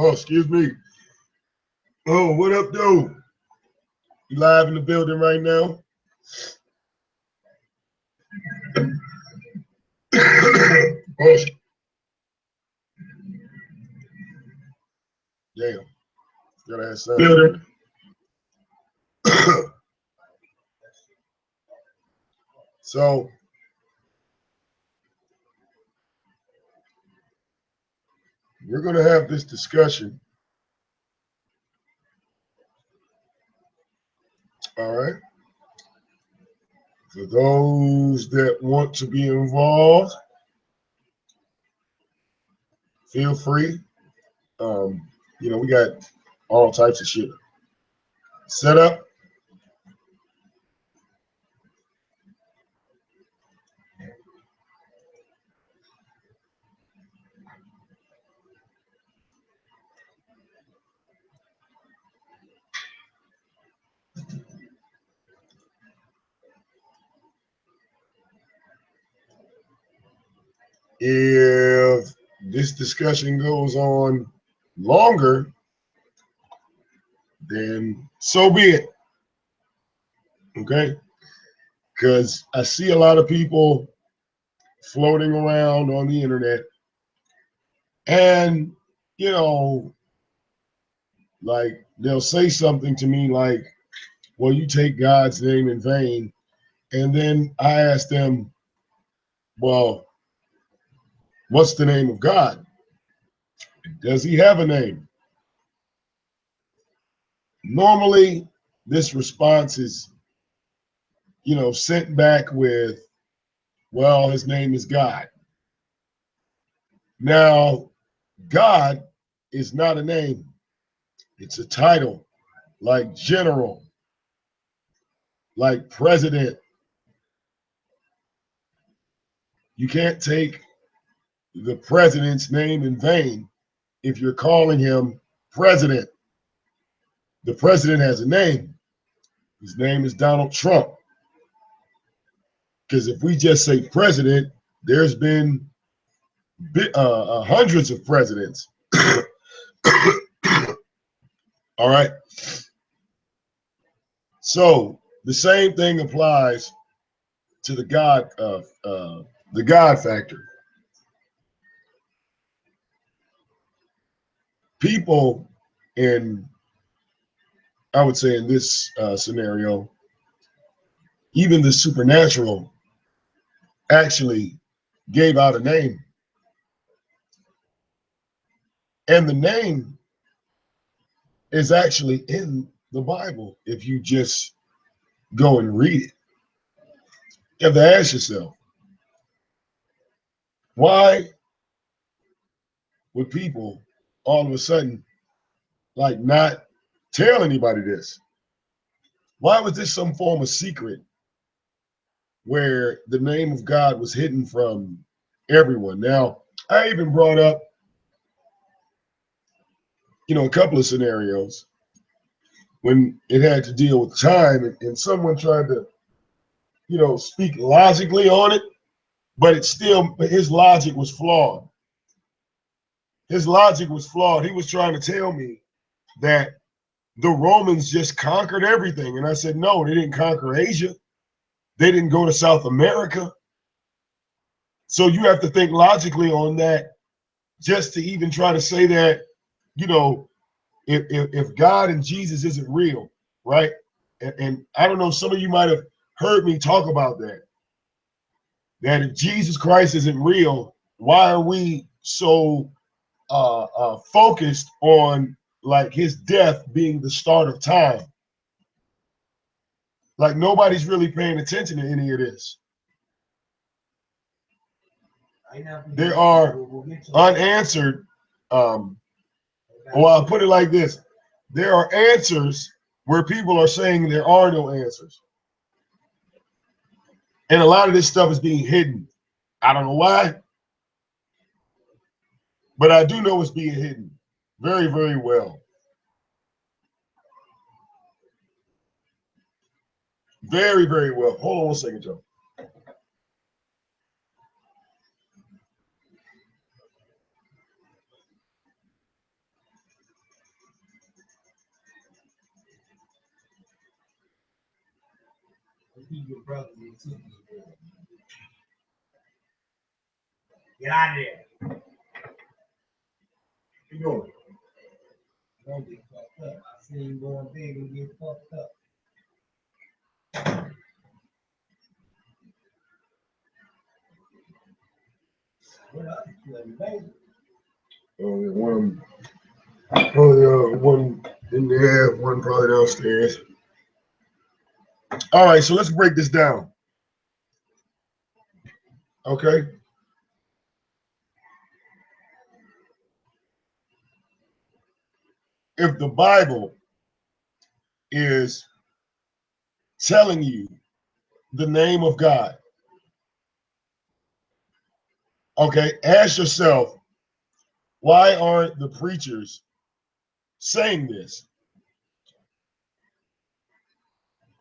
Oh, excuse me. Oh, what up, though? You live in the building right now? Oh, damn. Gotta have something. So, we're going to have this discussion. All right. For those that want to be involved, feel free. We got all types of shit set up. If this discussion goes on longer, then so be it. Okay? Because I see a lot of people floating around on the internet and, like they'll say something to me like, well, you take God's name in vain. And then I ask them, well, what's the name of God? Does he have a name? Normally, this response is, sent back with, well, his name is God. Now, God is not a name. It's a title, like general, like president. You can't take the president's name in vain if you're calling him president. The president has a name. His name is Donald Trump. Because if we just say president, there's been hundreds of presidents. All right. So the same thing applies to the God factor. People I would say in this scenario, even the supernatural actually gave out a name. And the name is actually in the Bible if you just go and read it. You have to ask yourself, why would people all of a sudden like not tell anybody this? Why was this some form of secret where the name of God was hidden from everyone? Now, I even brought up, a couple of scenarios when it had to deal with time and someone tried to, speak logically on it, but his logic was flawed. His logic was flawed. He was trying to tell me that the Romans just conquered everything. And I said, no, they didn't conquer Asia. They didn't go to South America. So you have to think logically on that just to even try to say that, if God and Jesus isn't real, right? And I don't know, some of you might have heard me talk about that if Jesus Christ isn't real, why are we so focused on like his death being the start of time? Like nobody's really paying attention to any of this. There are unanswered, well, I'll put it like this. There are answers where people are saying there are no answers. And a lot of this stuff is being hidden. I don't know why, but I do know it's being hidden very, very well. Very, very well. Hold on one second, Joe. Keep your brothers and sisters. Get out of there. You doing? Don't get fucked up. I see you going big and get fucked up. What up? Baby? One in there, one probably downstairs. All right, so let's break this down. Okay. If the Bible is telling you the name of God, okay, ask yourself, why aren't the preachers saying this?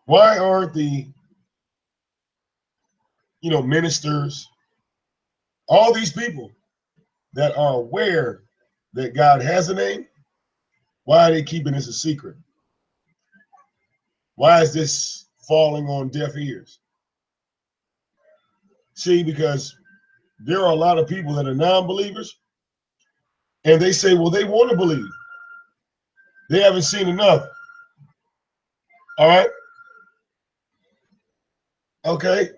Why aren't the, ministers, all these people that are aware that God has a name, why are they keeping this a secret? Why is this falling on deaf ears? See, because there are a lot of people that are non-believers, and they say, well, they want to believe. They haven't seen enough. All right? Okay.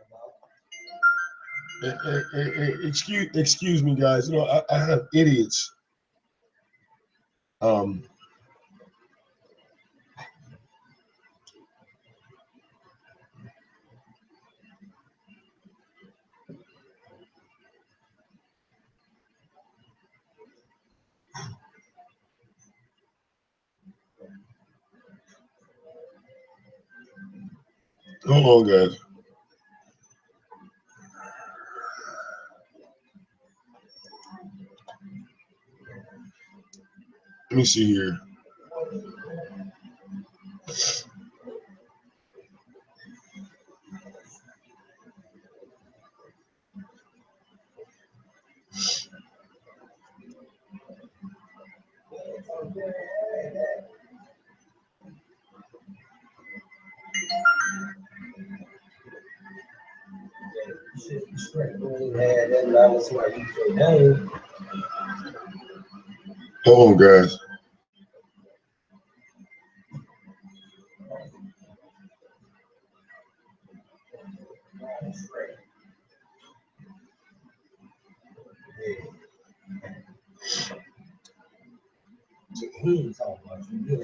Excuse me, guys. I have idiots. Hold on, guys. Let me see here. Hold on, guys.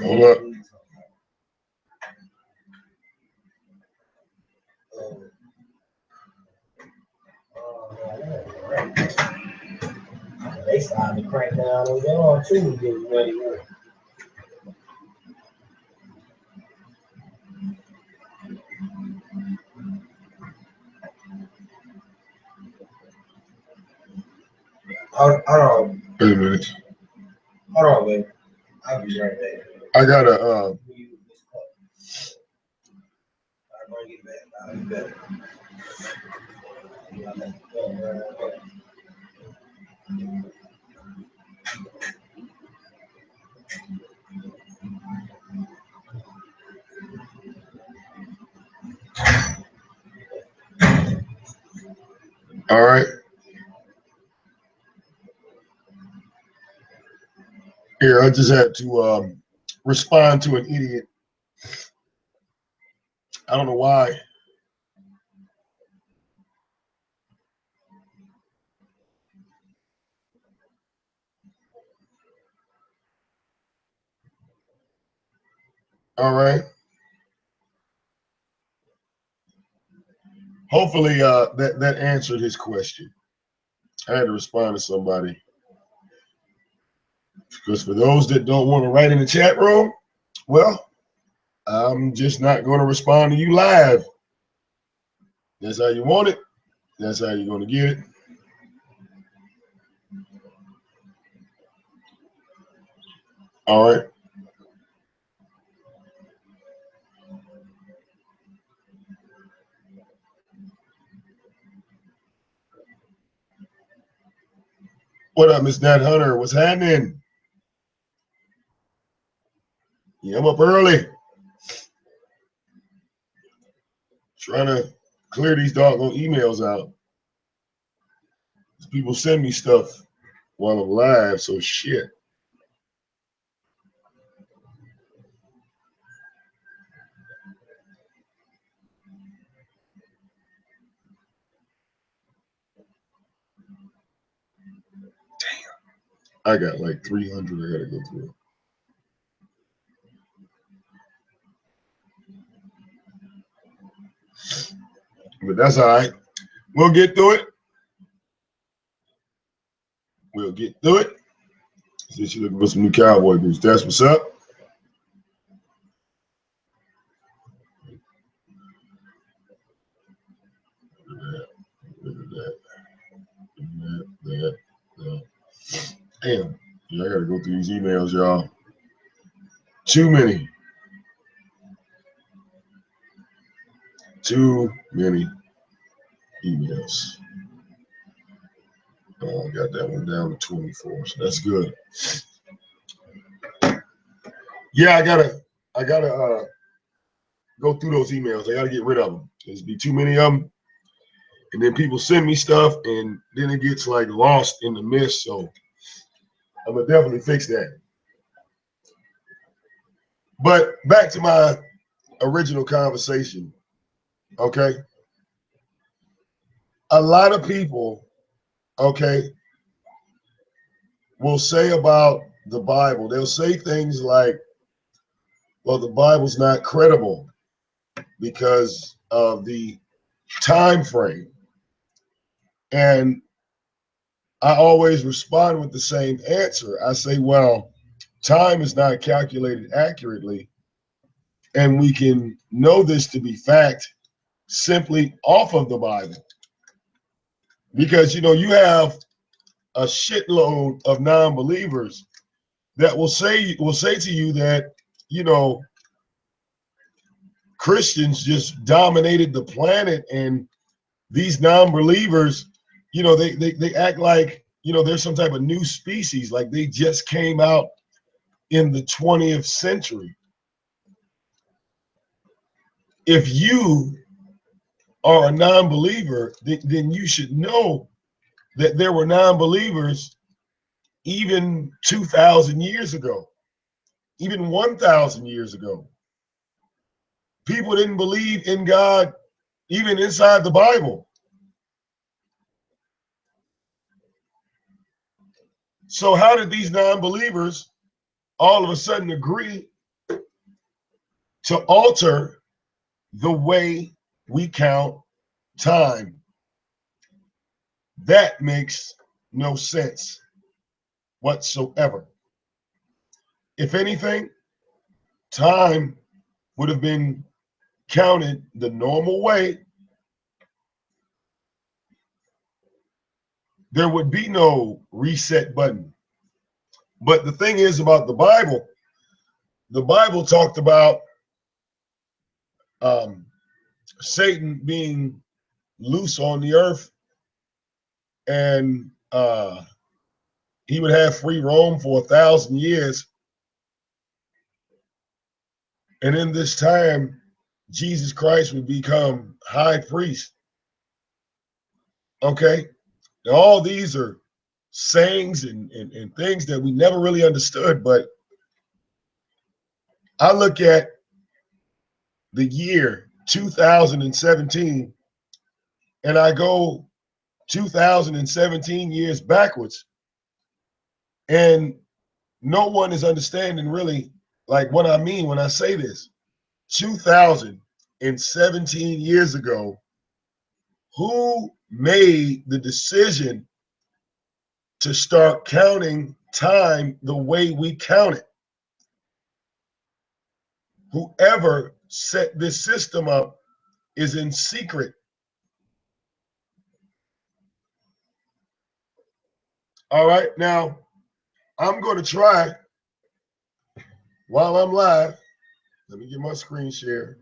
Hold up. They started to crank down on their own too, getting ready. Hold on. Wait a minute. Hold on, man. I'll be right back. I gotta I'm gonna get back. I'll be back. all right. Here, I just had to respond to an idiot. I don't know why. All right. Hopefully that answered his question. I had to respond to somebody. Because for those that don't want to write in the chat room, well, I'm just not going to respond to you live. That's how you want it. That's how you're going to get it. All right. What up, Miss Nat Hunter? What's happening? Yeah, I'm up early. Trying to clear these doggone emails out. People send me stuff while I'm live, so shit. Damn. I got like 300 I gotta go through. But that's all right. We'll get through it. We'll get through it. Since you're looking for some new cowboy boots, that's what's up. Look at that. Damn. Yeah, I gotta go through these emails, y'all. Too many. Too many emails. Oh, I got that one down to 24, so that's good. Yeah, I gotta go through those emails. I gotta get rid of them. There's be too many of them, and then people send me stuff, and then it gets like lost in the mist. So I'm gonna definitely fix that. But back to my original conversation. Okay, a lot of people, okay, will say about the Bible. They'll say things like, "Well, the Bible's not credible because of the time frame." And I always respond with the same answer. I say, well, time is not calculated accurately, and we can know this to be fact simply off of the Bible. Because, you have a shitload of non-believers that will say to you that, Christians just dominated the planet, and these non-believers, they act like, they're some type of new species, like they just came out in the 20th century. If you are a non-believer, then you should know that there were non-believers even 2,000 years ago, even 1,000 years ago. People didn't believe in God even inside the Bible. So how did these non-believers all of a sudden agree to alter the way we count time? That makes no sense whatsoever. If anything, time would have been counted the normal way. There would be no reset button. But the thing is about the Bible talked about Satan being loose on the earth, and he would have free roam for 1,000 years. And in this time, Jesus Christ would become high priest. Okay? Now, all these are sayings and things that we never really understood, but I look at the year 2017 and I go 2017 years backwards, and no one is understanding really like what I mean when I say this. 2017 years ago, who made the decision to start counting time the way we count it? Whoever set this system up is in secret. All right, now I'm going to try while I'm live. Let me get my screen share.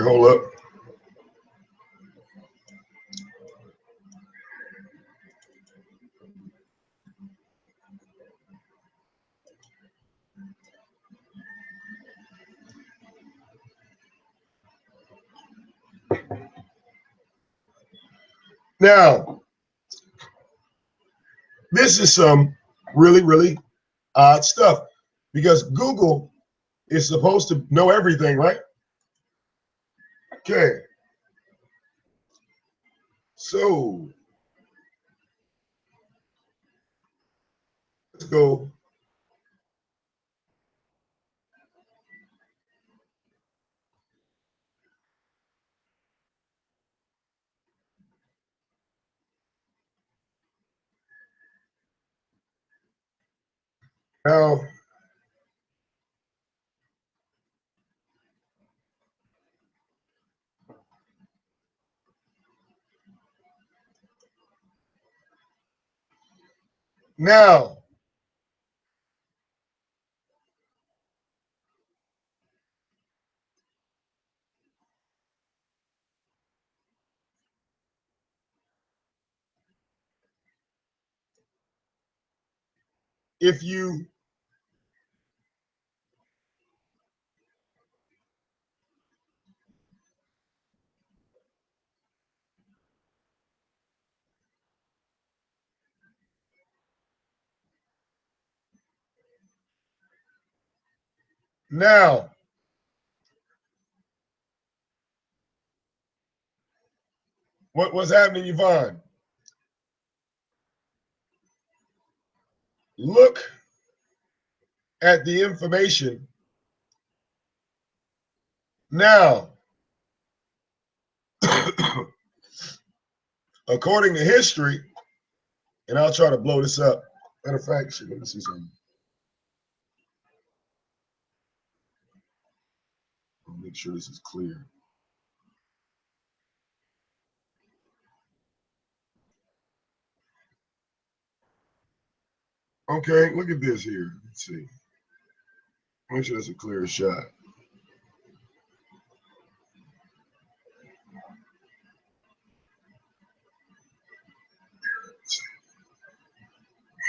hold up. Now, this is some really, really odd stuff because Google is supposed to know everything, right? Okay. So let's go. Now, now, if you now what's happening, Yvonne? Look at the information now. According to history, and I'll try to blow this up. Matter of fact, shit, let me see something. I'll make sure this is clear. Okay, look at this here. Let's see. Make sure that's a clear shot.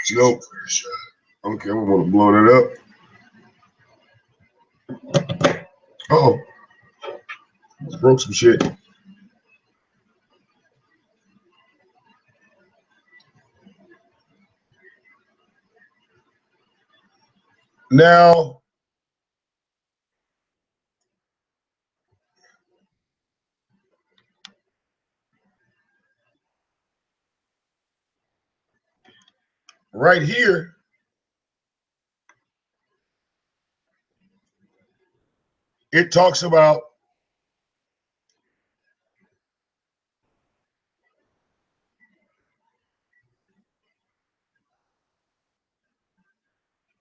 Nope. Okay, I'm gonna blow that up. Oh, broke some shit. Now, right here, it talks about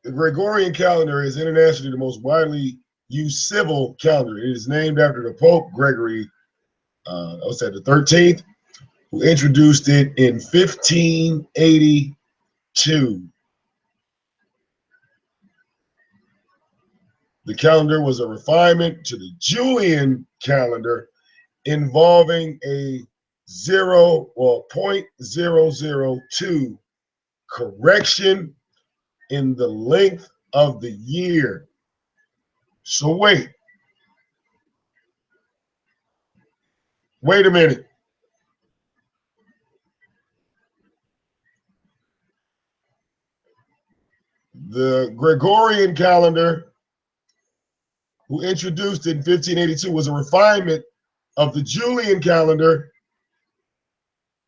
the Gregorian calendar is internationally the most widely used civil calendar. It is named after the Pope Gregory, I was at the 13th, who introduced it in 1582. The calendar was a refinement to the Julian calendar involving a 0.002 correction in the length of the year. So wait a minute. The Gregorian calendar, who introduced it in 1582, was a refinement of the Julian calendar.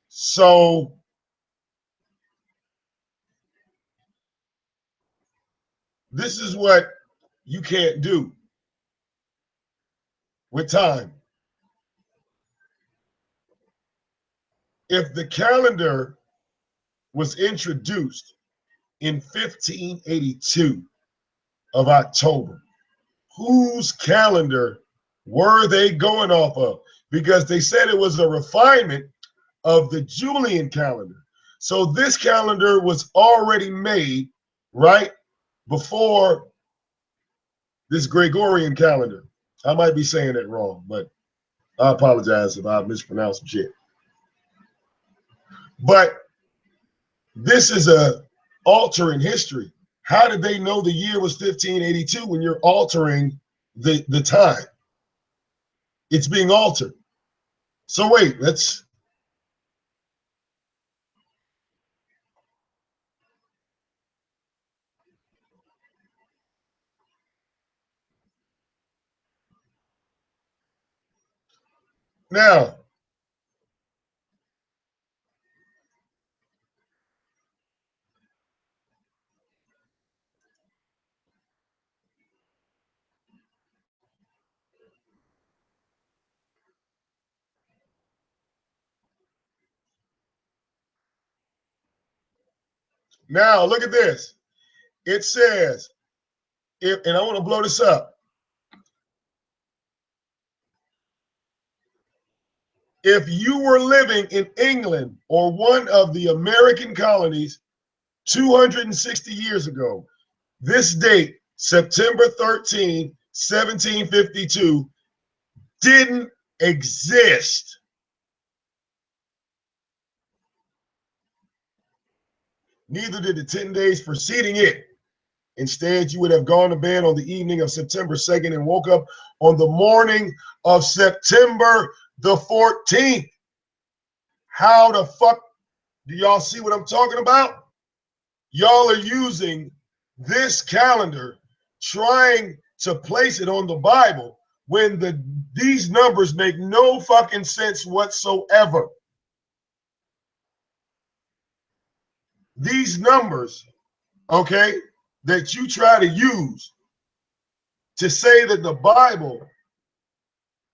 So this is what you can't do with time. If the calendar was introduced in 1582 of October, whose calendar were they going off of? Because they said it was a refinement of the Julian calendar. So this calendar was already made, right, before this Gregorian calendar. I might be saying it wrong, but I apologize if I mispronounced some shit. But this is a alter in history. How did they know the year was 1582 when you're altering the time? It's being altered. So wait, let's. Now, look at this. It says, and I want to blow this up. If you were living in England or one of the American colonies 260 years ago, this date, September 13, 1752, didn't exist. Neither did the 10 days preceding it. Instead, you would have gone to bed on the evening of September 2nd and woke up on the morning of September the 14th. How the fuck do y'all see what I'm talking about? Y'all are using this calendar, trying to place it on the Bible when these numbers make no fucking sense whatsoever. These numbers, okay, that you try to use to say that the Bible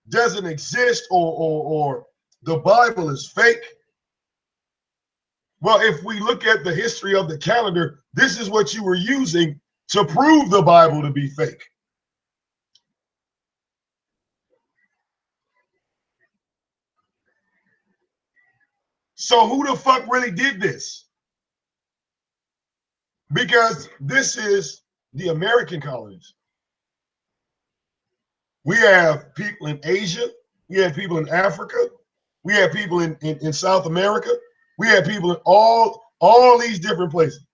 doesn't exist or the Bible is fake. Well, if we look at the history of the calendar, this is what you were using to prove the Bible to be fake. So who the fuck really did this? Because this is the American colonies. We have people in Asia. We have people in Africa. We have people in South America. We have people in all these different places.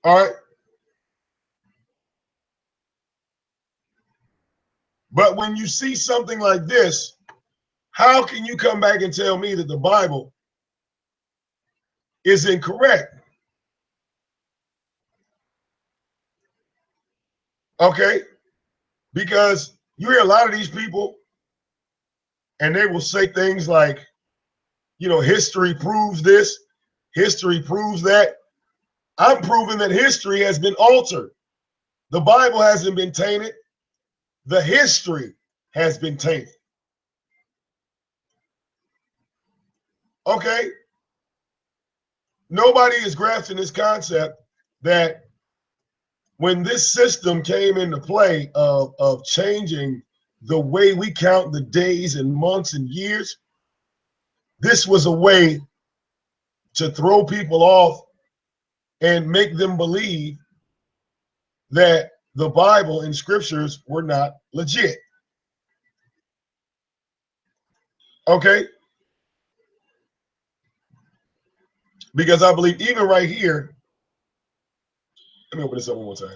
All right. But when you see something like this, how can you come back and tell me that the Bible is incorrect? Okay. Because you hear a lot of these people and they will say things like, you know, history proves this, history proves that. I'm proving that history has been altered. The Bible hasn't been tainted. The history has been tainted. Okay. Nobody is grasping this concept that when this system came into play of changing the way we count the days and months and years, this was a way to throw people off and make them believe that the Bible and scriptures were not legit. Okay? Because I believe even right here, let me open this up one more time.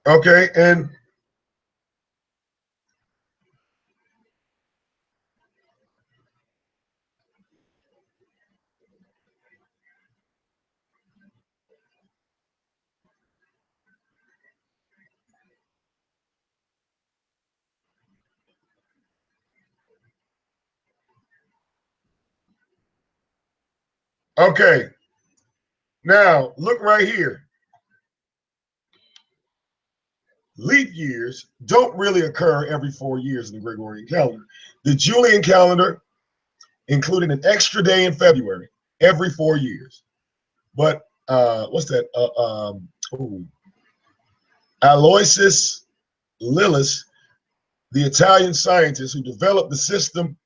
Okay, and okay, now look right here. Leap years don't really occur every 4 years in the Gregorian calendar. The Julian calendar included an extra day in February every 4 years. But what's that? Aloysius Lillis, the Italian scientist who developed the system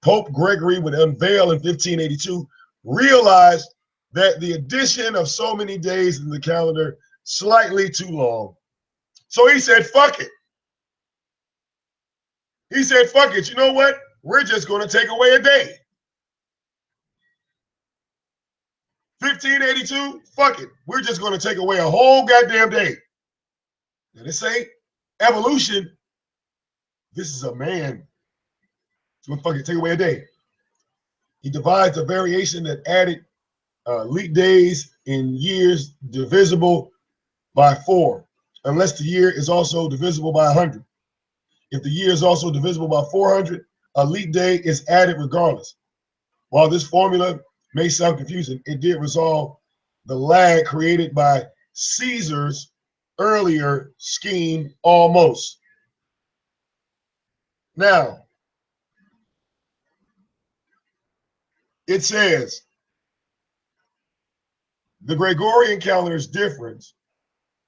Pope Gregory would unveil in 1582, realized that the addition of so many days in the calendar slightly too long. So he said, fuck it. He said, fuck it. You know what? We're just going to take away a day. 1582, fuck it. We're just going to take away a whole goddamn day. Now, this ain't evolution. This is a man. So fuck it, take away a day. He devised a variation that added leap days in years divisible by 4, unless the year is also divisible by 100. If the year is also divisible by 400, a leap day is added regardless. While this formula may sound confusing, it did resolve the lag created by Caesar's earlier scheme almost. Now, it says the Gregorian calendar is different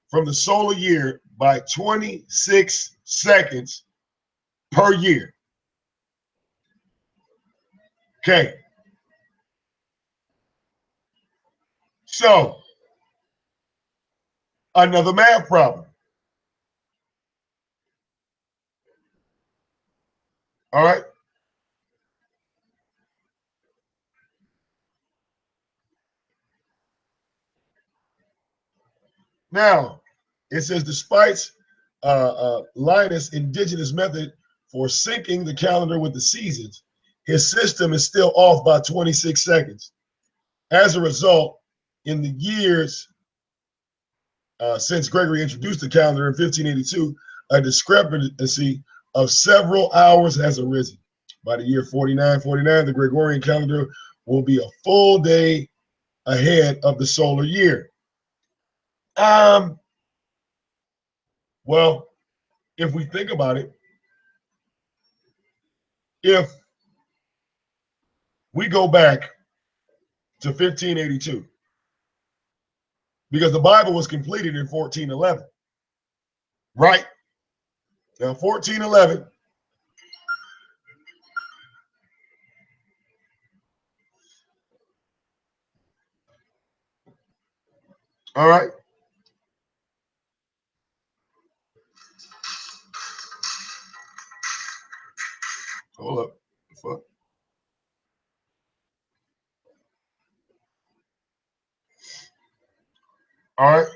from the solar year by 26 seconds per year. Okay. So, another math problem. All right. Now, it says despite Linus' indigenous method for syncing the calendar with the seasons, his system is still off by 26 seconds. As a result, in the years since Gregory introduced the calendar in 1582, a discrepancy of several hours has arisen. By the year 4949, the Gregorian calendar will be a full day ahead of the solar year. Well, if we think about it, if we go back to 1582, because the Bible was completed in 1411, right? Now, 1411, all right, hold up, fuck. All right,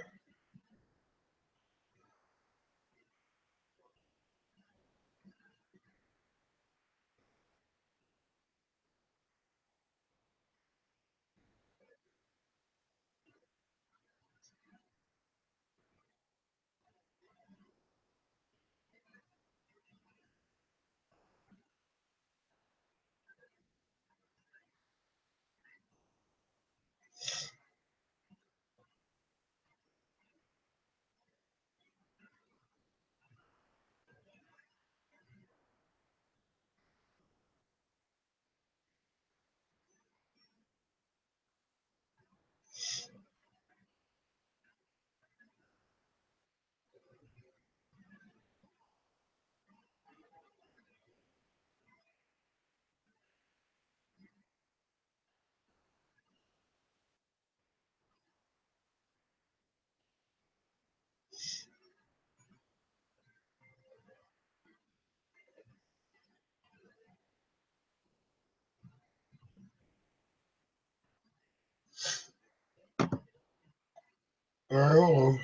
all right, hold on.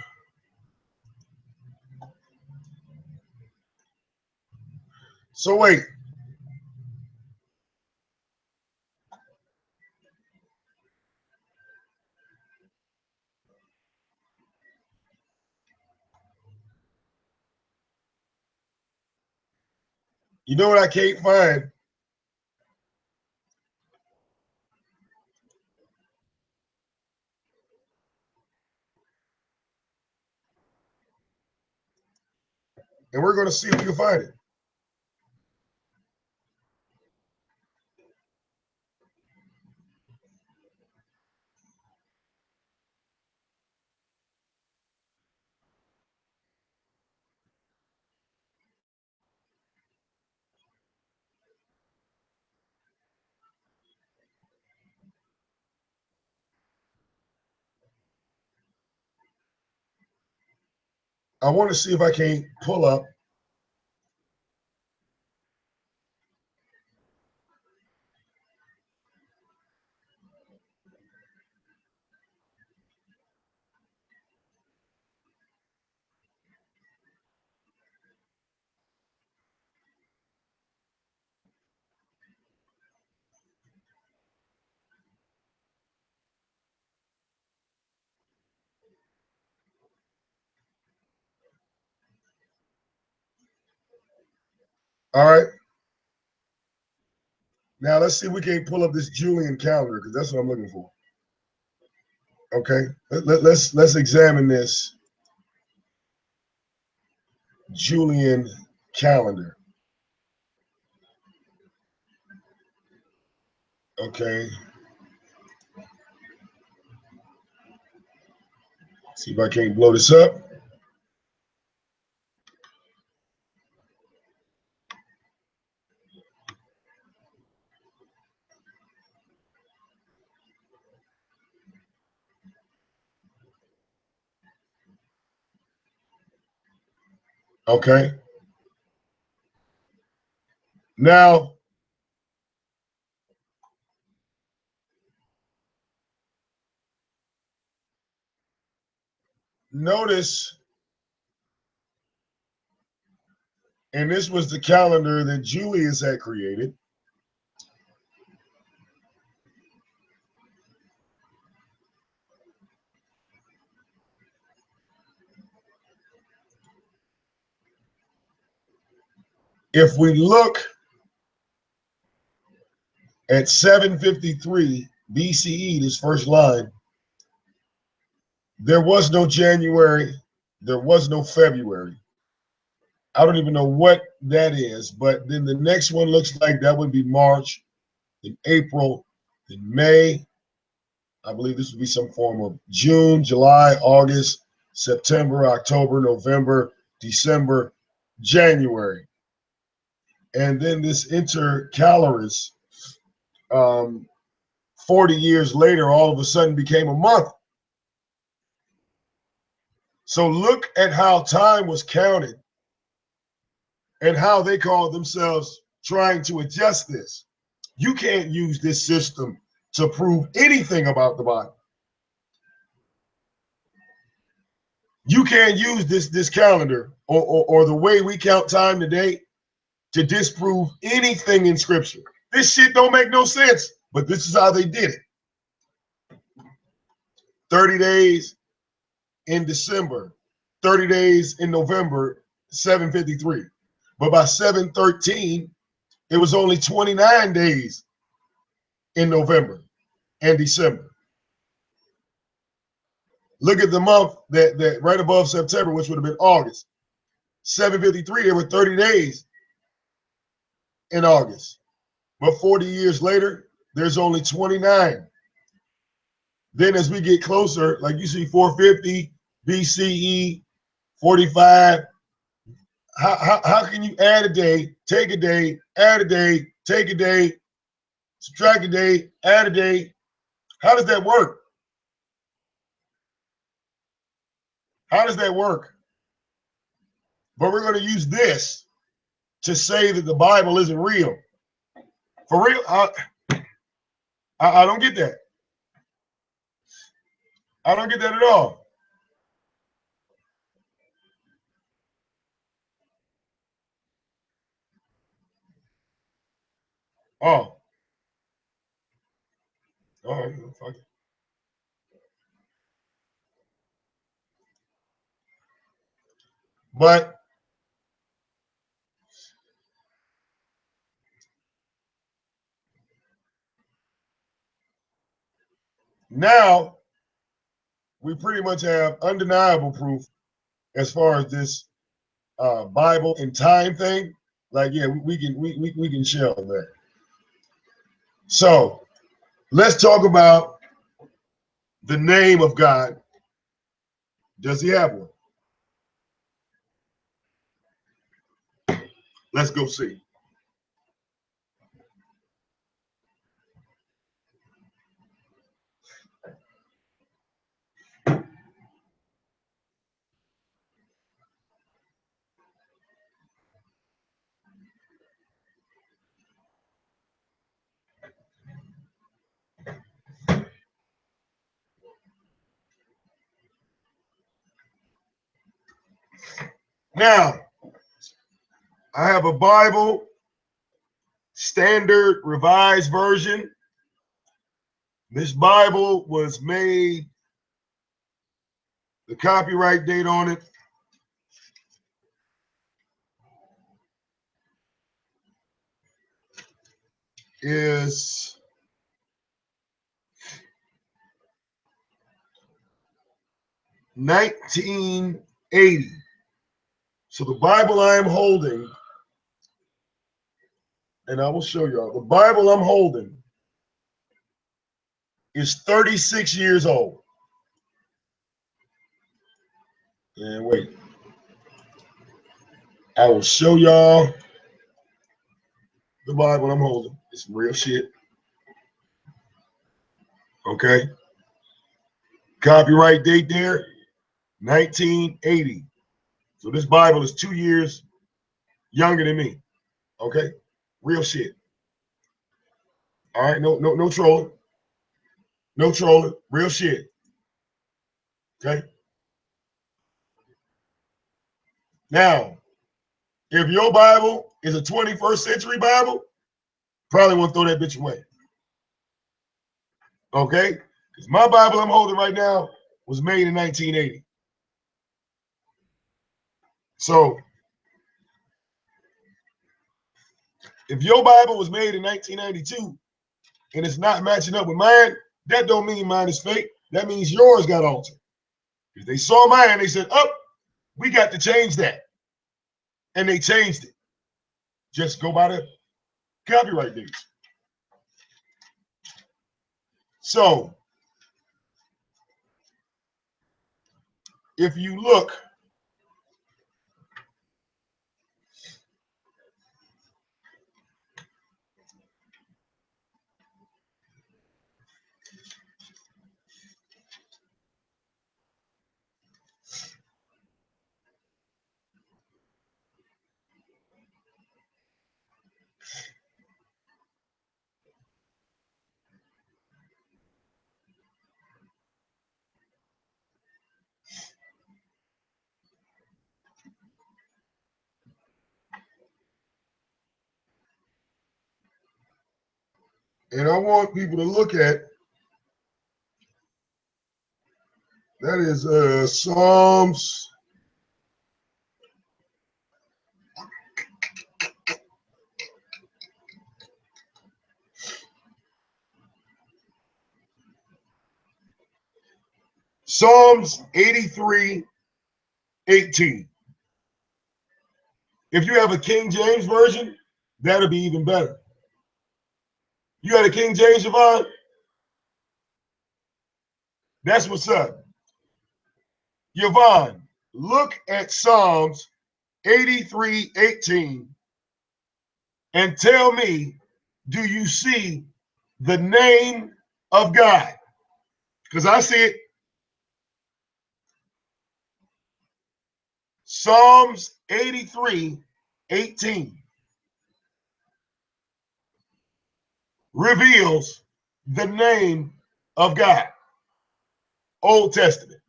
So wait, you know what I can't find? And we're going to see if we can find it. I want to see if I can pull up. All right. Now let's see if we can pull up this Julian calendar because that's what I'm looking for. Okay. Let's examine this Julian calendar. Okay. See if I can't blow this up. Okay. Now, notice, and this was the calendar that Julius had created. If we look at 753 BCE, this first line, there was no January, there was no February. I don't even know what that is, but then the next one looks like that would be March, then April, then May. I believe this would be some form of June, July, August, September, October, November, December, January. And then this intercalaris, 40 years later, all of a sudden became a month. So look at how time was counted and how they called themselves trying to adjust this. You can't use this system to prove anything about the Bible. You can't use this calendar or the way we count time today to disprove anything in Scripture. This shit don't make no sense, but this is how they did it. 30 days in December, 30 days in November, 753. But by 713, it was only 29 days in November and December. Look at the month that right above September, which would have been August. 753, there were 30 days in August. But 40 years later, there's only 29. Then as we get closer, like you see 450 BCE, 45, how can you add a day, take a day, add a day, take a day, subtract a day, add a day? How does that work? How does that work? But we're going to use this to say that the Bible isn't real. For real, I don't get that. I don't get that at all. Oh, all right, fuck it. But now we pretty much have undeniable proof as far as this Bible and time thing. Like, yeah, we can share on that. So let's talk about the name of God. Does he have one? Let's go see. Now, I have a Bible, Standard Revised Version. This Bible was made, the copyright date on it is 1980. So the Bible I am holding, and I will show y'all, the Bible I'm holding is 36 years old. And wait, I will show y'all the Bible I'm holding. It's real shit. Okay. Copyright date there, 1980. So this Bible is 2 years younger than me. Okay. Real shit. All right. No trolling. No trolling. Real shit. Okay. Now, if your Bible is a 21st century Bible, probably want to throw that bitch away. Okay? Because my Bible I'm holding right now was made in 1980. So, if your Bible was made in 1992 and it's not matching up with mine, that don't mean mine is fake. That means yours got altered. If they saw mine, they said, oh, we got to change that. And they changed it. Just go by the copyright dates. So, if you look, and I want people to look at, that is Psalms. Psalms 83:18. If you have a King James version, that'll be even better. You got a King James, Javon? That's what's up. Yvonne, look at Psalms 83:18 and tell me, do you see the name of God? Because I see it. Psalms 83:18 reveals the name of God. Old Testament.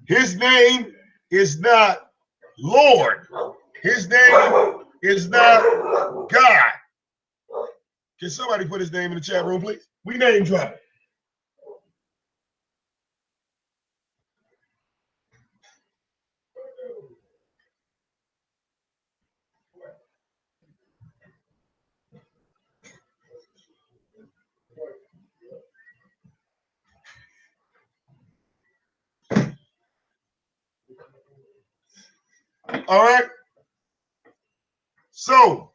His name is not Lord. His name is not God. Can somebody put his name in the chat room, please? We name drop it. All right. So,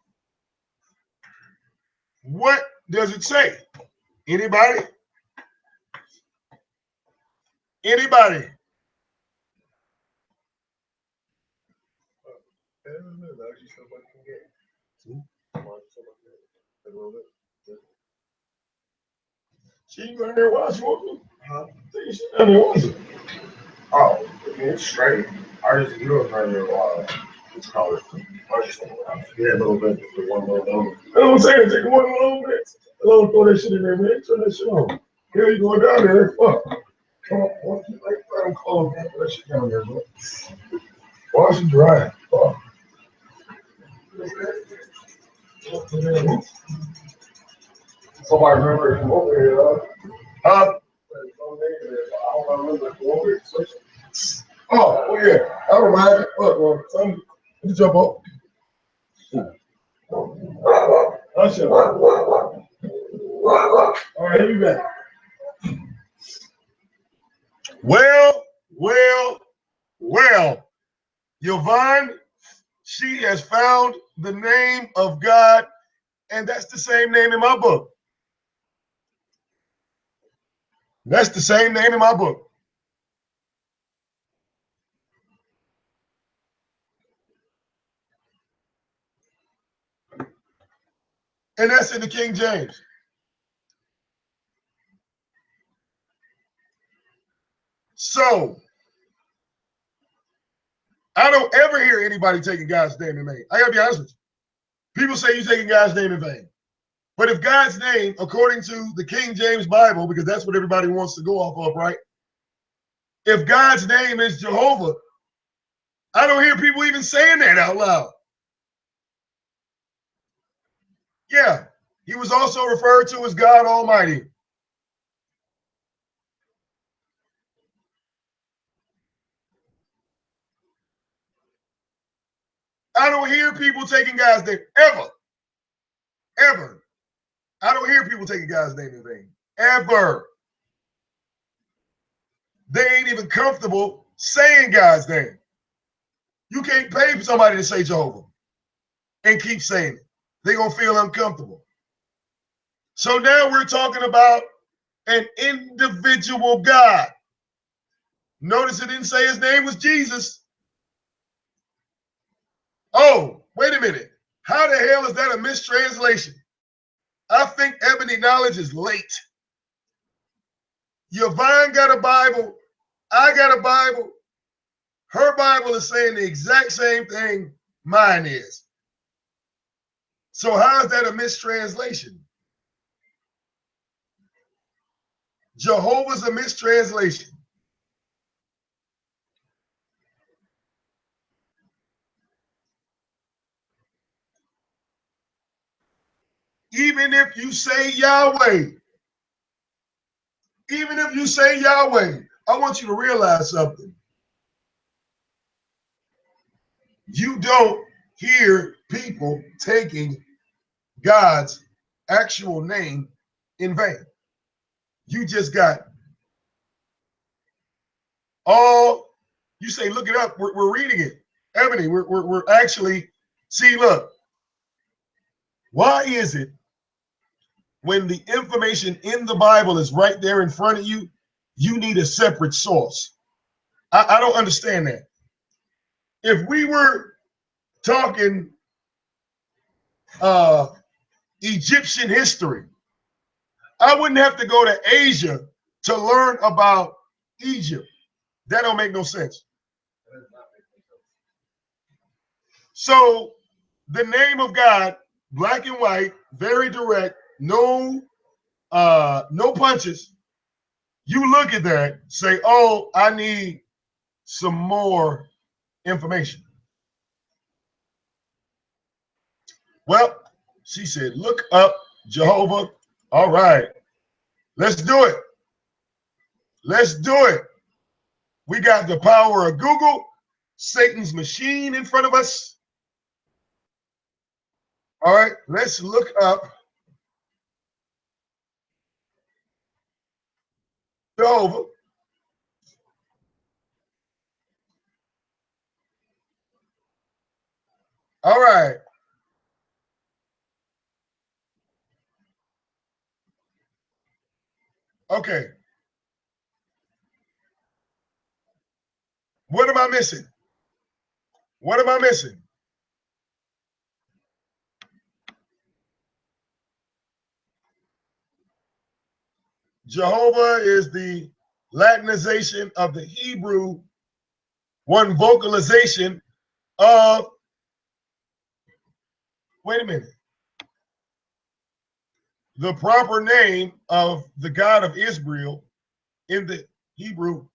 what does it say? Anybody? Anybody? She go in there watch it. Huh? She down there watch it. Oh, it's straight. I just knew it right there a while. It's called it. Yeah, a little bit. Just one little bit. That's what I'm saying. Take one little bit. Don't throw that shit in there, man. Turn that shit on. Here you going down there. Fuck. Come on. Like, let them close that shit down there, bro. Wash and dry. Oh. Somebody remember it from over here, huh? I don't remember from over here. Oh, yeah. I remind you. Look, something. You jump up. Hush up. All right, here we go. Well. Yvonne, she has found the name of God, and that's the same name in my book. That's the same name in my book. And that's in the King James. So, I don't ever hear anybody taking God's name in vain. I gotta be honest with you. People say you're taking God's name in vain. But if God's name, according to the King James Bible, because that's what everybody wants to go off of, right? If God's name is Jehovah, I don't hear people even saying that out loud. Yeah, he was also referred to as God Almighty. I don't hear people taking God's name ever. I don't hear people taking God's name in vain, ever. They ain't even comfortable saying God's name. You can't pay somebody to say Jehovah and keep saying it. They're going to feel uncomfortable. So now we're talking about an individual God. Notice it didn't say his name was Jesus. Oh, wait a minute. How the hell is that a mistranslation? I think Ebony Knowledge is late. Yvonne got a Bible. I got a Bible. Her Bible is saying the exact same thing mine is. So how is that a mistranslation? Jehovah's a mistranslation. Even if you say Yahweh, I want you to realize something. You don't hear people taking God's actual name in vain. You just got all, you say, look it up. We're reading it. Ebony, we're actually, see, look, why is it when the information in the Bible is right there in front of you, you need a separate source? I don't understand that. If we were talking Egyptian history, I wouldn't have to go to Asia to learn about Egypt. That don't make no sense. So the name of God, black and white, very direct, no punches. You look at that, say, oh, I need some more information. Well, she said, look up Jehovah. All right, let's do it. Let's do it. We got the power of Google, Satan's machine in front of us. All right, let's look up Jehovah. All right. Okay. What am I missing? What am I missing? Jehovah is the Latinization of the Hebrew, one vocalization of, wait a minute, the proper name of the God of Israel in the Hebrew.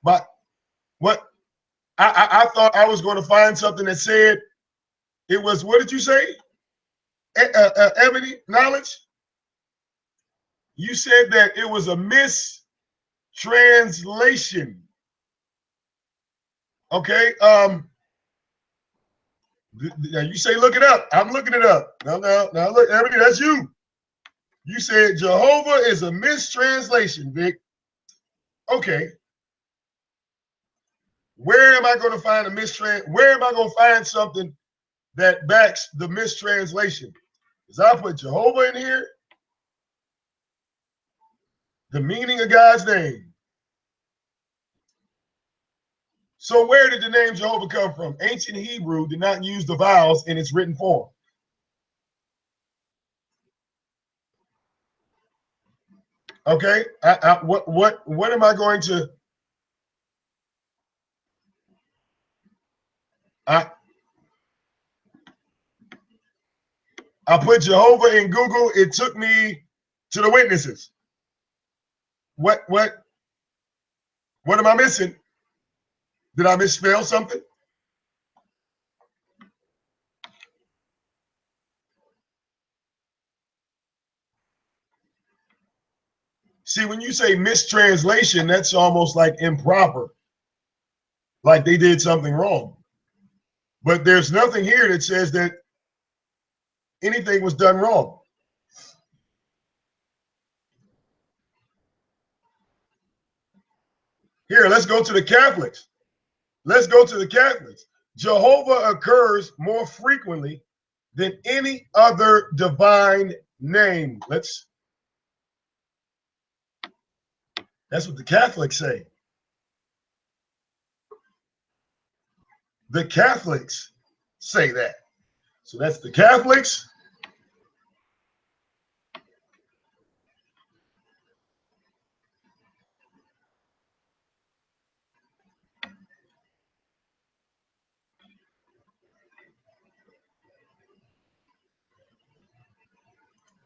But what? I thought I was going to find something that said it was, what did you say? Ebony knowledge? You said that it was a mistranslation. Okay. You say look it up. I'm looking it up. Now look, Ebony, that's you. You said Jehovah is a mistranslation, Vic. Okay. Where am I going to find a where am I going to find something that backs the mistranslation? Because I put Jehovah in here, the meaning of God's name. So where did the name Jehovah come from? Ancient Hebrew did not use the vowels in its written form. Okay, what am I going to? I put Jehovah in Google. It took me to the witnesses. What am I missing? Did I misspell something? See, when you say mistranslation, that's almost like improper, like they did something wrong. But there's nothing here that says that anything was done wrong. Here, let's go to the Catholics. Let's go to the Catholics. Jehovah occurs more frequently than any other divine name. That's what the Catholics say. The Catholics say that. So that's the Catholics.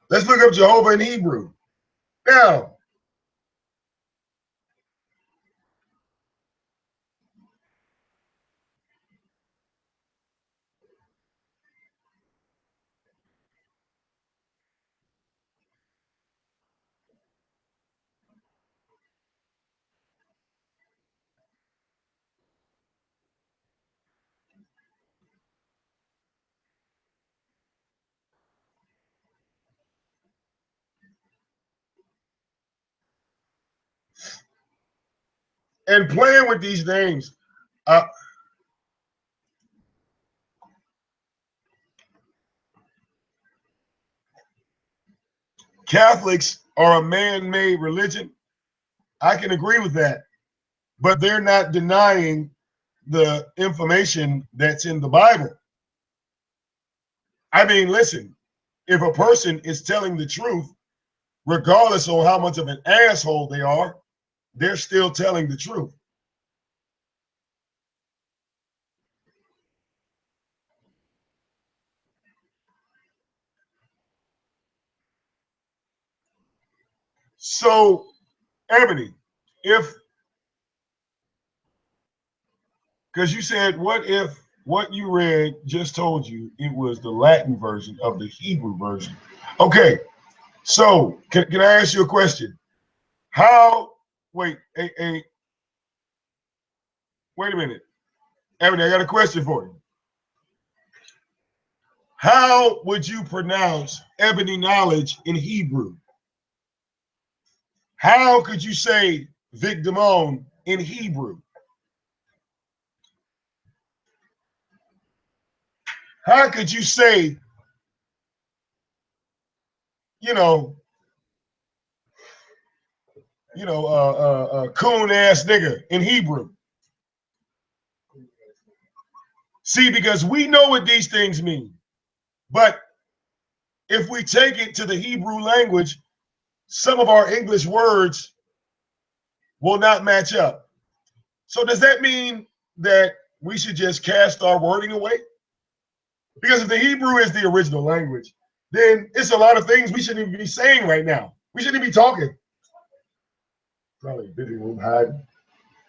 Let's look up Jehovah in Hebrew. Now, and playing with these names. Catholics are a man-made religion. I can agree with that, but they're not denying the information that's in the Bible. I mean, listen, if a person is telling the truth, regardless of how much of an asshole they are, they're still telling the truth. So, Ebony, because you said, what if what you read just told you it was the Latin version of the Hebrew version? Okay, so can I ask you a question? Wait, wait a minute. Ebony, I got a question for you. How would you pronounce ebony knowledge in Hebrew? How could you say VicDamoane in Hebrew? How could you say, you know, coon ass nigga in Hebrew? See, because we know what these things mean, but if we take it to the Hebrew language, some of our English words will not match up. So does that mean that we should just cast our wording away? Because if the Hebrew is the original language, then it's a lot of things we shouldn't even be saying right now. We shouldn't be talking. Probably living room, hiding,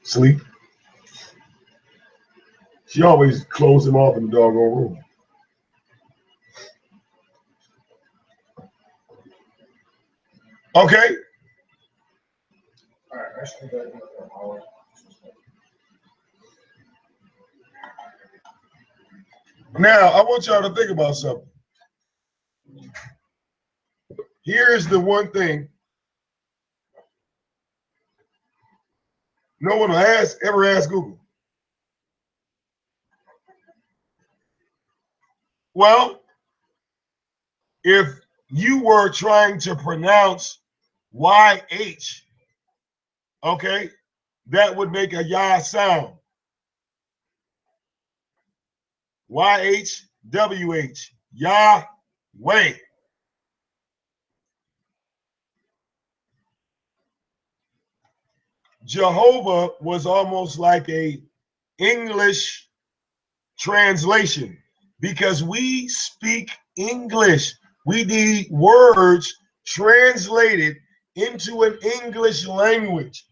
sleep. She always closed him off in the doggone room. Okay. All right, let's do that. Now, I want y'all to think about something. Here's the one thing no one will ever ask Google. Well, if you were trying to pronounce YH, okay, that would make a Yah sound. YHWH, Yahweh. Jehovah was almost like a English translation because we speak English. We need words translated into an English language.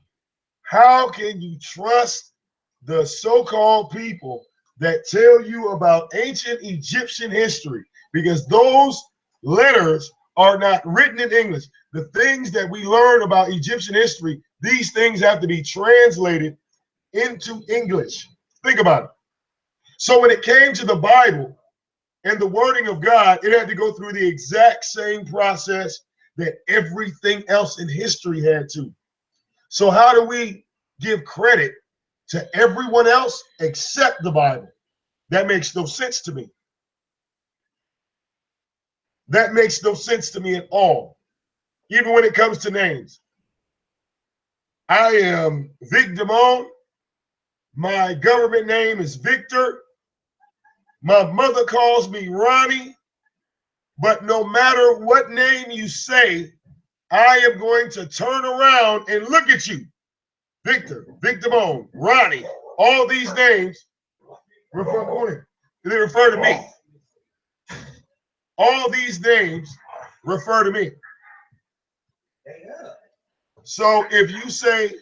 How can you trust the so-called people that tell you about ancient Egyptian history? Because those letters are not written in English. The things that we learn about Egyptian history, these things have to be translated into English. Think about it. So when it came to the Bible and the wording of God, it had to go through the exact same process that everything else in history had to. So how do we give credit to everyone else except the Bible? That makes no sense to me. That makes no sense to me at all. Even when it comes to names. I am VicDamoane. My government name is Victor. My mother calls me Ronnie. But no matter what name you say, I am going to turn around and look at you. Victor, VicDamoane, Ronnie, all these names refer to me. All these names refer to me. So if you say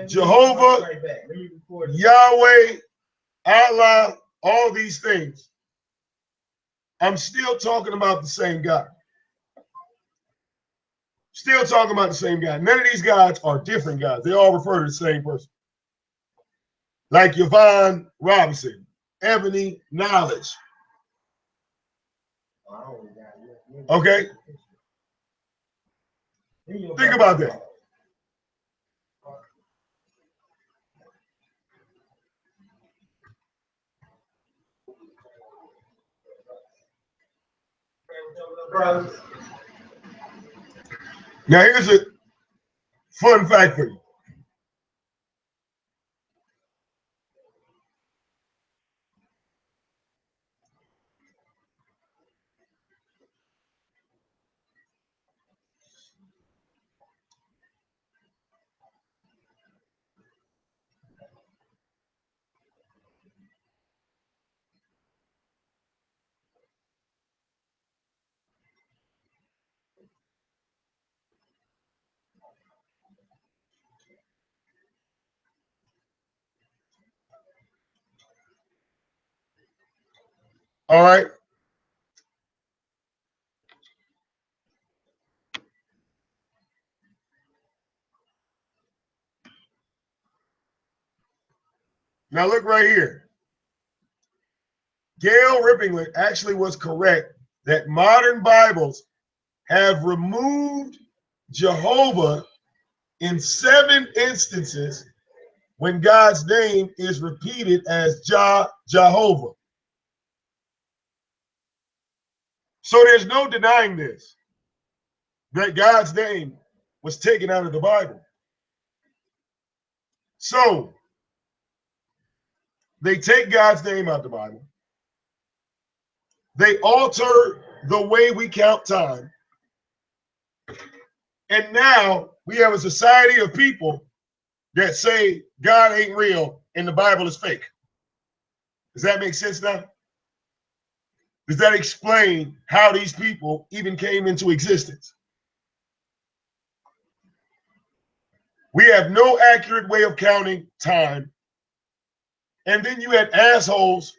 Jehovah, Yahweh, Allah, all these things, I'm still talking about the same God. Still talking about the same God. None of these gods are different gods. They all refer to the same person. Like Yvonne Robinson, Ebony Knowledge. Okay? Think about that. Now here's a fun fact for you. All right. Now look right here. Gail Rippington actually was correct that modern Bibles have removed Jehovah in 7 instances when God's name is repeated as Jehovah. So there's no denying this, that God's name was taken out of the Bible. So they take God's name out of the Bible. They alter the way we count time. And now we have a society of people that say God ain't real and the Bible is fake. Does that make sense now? Does that explain how these people even came into existence? We have no accurate way of counting time. And then you had assholes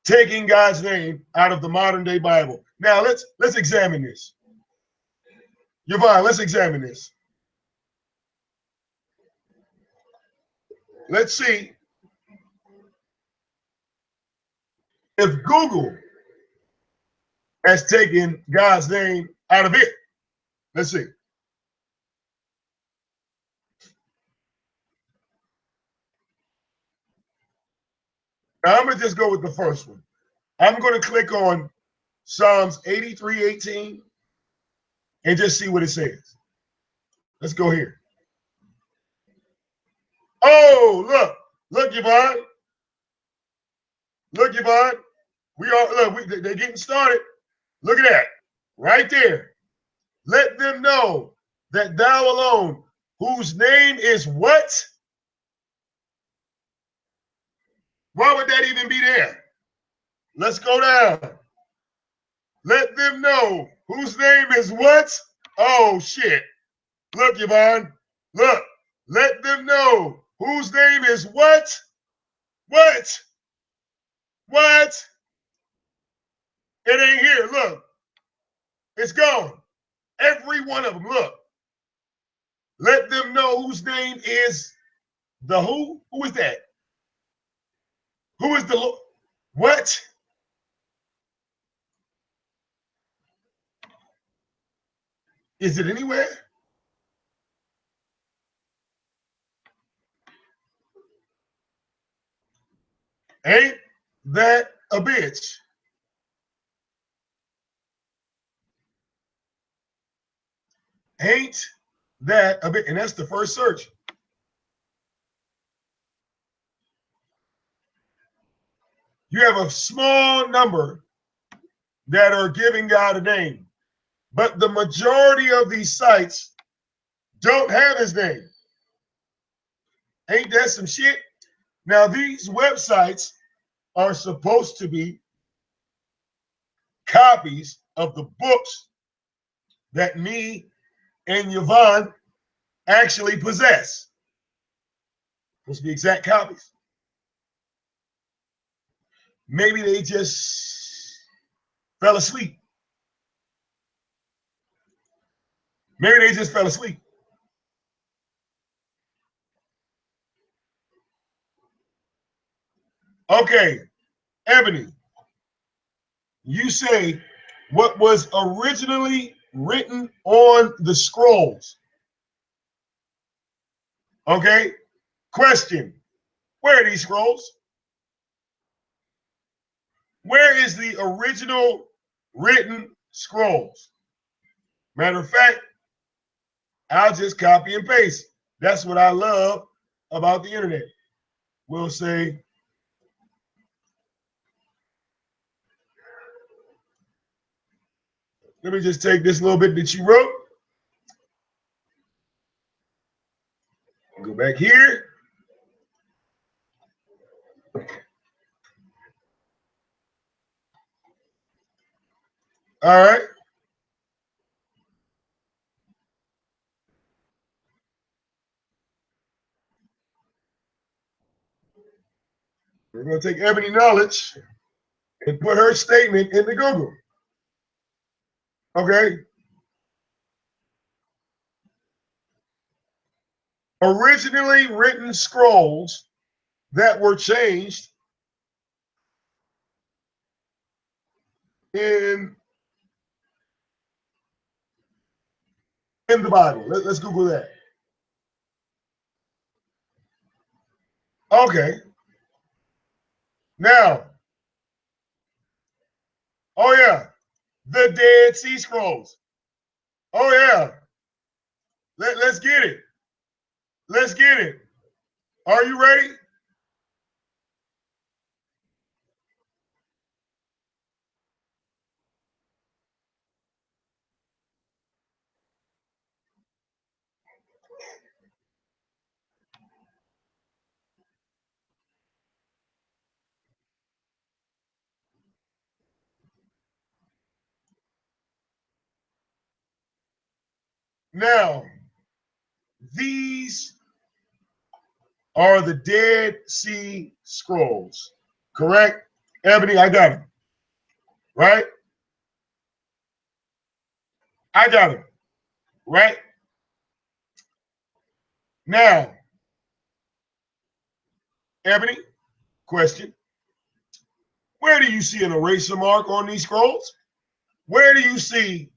taking God's name out of the modern day Bible. Now let's examine this. Yvonne, let's examine this. Let's see if Google has taken God's name out of it. Let's see. Now I'm going to just go with the first one. I'm going to click on Psalms 83:18 and just see what it says. Let's go here. Oh, look, Yvonne. Look, Yvonne. They're getting started. Look at that. Right there. Let them know that thou alone, whose name is what? Why would that even be there? Let's go down. Let them know whose name is what? Oh, shit. Look, Yvonne. Look. Let them know whose name is what? What? What? It ain't here. Look. It's gone. Every one of them. Look. Let them know whose name is the who? Who is that? Who is the Lord? What? Is it anywhere? Ain't that a bitch? Ain't that a bitch? And that's the first search. You have a small number that are giving God a name, but the majority of these sites don't have his name. Ain't that some shit? Now, these websites are supposed to be copies of the books that me and Yvonne actually possess. Supposed to be exact copies. Maybe they just fell asleep. Maybe they just fell asleep. Okay, Ebony, you say what was originally written on the scrolls. Okay, question, where are these scrolls? Where is the original written scrolls? Matter of fact, I'll just copy and paste. That's what I love about the internet. We'll say, let me just take this little bit that you wrote. Go back here. All right. We're going to take Ebony Knowledge and put her statement into Google. Okay. Originally written scrolls that were changed in the Bible. Let's Google that. Okay. Now, oh yeah, the Dead Sea Scrolls. Oh yeah. Let's get it. Let's get it. Are you ready? Now, these are the Dead Sea Scrolls. Correct? Ebony, I got them. Right? I got them. Right? Now, Ebony, question. Where do you see an eraser mark on these scrolls? Where do you see?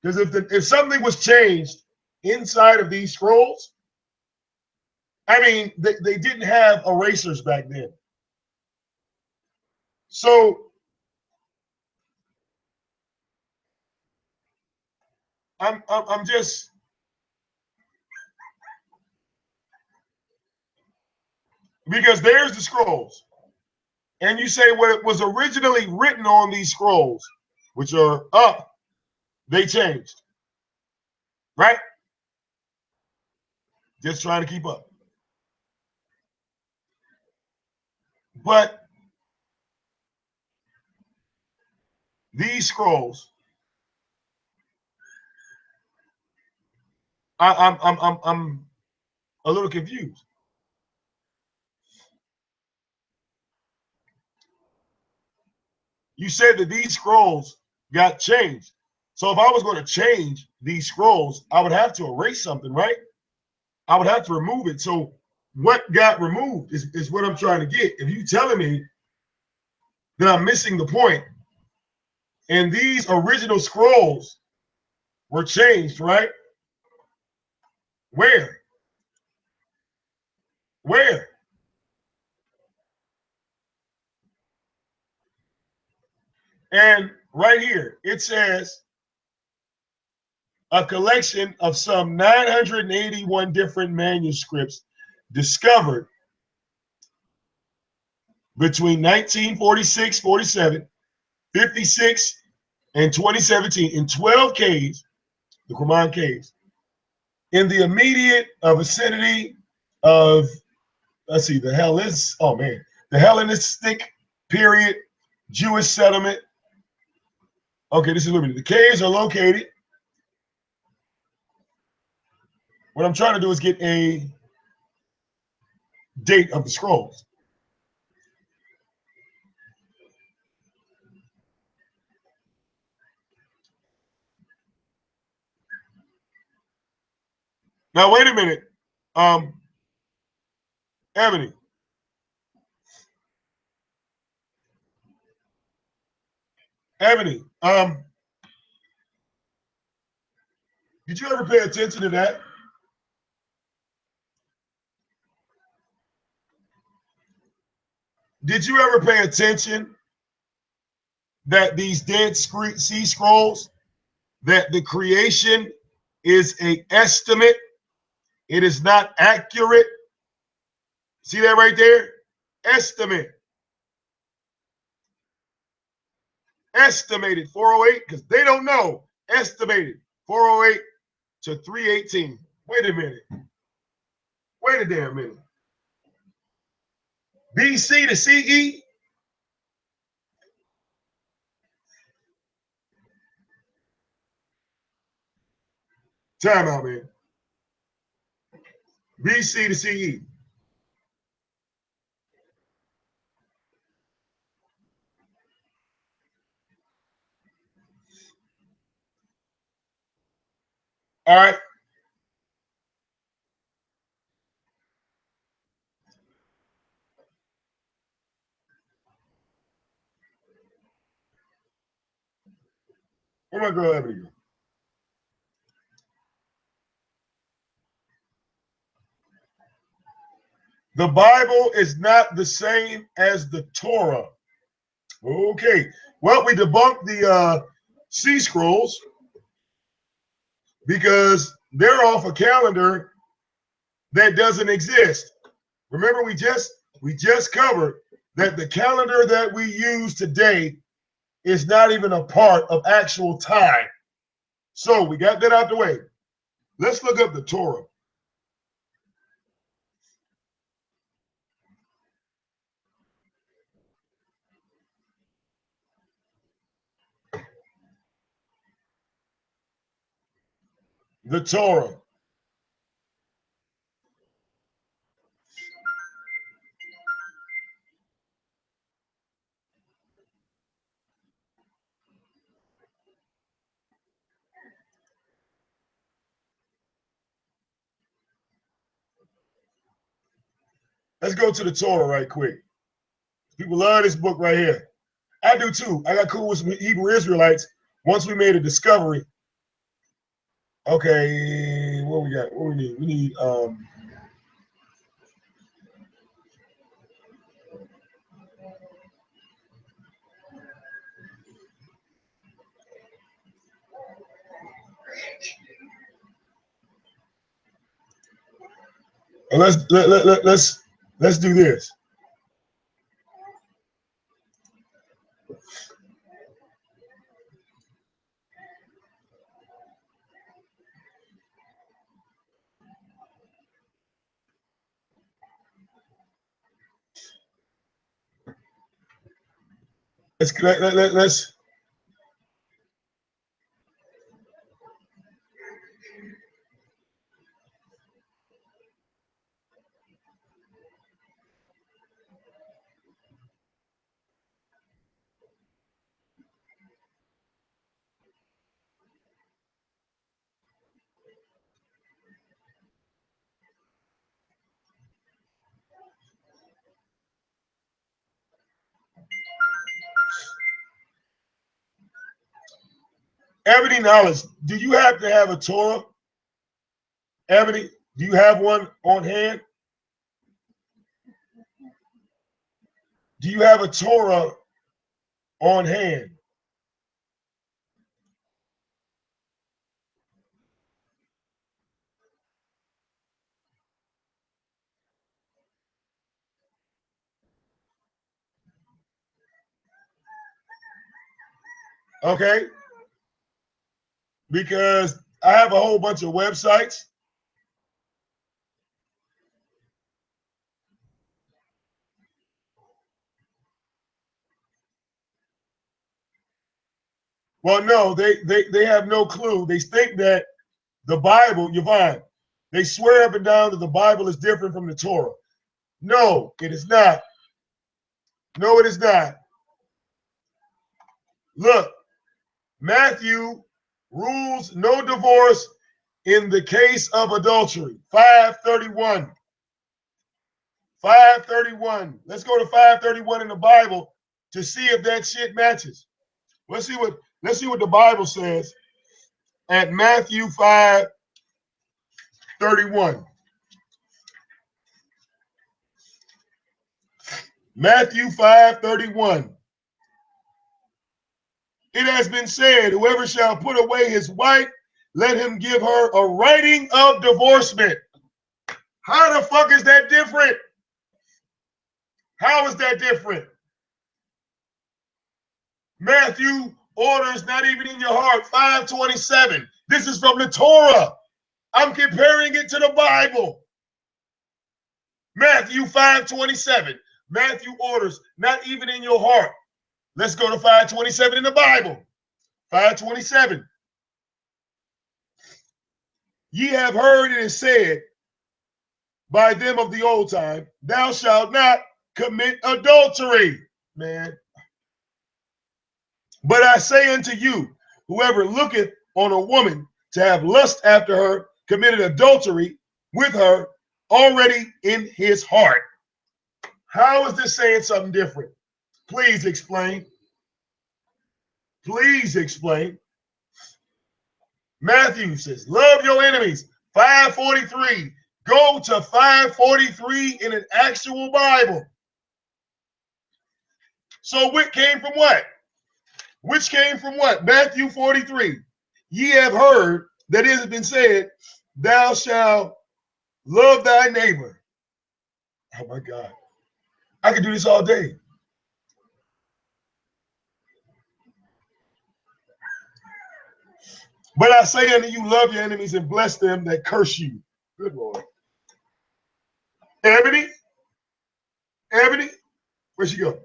Because if something was changed inside of these scrolls, I mean, they didn't have erasers back then. So I'm just, because there's the scrolls, and you say what was originally written on these scrolls, which are up, they changed, right? Just trying to keep up. But these scrolls, I'm a little confused. You said that these scrolls got changed. So if I was going to change these scrolls, I would have to erase something, right? I would have to remove it. So what got removed is what I'm trying to get. If you telling me that I'm missing the point, and these original scrolls were changed, right? Where? Where? And right here, it says a collection of some 981 different manuscripts discovered between 1946, 47, 56, and 2017 in 12 caves, the Qumran caves, in the immediate vicinity of, let's see, the Hellenistic period Jewish settlement. Okay, this is limited. The caves are located. What I'm trying to do is get a date of the scrolls. Now, wait a minute. Ebony, Ebony, did you ever pay attention to that? Did you ever pay attention that these Dead Sea Scrolls, that the creation is a estimate? It is not accurate. See that right there? Estimate. Estimated 408, because they don't know. Estimated 408 to 318. Wait a minute. Wait a damn minute. BC to CE? Time out, man. BC to CE. All right. Where my girl Ebony go? The Bible is not the same as the Torah. Okay. Well, we debunked the sea scrolls because they're off a calendar that doesn't exist. Remember, we just covered that the calendar that we use today is not even a part of actual time. So we got that out the way. Let's look up the Torah. The Torah. Let's go to the Torah right quick. People love this book right here. I do too. I got cool with some Hebrew Israelites once we made a discovery. Okay, what we got? What we need? We need let's do this. Let's Ebony Knowledge. Do you have to have a Torah? Ebony, do you have one on hand? Do you have a Torah on hand? Okay, because I have a whole bunch of websites. Well, no, they have no clue. They think that the Bible, Yvonne, they swear up and down that the Bible is different from the Torah. No, it is not. No, it is not. Look, Matthew rules no divorce in the case of adultery. 531. 531. Let's go to 531 in the Bible to see if that shit matches. Let's see what the Bible says at Matthew 5:31. Matthew 5:31. It has been said, whoever shall put away his wife, let him give her a writing of divorcement. How the fuck is that different? How is that different? Matthew orders not even in your heart, 5:27. This is from the Torah. I'm comparing it to the Bible. Matthew 5:27. Matthew orders not even in your heart. Let's go to 5:27 in the Bible. 5:27. Ye have heard it is said by them of the old time, thou shalt not commit adultery. Man. But I say unto you, whoever looketh on a woman to have lust after her committed adultery with her already in his heart. How is this saying something different? Please explain. Please explain. Matthew says, love your enemies. 5:43. Go to 5:43 in an actual Bible. So which came from what? Which came from what? Matthew 43. Ye have heard that it has been said, thou shalt love thy neighbor. Oh my God. I could do this all day. But I say unto you, love your enemies and bless them that curse you. Good Lord. Ebony? Ebony? Where'd she go?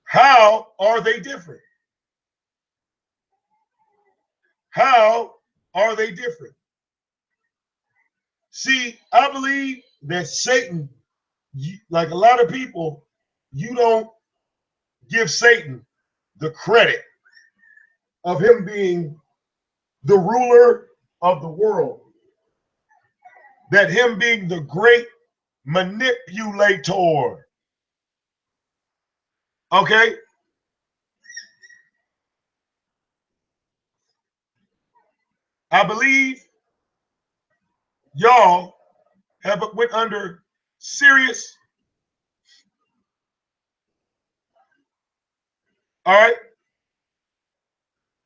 How are they different? How are they different? See, I believe that Satan, like a lot of people, you don't give Satan the credit of him being the ruler of the world. that him being the great manipulator, okay, I believe y'all have went under serious, all right?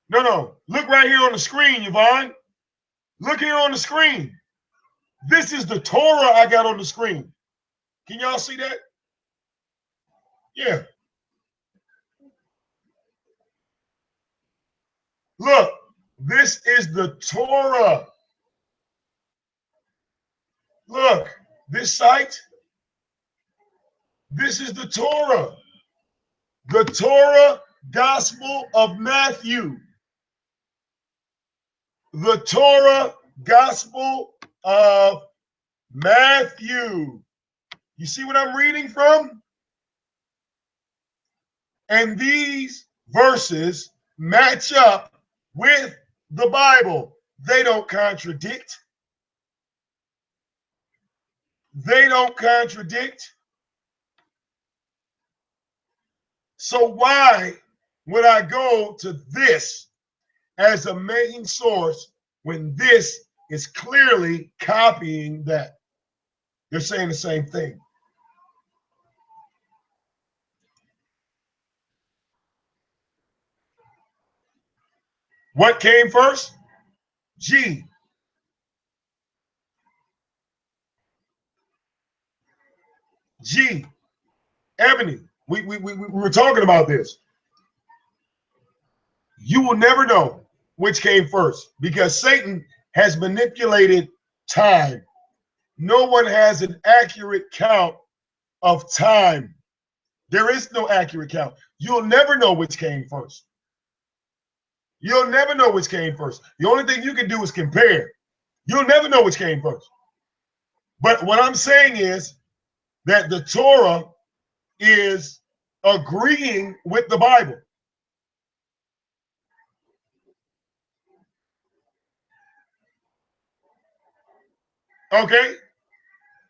No. Look right here on the screen, Yvonne. Look here on the screen. This is the Torah I got on the screen. Can y'all see that? Yeah. Look, this is the Torah. Look, this site, this is the Torah. The Torah Gospel of Matthew. The Torah Gospel of Matthew. You see what I'm reading from? And these verses match up with the Bible. They don't contradict. They don't contradict. So why would I go to this as a main source when this is clearly copying that? They're saying the same thing. What came first? G. G. Ebony. We were talking about this. You will never know which came first because Satan has manipulated time. No one has an accurate count of time. There is no accurate count. You'll never know which came first. You'll never know which came first. The only thing you can do is compare. You'll never know which came first. But what I'm saying is that the Torah is agreeing with the Bible. Okay?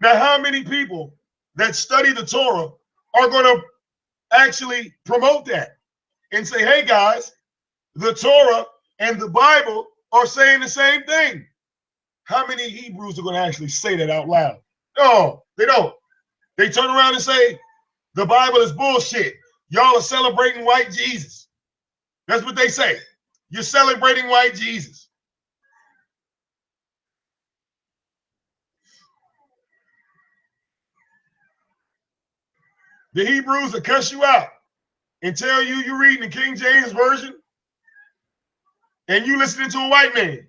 Now, how many people that study the Torah are going to actually promote that and say, hey, guys, the Torah and the Bible are saying the same thing? How many Hebrews are going to actually say that out loud? No, they don't. They turn around and say, the Bible is bullshit. Y'all are celebrating white Jesus. That's what they say. You're celebrating white Jesus. The Hebrews will cuss you out and tell you you're reading the King James Version and you listening to a white man.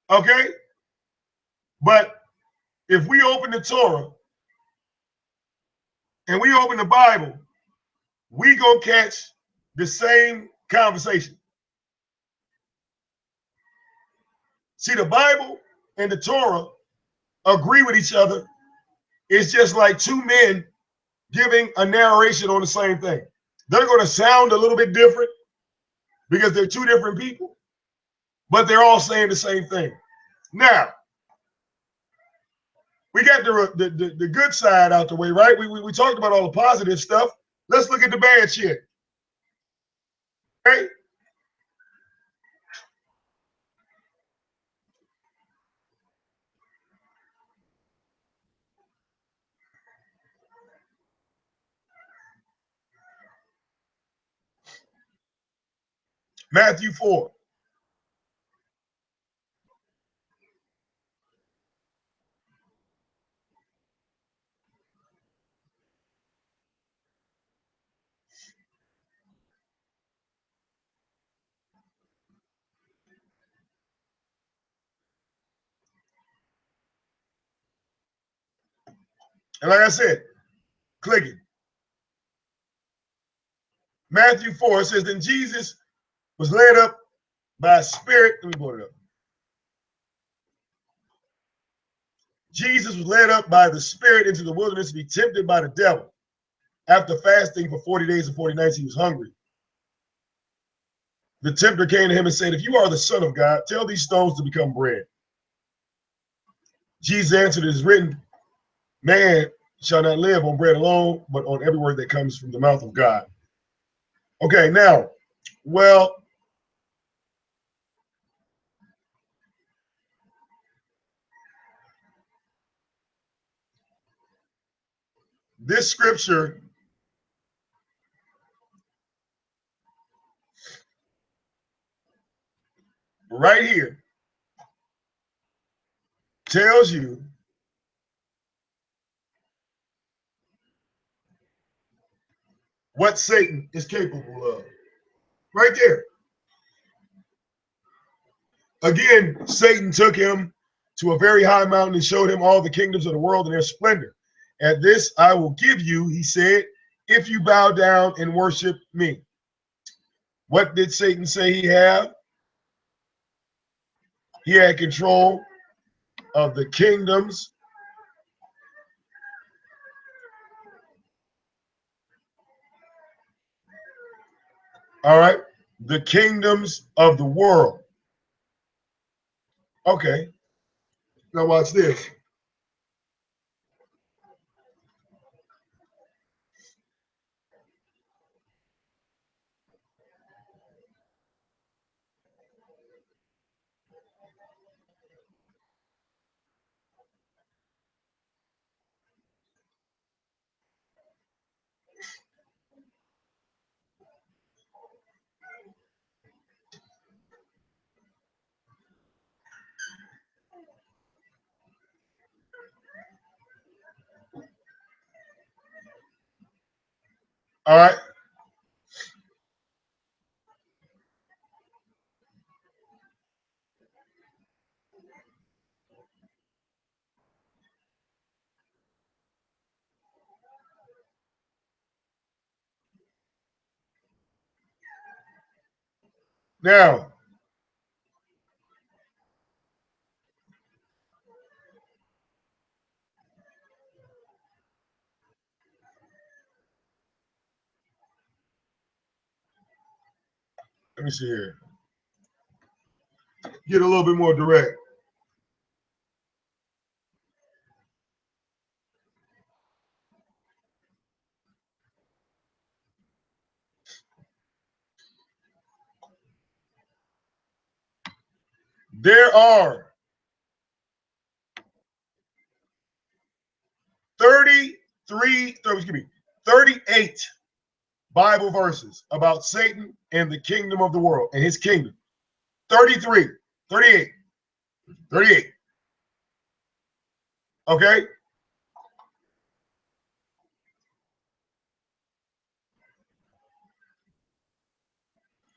Okay? But if we open the Torah and we open the Bible, we gonna catch the same conversation. See, the Bible and the Torah agree with each other. It's just like two men giving a narration on the same thing. They're going to sound a little bit different because they're two different people, but they're all saying the same thing. Now, we got the good side out the way, right? We talked about all the positive stuff. Let's look at the bad shit. Okay? Matthew 4. And like I said, click it. Matthew 4 says, then Jesus was led up by a spirit. Let me pull it up. Jesus was led up by the Spirit into the wilderness to be tempted by the devil. After fasting for 40 days and 40 nights, he was hungry. The tempter came to him and said, if you are the Son of God, tell these stones to become bread. Jesus answered, it is written, man shall not live on bread alone, but on every word that comes from the mouth of God. Okay, now, well, this scripture right here tells you what Satan is capable of. Right there. Again, Satan took him to a very high mountain and showed him all the kingdoms of the world and their splendor. At this I will give you, he said, if you bow down and worship me. What did Satan say he had? He had control of the kingdoms. All right. The kingdoms of the world. Okay. Now watch this. All right. Now, let me see here. Get a little bit more direct. There are 38 Bible verses about Satan and the kingdom of the world and his kingdom. 33, 38, 38. Okay.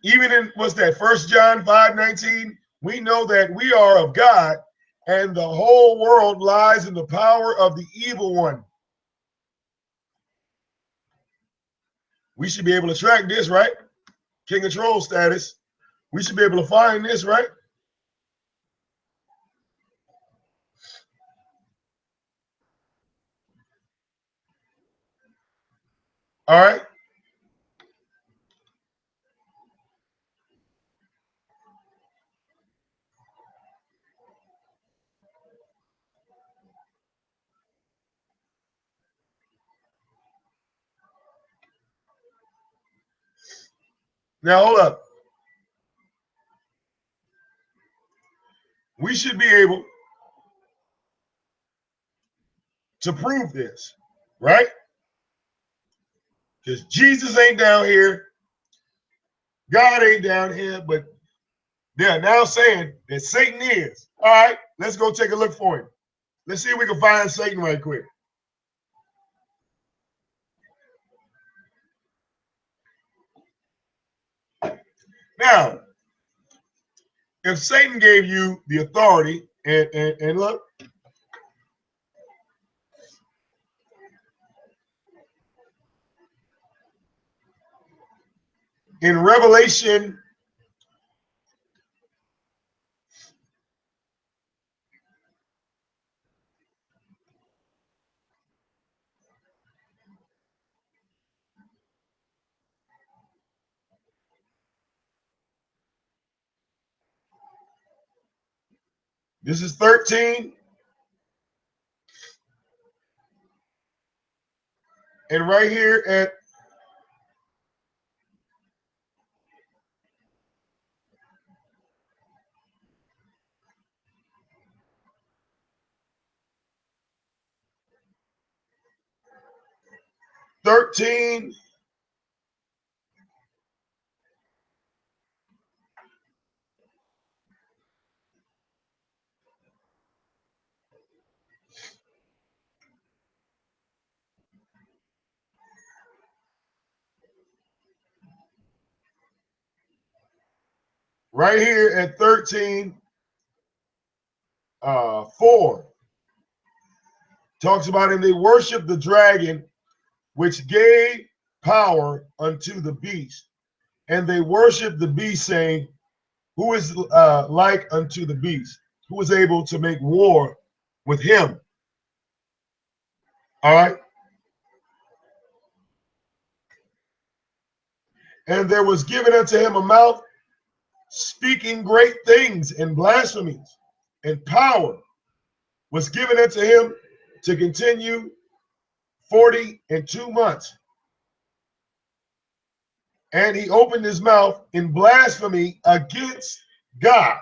Even in what's that, 1 John 5:19, we know that we are of God and the whole world lies in the power of the evil one. We should be able to track this, right? King of Troll status. We should be able to find this, right? All right. Now hold up. We should be able to prove this, right? Because Jesus ain't down here, God ain't down here, but they're now saying that Satan is. All right, let's go take a look for him. Let's see if we can find Satan right quick. Now, if Satan gave you the authority, and look, in Revelation, This is 13. And right here at $13, right here at 13, 4, talks about, and they worship the dragon, which gave power unto the beast. And they worship the beast, saying, who is like unto the beast? Who is able to make war with him? All right. And there was given unto him a mouth speaking great things and blasphemies, and power was given unto him to continue 42 months. And he opened his mouth in blasphemy against God,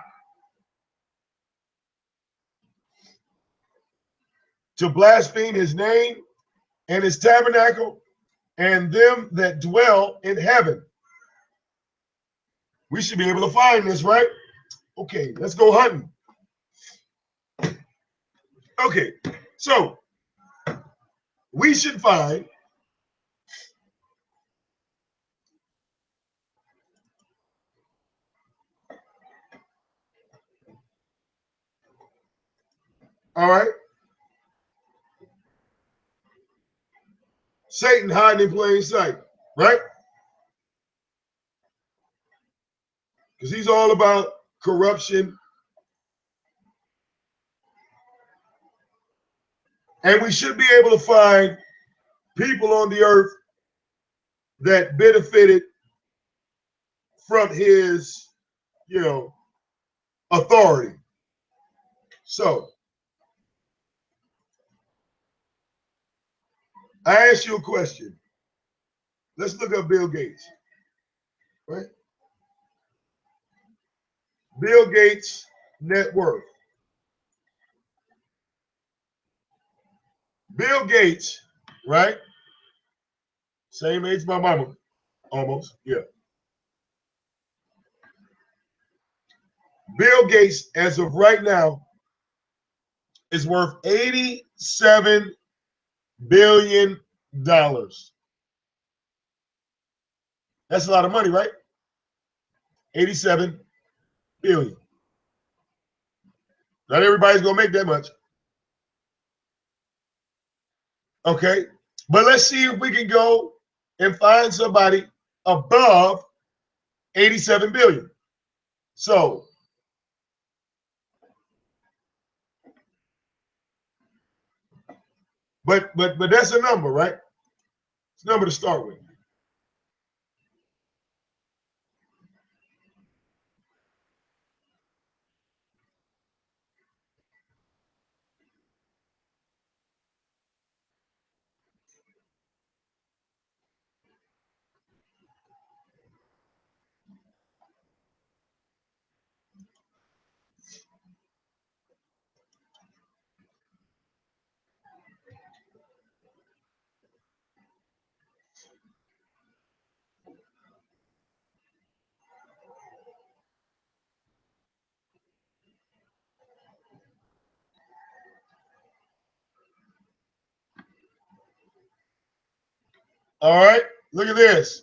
to blaspheme his name and his tabernacle and them that dwell in heaven. We should be able to find this, right? Okay, let's go hunting. Okay, so we should find all right, Satan hiding in plain sight, right? Because he's all about corruption. And we should be able to find people on the earth that benefited from his, authority. So I ask you a question. Let's look up Bill Gates, right? Bill Gates' net worth. Bill Gates, right? Same age my mama, almost, yeah. Bill Gates, as of right now, is worth $87 billion. That's a lot of money, right? 87 billion. Not everybody's gonna make that much. Okay, but let's see if we can go and find somebody above 87 billion. So but that's a number, right? It's a number to start with. All right, look at this.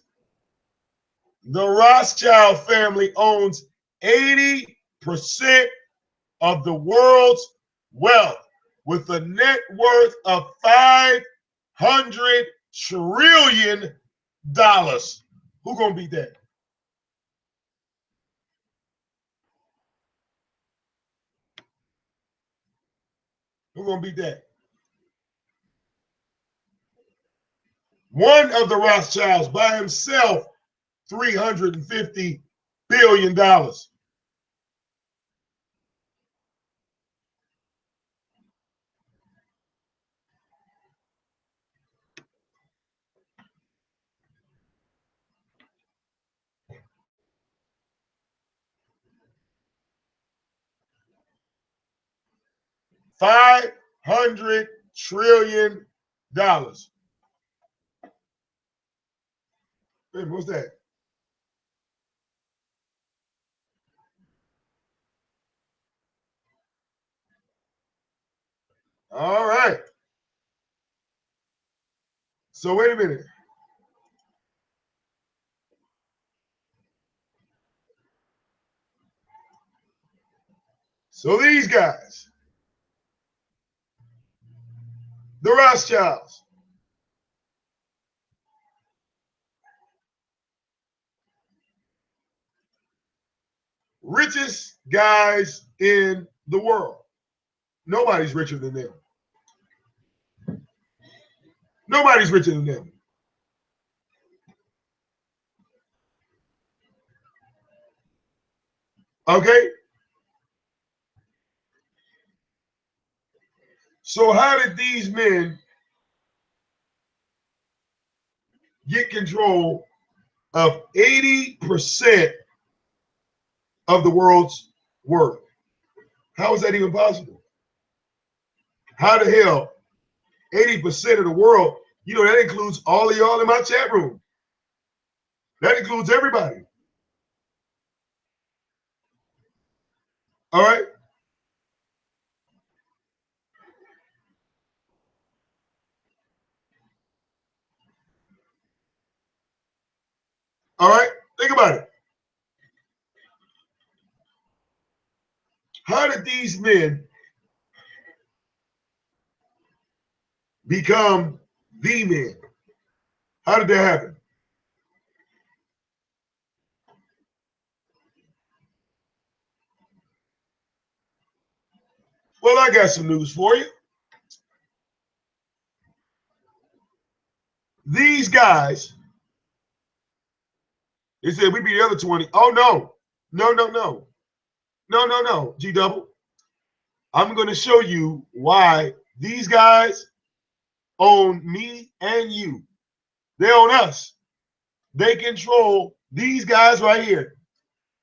The Rothschild family owns 80% of the world's wealth with a net worth of $500 trillion. Who gonna beat that? Who gonna beat that? One of the Rothschilds by himself, $350 billion. $500 trillion. Hey, what's that? All right. So wait a minute. So these guys, the Rothschilds, richest guys in the world. Nobody's richer than them. Nobody's richer than them. Okay? So how did these men get control of 80% of the world's worth? How is that even possible? How the hell 80% of the world, that includes all of y'all in my chat room. That includes everybody. All right? All right? Think about it. How did these men become the men? How did that happen? Well, I got some news for you. These guys, they said we beat the other 20. Oh, no. No, no, no. No, no, no, G Double. I'm going to show you why these guys own me and you. They own us. They control these guys right here.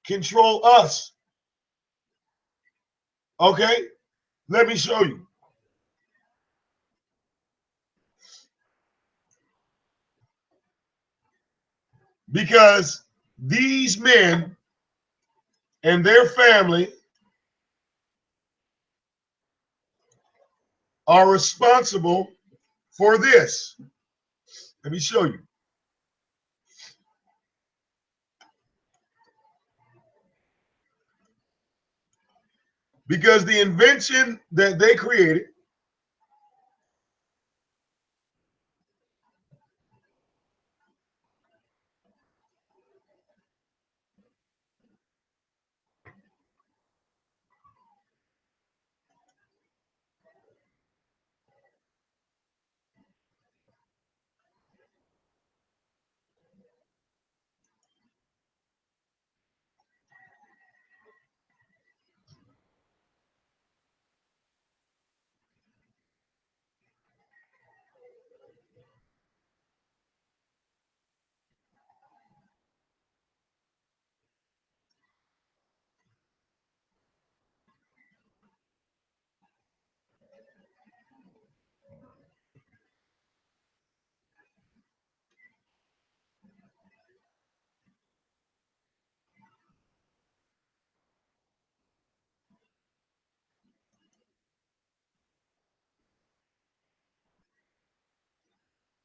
Control us. Okay? Let me show you. Because these men and their family are responsible for this. Let me show you. Because the invention that they created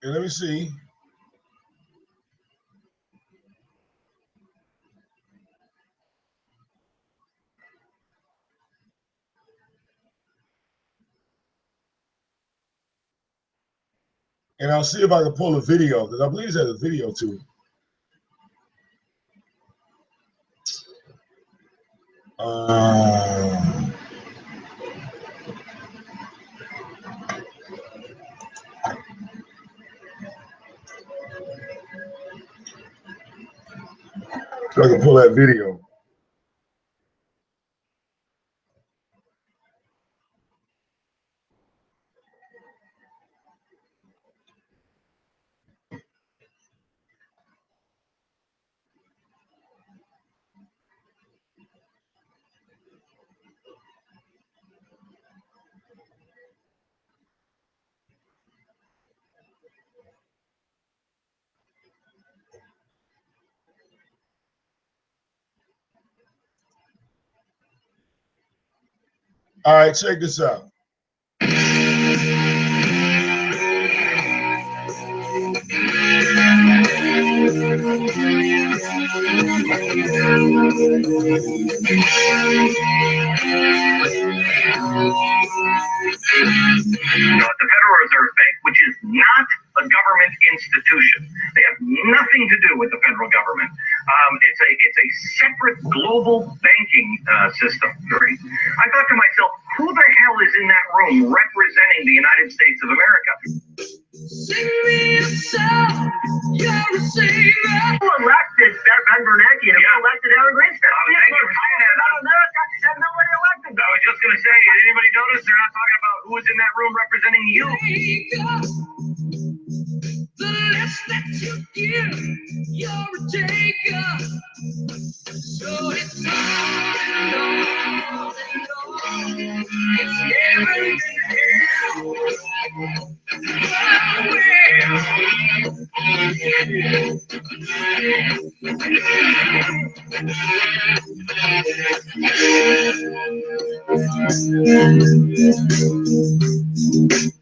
and let me see. And I'll see if I can pull a video because I believe there's a video too. Uh, so I can pull that video. All right, check this out. The Federal Reserve Bank, which is not a government institution. They have nothing to do with the federal government. It's a separate global banking system. I thought to myself, who the hell is in that room representing the United States of America? Sing me a song, you're a singer. Who elected Ben Bernanke and who elected Aaron Greenspan? Thank you for saying that. America and nobody elected them. I was just going to say, did anybody notice they're not talking about who is in that room representing you? The less that you give, you're a taker. So it's on and on and on. It's never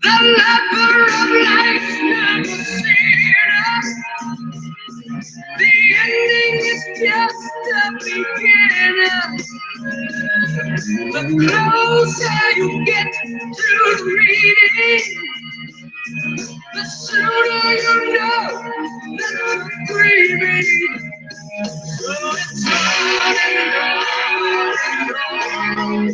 the lover of life's not a sinner. The ending is just a beginning. The closer you get to the reading, the sooner you know that you're grieving. So it's on and on and on.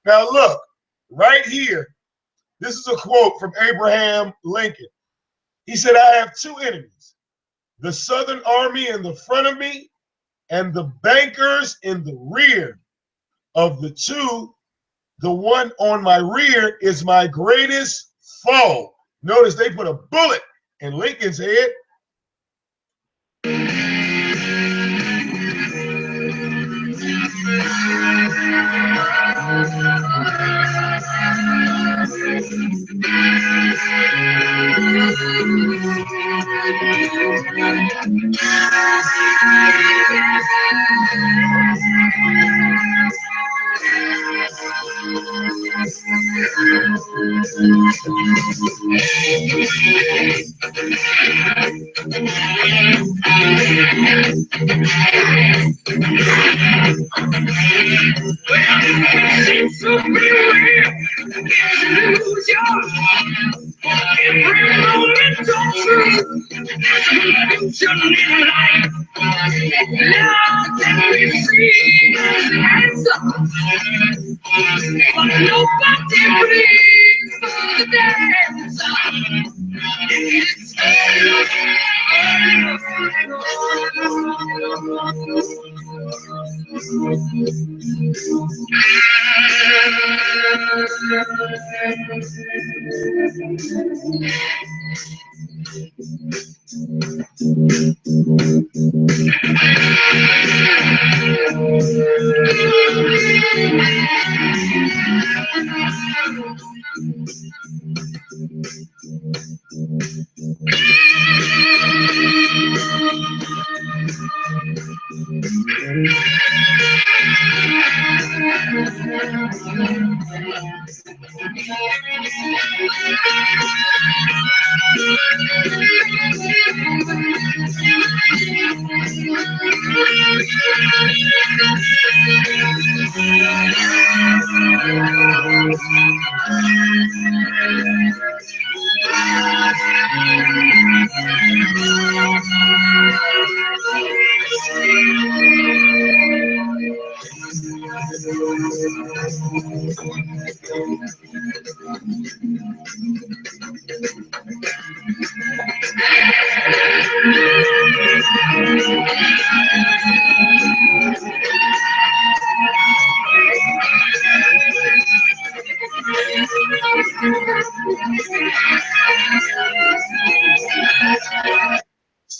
Now look, right here, this is a quote from Abraham Lincoln. He said, I have two enemies, the Southern Army in the front of me and the bankers in the rear. Of the two, the one on my rear is my greatest foe. Notice they put a bullet in Lincoln's head. Seems to be real, illusion. Every moment of truth is an illusion in life. Love can be seen as an answer, but nobody breathes for the dancer. It's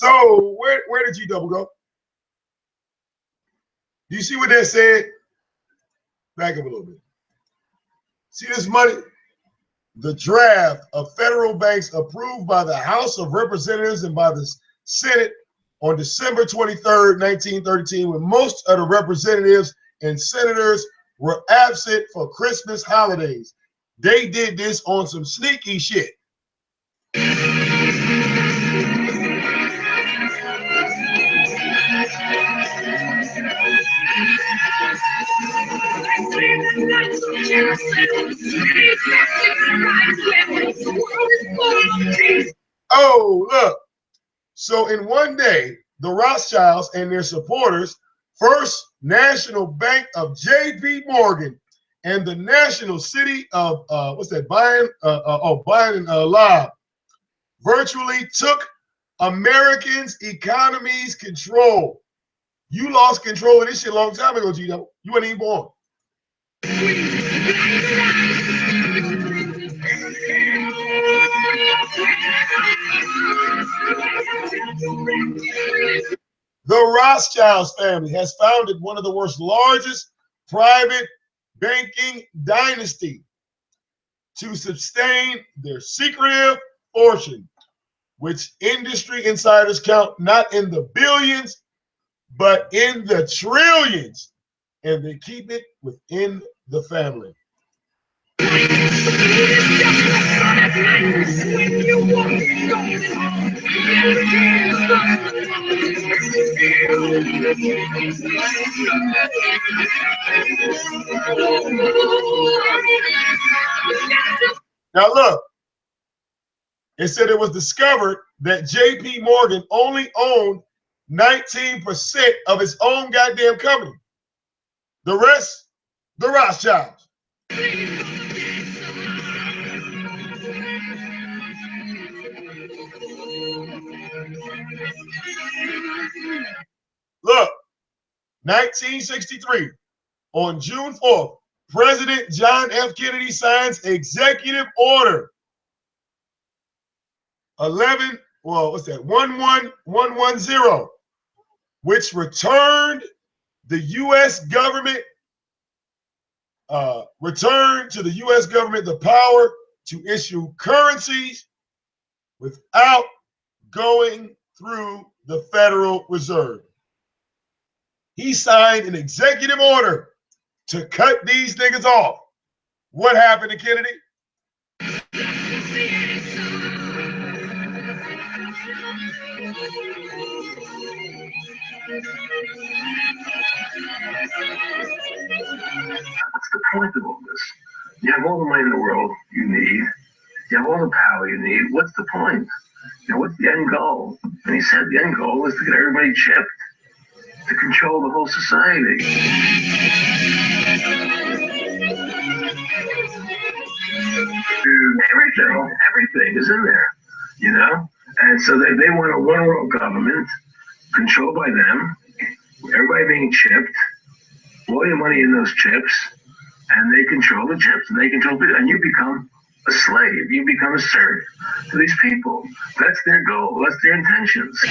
So where did G-Double go? Do you see what they said? Back up a little bit. See this money? The draft of federal banks approved by the House of Representatives and by the Senate on December 23rd, 1913, when most of the representatives and senators were absent for Christmas holidays. They did this on some sneaky shit. Oh, look. So in one day, the Rothschilds and their supporters, First National Bank of J.P. Morgan, and the National City of Bayern Lob, virtually took Americans' economy's control. You lost control of this shit a long time ago, G-Double. You weren't even born. The Rothschilds family has founded one of the world's largest private banking dynasty to sustain their secretive fortune, which industry insiders count not in the billions, but in the trillions, and they keep it within the family. Now look, it said it was discovered that J.P. Morgan only owned 19% of its own goddamn company. The rest, the Rothschilds. Look, 1963, on June 4th, President John F. Kennedy signs Executive Order 11110, which returned the U.S. government, returned to the U.S. government the power to issue currencies without going through the Federal Reserve. He signed an executive order to cut these niggas off. What happened to Kennedy? What's the point of all this? You have all the money in the world you need. You have all the power you need. What's the point? What's the end goal? And he said the end goal was to get everybody chipped, to control the whole society. Everything is in there, And so they want a one-world government controlled by them, everybody being chipped, all your money in those chips, and they control the chips, and they control people, and you become a slave, you become a serf to these people. That's their goal, that's their intentions.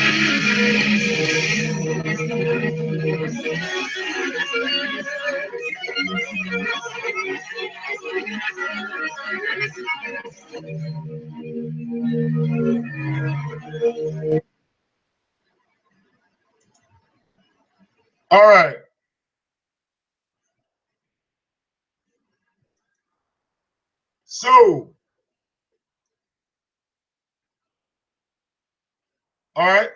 All right. So, all right.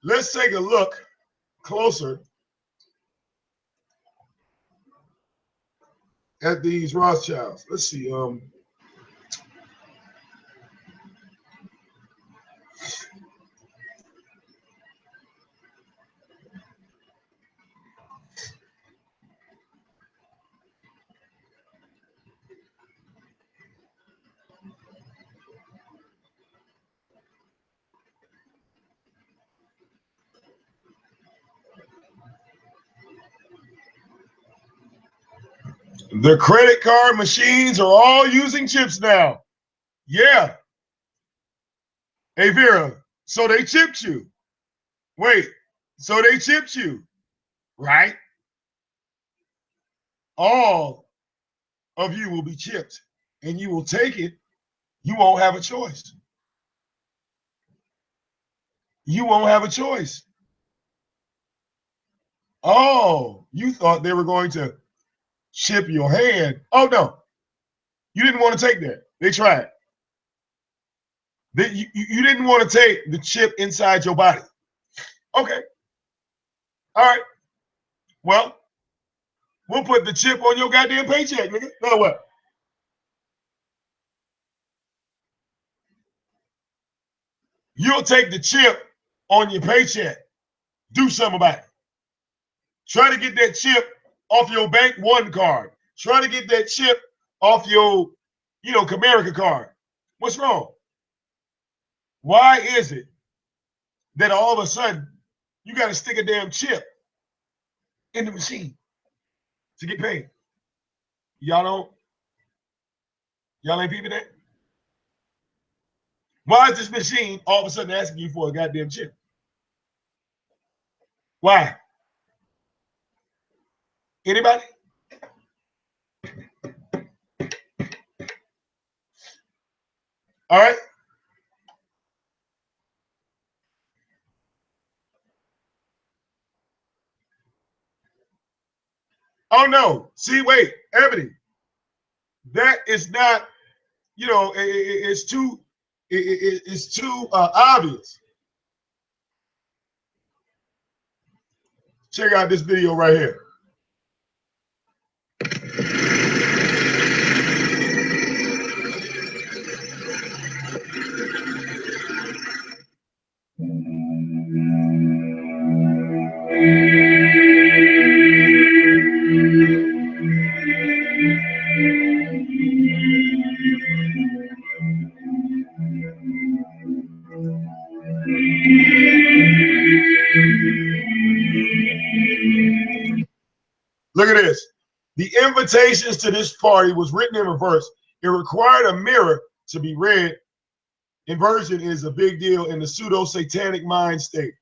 Let's take a look closer at these Rothschilds. Let's see. The credit card machines are all using chips now. Yeah. Hey, Vera, so they chipped you. Wait, so they chipped you, right? All of you will be chipped and you will take it. You won't have a choice. You won't have a choice. Oh, you thought they were going to chip your hand. Oh, no. You didn't want to take that. They tried. You didn't want to take the chip inside your body. Okay. All right. Well, we'll put the chip on your goddamn paycheck, nigga. No, what? You'll take the chip on your paycheck. Do something about it. Try to get that chip off your Bank One card. Try to get that chip off your, Comerica card. What's wrong? Why is it that all of a sudden you got to stick a damn chip in the machine to get paid? Y'all ain't peeping that? Why is this machine all of a sudden asking you for a goddamn chip? Why? Anybody? All right. Oh no. See, wait, Ebony. That is not, it's too obvious. Check out this video right here. Look at this. The invitations to this party was written in reverse. It required a mirror to be read. Inversion is a big deal in the pseudo-satanic mind state.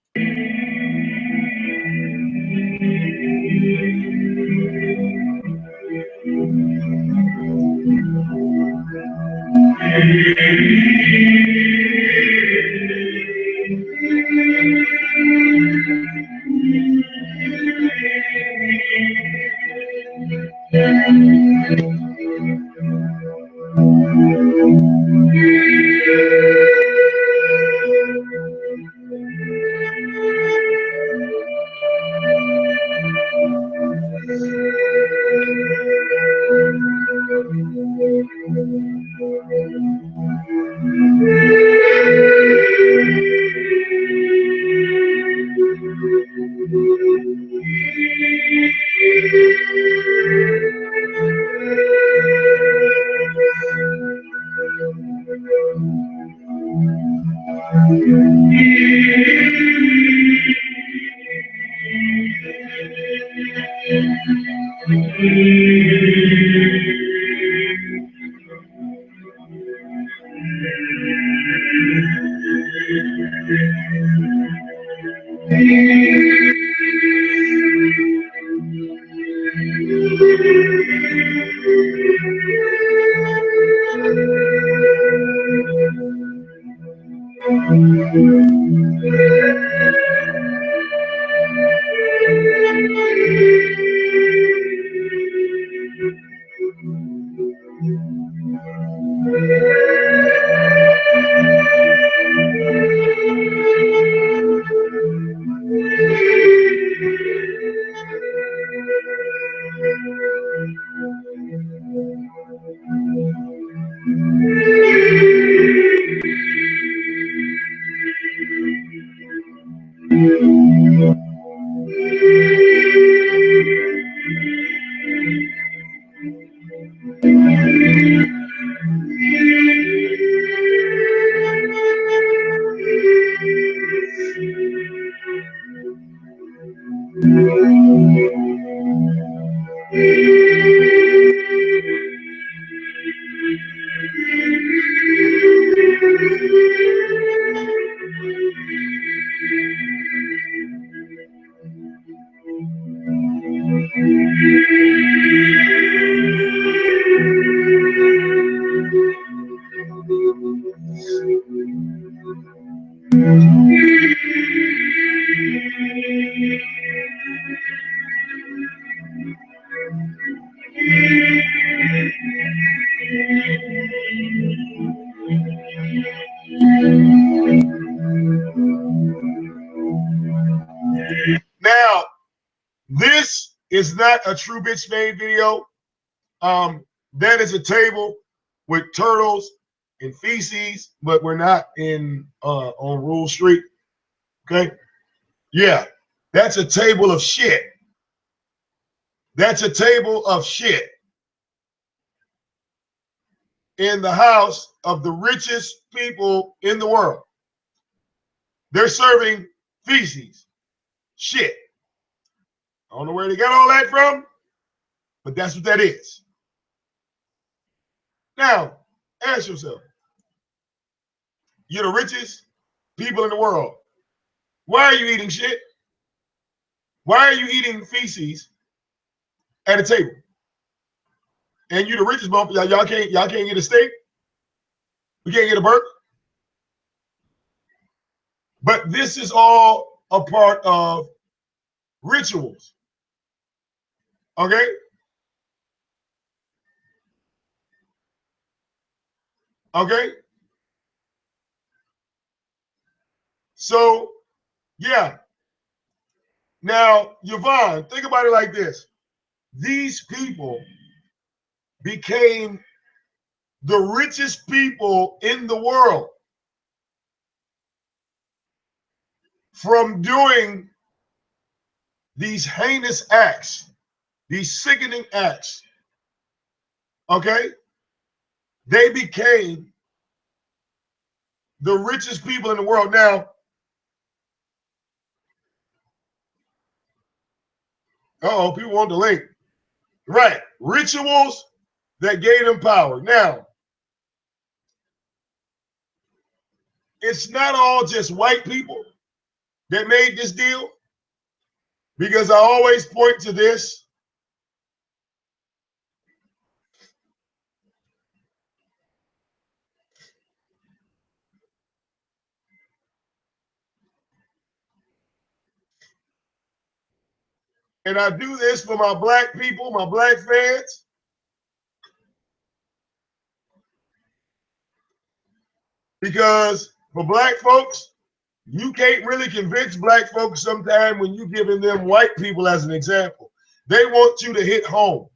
Now, this is not a True Bitch Made video. That is a table with turtles and feces, but we're not in on Rule Street. Okay, yeah, that's a table of shit. That's a table of shit in the house of the richest people in the world. They're serving feces, shit. I don't know where they got all that from, but that's what that is. Now, ask yourself, you're the richest people in the world. Why are you eating shit? Why are you eating feces at a table? And you the richest bump, y'all can't get a steak. We can't get a burger. But this is all a part of rituals. Okay? Okay? So, yeah. Now, Yvonne, think about it like this. These people became the richest people in the world from doing these heinous acts, these sickening acts. Okay? They became the richest people in the world. Now, people want the link. Right. Rituals that gave them power. Now, it's not all just white people that made this deal, because I always point to this. And I do this for my black people, my black fans. Because for black folks, you can't really convince black folks sometimes when you're giving them white people as an example. They want you to hit home.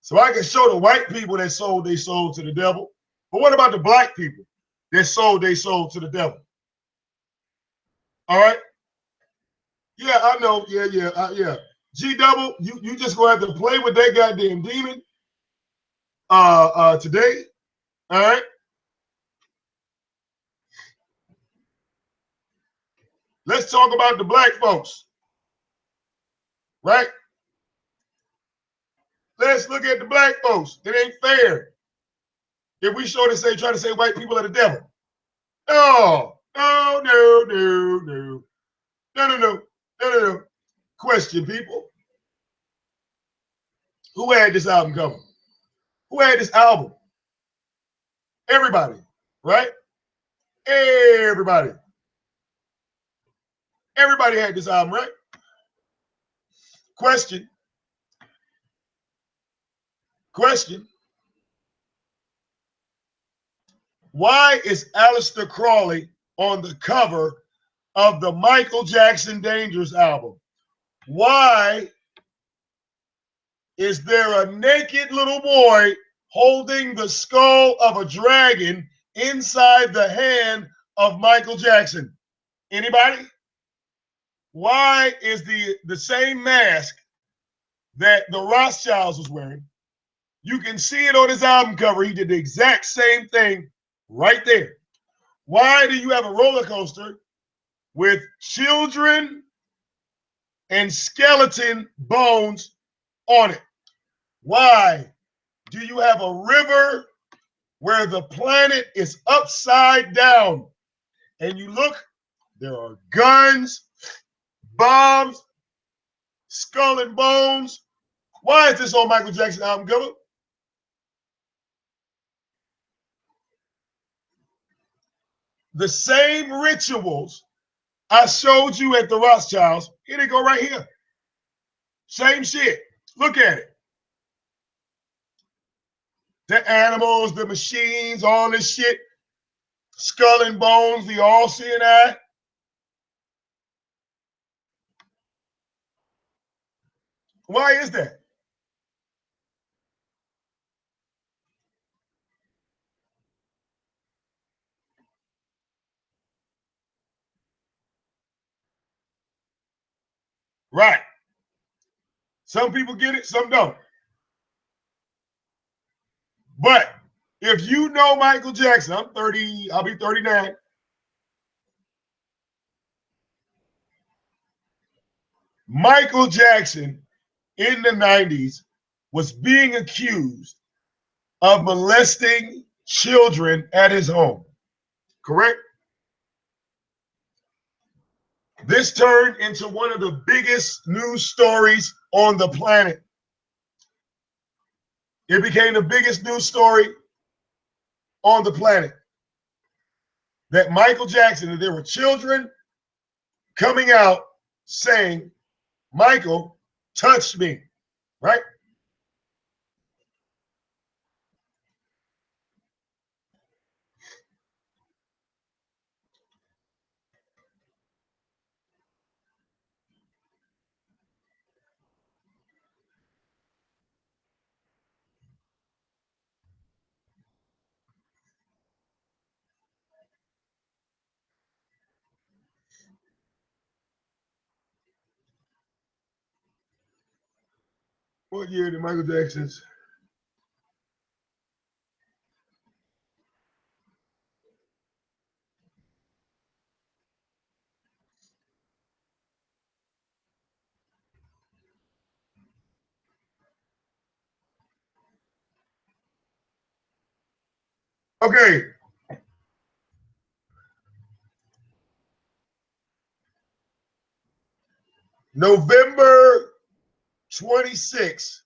So I can show the white people that sold their soul to the devil. But what about the black people that sold their soul to the devil? All right? Yeah, I know. Yeah. G double, you just gonna have to play with that goddamn demon today. All right. Let's talk about the black folks. Right? Let's look at the black folks. It ain't fair if we try to say white people are the devil. No. Question, people. Who had this album cover? Who had this album? Everybody, right? Everybody. Everybody had this album, right? Question. Why is Aleister Crowley on the cover of the Michael Jackson Dangerous album? Why is there a naked little boy holding the skull of a dragon inside the hand of Michael Jackson? Anybody? Why is the same mask that the Rothschilds was wearing? You can see it on his album cover. He did the exact same thing right there. Why do you have a roller coaster with children and skeleton bones on it? Why do you have a river where the planet is upside down? And you look, there are guns, bombs, skull and bones. Why is this on Michael Jackson album cover? the same rituals I showed you at the Rothschilds. Here they go right here. Same shit. Look at it. The animals, the machines, all this shit. Skull and bones, the all-seeing eye. Why is that? Right. Some people get it, some don't. But if you know Michael Jackson, I'm 30, I'll be 39. Michael Jackson in the 90s was being accused of molesting children at his home. Correct? This turned into one of the biggest news stories on the planet. It became the biggest news story on the planet. That Michael Jackson, that there were children coming out saying, Michael touched me, right? What year did Michael Jackson's? Okay. November 26,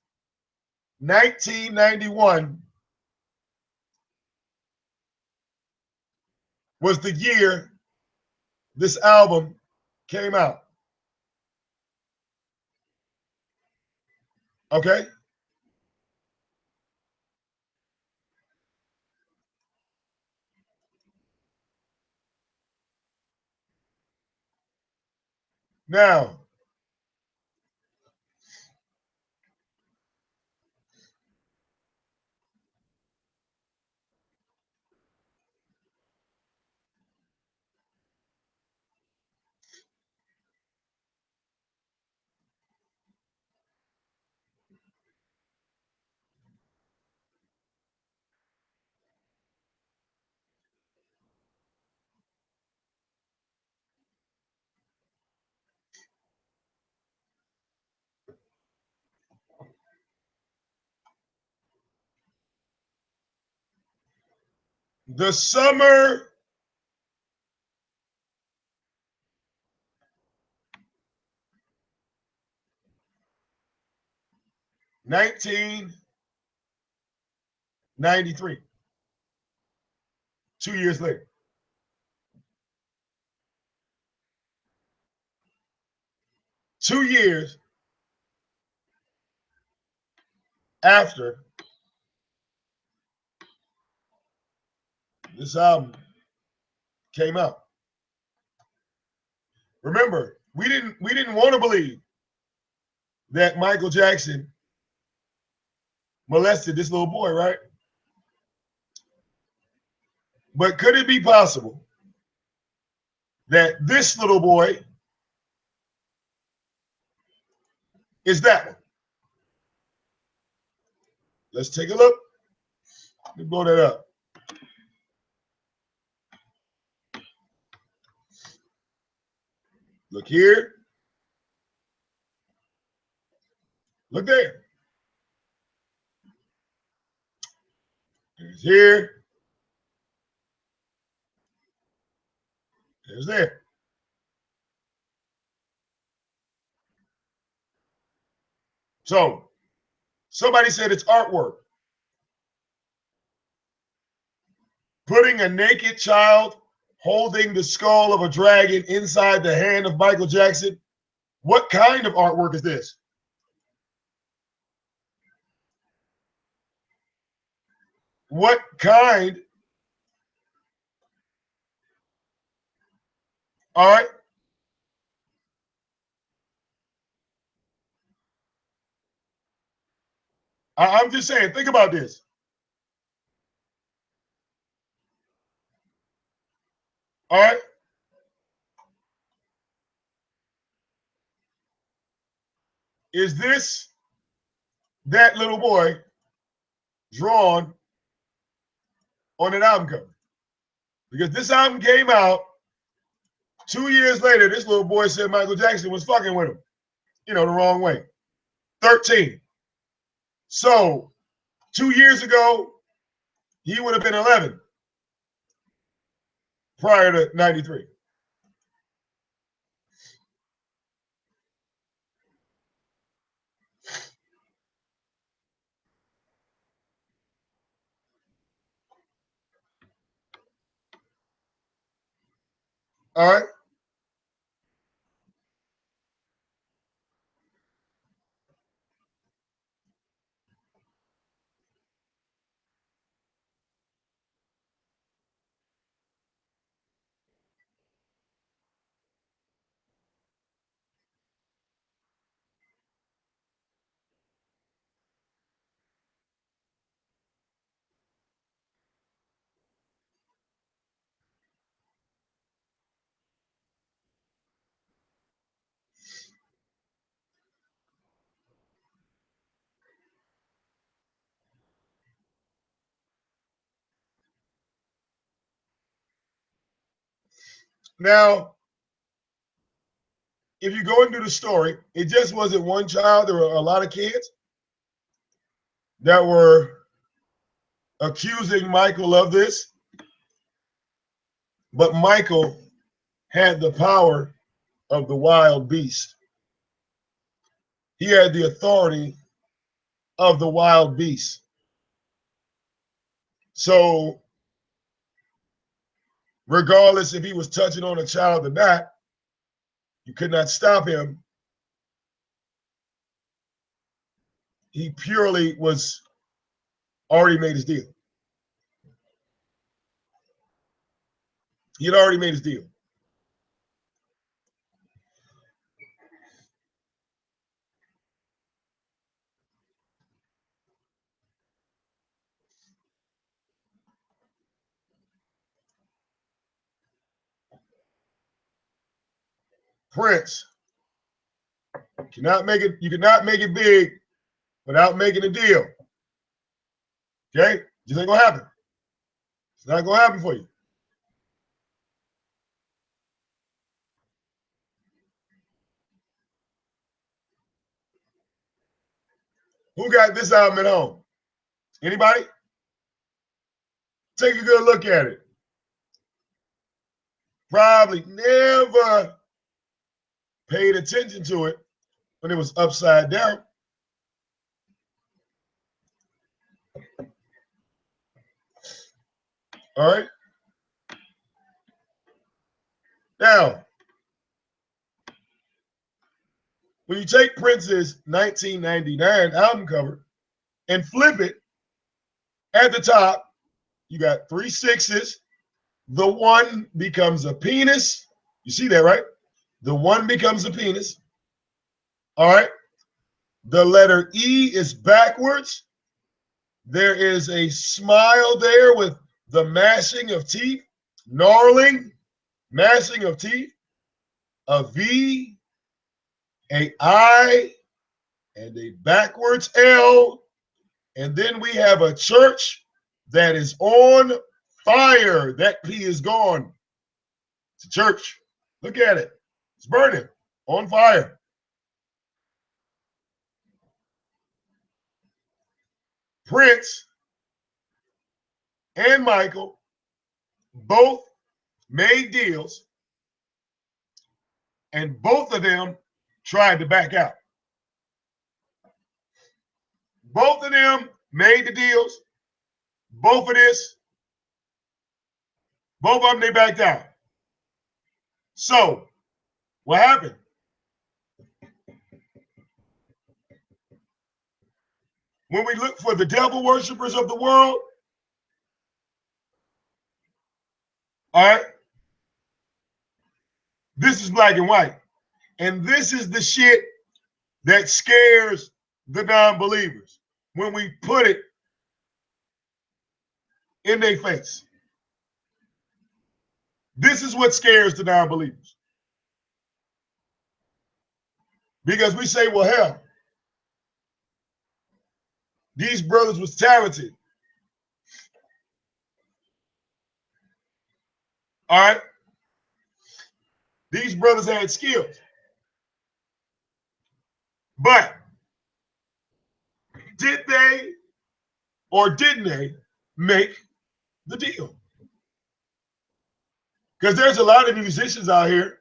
1991 was the year this album came out. Okay? Now, the summer 1993, 2 years later. 2 years after this album came out. Remember, we didn't want to believe that Michael Jackson molested this little boy, right? But could it be possible that this little boy is that one? Let's take a look. Let me blow that up. Look here. Look there. There's here. There's there. So somebody said it's artwork. Putting a naked child holding the skull of a dragon inside the hand of Michael Jackson. What kind of artwork is this? What kind? All right. I'm just saying, think about this. All right. Is this that little boy drawn on an album cover? Because this album came out 2 years later. This little boy said Michael Jackson was fucking with him, the wrong way. 13. So 2 years ago, he would have been 11 prior to 93. All right. Now, if you go into the story, it just wasn't one child. There were a lot of kids that were accusing Michael of this. But Michael had the power of the wild beast. He had the authority of the wild beast. So, regardless if he was touching on a child or not, you could not stop him. He purely was already made his deal. He had already made his deal. Prince cannot make it. You cannot make it big without making a deal. Okay, just ain't gonna happen. It's not gonna happen for you. Who got this album at home? Anybody? Take a good look at it. Probably never paid attention to it when it was upside down. All right. Now, when you take Prince's 1999 album cover and flip it, at the top, you got 3 6s. The one becomes a penis. You see that, right? The one becomes a penis. All right. The letter E is backwards. There is a smile there with the mashing of teeth, gnarling, mashing of teeth, a V, a I, and a backwards L. And then we have a church that is on fire. That P is gone. It's a church. Look at it. It's burning on fire. Prince and Michael both made deals, and both of them tried to back out. Both of them made the deals. Both of them, they backed out. So what happened? When we look for the devil worshipers of the world, all right, this is black and white. And this is the shit that scares the non-believers when we put it in their face. This is what scares the non-believers. Because we say, well, hell, these brothers was talented. All right? These brothers had skills. But did they or didn't they make the deal? Because there's a lot of musicians out here,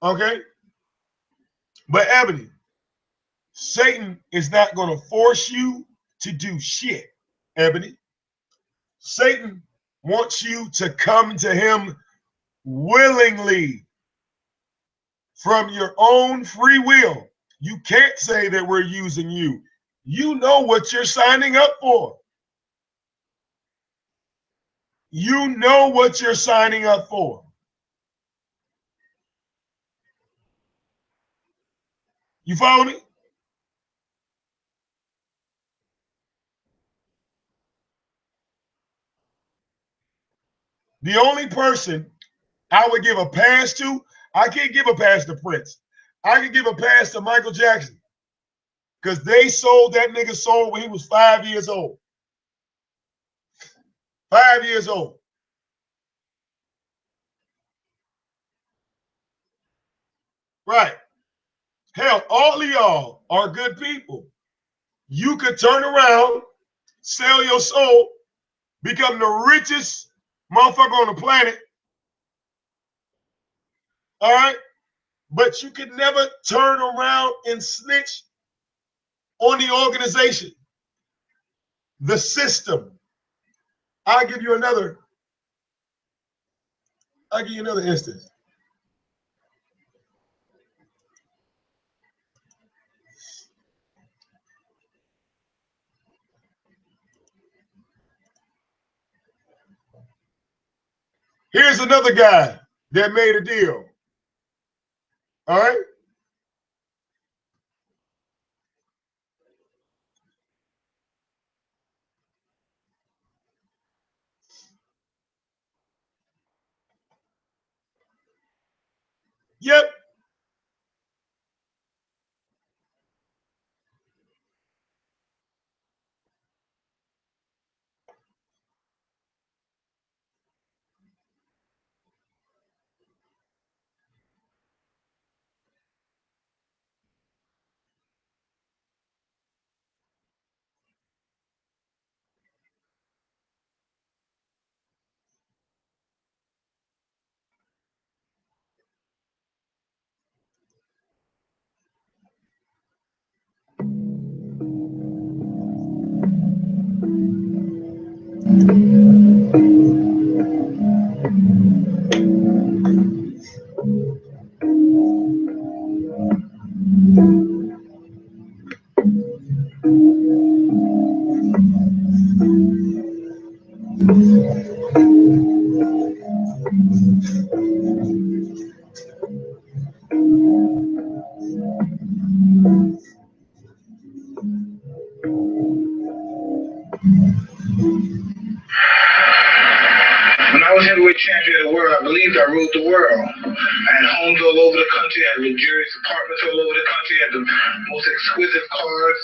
okay? But Ebony, Satan is not going to force you to do shit, Ebony. Satan wants you to come to him willingly from your own free will. You can't say that we're using you. You know what you're signing up for. You know what you're signing up for. You follow me? The only person I would give a pass to, I can't give a pass to Prince. I can give a pass to Michael Jackson because they sold that nigga's soul when he was 5 years old. 5 years old. Right. Hell, all of y'all are good people. You could turn around, sell your soul, become the richest motherfucker on the planet. All right? But you could never turn around and snitch on the organization, the system. I'll give you another instance. Here's another guy that made a deal. All right? Yep. When I was heavyweight champion of the world, I believed I ruled the world. I had homes all over the country. I had luxurious apartments all over the country. I had the most exquisite cars.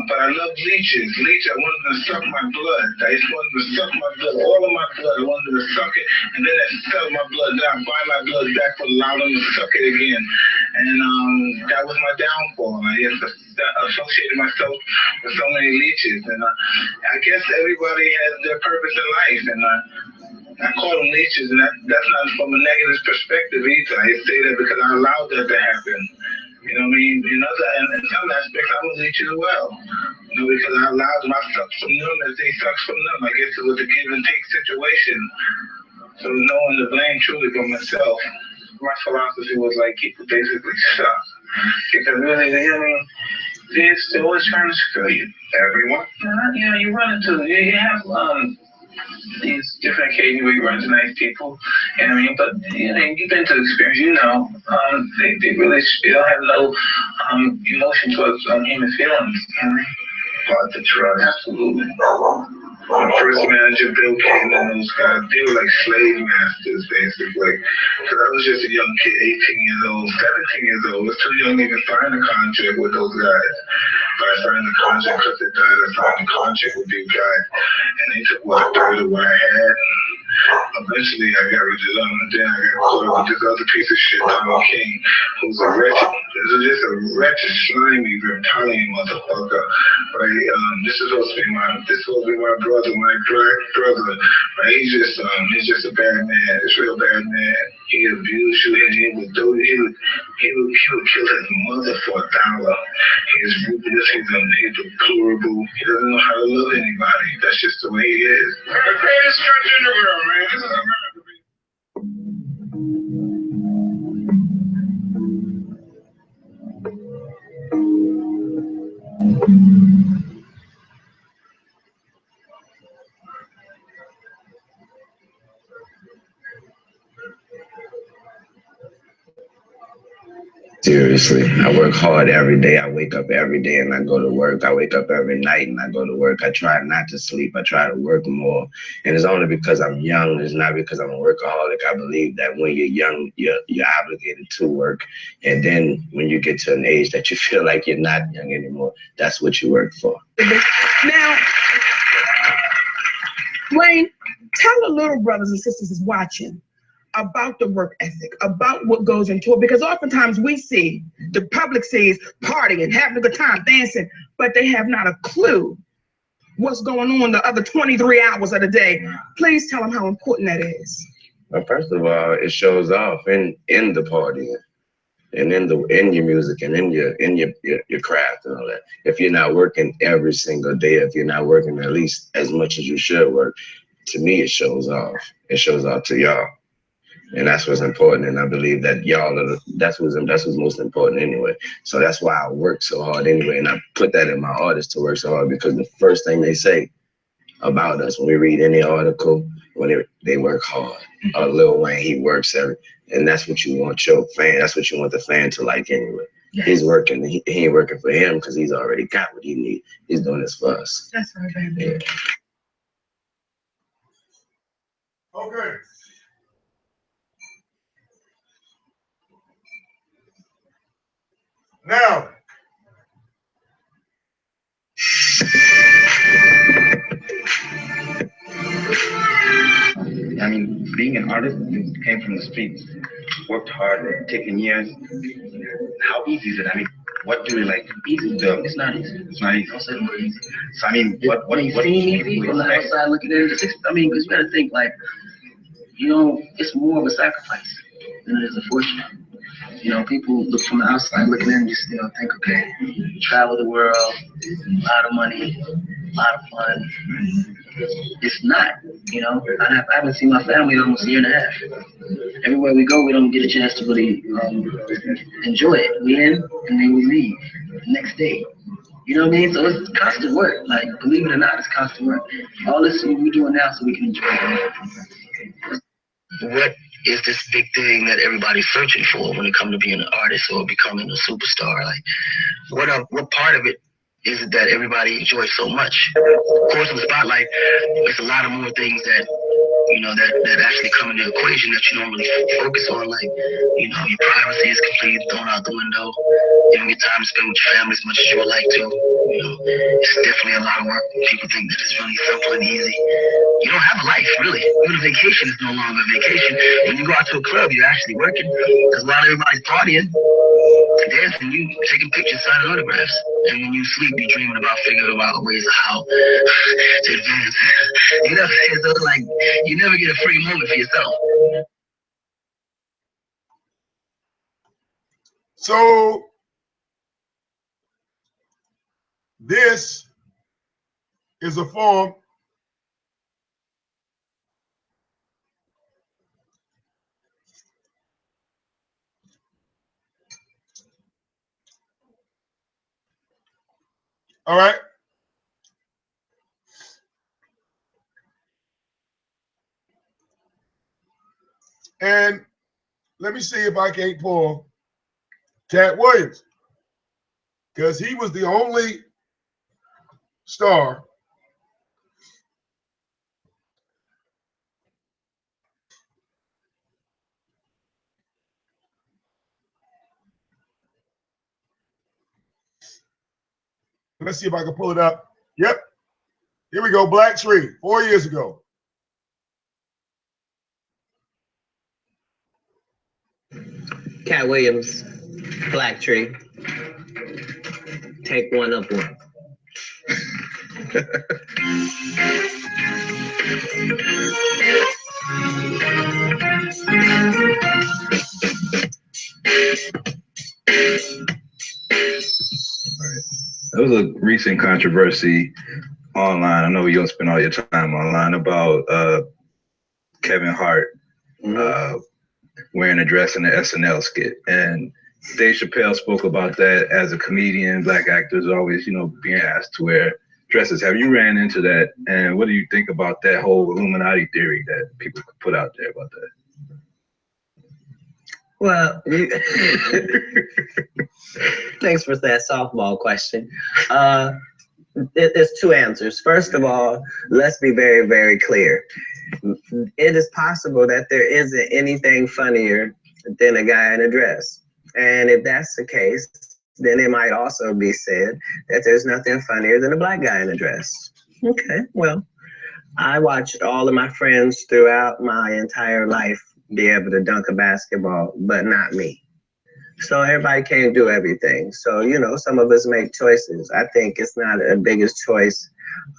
But I loved leeches. I wanted them to suck my blood. I just wanted them to suck my blood, all of my blood. I wanted them to suck it, and then they sell my blood. Then I buy my blood back to allow them to suck it again. And that was my downfall. I just associated myself with so many leeches. And I guess everybody has their purpose in life. And I call them leeches, and that's not from a negative perspective either. I say that because I allowed that to happen. You know what I mean? In some aspects, I'm a leech as well. You know, because I allowed them, I sucked from them as they sucked from them. I guess it was a give and take situation. So knowing the blame truly for myself, my philosophy was like keep it basically stuck. Because really, I mean, they're always trying to screw you. Everyone. You know, you run into, you have these different occasions where you run into nice people. You know what I mean? But you know, you've been to the experience, you know, they really they don't have no emotion towards human feelings. You know? About the trust. Absolutely. My first manager, Bill King, and those guys, they were like slave masters, basically. Because I was just a young kid, 18 years old, 17 years old. I was too young to even sign a contract with those guys. But I signed the contract because they died. I signed the contract with these guys. And they took, what, a third of what I had. Eventually, I got rid of them, and then I got caught up with this other piece of shit, Tom King, who's a wretched, just a wretched, slimy, reptilian motherfucker. Right? This is supposed to be my brother, my black brother. Right? He's just a bad man. It's real bad man. He abused you, and he would kill his mother for $1. He's ruthless. He's deplorable. He doesn't know how to love anybody. That's just the way he is. The greatest country in the world, man. This is America. Seriously, I work hard every day. I wake up every day and I go to work. I wake up every night and I go to work. I try not to sleep. I try to work more. And it's only because I'm young. It's not because I'm a workaholic. I believe that when you're young, you're obligated to work. And then when you get to an age that you feel like you're not young anymore, that's what you work for. Now, Wayne, tell the little brothers and sisters that's watching about the work ethic, about what goes into it, because oftentimes the public sees partying, having a good time, dancing, but they have not a clue what's going on the other 23 hours of the day. Please tell them how important that is. Well, first of all, it shows off in the partying and in your music and in your craft and all that. If you're not working every single day, if you're not working at least as much as you should work, to me it shows off. It shows off to y'all. And that's what's important, and I believe that that's what's most important anyway. So that's why I work so hard anyway, and I put that in my artists to work so hard, because the first thing they say about us when we read any article, when they work hard. Lil Wayne, he works and that's what you want your fan. That's what you want the fan to like anyway. Yes. He's working. He ain't working for him because he's already got what he needs. He's doing this for us. That's right, baby. Yeah. Okay. Now, I mean, being an artist, you came from the streets, worked hard, taken years. How easy is it? I mean, what do you like? Easy? It's not easy. It's not easy. Don't say it's easy. So I mean, what do you see from the outside looking at it? I mean, because you got to think like, you know, it's more of a sacrifice than it is a fortune. You know, people look from the outside looking in and just, you know, think, okay, travel the world, a lot of money, a lot of fun. It's not, you know. I haven't seen my family in almost a year and a half. Everywhere we go, we don't get a chance to really enjoy it. We in, and then we leave the next day. You know what I mean? So it's constant work. Like, believe it or not, it's constant work. All this we're doing now so we can enjoy it. What is this big thing that everybody's searching for when it comes to being an artist or becoming a superstar? Like, what part of it is it that everybody enjoys so much? Of course, in the spotlight, it's a lot of more things that, you know, that actually come into the equation that you don't really focus on. Like, you know, your privacy is completely thrown out the window. You don't get time to spend with your family as much as you would like to. You know, it's definitely a lot of work. People think that it's really simple and easy. You don't have a life, really. Even a vacation is no longer a vacation. When you go out to a club, you're actually working. Because while everybody's partying, dancing, you taking pictures, signing autographs. And when you sleep, you're dreaming about figuring out ways of how to advance. You know, so like, you never get a free moment for yourself. so this is a form All right. And let me see if I can't pull Cat Williams, because he was the only star Let's see if I can pull it up. Yep. Here we go. Black Tree, 4 years ago. Cat Williams, Black Tree. Take one up one. There was a recent controversy online. I know you don't spend all your time online about Kevin Hart wearing a dress in the SNL skit, and Dave Chappelle spoke about that as a comedian. Black actors always, being asked to wear dresses. Have you ran into that? And what do you think about that whole Illuminati theory that people put out there about that? Well, thanks for that softball question. There's two answers. First of all, let's be very, very clear. It is possible that there isn't anything funnier than a guy in a dress. And if that's the case, then it might also be said that there's nothing funnier than a black guy in a dress. Okay, well, I watched all of my friends throughout my entire life be able to dunk a basketball, but not me. So everybody can't do everything. So, some of us make choices. I think it's not a biggest choice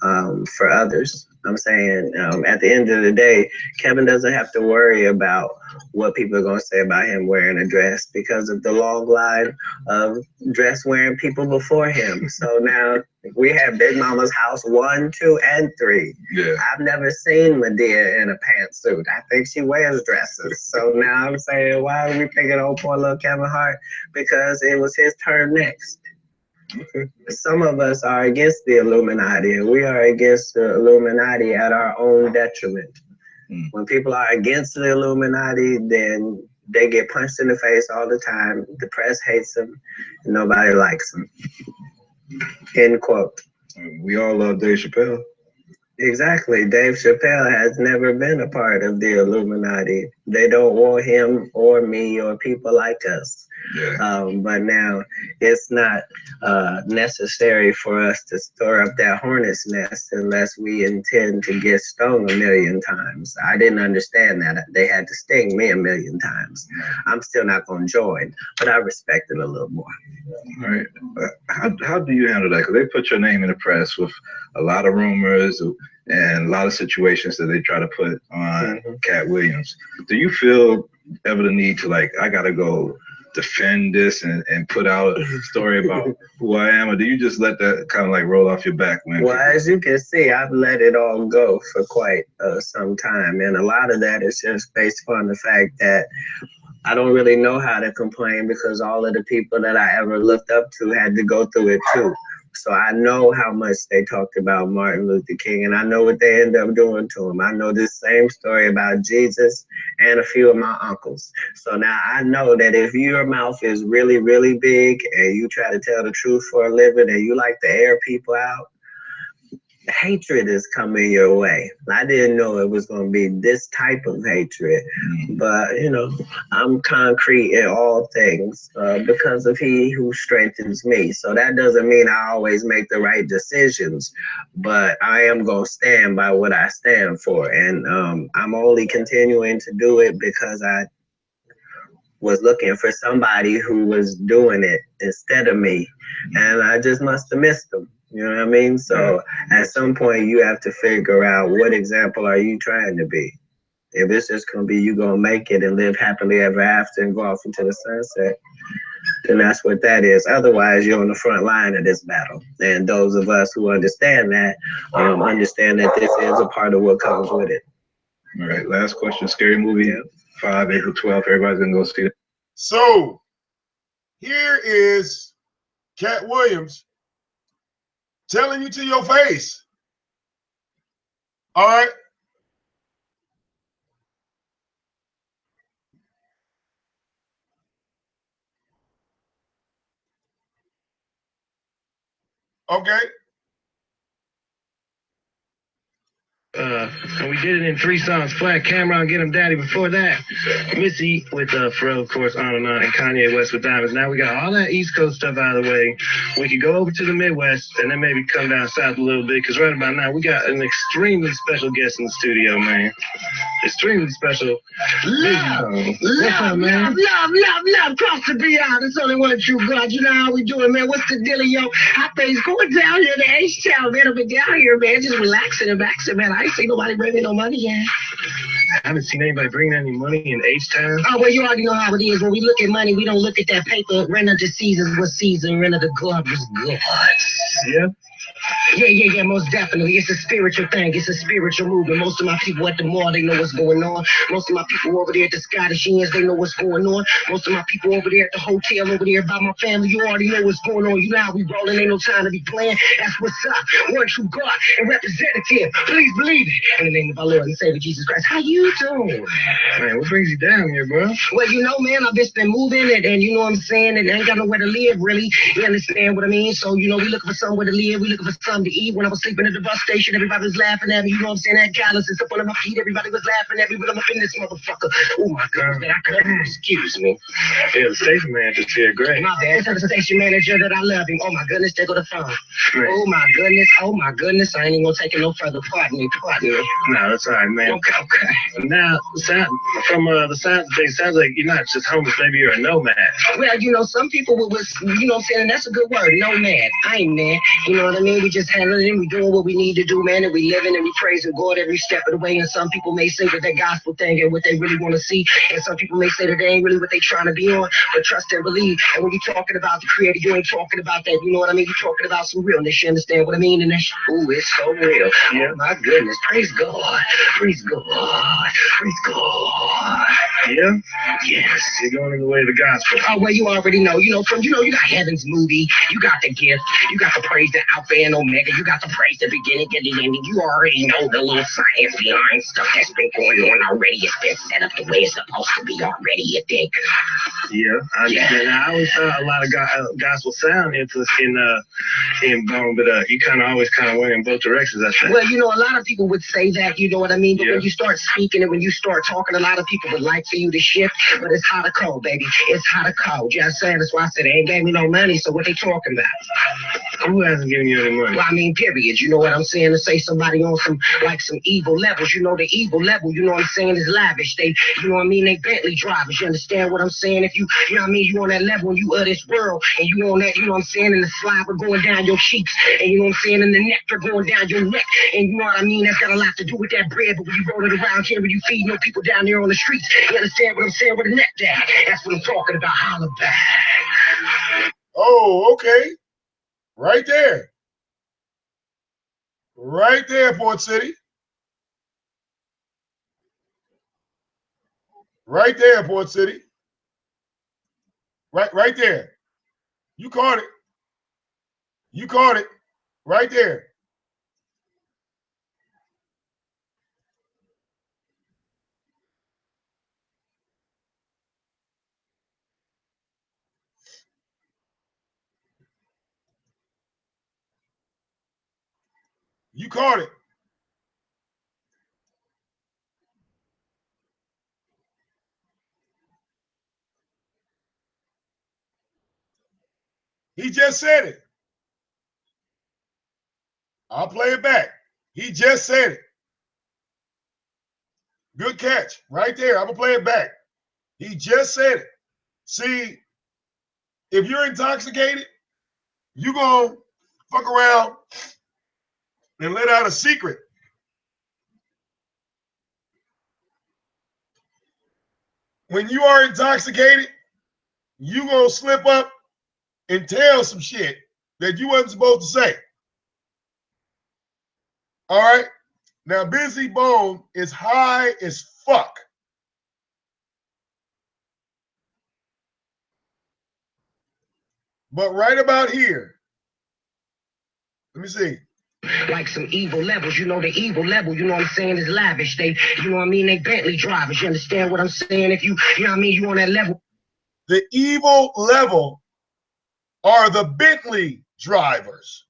for others. I'm saying at the end of the day, Kevin doesn't have to worry about what people are going to say about him wearing a dress because of the long line of dress wearing people before him. So now we have Big Mama's house 1, 2, and 3. Yeah. I've never seen Medea in a pantsuit. I think she wears dresses. So now I'm saying, why are we picking on poor little Kevin Hart? Because it was his turn next. Okay. Some of us are against the Illuminati, and we are against the Illuminati at our own detriment. When people are against the Illuminati, then they get punched in the face all the time. The press hates them, and nobody likes them. End quote. We all love Dave Chappelle. Exactly. Dave Chappelle has never been a part of the Illuminati. They don't want him or me or people like us. Yeah. But now it's not necessary for us to stir up that hornet's nest unless we intend to get stung 1,000,000 times. I didn't understand that. They had to sting me 1,000,000 times. I'm still not going to join, but I respect it a little more. All right. How do you handle that? Because they put your name in the press with a lot of rumors and a lot of situations that they try to put on Cat Williams. Do you feel ever the need to, I got to go defend this and put out a story about who I am, or do you just let that kind of roll off your back? Well, as you can see, I've let it all go for quite some time, and a lot of that is just based upon the fact that I don't really know how to complain because all of the people that I ever looked up to had to go through it too. So I know how much they talked about Martin Luther King, and I know what they end up doing to him. I know this same story about Jesus and a few of my uncles. So now I know that if your mouth is really, really big and you try to tell the truth for a living and you like to air people out, hatred is coming your way. I didn't know it was going to be this type of hatred, but I'm concrete in all things because of he who strengthens me. So that doesn't mean I always make the right decisions, but I am going to stand by what I stand for. And I'm only continuing to do it because I was looking for somebody who was doing it instead of me. And I just must have missed them. You know what I mean? So at some point you have to figure out what example are you trying to be. If it's just going to be you going to make it and live happily ever after and go off into the sunset, then that's what that is. Otherwise, you're on the front line of this battle. And those of us who understand that this is a part of what comes with it. All right, last question. Scary movie, 5, April 12th. Everybody's going to go see it. So here is Cat Williams Telling you to your face. All right. Okay. And we did it in 3 songs flat. Cameron, Get 'Em Daddy before that. Missy with Pharrell, of course, On and On, and Kanye West with Diamonds. Now we got all that East Coast stuff out of the way. We could go over to the Midwest and then maybe come down south a little bit, because right about now we got an extremely special guest in the studio, man. Extremely special. Love, cross the beyond. It's only one true God. You know how we doing, man. What's the deal, yo? Hot things going down here in the H-Town, man. I've been down here, man, just relaxing and maxing, man. I ain't seen nobody bringing no money yet. I haven't seen anybody bring any money in H-Town. Oh, well, you already know how it is. When we look at money, we don't look at that paper. Rent of the seasons was season. Rent of the club was good. Yeah? Yeah, most definitely. It's a spiritual thing. It's a spiritual movement. Most of my people at the mall, they know what's going on. Most of my people over there at the Scottish Inns, they know what's going on. Most of my people over there at the hotel, over there by my family, you already know what's going on. You know how we rolling. Ain't no time to be playing. That's what's up. One true God and representative. Please believe it. In the name of our Lord and Savior Jesus Christ. How you doing? Man, what brings you down here, bro? Well, you know, man, I've just been moving and you know what I'm saying, and I ain't got nowhere to live, really. You understand what I mean? So, you know, we looking for somewhere to live. We looking for something to eat. When I was sleeping at the bus station, everybody was laughing at me. You know what I'm saying? That calluses up under my feet. Everybody was laughing at me, but I'm up in this motherfucker. Oh, my goodness, man, I couldn't. Excuse me. Yeah, the station manager's here. Great. My bad. Tell the station manager that I love him. Oh, my goodness, there go the phone. Right. Oh, my goodness. I ain't even gonna take it no further. Pardon me. No, that's all right, man. Okay. Now, from the sound thing, sounds like you're not just homeless, maybe you're a nomad. Well, you know, some people was, you know what I'm saying, that's a good word, nomad. I ain't mad. You know what I mean? We just handling it, we doing what we need to do, man, and we living and we praising God every step of the way. And some people may say that that gospel thing and what they really want to see. And some people may say that they ain't really what they trying to be on, but trust and believe. And when you're talking about the creator, you ain't talking about that, you know what I mean? You're talking about some realness, you understand what I mean? And that's, ooh, it's so real. Yeah. Oh, my goodness. Praise God. Praise God. Praise God. Yeah? Yes. You're going in the way of the gospel. Oh, well, you already know. You know, you got Heaven's movie. You got the gift. You got the praise, the Alpha and Omega. You got the praise, the beginning and the ending. You already know the little science behind stuff that's been going on already. It's been set up the way it's supposed to be already, you think? Yeah, I understand. I always thought a lot of gospel sound influence in Bone, but you kind of always went in both directions, I think. Well, you know, a lot of people would say that, you know what I mean? But Yeah. when you start speaking and when you start talking, a lot of people would like for you to shift, but it's hot or cold, baby. It's hot or cold. You understand? That's why I said they ain't gave me no money, so what they talking about? Who hasn't given you any money? Well, I mean, period. You know what I'm saying? To say somebody on some evil levels, you know, the evil level, you know what I'm saying, is lavish. They, you know what I mean, they Bentley drivers. You understand what I'm saying? If you know what I mean, you on that level and you of this world, and you on that, you know what I'm saying, and the saliva going down your cheeks, and you know what I'm saying, and the nectar going down your neck, and you know what I mean, that's got a lot to do with that bread, but when you roll it around here, when you feed your people down there on the streets, you understand what I'm saying, with the neck down, that's what I'm talking about, holla back. Oh, okay. Right there. Right there, Port City. Right there, Port City. Right there. You caught it. You caught it. Right there. You caught it. He just said it. I'll play it back. He just said it. Good catch. Right there. I'm going to play it back. He just said it. See, if you're intoxicated, you're going to fuck around and let out a secret. When you are intoxicated, you're going to slip up and tell some shit that you wasn't supposed to say. All right? Now, Busy Bone is high as fuck. But right about here, let me see. Like some evil levels, you know the evil level, you know what I'm saying, is lavish. They, you know what I mean, they Bentley drivers. You understand what I'm saying? If you know what I mean, you on that level. The evil level are the Bentley drivers.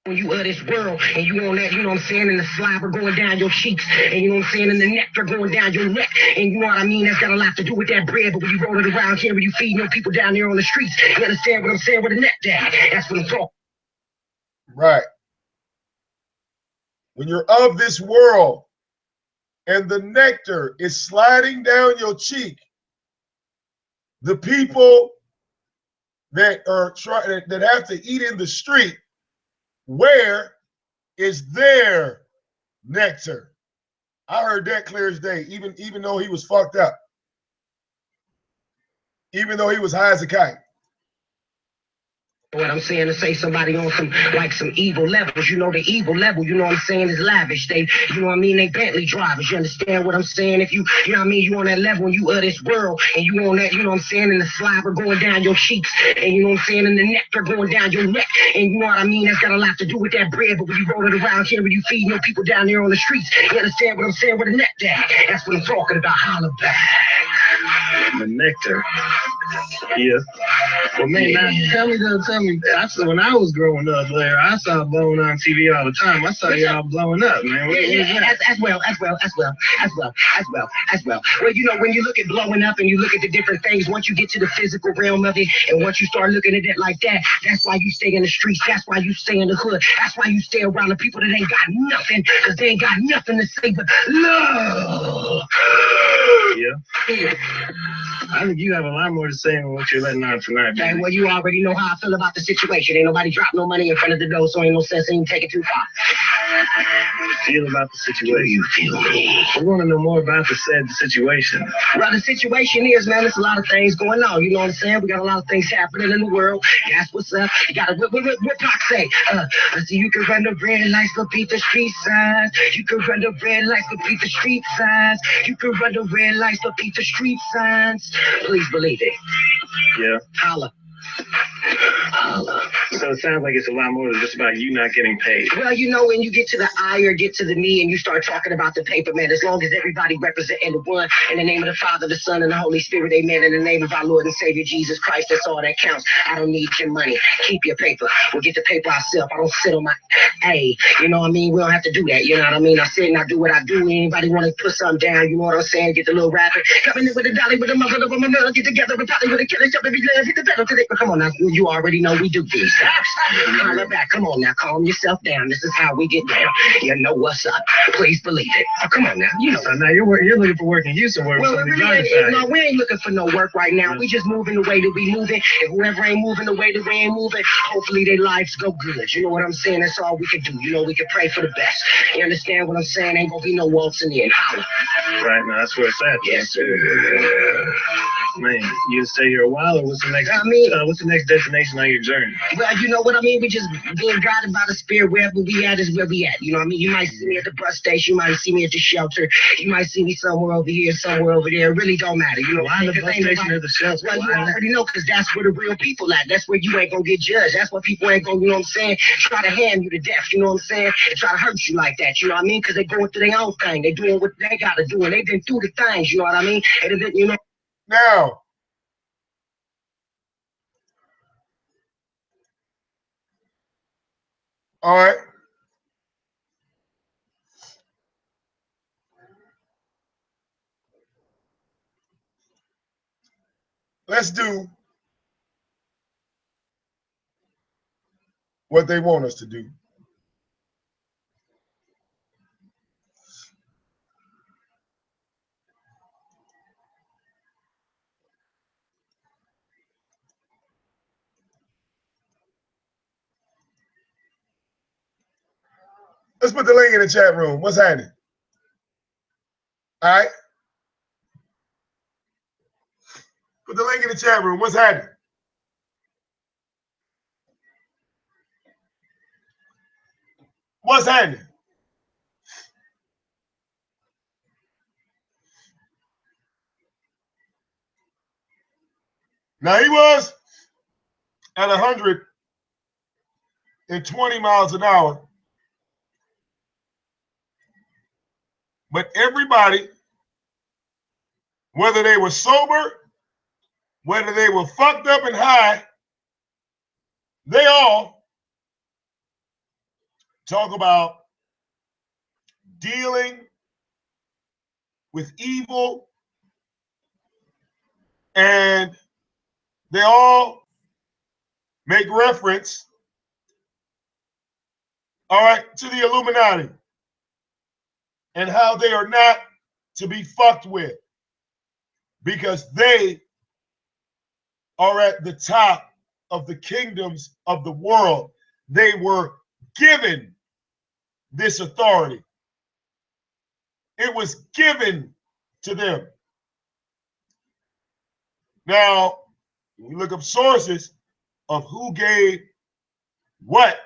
When you this world and you on that, you know what I'm saying, and the saliva going down your cheeks, and you know what I'm saying, and the nectar going down your neck, and you know what I mean, that's got a lot to do with that bread. But when you roll it around here, when you feeding your people down there on the streets, you understand what I'm saying, with the neck down. That's what I'm talking. Right. When you're of this world and the nectar is sliding down your cheek, the people that are trying that have to eat in the street, where is their nectar? I heard that clear as day, even though he was fucked up, even though he was high as a kite. What I'm saying, to say somebody on some like some evil levels, you know the evil level, you know what I'm saying, is lavish. They, you know what I mean, they Bentley drivers. You understand what I'm saying? If you know what I mean, you on that level and you of this world and you on that, you know what I'm saying, and the saliva going down your cheeks, and you know what I'm saying, and the nectar going down your neck, and you know what I mean, that's got a lot to do with that bread. But when you roll it around here, when you feeding your people down there on the streets, you understand what I'm saying, with the neck down. That's what I'm talking about. Holla back. The nectar. Yeah. Well, man, now, tell me. When I was growing up, Blair, I saw blowing on TV all the time. I saw y'all blowing up, man. As well. Well, you know, when you look at blowing up and you look at the different things, once you get to the physical realm of it, and once you start looking at it like that, that's why you stay in the streets. That's why you stay in the hood. That's why you stay around the people that ain't got nothing, because they ain't got nothing to say but love. Yeah. I think you have a lot more to say than what you're letting on tonight, Okay, man. well, you already know how I feel about the situation. Ain't nobody drop no money in front of the door, so ain't no sense in take it too far. Feel about the situation. You feel me? We want to know more about the said situation. Well, the situation is, man, there's a lot of things going on. You know what I'm saying? We got a lot of things happening in the world. That's what's up. You got to, what Pac say? I see you can run the red lights, but beat the street signs. You can run the red lights, but beat the street signs. You can run the red lights, but beat the street signs. Please believe it. Yeah. Holla. So it sounds like it's a lot more than just about you not getting paid. Well, you know, when you get to the I or get to the me and you start talking about the paper, man, as long as everybody representing the one, in the name of the Father, the Son, and the Holy Spirit, amen, in the name of our Lord and Savior Jesus Christ, that's all that counts. I don't need your money. Keep your paper. We'll get the paper ourselves. I don't sit on my, hey, you know what I mean? We don't have to do that, you know what I mean? I sit and I do what I do. Anybody want to put something down, you know what I'm saying? Get the little rapper. Coming in with a dolly, with a mother, with a mother, get together with Dolly, with a killer, jump every hit the pedal today. Come on now, you already know we do these things. Holla back. Come on now, calm yourself down. This is how we get down. You know what's up. Please believe it. Oh, come on now. You know. So now you're looking for work in Houston. Well, we ain't looking for no work right now. We just moving the way that we moving. If whoever ain't moving the way that we ain't moving, hopefully their lives go good. You know what I'm saying? That's all we can do. You know, we can pray for the best. You understand what I'm saying? Ain't gonna be no waltzing in. Holla. Right now, that's where it's at. Yes, sir. Man, you stay here a while, or what's the next? What's the next destination on your journey? Well, you know what I mean? We just being guided by the Spirit. Wherever we at is where we at. You know what I mean? You might see me at the bus station. You might see me at the shelter. You might see me somewhere over here, somewhere over there. It really don't matter. You know, why the bus station or the shelter? Well, you already know, because that's where the real people at. That's where you ain't gonna get judged. That's where people ain't gonna, you know what I'm saying, try to hand you to death. You know what I'm saying? And try to hurt you like that. You know what I mean? Because they going through their own thing. They doing what they gotta do, and they've been through the things. You know what I mean? And then, you know. Now, all right. Let's do what they want us to do. Let's put the link in the chat room. What's happening? All right. Put the link in the chat room. What's happening? What's happening? Now he was at 120 miles an hour. But everybody, whether they were sober, whether they were fucked up and high, they all talk about dealing with evil, and they all make reference, all right, to the Illuminati and how they are not to be fucked with because they are at the top of the kingdoms of the world. They were given this authority. It was given to them. Now, when you look up sources of who gave what,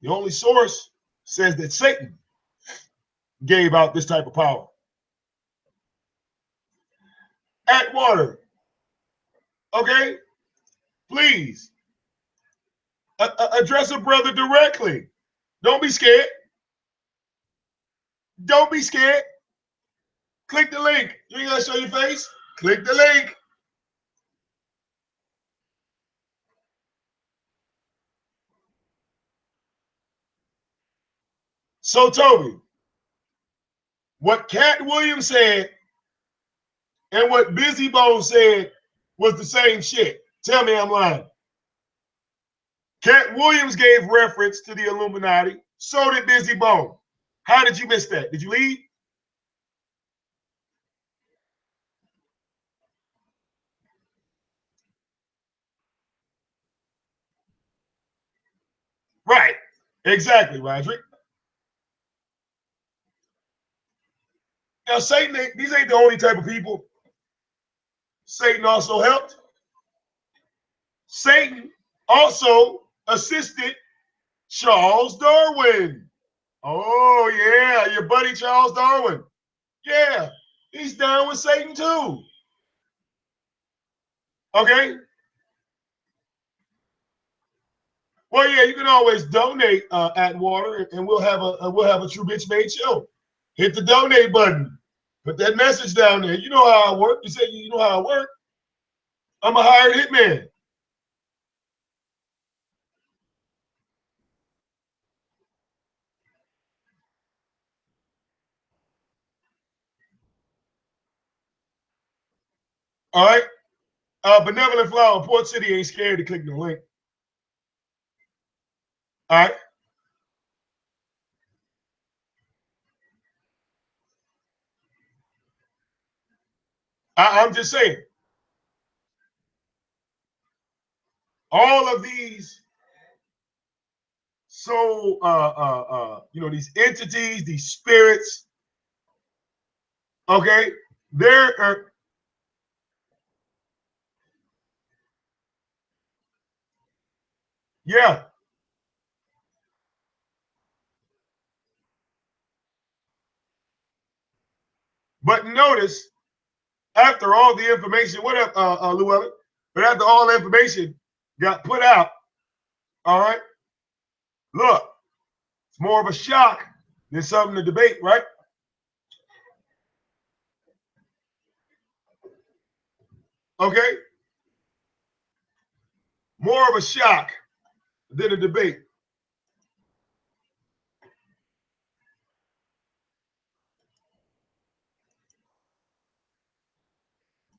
the only source says that Satan gave out this type of power. Atwater, okay, please address a brother directly. Don't be scared. Don't be scared. Click the link. You ain't gotta show your face. Click the link. So, Toby, what Cat Williams said and what VicDamoane said was the same shit. Tell me I'm lying. Cat Williams gave reference to the Illuminati. So did VicDamoane. How did you miss that? Did you leave? Right. Exactly, Roderick. Now, Satan, these ain't the only type of people Satan also helped. Satan also assisted Charles Darwin. Oh, yeah, your buddy Charles Darwin. Yeah, he's down with Satan too. Okay? Well, yeah, you can always donate at Water, and we'll have a True Bitch Made show. Hit the donate button. Put that message down there. You know how I work. You say you know how I work. I'm a hired hitman. All right. Benevolent Flower, Port City ain't scared to click the link. All right. I'm just saying. All of these, so these entities, these spirits, okay, they're yeah. But notice, after all the information, what up, Llewellyn? But after all the information got put out, all right, look, it's more of a shock than something to debate, right? Okay? More of a shock than a debate.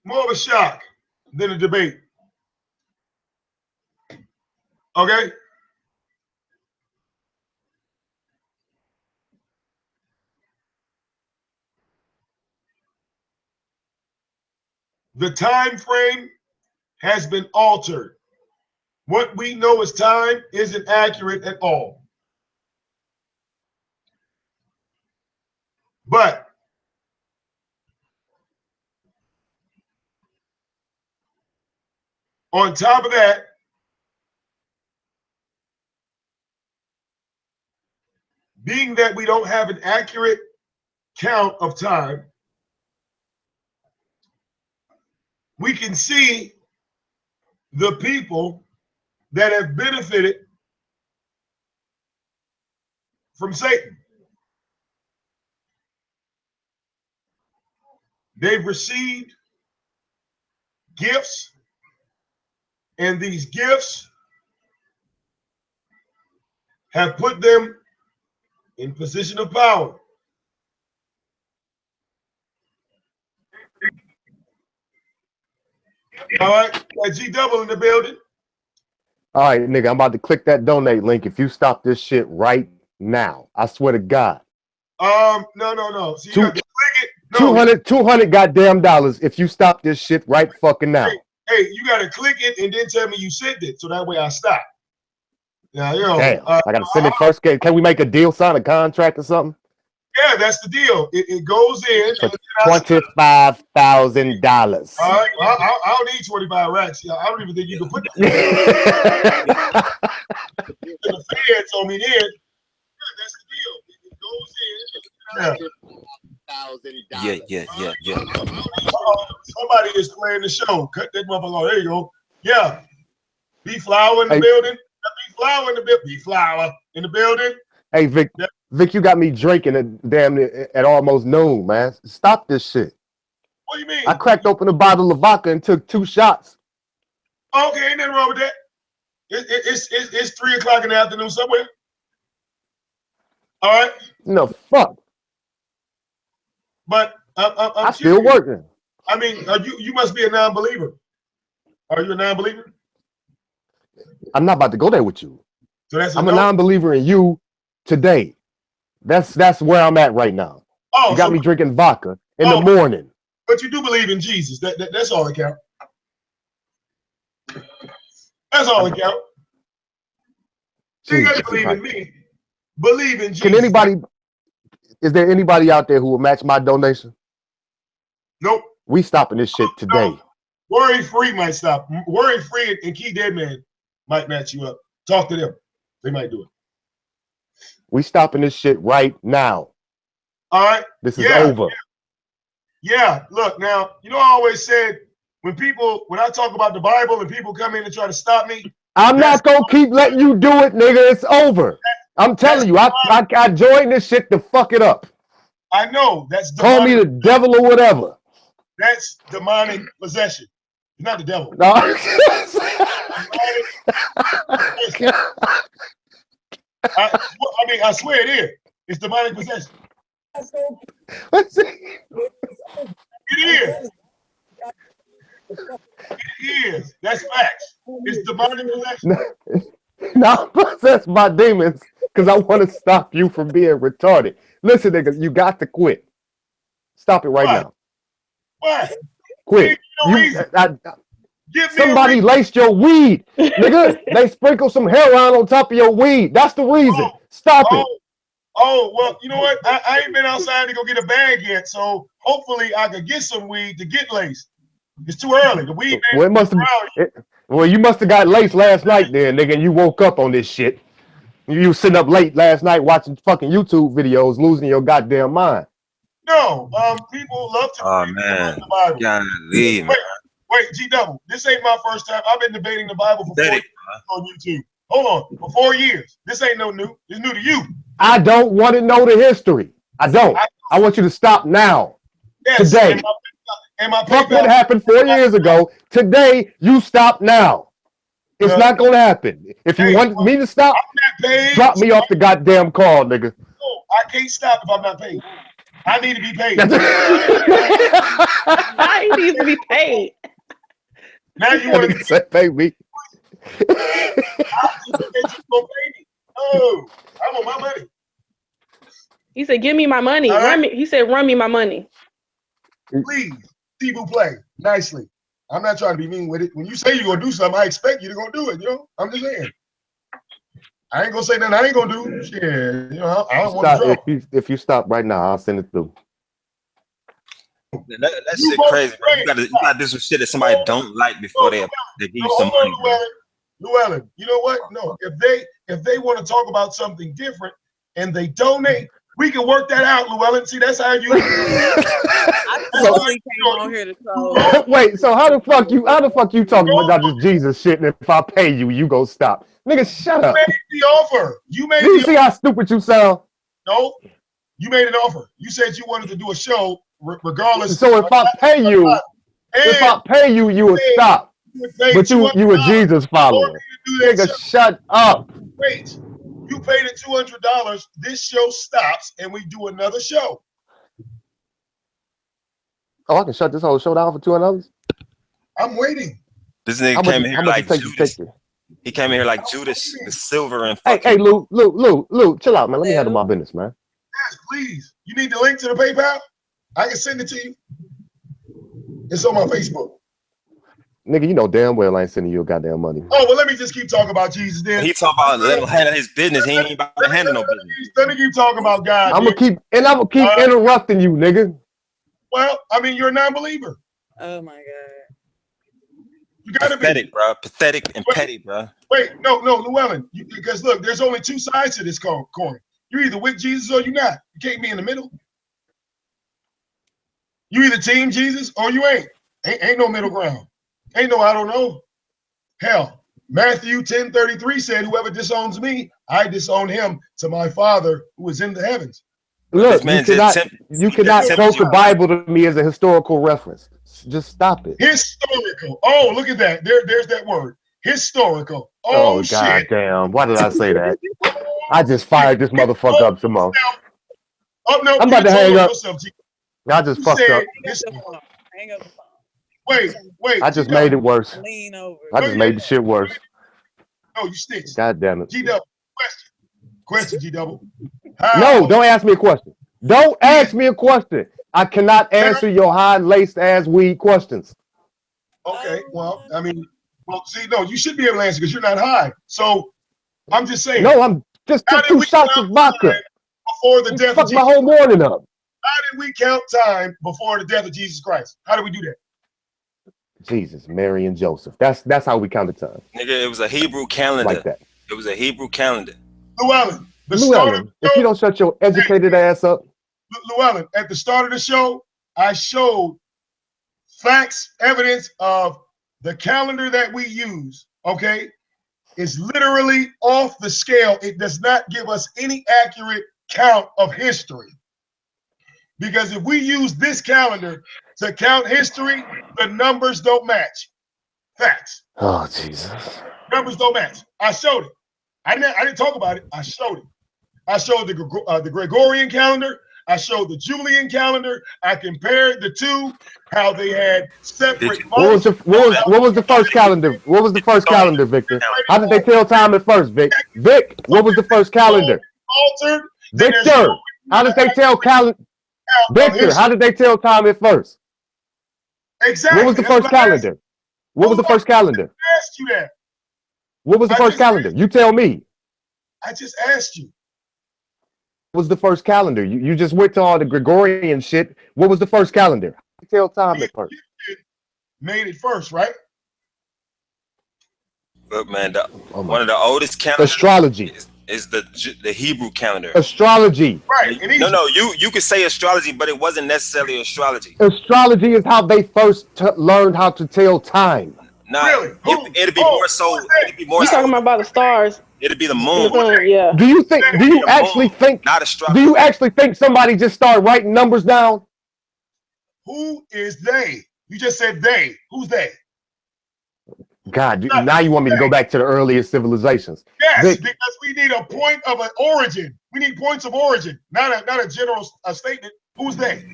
More of a shock than a debate. Okay? The time frame has been altered. What we know as time isn't accurate at all. But on top of that, being that we don't have an accurate count of time, we can see the people that have benefited from Satan. They've received gifts, and these gifts have put them in position of power. All right, G Double in the building. All right, nigga, I'm about to click that donate link if you stop this shit right now. I swear to God. No. So you got to click it. No, 200 goddamn dollars if you stop this shit right fucking now. Hey, you got to click it and then tell me you sent it, so that way I stop. Yeah, you know. Damn, I got to send it first. Can we make a deal, sign a contract or something? Yeah, that's the deal. It goes in for $25,000. All right, well, I don't need 25 racks. I don't even think you can put that. The feds on me then. Yeah, that's the deal. It goes in. Yeah. Somebody is playing the show. Cut that motherfucker off. There you go. Yeah. Be Flower in the building. Be Flower in the building. Be Flower in the building. Hey, Vic. Yeah. Vic, you got me drinking at almost noon, man. Stop this shit. What do you mean? I cracked open a bottle of vodka and took 2 shots. Okay, ain't nothing wrong with that. It's 3 o'clock in the afternoon somewhere. All right. No, fuck. But I'm still working. I mean, you must be a non-believer. Are you a non-believer? I'm not about to go there with you. So that's I'm a non-believer in you today. That's where I'm at right now. Oh, you got me drinking vodka in the morning. But you do believe in Jesus. That's all that counts. That's all that counts. So you got to believe in me. Believe in Jesus. Is there anybody out there who will match my donation? Nope. We stopping this shit today. Worry Free might stop. Worry Free and Key Deadman might match you up. Talk to them. They might do it. We stopping this shit right now. All right. This is over. Yeah. Look, now, you know, I always said when I talk about the Bible and people come in and try to stop me. I'm not going to keep letting you do it, nigga. It's over. I'm telling you, I joined this shit to fuck it up. I know. That's demonic. Call me the devil or whatever. That's demonic possession. It's not the devil. No. I mean, I swear it is. It's demonic possession. It is. It is. That's facts. It's demonic possession. Now I'm possessed by demons because I want to stop you from being retarded. Listen, nigga, you got to quit. Stop it right now. Why? Quit. Somebody laced your weed, nigga. They sprinkle some heroin on top of your weed. That's the reason. Stop it. Oh, well, you know what? I ain't been outside to go get a bag yet, so hopefully I could get some weed to get laced. It's too early. The weed well, you must have got laced last night then, nigga, and you woke up on this shit. You was sitting up late last night watching fucking YouTube videos, losing your goddamn mind. No, people love to man. The Bible. Golly, wait, G Double. This ain't my first time. I've been debating the Bible for 4 years on YouTube. Hold on, for 4 years. This ain't no new. It's new to you. I don't want to know the history. I don't. I want you to stop now. Yes, today. Fuck what happened 4 years ago. Today, you stop now. It's not gonna happen. If you want me to stop, drop me off the goddamn call, nigga. No, I can't stop if I'm not paid. I need to be paid. I need to be paid. Now you want to say pay me. Oh, I want my money. He said, "Give me my money." Run me. He said, "Run me my money." Please, people play nicely. I'm not trying to be mean with it. When you say you're gonna do something, I expect you to go do it. You know, I'm just saying. I ain't gonna say nothing I ain't gonna do. Shit, you know, I don't want to. If you stop right now, I'll send it through. That shit crazy, bro. You gotta do some shit that somebody don't like before they give you some money. Llewellyn, you know what? No, if they want to talk about something different and they donate, We can work that out, Llewellyn. See, that's how you. I totally came on here to troll. Wait, so how the fuck you talking about this Jesus shit? And if I pay you, you go stop, nigga. Shut up. You made the offer. You made. Do you see how stupid you sound? No, you made an offer. You said you wanted to do a show regardless. So if I pay you, you would stop. But you a Jesus follower. Nigga, shut up. Wait, you paid it $200. This show stops, and we do another show. Oh, I can shut this whole show down for $200. I'm waiting. This nigga came in here like Judas. He came in here like Judas, the silver and fucking. Hey, Lou, chill out, man. Let me handle my business, man. Yes, please. You need the link to the PayPal? I can send it to you. It's on my Facebook. Nigga, you know damn well I ain't sending you a goddamn money. Oh, well, let me just keep talking about Jesus then. He talking about let him handle his business. He ain't even about to handle no business. Let me keep talking about God. I'm gonna keep interrupting you, nigga. Well, I mean, you're a non-believer. Oh my god. You gotta pathetic, be. bro. Pathetic and petty, bro. Wait, no, Llewellyn. Because look, there's only two sides to this coin. You're either with Jesus or you're not. You can't be in the middle. You either team Jesus or you ain't. Ain't no middle ground. Ain't no I don't know. Hell, Matthew 10:33 said, "Whoever disowns me, I disown him to my Father who is in the heavens." Look, you cannot quote the Bible to me as a historical reference. Just stop it. Historical. Oh, look at that. There's that word. Historical. Oh shit. Goddamn. Why did I say that? I just fired this motherfucker up some more. Oh no, I'm about to hang up. I just fucked up. Hang up the phone. Wait. I just made it worse. Lean over. I just made the shit worse. No, you stitched. God damn it. G-Double. Question, G-Double. No, don't ask me a question. Don't ask me a question. I cannot answer your high-laced ass weed questions. Okay, well, I mean, see, no, you should be able to answer because you're not high. So I'm just saying. No, I'm just took 2 shots of vodka. Before the death of Jesus. Jesus. My whole morning up. How did we count time before the death of Jesus Christ? How did we do that? Jesus, Mary, and Joseph. That's how we counted time. Nigga, it was a Hebrew calendar. Like that. It was a Hebrew calendar. Llewellyn, if you don't shut your educated ass up. Llewellyn, at the start of the show, I showed facts, evidence of the calendar that we use, okay? It's literally off the scale. It does not give us any accurate count of history. Because if we use this calendar to count history, the numbers don't match. Facts. Oh, Jesus. Numbers don't match. I showed it. I didn't talk about it. I showed it. I showed the Gregorian calendar. I showed the Julian calendar. I compared the two, how they had separate. What was the first calendar? What was the first calendar, Victor? How did they tell time at first, Vic? Vic, what was the first calendar? Altered. Victor, how did they tell calendar? Victor, how did they tell time at first? Exactly. What was the first calendar? What was the first calendar? I asked you that. What was the first calendar? You tell me. I just asked you. What was the first calendar? You just went to all the Gregorian shit. What was the first calendar? Tell time at first. Made it first, right? Look, man, one of the oldest calendars. Astrology. Is the Hebrew calendar. Astrology. Right. No, you could say astrology, but it wasn't necessarily astrology. Astrology is how they first learned how to tell time. Nah, really? It'd be more so. It'd be more. You talking about the stars? It'd be the moon. Yeah. Do you actually think? Not astrology. Do you actually think somebody just started writing numbers down? Who is they? You just said they. Who's they? God, now you want me to go back to the earliest civilizations? Yes, Vic, because we need a point of an origin. We need points of origin, not a general statement. Who's they?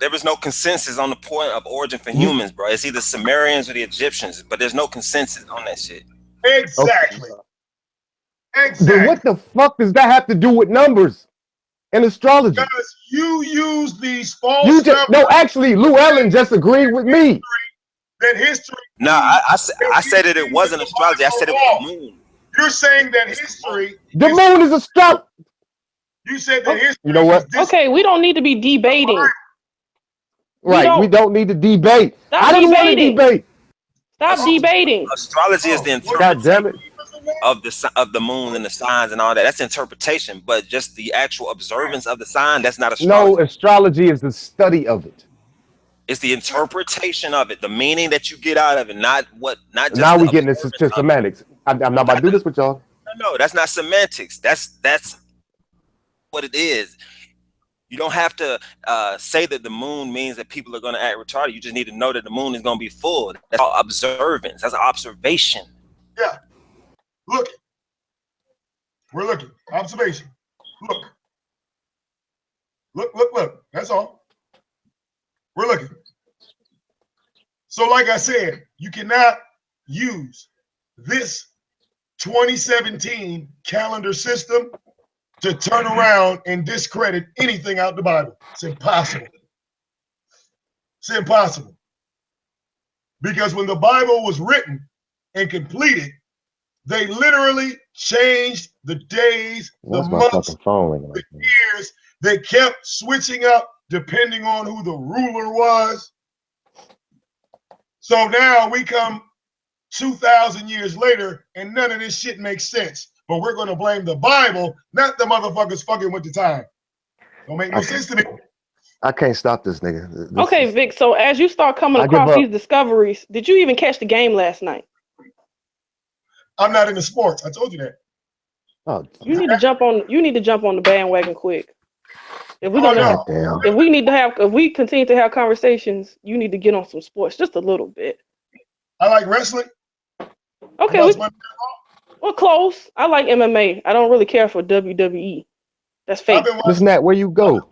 There was no consensus on the point of origin for humans, bro. It's either Sumerians or the Egyptians, but there's no consensus on that shit. Exactly. Okay. Then what the fuck does that have to do with numbers and astrology? Because you use these false numbers. No, actually, Llewellyn just agreed with me. That history. No, I said that it wasn't astrology. I said it was the moon. You're saying that history. The moon is astrology. You said that history. You know what? Okay, we don't need to be debating. Right, we don't need to debate. Stop I don't want to debating. debate. Stop debating. Astrology is the God damn it. of the moon and the signs and all that. That's interpretation, but just the actual observance of the sign, that's not astrology. No, astrology is the study of it. It's the interpretation of it, the meaning that you get out of it, not just Now the we getting into observance of it. semantics. I'm not about to do this with y'all. No, that's not semantics. That's what it is. You don't have to say that the moon means that people are going to act retarded. You just need to know that the moon is going to be full. That's all observance. That's observation. Yeah. Look. We're looking. Observation. Look. Look. That's all. We're looking. So like I said, you cannot use this 2017 calendar system to turn around and discredit anything out the Bible. It's impossible. It's impossible. Because when the Bible was written and completed, they literally changed the days, the months, the years. They kept switching up depending on who the ruler was. So now we come 2,000 years later and none of this shit makes sense. But we're going to blame the Bible, not the motherfuckers fucking with the time. Don't make no sense to me. I can't stop this nigga. Okay, Vic, so as you start coming across these discoveries, did you even catch the game last night? I'm not into sports. I told you that. Oh, you need to jump on the bandwagon quick. If we're if we continue to have conversations, you need to get on some sports just a little bit. I like wrestling. Okay, we're close. I like MMA. I don't really care for WWE. That's fake. Miss Nat, where you go?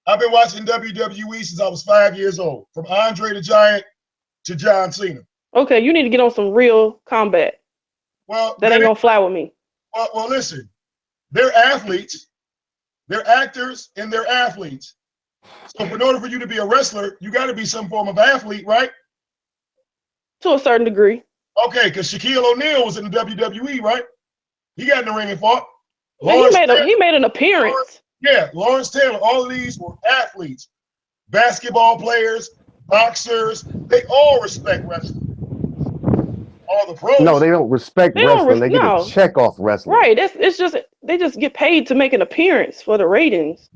I've been watching WWE since I was 5 years old, from Andre the Giant to John Cena. Okay, you need to get on some real combat. Well, that ain't gonna fly with me. Well, listen, they're athletes, they're actors, and they're athletes. So in order for you to be a wrestler, you got to be some form of athlete, right? To a certain degree. Okay, because Shaquille O'Neal was in the WWE, right? He got in the ring and fought. Yeah, he made an appearance. Lawrence Taylor, all of these were athletes. Basketball players, boxers, they all respect wrestling. All the pros. No, they don't respect wrestling. They get a check off wrestling. Right. They just get paid to make an appearance for the ratings.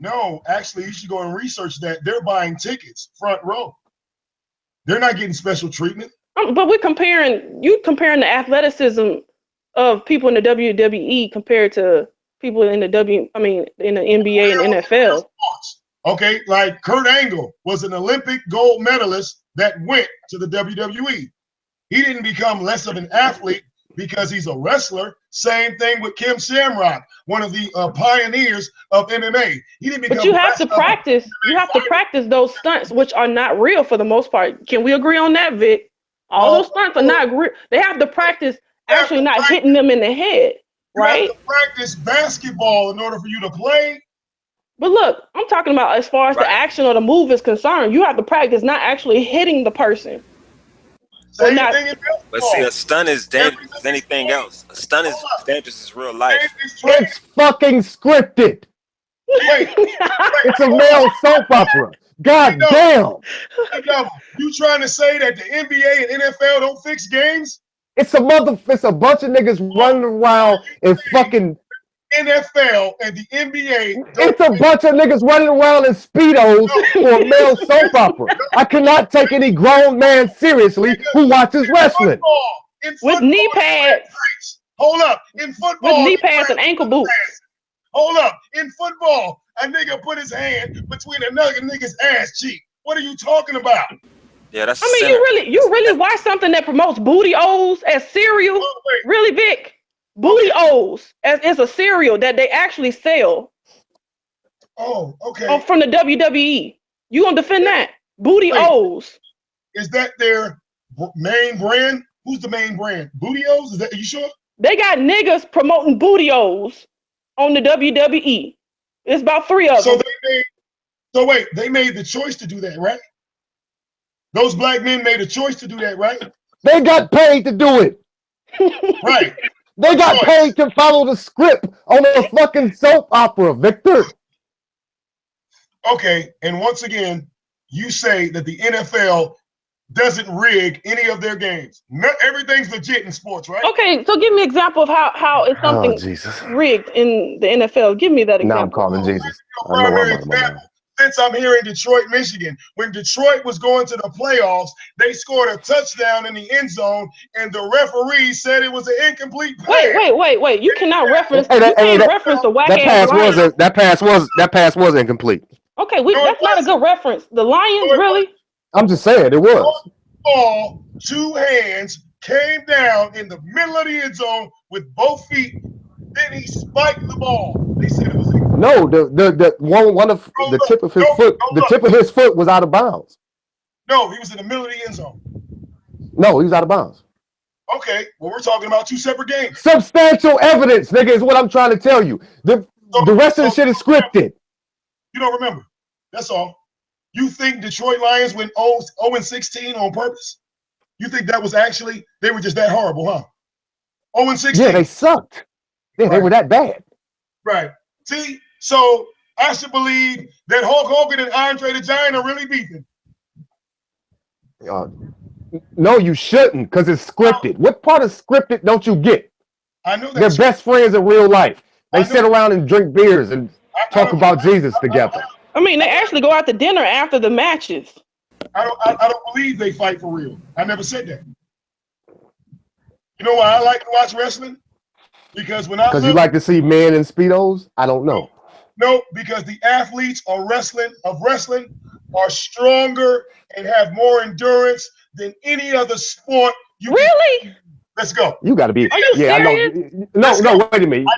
No, actually, you should go and research that. They're buying tickets front row. They're not getting special treatment. But we're comparing the athleticism of people in the WWE compared to people in the in the NBA and NFL. Okay, like Kurt Angle was an Olympic gold medalist that went to the WWE. He didn't become less of an athlete because he's a wrestler. Same thing with Kim Shamrock, one of the pioneers of MMA. He didn't become. But you have to practice. You have to practice those stunts, which are not real for the most part. Can we agree on that, Vic? All those stunts are not real. They have to practice actually not hitting them in the head, right? You have to practice basketball in order for you to play. But look, I'm talking about as far as the action or the move is concerned. You have to practice not actually hitting the person. Same thing in basketball. But see, a stunt is dangerous as anything else. A stunt is dangerous as real life. It's fucking scripted. It's a male soap opera. God damn. You trying to say that the NBA and NFL don't fix games? It's a bunch of niggas running around and fucking NFL and the NBA. It's a bunch of niggas running around in Speedos for a male soap opera. I cannot take any grown man seriously who watches wrestling. With knee pads. Hold up. In football. With knee pads and ankle boots. Hold up. In football, a nigga put his hand between another nigga's ass cheek. What are you talking about? Yeah, that's. I mean, you really watch something that promotes booty O's as cereal? Really, Vic? Booty O's as a cereal that they actually sell. Oh, okay. From the WWE. You gonna defend that? Booty O's. Is that their main brand? Who's the main brand? Booty O's? Is that? Are you sure? They got niggas promoting Booty O's on the WWE. It's about 3 of them. They made the choice to do that, right? Those black men made a choice to do that, right? They got paid to do it. Right. They got paid to follow the script on a fucking soap opera, Victor. Okay, and once again, you say that the NFL doesn't rig any of their games. Everything's legit in sports, right? Okay, so give me an example of how is something Jesus. rigged in the NFL. Give me that Now I'm example. calling Jesus. I know Primary I'm out of my mind. example, since I'm here in Detroit, Michigan, when Detroit was going to the playoffs, they scored a touchdown in the end zone, and the referee said it was an incomplete pass. Wait. You cannot reference. Hey, You can't reference the whack that ass pass was incomplete. Okay, that's not a good reference. The Lions, really? I'm just saying it was. Ball, two hands, came down in the middle of the end zone with both feet. Then he spiked the ball. They said it was incomplete. No, the tip of his foot was out of bounds. No, he was in the middle of the end zone. No, he was out of bounds. Okay, well, we're talking about two separate games. Substantial evidence, nigga, is what I'm trying to tell you. The rest of the shit is scripted. You don't remember. That's all. You think Detroit Lions went 0-16 on purpose? You think that was actually, they were just that horrible, huh? 0-16. Yeah, they sucked. Yeah, right. They were that bad. Right. See, so I should believe that Hulk Hogan and Andre the Giant are really beefing. No, you shouldn't, because it's scripted. What part of scripted don't you get? I know that they're best friends in real life. They sit around and drink beers and talk about Jesus together. I mean, they actually go out to dinner after the matches. I don't believe they fight for real. I never said that. You know why I like to watch wrestling? Because you like to see men in Speedos? I don't know. No, because the athletes of wrestling are stronger and have more endurance than any other sport. Really? Let's go. You got to be. Are you serious? No, wait a minute.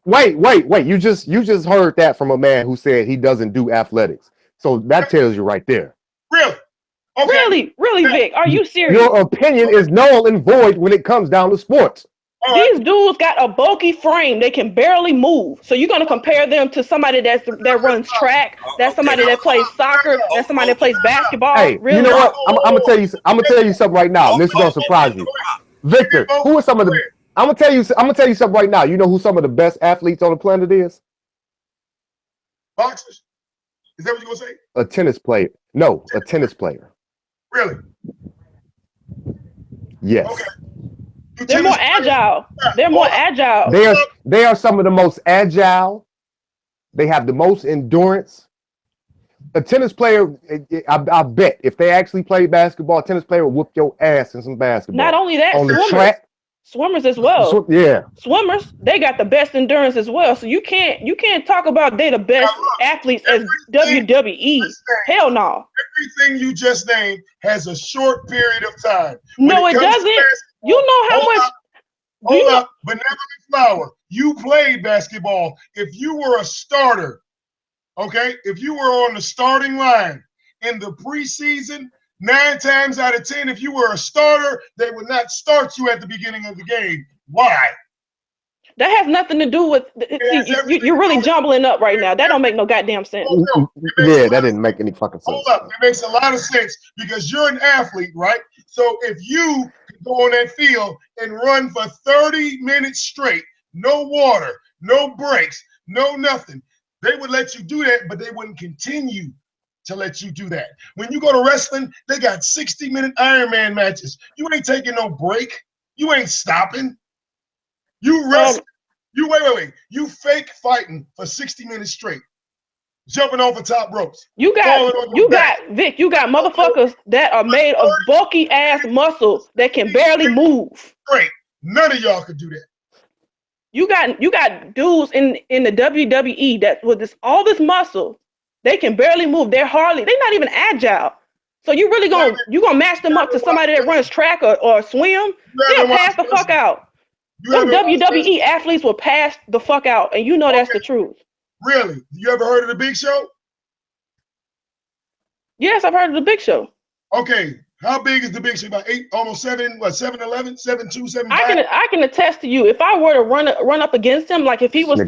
Wait. You just heard that from a man who said he doesn't do athletics. So that tells you right there. Really? Okay. Really, Vic? Are you serious? Your opinion is null and void when it comes down to sports. These dudes got a bulky frame. They can barely move. So you're gonna compare them to somebody that runs track, that's somebody that plays soccer, that's somebody that plays basketball. Hey, really? You know what? I'm gonna tell you something right now. This is gonna surprise you. Victor, who are some of the I'm gonna tell you something right now. You know who some of the best athletes on the planet is? Boxers? Is that what you're gonna say? A tennis player. No, a tennis player. Really? Yes. Okay. They're more agile. They're more agile. They are some of the most agile. They have the most endurance. A tennis player, I bet, if they actually play basketball, a tennis player will whoop your ass in some basketball. Not only that, on the track. Swimmers as well. Yeah. Swimmers, they got the best endurance as well. So you can't talk about they the best athletes as WWE. Hell no. Everything you just named has a short period of time. No, it doesn't. You know how much. Hold up, Benevolent Flower. You played basketball. If you were a starter, okay, if you were on the starting line in the preseason, 9 times out of 10, if you were a starter, they would not start you at the beginning of the game. Why? That has nothing to do with. You're really jumbling up right now. That don't make no goddamn sense. Yeah, that didn't make any fucking sense. Hold up, it makes a lot of sense because you're an athlete, right? So if you go on that field and run for 30 minutes straight, no water, no breaks, no nothing, they would let you do that, but they wouldn't continue to let you do that. When you go to wrestling, they got 60-minute Ironman matches. You ain't taking no break. You ain't stopping. You wrestle. Wait. You fake fighting for 60 minutes straight, jumping off the top ropes. You got motherfuckers that are made of bulky ass muscles that can barely move. Great. None of y'all could do that. You got dudes in the WWE that with all this muscle, they can barely move. They're not even agile. So you really gonna match them up to somebody that runs track or swim? They'll pass the fuck out. Some WWE athletes will pass the fuck out, and you know that's the truth. Really? You ever heard of the Big Show? Yes, I've heard of the Big Show. Okay. How big is the Big Show? About 8, almost 7, 7'11", 7'2", 7'5"? I can attest to you. If I were to run up against him, like if he was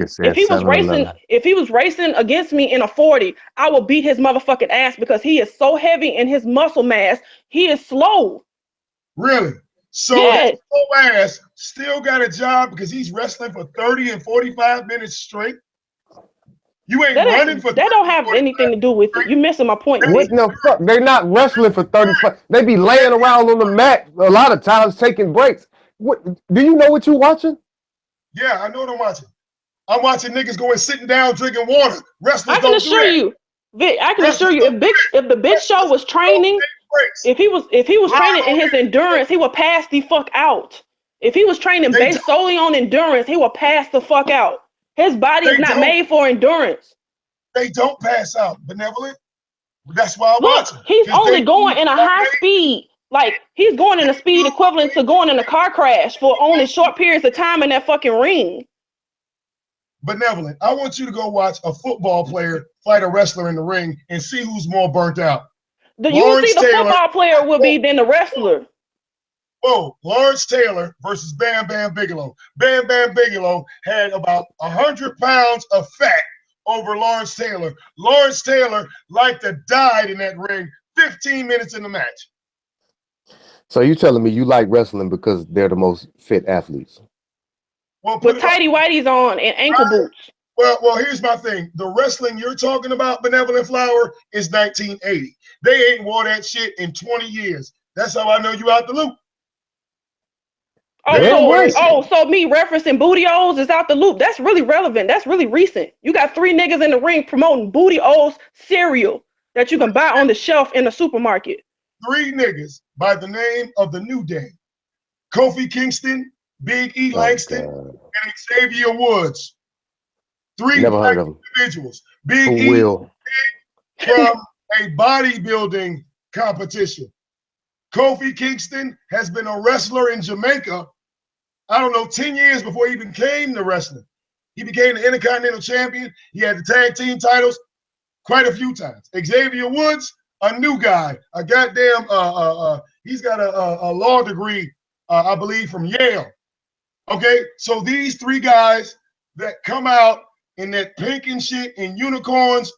racing against me in a 40, I would beat his motherfucking ass because he is so heavy in his muscle mass. He is slow. Really? So his slow ass still got a job because he's wrestling for 30 and 45 minutes straight. You ain't That running for. that don't have anything to do with it. You missing my point, What Vic. in the fuck? They're not wrestling for 35. They be laying around on the mat a lot of times taking breaks. What do you know what you're watching? Yeah, I know what I'm watching. I'm watching niggas going sitting down drinking water. Wrestlers I can don't do assure that. you, Vic. I can Wrestlers assure you, if the Big Show was training, if he was training in his endurance, he would pass the fuck out. If he was training based solely on endurance, he would pass the fuck out. His body is not made for endurance. They don't pass out. Benevolent. That's why I watch Look, them. he's only going in a high speed. Like, he's going in a speed equivalent to going in a car crash for only short periods of time in that fucking ring. Benevolent. I want you to go watch a football player fight a wrestler in the ring and see who's more burnt out. You will see the football player will be than the wrestler. Whoa, Lawrence Taylor versus Bam Bam Bigelow. Bam Bam Bigelow had about 100 pounds of fat over Lawrence Taylor. Lawrence Taylor like to died in that ring 15 minutes in the match. So you telling me you like wrestling because they're the most fit athletes? Well, with tighty whities on and ankle boots. Well, here's my thing. The wrestling you're talking about, Benevolent Flower, is 1980. They ain't wore that shit in 20 years. That's how I know you out the loop. So me referencing booty O's is out the loop. That's really relevant. That's really recent. You got 3 niggas in the ring promoting booty O's cereal that you can buy on the shelf in the supermarket. 3 niggas by the name of the New Day. Kofi Kingston, Big E Langston, and Xavier Woods. 3 Never heard of them. individuals. Big E from a bodybuilding competition. Kofi Kingston has been a wrestler in Jamaica, I don't know, 10 years before he became the wrestler. He became the Intercontinental Champion. He had the tag team titles quite a few times. Xavier Woods, a new guy, a goddamn, he's got a law degree, I believe, from Yale. Okay, so these 3 guys that come out in that pink and shit and unicorns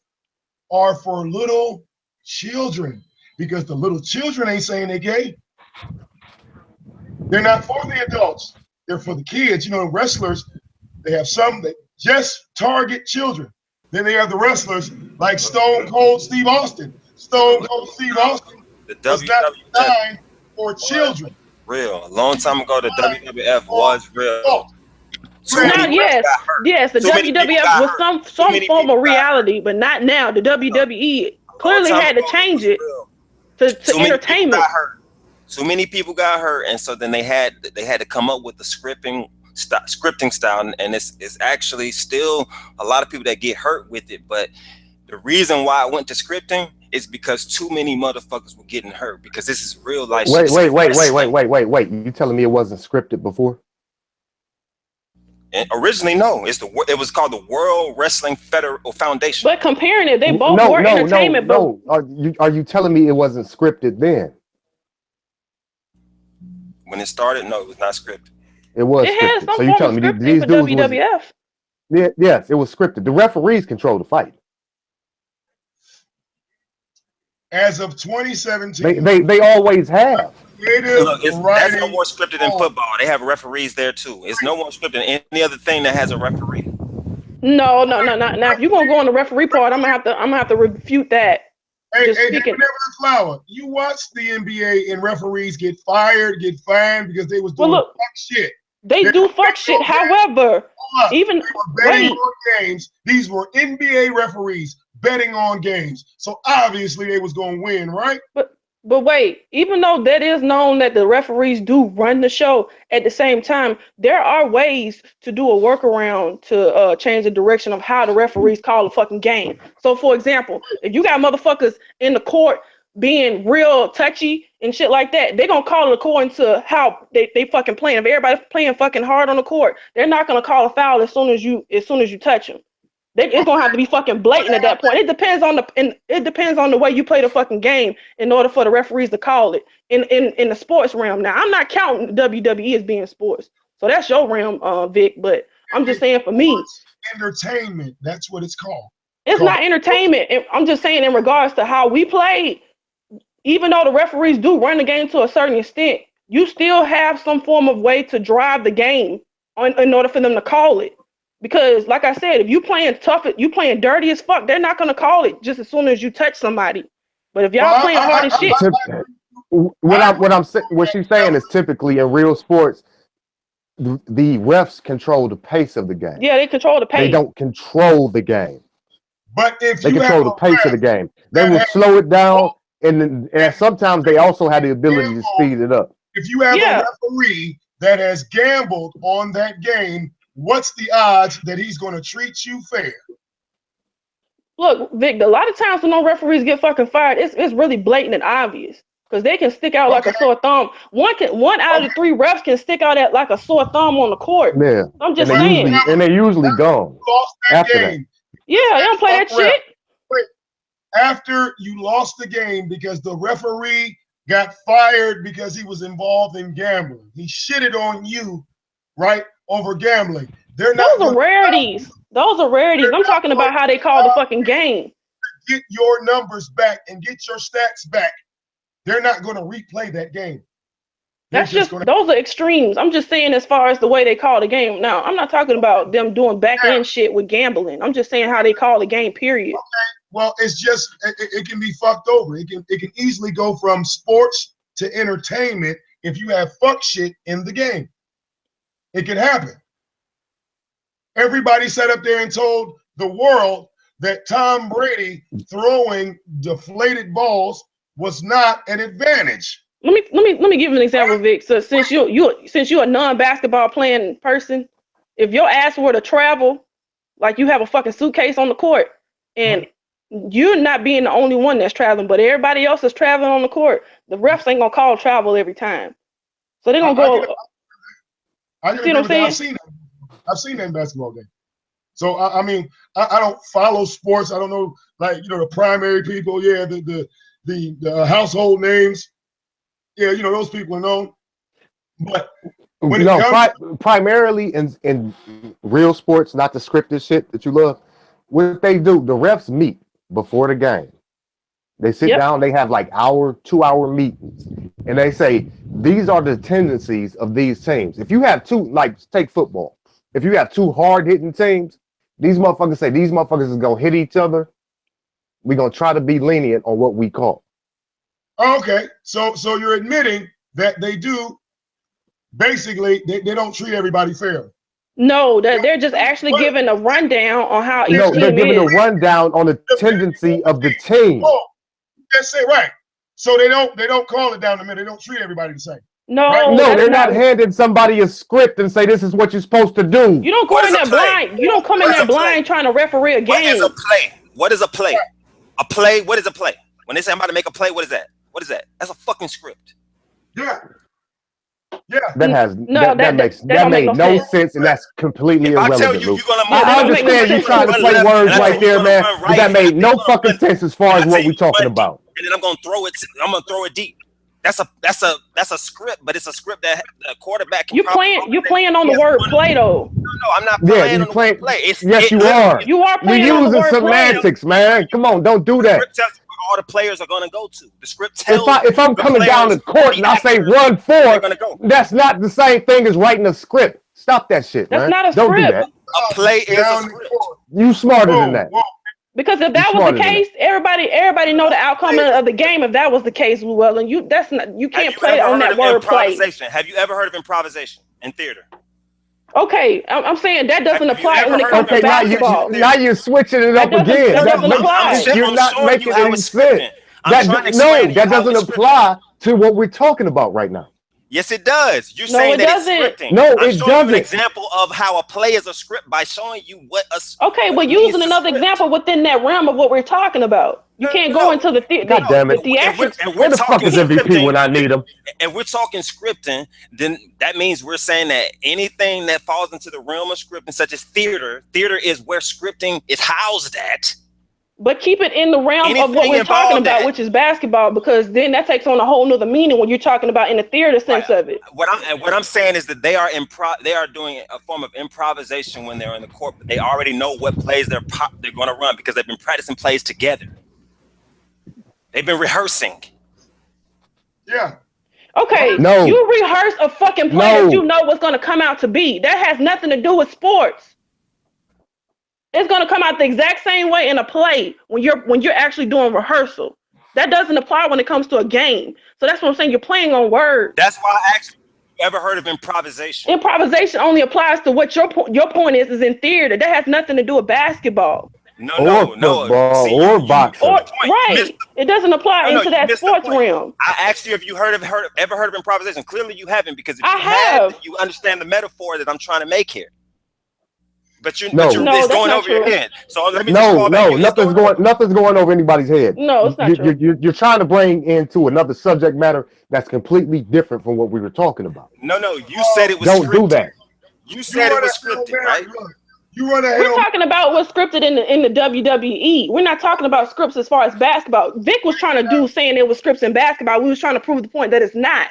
are for little children. Because the little children ain't saying they're gay. They're not for the adults. They're for the kids. You know, wrestlers, they have some that just target children. Then they have the wrestlers like Stone Cold Steve Austin. Stone Cold Steve Austin was not designed for children. Real. A long time ago, the WWF was real. Now, yes, the WWF was some form of reality, but not now. The WWE clearly had to change it to entertainment. Too many people got hurt, and so then they had to come up with the scripting style, and it's actually still a lot of people that get hurt with it. But the reason why I went to scripting is because too many motherfuckers were getting hurt, because this is real life shit. Wait. You telling me it wasn't scripted before? And originally, no. It was called the World Wrestling Foundation. But comparing it, they both were entertainment. No. Are you telling me it wasn't scripted then? When it started, no, it was not scripted. It was scripted. So you telling me these dudes WWF? Yes, it was scripted. The referees control the fight. As of 2017, they always have. Look, that's no more scripted than football. They have referees there too. It's no more scripted than any other thing that has a referee. No. Now, if you're gonna go on the referee part, I'm gonna have to refute that. Hey, Flower, you watch the NBA and referees get fired, get fined because they was doing fuck shit. They do fuck shit. However, even betting on games, these were NBA referees betting on games. So obviously they was gonna win, right? But wait, even though that is known that the referees do run the show, at the same time, there are ways to do a workaround to change the direction of how the referees call a fucking game. So, for example, if you got motherfuckers in the court being real touchy and shit like that, they're going to call it according to how they fucking playing. If everybody's playing fucking hard on the court, they're not going to call a foul as soon as you touch them. It's gonna have to be fucking blatant at that point. It depends on the way you play the fucking game in order for the referees to call it in the sports realm. Now, I'm not counting WWE as being sports, so that's your realm, Vic. But I'm just saying, for me, entertainment. That's what it's called. It's not entertainment. I'm just saying in regards to how we played. Even though the referees do run the game to a certain extent, you still have some form of way to drive the game in order for them to call it. Because, like I said, if you playing tough, you playing dirty as fuck, they're not gonna call it just as soon as you touch somebody. But if y'all playing hard as shit, What she's saying is typically in real sports, the refs control the pace of the game. Yeah, they control the pace. They don't control the game. But if they you control the pace of the game, they will slow it down, and sometimes they also have the ability to speed it up. If you have a referee that has gambled on that game, what's the odds that he's going to treat you fair? Look, Vic, a lot of times when no referees get fucking fired, it's really blatant and obvious. Because they can stick out like a sore thumb. One out of the 3 refs can stick out at like a sore thumb on the court. Yeah. I'm just saying. They're usually gone after that. Yeah, they don't play that shit. Wait, after you lost the game because the referee got fired because he was involved in gambling. He shitted on you, right, over gambling. Those are rarities. Those are rarities. I'm talking about how they call the fucking game. Get your numbers back and get your stats back. They're not going to replay that game. That's just those are extremes. I'm just saying as far as the way they call the game. Now, I'm not talking about them doing back end shit with gambling. I'm just saying how they call the game, period. Okay. Well, it's just it can be fucked over. It can easily go from sports to entertainment if you have fuck shit in the game. It can happen. Everybody sat up there and told the world that Tom Brady throwing deflated balls was not an advantage. Let me give you an example, Vic. So since you're a non-basketball playing person, if your ass were to travel, like you have a fucking suitcase on the court, and you're not being the only one that's traveling, but everybody else is traveling on the court, the refs ain't gonna call travel every time. So they're gonna go. I see what I'm saying? I've seen that in basketball game. So I mean, I don't follow sports. I don't know, like, the primary people. Yeah, the household names. Yeah, those people are known. But when primarily in real sports, not the scripted shit that you love, what they do, the refs meet before the game. They sit down, they have like 2-hour meetings, and they say, these are the tendencies of these teams. If you have two, like take football, if you have 2 hard-hitting teams, these motherfuckers say these motherfuckers is gonna hit each other. We're gonna try to be lenient on what we call. Okay, so you're admitting that they do, basically, they don't treat everybody fairly. No, they're just actually giving a rundown on how each team they're giving is. a rundown on the tendency of the team. Oh, that's it, right. So they don't call it down the middle. They don't treat everybody the same. No, right? No, they're not handing somebody a script and say this is what you're supposed to do. You don't go in there blind. You don't come in there blind trying to referee a game. What is a play? What is a play? A play. What is a play? When they say I'm about to make a play, what is that? What is that? That's a fucking script. Yeah. Yeah. That made no sense, and that's completely irrelevant. I tell you, you're gonna I understand you trying to play words right there, man, but that made no fucking sense as far as what we're talking about. And then I'm gonna throw it deep. That's a script, but it's a script that the quarterback can. You're playing on the word play though. No, I'm not playing on the word play. Yes, you are. You are playing You're on the using word semantics, play. man. Come on, don't do that. All the players are going to go to. The script tells if I'm coming down the court and I say run 4, that's not the same thing as writing a script. Stop that shit, man. That's not a Don't script. do that. A play is a script. You smarter than that. Because if that was the case, everybody know the outcome of the game. If that was the case, well, and you can't play on that word play. Have you ever heard of improvisation in theater? Okay, I'm saying that doesn't apply when it comes to basketball. Now you're switching it up again. You're not making any sense. That doesn't apply to what we're talking about right now. Yes, it does. You're saying that it's scripting. No, I'm it showing you an doesn't. example of how a play is a script by showing you what a. Okay, but using another example within that realm of what we're talking about. You can't go into the God damn it. Where the fuck is MVP when I need him? And we're talking scripting, then that means we're saying that anything that falls into the realm of scripting, such as theater is where scripting is housed at. But keep it in the realm of what we're talking about, which is basketball, because then that takes on a whole nother meaning when you're talking about in the theater sense of it. What I'm saying is that they are doing a form of improvisation when they're in the court, but they already know what plays they're going to run because they've been practicing plays together. They've been rehearsing. Yeah. Okay. No. You rehearse a fucking play that you know what's going to come out to be. That has nothing to do with sports. It's gonna come out the exact same way in a play when you're actually doing rehearsal. That doesn't apply when it comes to a game. So that's what I'm saying. You're playing on words. That's why I asked you, ever heard of improvisation? Improvisation only applies to what your point is in theater. That has nothing to do with basketball. No, Or no, no. football, See, or you boxing. Or missed the point. You right. missed It doesn't apply No, into you that missed the sports point. realm. I asked you if you ever heard of improvisation. Clearly, you haven't, because if I you had, have. you understand the metaphor that I'm trying to make here. But No. it's No, that's going not over your true. head. So let me just No, fall back. no, nothing's going over anybody's head. No, it's not true. You're trying to bring into another subject matter that's completely different from what we were talking about. No, you said it was Don't scripted. do that. You said it was scripted, right? We're talking about what's scripted in the WWE. We're not talking about scripts as far as basketball. Vic was trying to saying it was scripts in basketball. We was trying to prove the point that it's not.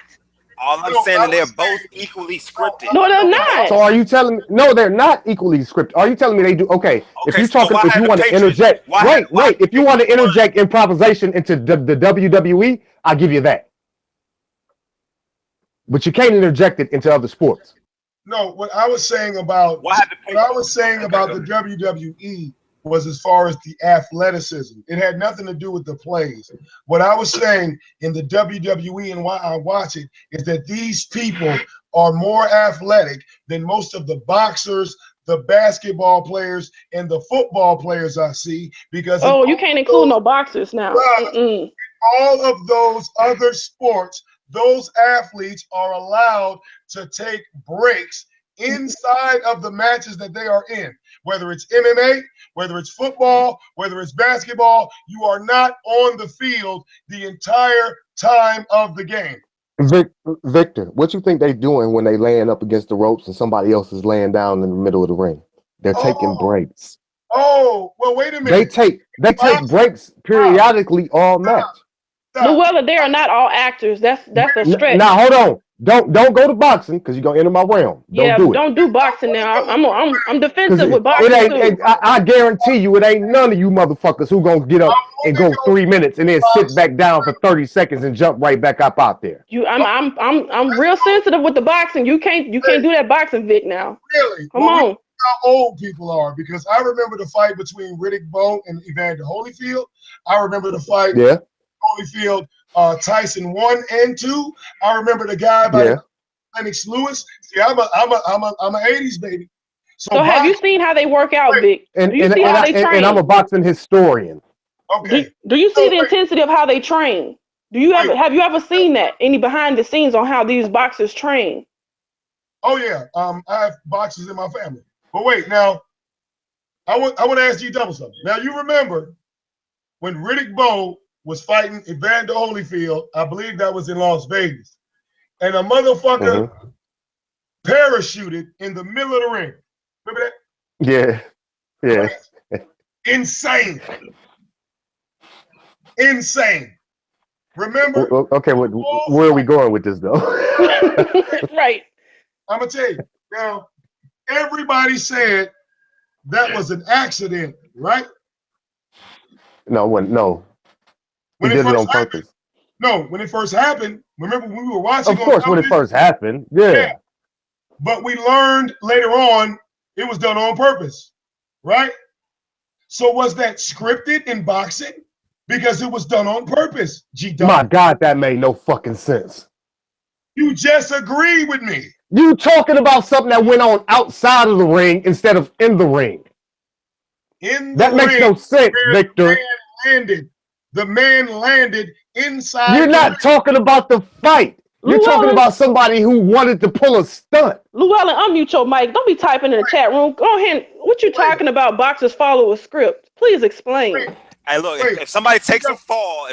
All I'm saying is they're both equally scripted. No, they're not. So are you telling me? No, they're not equally scripted. Are you telling me they do? Okay, if you're so talking, why if you had want the to Patriots- interject, why wait. If you want to interject improvisation into the WWE, I'll give you that. But you can't interject it into other sports. No, what I was saying about the WWE was as far as the athleticism. It had nothing to do with the plays. What I was saying in the WWE and why I watch it is that these people are more athletic than most of the boxers, the basketball players, and the football players I see. Because you can't include no boxers now. All of those other sports, those athletes are allowed to take breaks inside of the matches that they are in. Whether it's MMA, whether it's football, whether it's basketball, you are not on the field the entire time of the game. Victor, what you think they doing when they laying up against the ropes and somebody else is laying down in the middle of the ring? They're taking breaks. Oh, well, wait a minute. They take breaks periodically all match. Luella, they are not all actors. That's a stretch. Now hold on. Don't go to boxing because you're gonna enter my realm. Don't do boxing now. I'm defensive with boxing too. I guarantee you, it ain't none of you motherfuckers who gonna get up and go 3 minutes and then sit back down for 30 secons and jump right back up out there. I'm real sensitive with the boxing. You can't do that boxing, Vic. Now, really, come on. How old people are, because I remember the fight between VicDamoane and Evander Holyfield. I remember the fight. Yeah. Holyfield, Tyson 1 and 2. I remember the guy by Lennox Lewis. See, I'm a 80s baby. So have you seen how they work out, Vic? And do you see how they train? And I'm a boxing historian. Okay. Do you see the intensity of how they train? Have you ever seen that? Any behind the scenes on how these boxers train? Oh yeah. I have boxers in my family. But wait, now I want to ask you double something. Now you remember when VicDamoane was fighting Evander Holyfield, I believe that was in Las Vegas, and a motherfucker parachuted in the middle of the ring. Remember that? Yeah. Insane. Remember? Okay, where are we going with this though? Right. I'm gonna tell you now. Everybody said that was an accident, right? No, he did it on purpose. No, when it first happened, remember when we were watching? Of course, when it first happened, yeah. But we learned later on it was done on purpose, right? So was that scripted in boxing? Because it was done on purpose. My God, that made no fucking sense. You just agreed with me. You talking about something that went on outside of the ring instead of in the ring. That makes no sense, Victor. The man landed inside. You're not talking about the fight. You're talking about somebody who wanted to pull a stunt. Llewellyn, unmute your mic. Don't be typing in the chat room. Go ahead. What you talking about? Boxers follow a script. Please explain. Hey, look, if somebody takes a fall,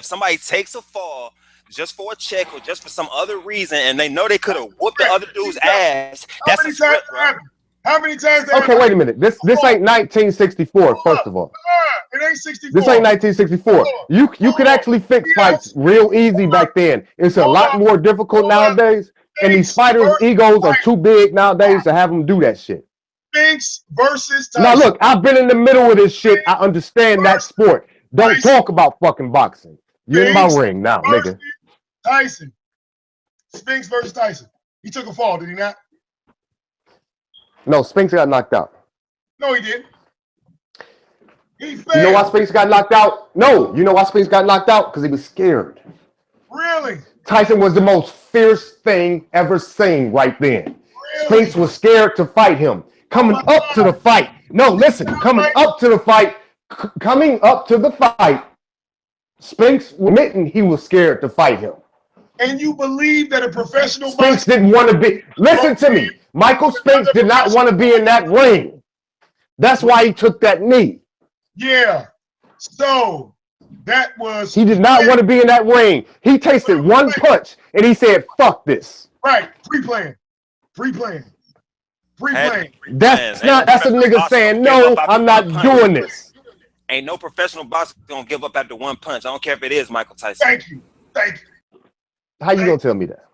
just for a check or just for some other reason, and they know they could have whooped the other dude's ass, that's a script, bro. How many times? Okay, wait a minute. This ain't 1964. First of all, it ain't 64. This ain't 1964. You could actually fix fights real easy back then. It's a lot more difficult nowadays, and these fighters' egos are too big nowadays to have them do that shit. Spinks versus Tyson. Now look, I've been in the middle of this shit. I understand that sport. Don't talk about fucking boxing. You're in my ring now, nigga. Tyson. Spinks versus Tyson. He took a fall, did he not? No, Spinks got knocked out. No, he didn't. He You know why failed. Spinks got knocked out? No. You know why Spinks got knocked out? Because he was scared. Really? Tyson was the most fierce thing ever seen right then. Really? Spinks was scared to fight him. Oh Coming my up to the God. fight. No, listen. Coming up to the fight. Coming up to the fight. Spinks admitting he was scared to fight him. And you believe that a professional Spinks boxer didn't want to be. Listen to me. Michael Spinks did not want to be in that ring. That's why he took that knee. Yeah. So that was He did not want to be in that ring. He tasted one punch and he said, "Fuck this." right. Pre-plan. Pre-plan. Pre-plan. That's not. That's a nigga saying, "No, I'm not doing this." Ain't no professional boxer gonna give up after one punch. I don't care if it is Michael Tyson. Thank you. Thank you. How you gonna tell me that?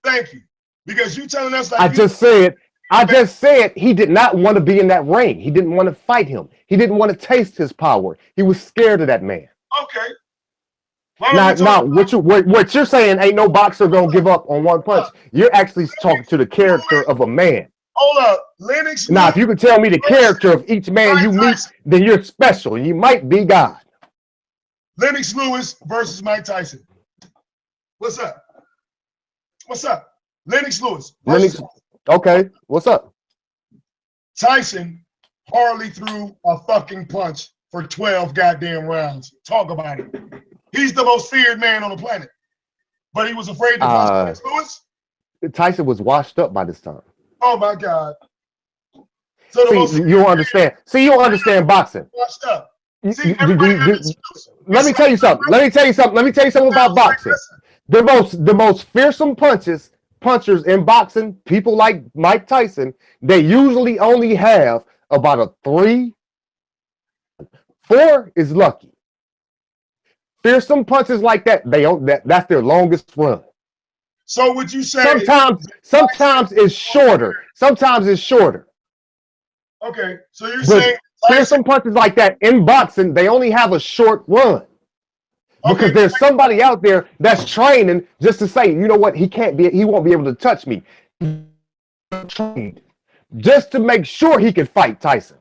Thank you. Because you telling us like I just said he did not want to be in that ring. He didn't want to fight him. He didn't want to taste his power. He was scared of that man. Okay. Now, what you're saying ain't no boxer gonna give up on one punch. You're actually talking to the character of a man. Hold up. Lennox. Now, if you can tell me the character of each man you meet, then you're special. You might be God. Lennox Lewis versus Mike Tyson. What's up? What's up? Lennox Lewis. Lennox. Okay. What's up? Tyson hardly threw a fucking punch for 12 goddamn rounds. Talk about it. He's the most feared man on the planet. But he was afraid to punch Lennox Lewis? Tyson was washed up by this time. Oh my God. So See, you don't understand. See, you don't understand boxing. Washed up. See, let me tell you something. Let me tell you something about boxing. The most fearsome punchers in boxing, people like Mike Tyson, they usually only have about a 3. 4 is lucky. Fearsome punches like that, that's their longest run. So would you say sometimes it's shorter. Sometimes it's shorter. Okay, so you're saying fearsome punches like that in boxing, they only have a short run. Because there's somebody out there that's training just to say, you know what, he won't be able to touch me. Just to make sure he can fight Tyson.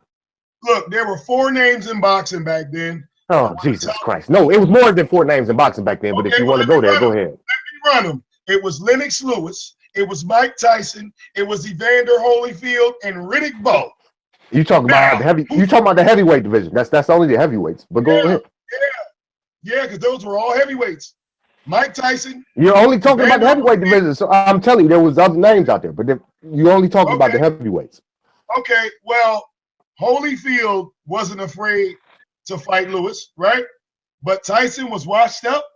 Look, there were 4 names in boxing back then. Oh, Jesus Christ. No, it was more than 4 names in boxing back then, but if you want to go there, go ahead. Let me run them. It was Lennox Lewis, it was Mike Tyson, it was Evander Holyfield, and Riddick Bowe. You talking about the heavyweight division. That's only the heavyweights. But go ahead. Yeah, because those were all heavyweights. Mike Tyson. You're only talking about the heavyweight division. So I'm telling you, there was other names out there, but you're only talking about the heavyweights. Okay, well, Holyfield wasn't afraid to fight Lewis, right? But Tyson was washed up.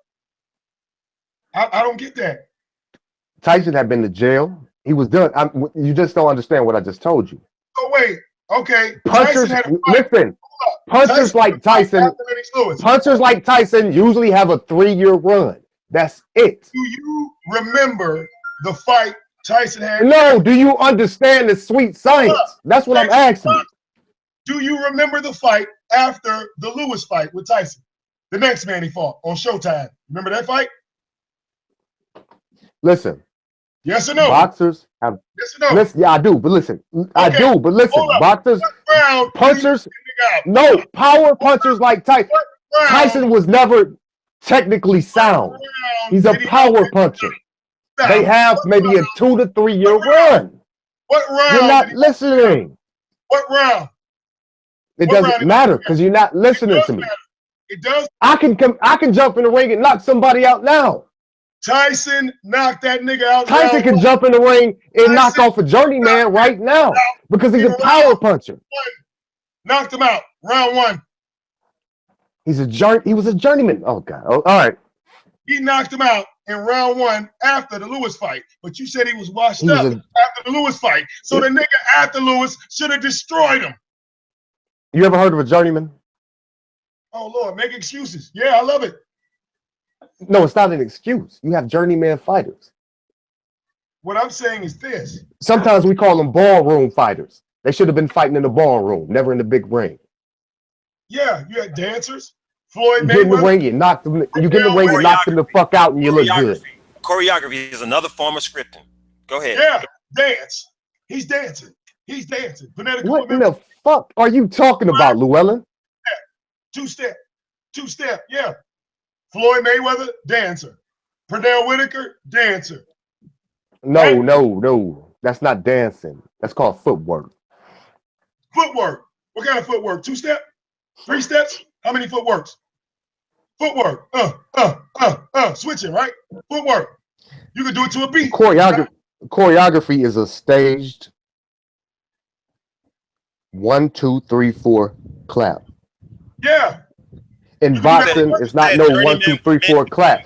I don't get that. Tyson had been to jail. He was done. You just don't understand what I just told you. Oh wait, okay. Punchers, listen. Punchers like Tyson usually have a 3-year run. That's it. Do you remember the fight Tyson had? No. Do you understand the sweet science? That's what I'm asking you. Do you remember the fight after the Lewis fight with Tyson? The next man he fought on Showtime. Remember that fight? Listen. Yes or no? Boxers have. Yes or no? Listen, yeah, I do, but listen. Okay. I do, but listen. Boxers, punchers, no, power punchers like Tyson. Tyson was never technically sound. He's a power puncher. They have maybe a 2 to 3 year run. What round? You're not listening. What round? It doesn't matter because you're not listening to me. It does. I can jump in the ring and knock somebody out now. Tyson knocked that nigga out. Tyson can jump in the ring and knock off a journeyman right now because he's a power puncher. Knocked him out. Round 1. He was a journeyman. Oh God. Oh, all right. He knocked him out in round 1 after the Lewis fight. But you said he was washed up after the Lewis fight. So the nigga after Lewis should have destroyed him. You ever heard of a journeyman? Oh Lord, make excuses. Yeah, I love it. No, it's not an excuse. You have journeyman fighters. What I'm saying is this. Sometimes we call them ballroom fighters. They should have been fighting in the ballroom, never in the big ring. Yeah, you had dancers. Floyd Mayweather. You get in the ring, you knock them. You get in the ring, you knock them the fuck out, and you look good. Choreography is another form of scripting. Go ahead. Yeah, dance. He's dancing. He's dancing. What in the fuck are you talking about, Llewellyn? Two-step. Two-step, yeah. Floyd Mayweather, dancer. Pernell Whitaker, dancer. No, Right? no. That's not dancing. That's called footwork. Footwork. What kind of footwork? Two-step? Three steps? How many footworks? Footwork. Switching, right? Footwork. You can do it to a beat. Choreography is a staged 1, 2, 3, 4 clap. Yeah. In boxing, it's not no 1, 2, 3, 4 clap.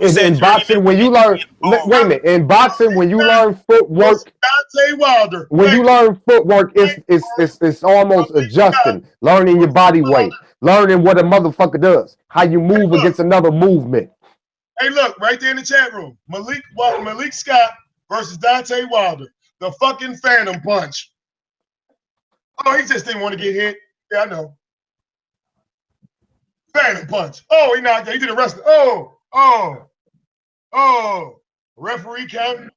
In boxing, when you learn, wait a minute. In boxing, when you learn footwork, Deontay Wilder. when you learn footwork, it's almost adjusting, learning your body weight, learning what a motherfucker does, how you move against another movement. Hey, look, right there in the chat room. Malik Scott versus Deontay Wilder. The fucking Phantom Punch. Oh, he just didn't want to get hit. Yeah, I know. Phantom Punch. Oh, he knocked out. He did a wrestling. Referee count.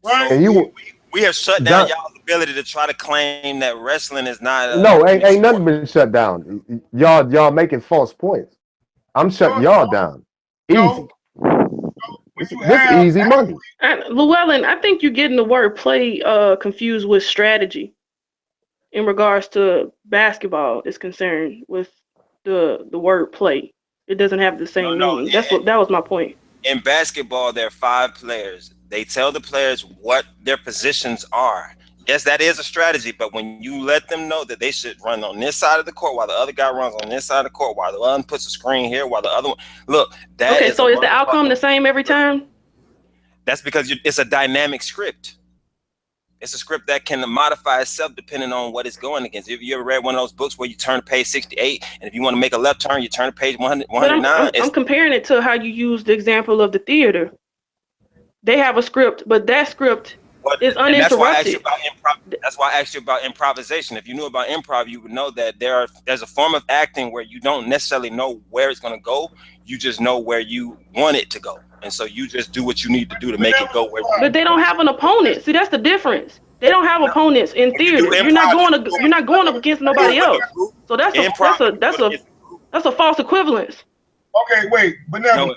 Right? And we have shut down y'all's ability to try to claim that wrestling is not. No, ain't nothing been shut down. Y'all making false points. I'm shutting y'all down. Easy. This easy money. Llewellyn, I think you're getting the word play confused with strategy in regards to basketball is concerned with the word play. It doesn't have the same meaning. That was my point. In basketball, there are 5 players. They tell the players what their positions are. Yes, that is a strategy, but when you let them know that they should run on this side of the court while the other guy runs on this side of the court, while the one puts a screen here, while the other one, look, that okay, is so is the outcome the same every time? That's because it's a dynamic script. It's a script that can modify itself depending on what it's going against. If you ever read one of those books where you turn to page 68, and if you want to make a left turn, you turn to page 109. I'm comparing it to how you used the example of the theater. They have a script, but that script is uninterrupted. That's why I asked you about improvisation. If you knew about improv, you would know that there's a form of acting where you don't necessarily know where it's going to go. You just know where you want it to go. And so you just do what you need to do to make it go where you want. But they don't have an opponent. See, that's the difference. They don't have opponents in theater. You're not going up against nobody else. So that's a false equivalence. Okay, wait, but now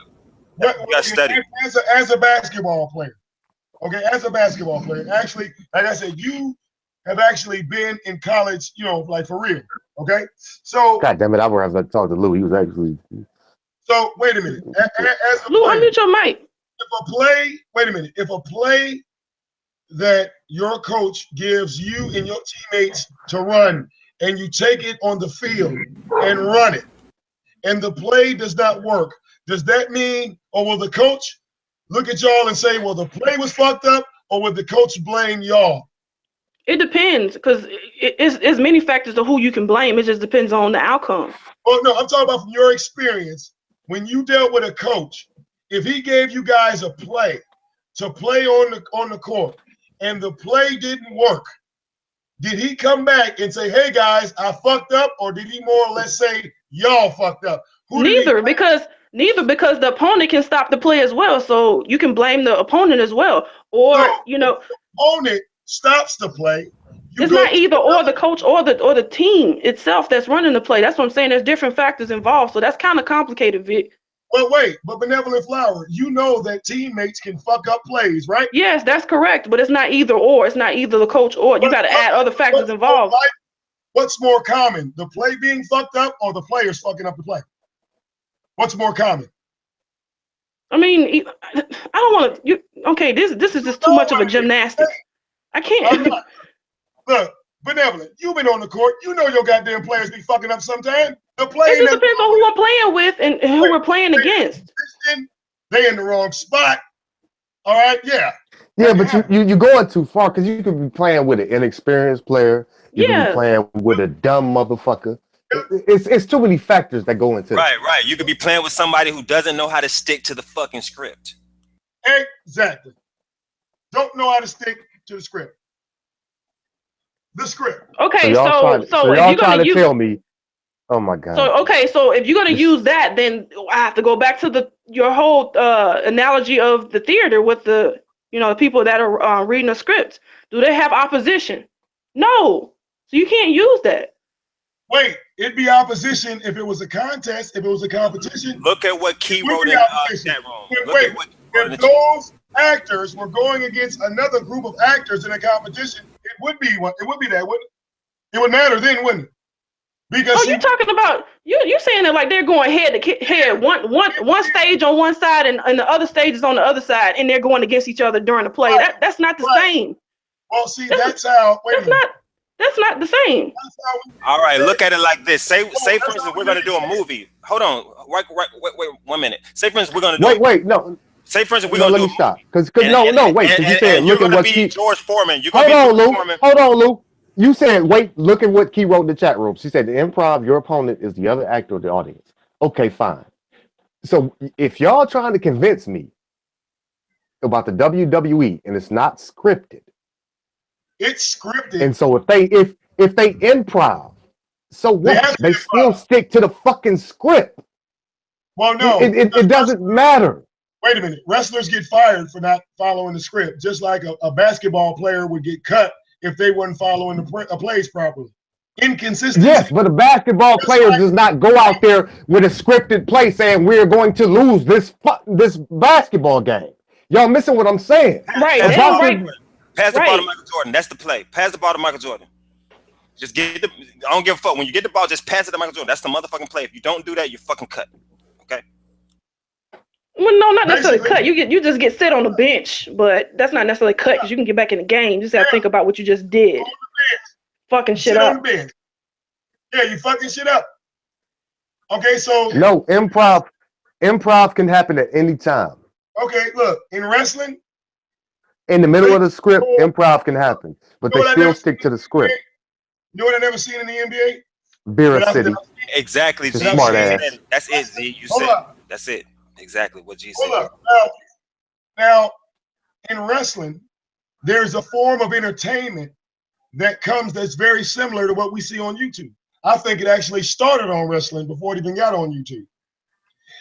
as a basketball player. Okay, as a basketball player, actually, like I said, you have actually been in college, like for real. Okay, so God damn it, I would have to talk to Lou. He was actually. So wait a minute. Lou, unmute your mic. If a play that your coach gives you and your teammates to run, and you take it on the field and run it, and the play does not work, does that mean, or will the coach look at y'all and say, well, the play was fucked up, or would the coach blame y'all? It depends, because it's many factors to who you can blame. It just depends on the outcome. Well, no, I'm talking about from your experience. When you dealt with a coach, if he gave you guys a play to play on the court and the play didn't work, did he come back and say, hey guys, I fucked up, or did he more or less say y'all fucked up? Neither, because the opponent can stop the play as well. So you can blame the opponent as well. Or the opponent stops the play. It's not either or, the coach or the team itself that's running the play. That's what I'm saying. There's different factors involved. So that's kind of complicated, Vic. Well, wait, but Benevolent Flower, you know that teammates can fuck up plays, right? Yes, that's correct. But it's not either or. It's not either the coach or. You got to add other factors involved. What's more common, the play being fucked up or the players fucking up the play? What's more common? I mean, I don't want to. Okay, this is just too much of a gymnastics. I can't. Look, Benevolent, you've been on the court. You know your goddamn players be fucking up sometime. The play it just depends on who I'm playing with and who we're playing against. They in the wrong spot. All right, yeah. Yeah, but you're going too far, because you could be playing with an inexperienced player. You could be playing with a dumb motherfucker. It's too many factors that go into it. Right. You could be playing with somebody who doesn't know how to stick to the fucking script. Exactly. Don't know how to stick to the script. The script. Okay, so y'all trying to tell me, oh my God. So if you're gonna use that, then I have to go back to your whole analogy of the theater with the people that are reading a script. Do they have opposition? No. So you can't use that. Wait, It'd be opposition if it was a contest. If it was a competition, Look at what Key it would wrote be in opposition. that room. But Look wait, at what Key wrote in if the chat. those actors were going against another group of actors in a competition, it would be what it would be that, wouldn't it? It would matter then, wouldn't it? Because Oh, you talking about you saying it like they're going head to head, one stage on one side and the other stage is on the other side, and they're going against each other during the play. Right. That's not the same. Well, see, that's how. Wait a minute. That's not the same. All right, look at it like this. Say for instance, we're going to do a movie. Hold on. Wait, 1 minute. Say for instance, we're going to do. Wait, no. Say for instance, we're going to do. Let me stop. Because wait. Because you said look at what Key. George Foreman. You're Hold going on, to be Lou. George Foreman. Hold on, Lou. You said wait. Look at what Key wrote in the chat room. She said the improv. Your opponent is the other actor of the audience. Okay, fine. So if y'all trying to convince me about the WWE and it's not scripted, it's scripted. And so if they improv, so what? They still stick to the fucking script. Well, no, it doesn't matter. Wait a minute. Wrestlers get fired for not following the script, just like a basketball player would get cut if they weren't following the plays properly. Inconsistency. Yes, but a basketball player does not go out there with a scripted play saying we're going to lose this basketball game. Y'all missing what I'm saying? Right. Pass the ball to Michael Jordan. That's the play. Pass the ball to Michael Jordan. Just get the. I don't give a fuck. When you get the ball, just pass it to Michael Jordan. That's the motherfucking play. If you don't do that, you're fucking cut. Okay. Well, no, not necessarily cut. You just get sit on the bench, but that's not necessarily cut because you can get back in the game. You just gotta think about what you just did. Fucking shit up. On the bench. Yeah, you fucking shit up. Okay, so no improv can happen at any time. Okay, look, in wrestling, in the middle of the script, improv can happen, but they still stick to the script. You know what I never seen in the NBA? Beer City. Exactly. G. Smart ass. That's it, Z. You said it. That's it. Exactly what G said. Hold up. Now, in wrestling, there's a form of entertainment that comes that's very similar to what we see on YouTube. I think it actually started on wrestling before it even got on YouTube.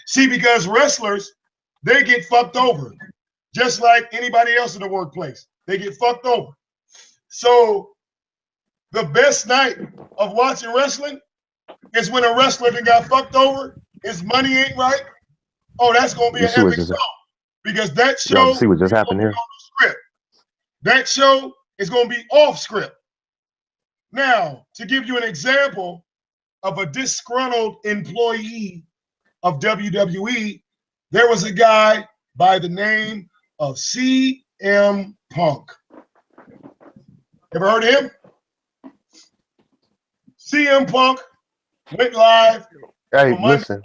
See, because wrestlers, they get fucked over, just like anybody else in the workplace. They get fucked over. So the best night of watching wrestling is when a wrestler that got fucked over, his money ain't right. Oh, that's gonna be an epic show. Because that show see what just happened here. Script. That show is gonna be off script. Now, to give you an example of a disgruntled employee of WWE, there was a guy by the name of CM Punk. Ever heard of him? CM Punk went live. Hey, listen,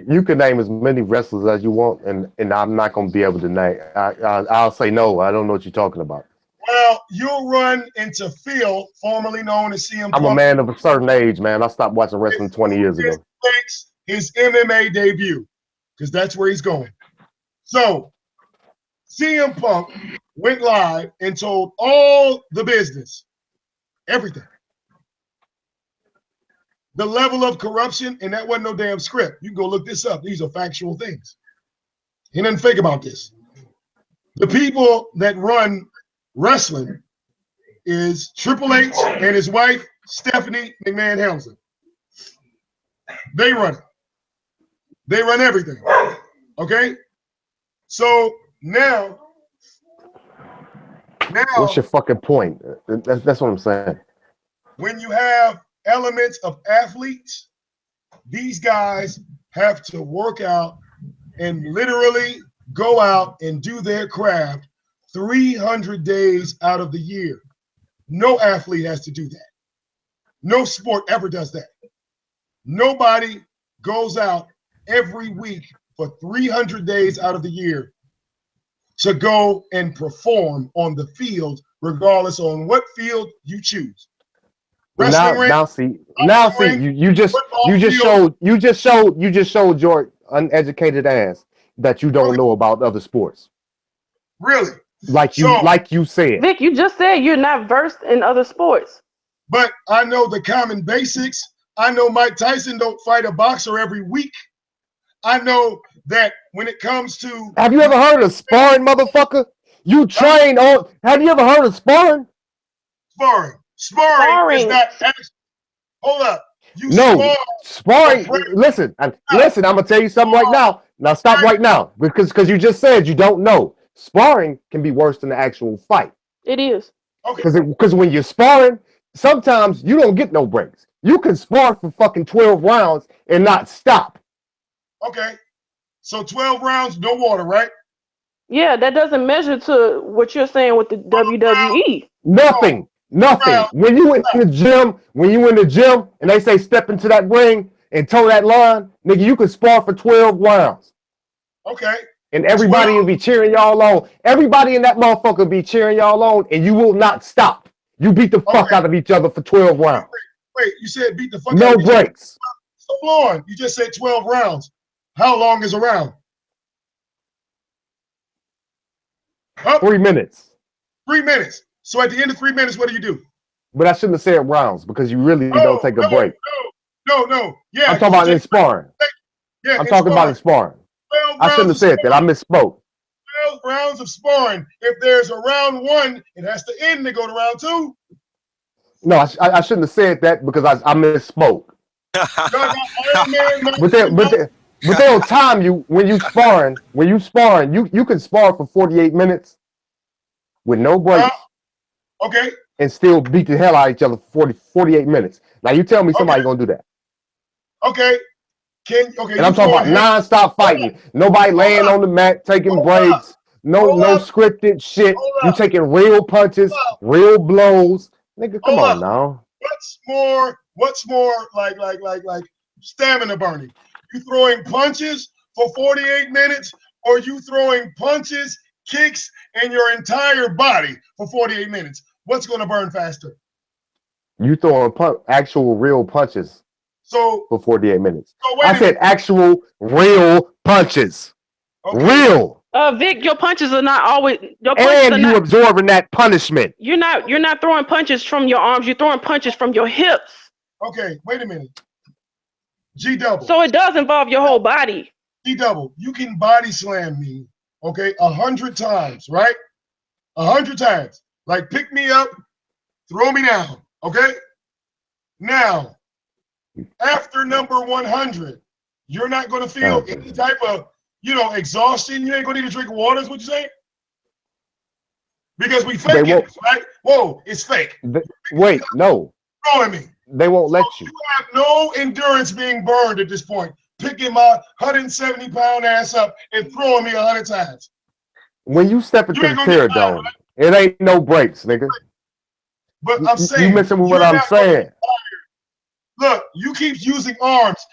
you can name as many wrestlers as you want, and I'm not going to be able to name. I'll say no. I don't know what you're talking about. Well, you'll run into Phil, formerly known as CM Punk. I'm a man of a certain age, man. I stopped watching wrestling 20 years ago. His MMA debut, because that's where he's going. So, CM Punk went live and told all the business, everything. The level of corruption, and that wasn't no damn script. You can go look this up. These are factual things. He nothing fake about this. The people that run wrestling is Triple H and his wife, Stephanie McMahon Helmsley. They run it. They run everything. Okay? So now what's your fucking point? That's what I'm saying. When you have elements of athletes, these guys have to work out and literally go out and do their craft 300 days out of the year. No athlete has to do that. No sport ever does that. Nobody goes out every week for 300 days out of the year to go and perform on the field, regardless on what field you choose. Now see, you just showed your uneducated ass that you don't know about other sports. Really? Like you said. Vic, you just said you're not versed in other sports. But I know the common basics. I know Mike Tyson don't fight a boxer every week. I know that when it comes to... Have you ever heard of sparring, motherfucker? You train on... Have you ever heard of sparring? Sparring is not... Hold up. You No, sparring. Listen, listen. I'm gonna tell you something right now. Now stop right now, because you just said you don't know. Sparring can be worse than the actual fight. It is. Because when you're sparring, sometimes you don't get no breaks. You can spar for fucking 12 rounds and not stop. Okay. So 12 rounds, no water, right? Yeah, that doesn't measure to what you're saying with the WWE. Nothing. Nothing. When you in the gym, and they say step into that ring and toe that line, nigga, you can spar for 12 rounds. Okay. And everybody will be cheering y'all on. Everybody in that motherfucker will be cheering y'all on, and you will not stop. You beat the fuck out of each other for 12 rounds. Wait, you said beat the fuck out No of each other. breaks. Hold on. You just said 12 rounds. How long is a round? 3 minutes. 3 minutes. So at the end of 3 minutes, what do you do? But I shouldn't have said rounds because you really don't take a break. No. Yeah. I'm talking about in sparring. Yeah, I'm talking about in sparring. I shouldn't have said that. I misspoke. 12 rounds of sparring. If there's a round 1, it has to end to go to round 2. No, I shouldn't have said that because I misspoke. But they'll time you when you sparring. When you sparring, you can spar for 48 minutes with no breaks. Okay. And still beat the hell out of each other for 48 minutes. Now you tell me somebody gonna do that. Okay. Okay. And I'm talking about non-stop fighting. Nobody laying on the mat, taking breaks. No scripted shit. You taking real punches, real blows. Nigga, come on now. What's more like stamina burning? You throwing punches for 48 minutes or you throwing punches, kicks, and your entire body for 48 minutes? What's going to burn faster? You throwing actual real punches for 48 minutes. So I said actual real punches. Okay. Real. Vic, your punches are not always. Your punches and are you not, absorbing that punishment. You're not throwing punches from your arms. You're throwing punches from your hips. Okay, wait a minute. G double. So it does involve your whole body. G double. You can body slam me, okay, 100 times, right? 100 times. Like pick me up, throw me down, okay? Now, after number 100, you're not going to feel any type of, exhaustion. You ain't going to need to drink water, is what you saying? Because we fake it, right? Whoa, it's fake. Wait, no. Throwing me. They won't let you. You have no endurance being burned at this point. Picking my 170-pound ass up and throwing me 100 times. When you step into the tear dome, it ain't no breaks, nigga. But I'm saying you missing what I'm saying. Look, you keep using arms.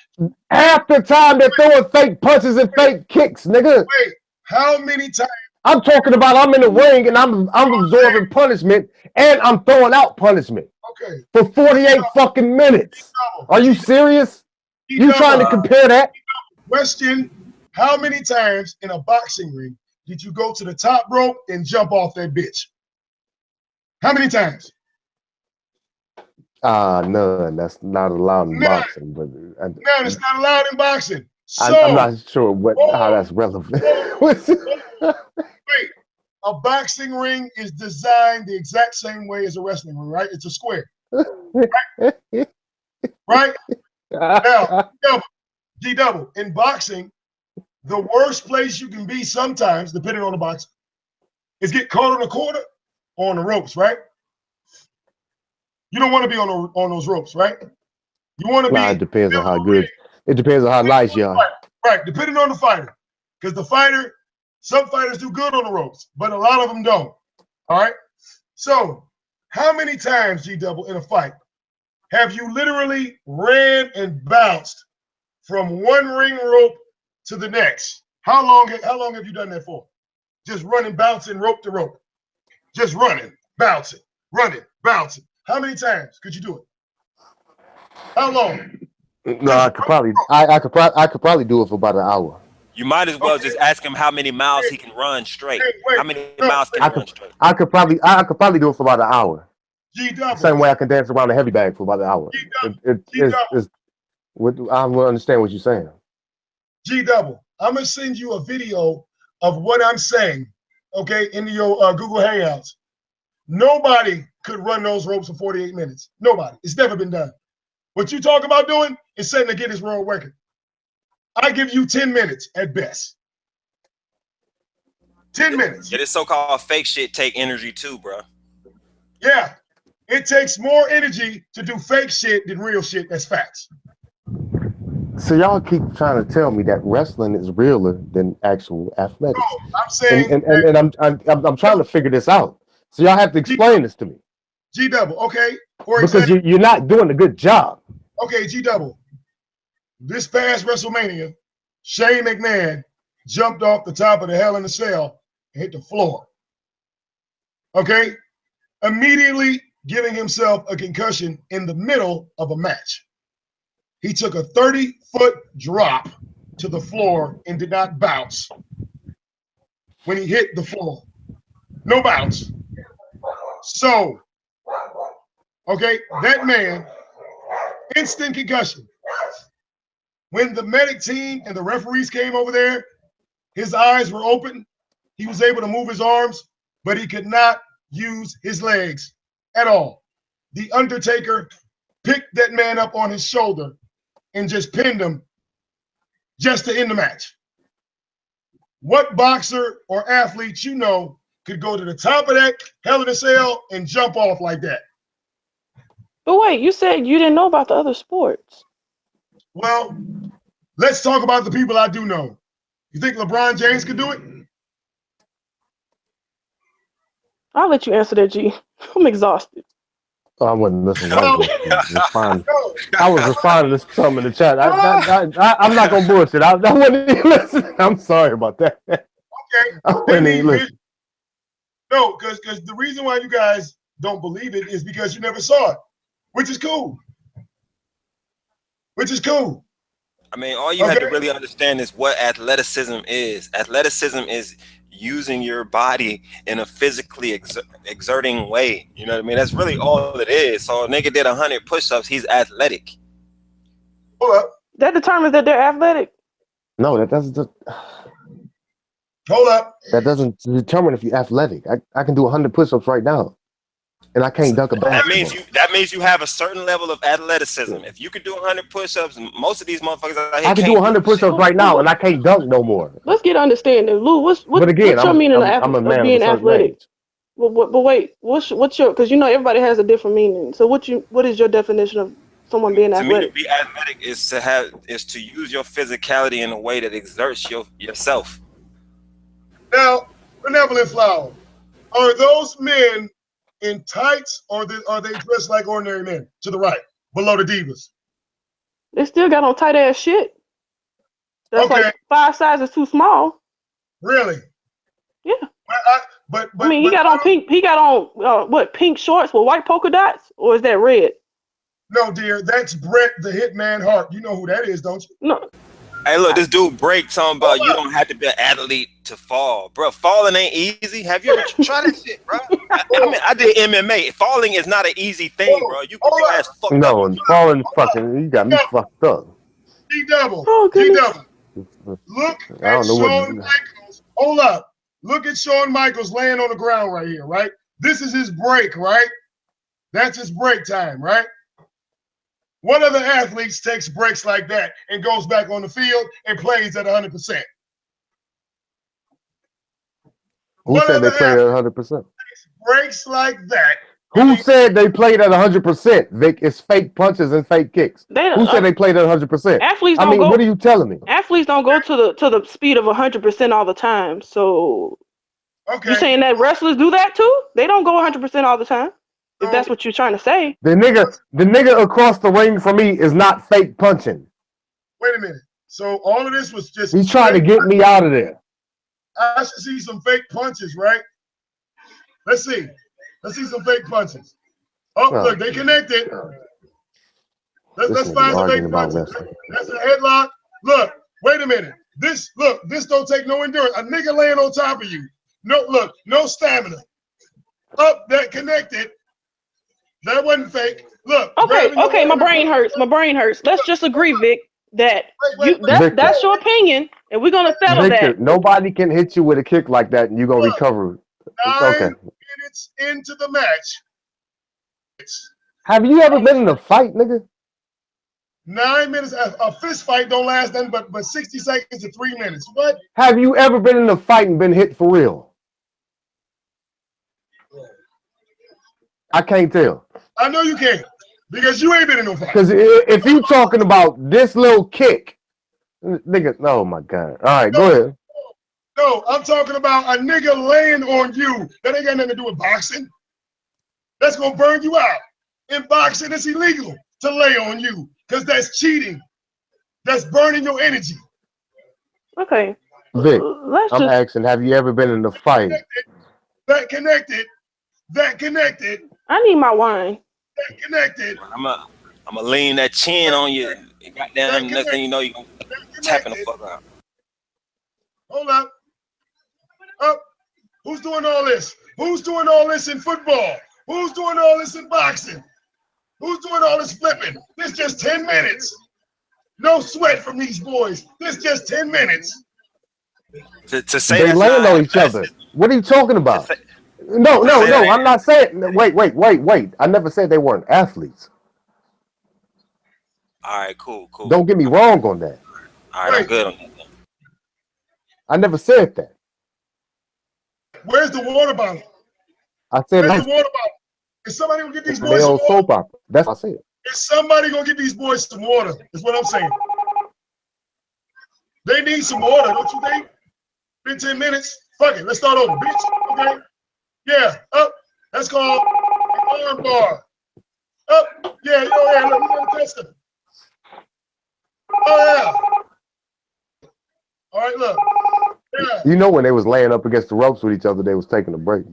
Half the time they're throwing fake punches and fake kicks, nigga. Wait, how many times? I'm talking about I'm in the ring and I'm absorbing punishment and I'm throwing out punishment. Okay. For 48 fucking minutes. Are you serious? You trying to compare that? Question, how many times in a boxing ring did you go to the top rope and jump off that bitch? How many times? None. That's not allowed in boxing. But None. It's not allowed in boxing. So, I'm not sure how that's relevant. Wait, a boxing ring is designed the exact same way as a wrestling ring, right? It's a square. Right? Now, G double. In boxing, the worst place you can be sometimes, depending on the box, is get caught on the corner or on the ropes, right? You don't want to be on those ropes, right? You want to be. It depends on how good. It depends on how nice you are. Right, depending on the fighter. Because some fighters do good on the ropes, but a lot of them don't. All right? So, how many times, G double, in a fight, have you literally ran and bounced from one ring rope to the next? How long have you done that for? Just running, bouncing, rope to rope. Just running, bouncing, running, bouncing. How many times could you do it? How long? No, I could probably do it for about an hour. You might as well just ask him how many miles he can run straight. How many miles can he run straight? I could probably do it for about an hour. G-double. Same way I can dance around a heavy bag for about an hour. I will understand what you're saying. G-double, I'm going to send you a video of what I'm saying, okay, into your Google Hangouts. Nobody could run those ropes for 48 minutes. Nobody. It's never been done. What you talk about doing is setting a Guinness World Record. I give you 10 minutes at best. 10 minutes. Yeah, this so-called fake shit take energy too, bro. Yeah. It takes more energy to do fake shit than real shit. That's facts. So y'all keep trying to tell me that wrestling is realer than actual athletics. No, I'm saying and I'm trying to figure this out. So y'all have to explain this to me. G double, okay? For Because example, you're not doing a good job. okay, G double. This past WrestleMania, Shane McMahon jumped off the top of the Hell in a Cell and hit the floor. Okay? Immediately giving himself a concussion in the middle of a match. He took a 30-foot drop to the floor and did not bounce when he hit the floor. No bounce. So, okay, that man, instant concussion. When the medic team and the referees came over there, his eyes were open. He was able to move his arms, but he could not use his legs at all. The Undertaker picked that man up on his shoulder and just pinned him just to end the match. What boxer or athlete you know could go to the top of that Hell in a Cell and jump off like that? But wait, you said you didn't know about the other sports. Well, let's talk about the people I do know. You think LeBron James could do it? I'll let you answer that, G. I'm exhausted. Oh, I wasn't listening. I was responding to some in the chat. I'm not gonna bullshit. I wasn't even listening. I'm sorry about that. Okay. I wasn't even listening. No, because the reason why you guys don't believe it is because you never saw it, which is cool. Which is cool. I mean, all you have to really understand is what athleticism is. Athleticism is using your body in a physically exerting way. You know what I mean? That's really all it is. So a nigga did 100 push-ups, he's athletic. Hold up. That determines that they're athletic? No, that doesn't. Hold up. That doesn't determine if you're athletic. I can do 100 push-ups right now, and I can't dunk a basketball. That means you have a certain level of athleticism. If you could do 100 push-ups, most of these motherfuckers out here I can do 100 push-ups right now, and I can't dunk no more. Let's get understanding, Lou. What's your meaning of being athletic? But wait, what's your? Because you know everybody has a different meaning. So what is your definition of someone being athletic? To me, to be athletic is to use your physicality in a way that exerts yourself. Now, Benevolent Flower, are those men in tights or are they dressed like ordinary men? To the right, below the divas. They still got on tight ass shit. That's like 5 sizes too small. Really? Yeah. But I mean, he got on pink. He got on what, pink shorts with white polka dots, or is that red? No, dear, that's Bret the Hitman Hart. You know who that is, don't you? No. Hey, look, this dude Break talking about you don't have to be an athlete to fall, bro. Falling ain't easy. Have you ever tried that shit, bro? I mean, I did MMA. Falling is not an easy thing, bro. You get your ass fucked up. No, falling fucking. You got me fucked up. G double. Look at Shawn Michaels. Hold up. Look at Shawn Michaels laying on the ground right here, right? This is his break, right? That's his break time, right? What other athletes takes breaks like that and goes back on the field and plays at 100%? Who said they played at 100%? Breaks like that. Who said they played at 100%? Vic, it's fake punches and fake kicks. Who said they played at 100%? Athletes I don't mean, go, what are you telling me? Athletes don't go to the speed of 100% all the time. So, you saying that wrestlers do that too? They don't go 100% all the time. If that's what you're trying to say. The nigga across the ring from me is not fake punching. Wait a minute. So all of this was just. He's trying to get me out of there. I should see some fake punches, right? Let's see. Let's see some fake punches. Oh, look, they connected. Let's find some fake punches. That's a headlock. Look, wait a minute. This don't take no endurance. A nigga laying on top of you. No stamina. Up, that connected. That wasn't fake. Look. Okay, my brain hurts. Let's just agree, Vic, that that's your opinion, and we're gonna settle that. Nobody can hit you with a kick like that, and you're gonna recover. 9 minutes into the match. Have you ever been in a fight, nigga? 9 minutes. A fist fight don't last nothing but 60 seconds to 3 minutes. What? Have you ever been in a fight and been hit for real? I can't tell. I know you can't because you ain't been in no fight. Because if you talking about this little kick, nigga, oh my God. All right, go ahead. No, I'm talking about a nigga laying on you. That ain't got nothing to do with boxing. That's gonna burn you out. In boxing, it's illegal to lay on you because that's cheating. That's burning your energy. Okay. Vic, Let's I'm just asking, have you ever been in a fight? That connected. I need my wine. That connected. I'm gonna lean that chin on you. Goddamn, next thing you know, you gonna tapping the fuck out. Hold up. Up. Who's doing all this? Who's doing all this in football? Who's doing all this in boxing? Who's doing all this flipping? This just 10 minutes. No sweat from these boys. This just 10 minutes. To say They that's laying not on each other. What are you talking about? say- No, say that I'm not saying. Wait. I never said they weren't athletes. all right, cool. Don't get me wrong on that. All right, I'm good on that. I never said that. Where's the water bottle? I said Where's the water bottle? Is somebody gonna get these boys they some on water? soap opera. That's what I said. Is somebody gonna get these boys some water? Is what I'm saying. They need some water, don't you think? Been 10 minutes. Fuck it. Let's start over, bitch. Okay. Yeah. Up. That's called an arm bar. Up. Yeah. Look, we're gonna test them. Oh yeah. All right. Look. Yeah. You know when they was laying up against the ropes with each other, they was taking a break.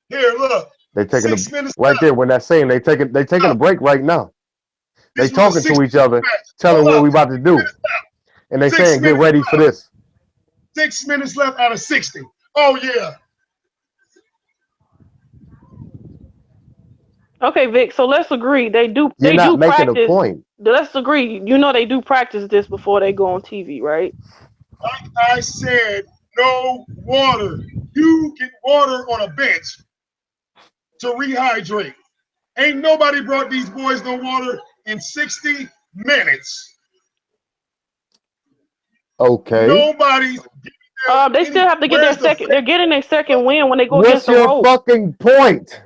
Here. Look. They taking 6 minutes right left. there when that's saying they taking a break right now. They This was a talking to each 6 other, match. telling Hold what up. we about to do, and they 6 saying get minutes ready left. for this. 6 minutes left out of 60. Oh yeah. Okay, Vic. So let's agree. They You're do not making a practice. point. Let's agree. You know they do practice this before they go on TV, right? Like I said, no water. You get water on a bench to rehydrate. Ain't nobody brought these boys no water in 60 minutes. Okay. Nobody's They still have to get their second. They're getting their second win when they go What's against the your rope. fucking point?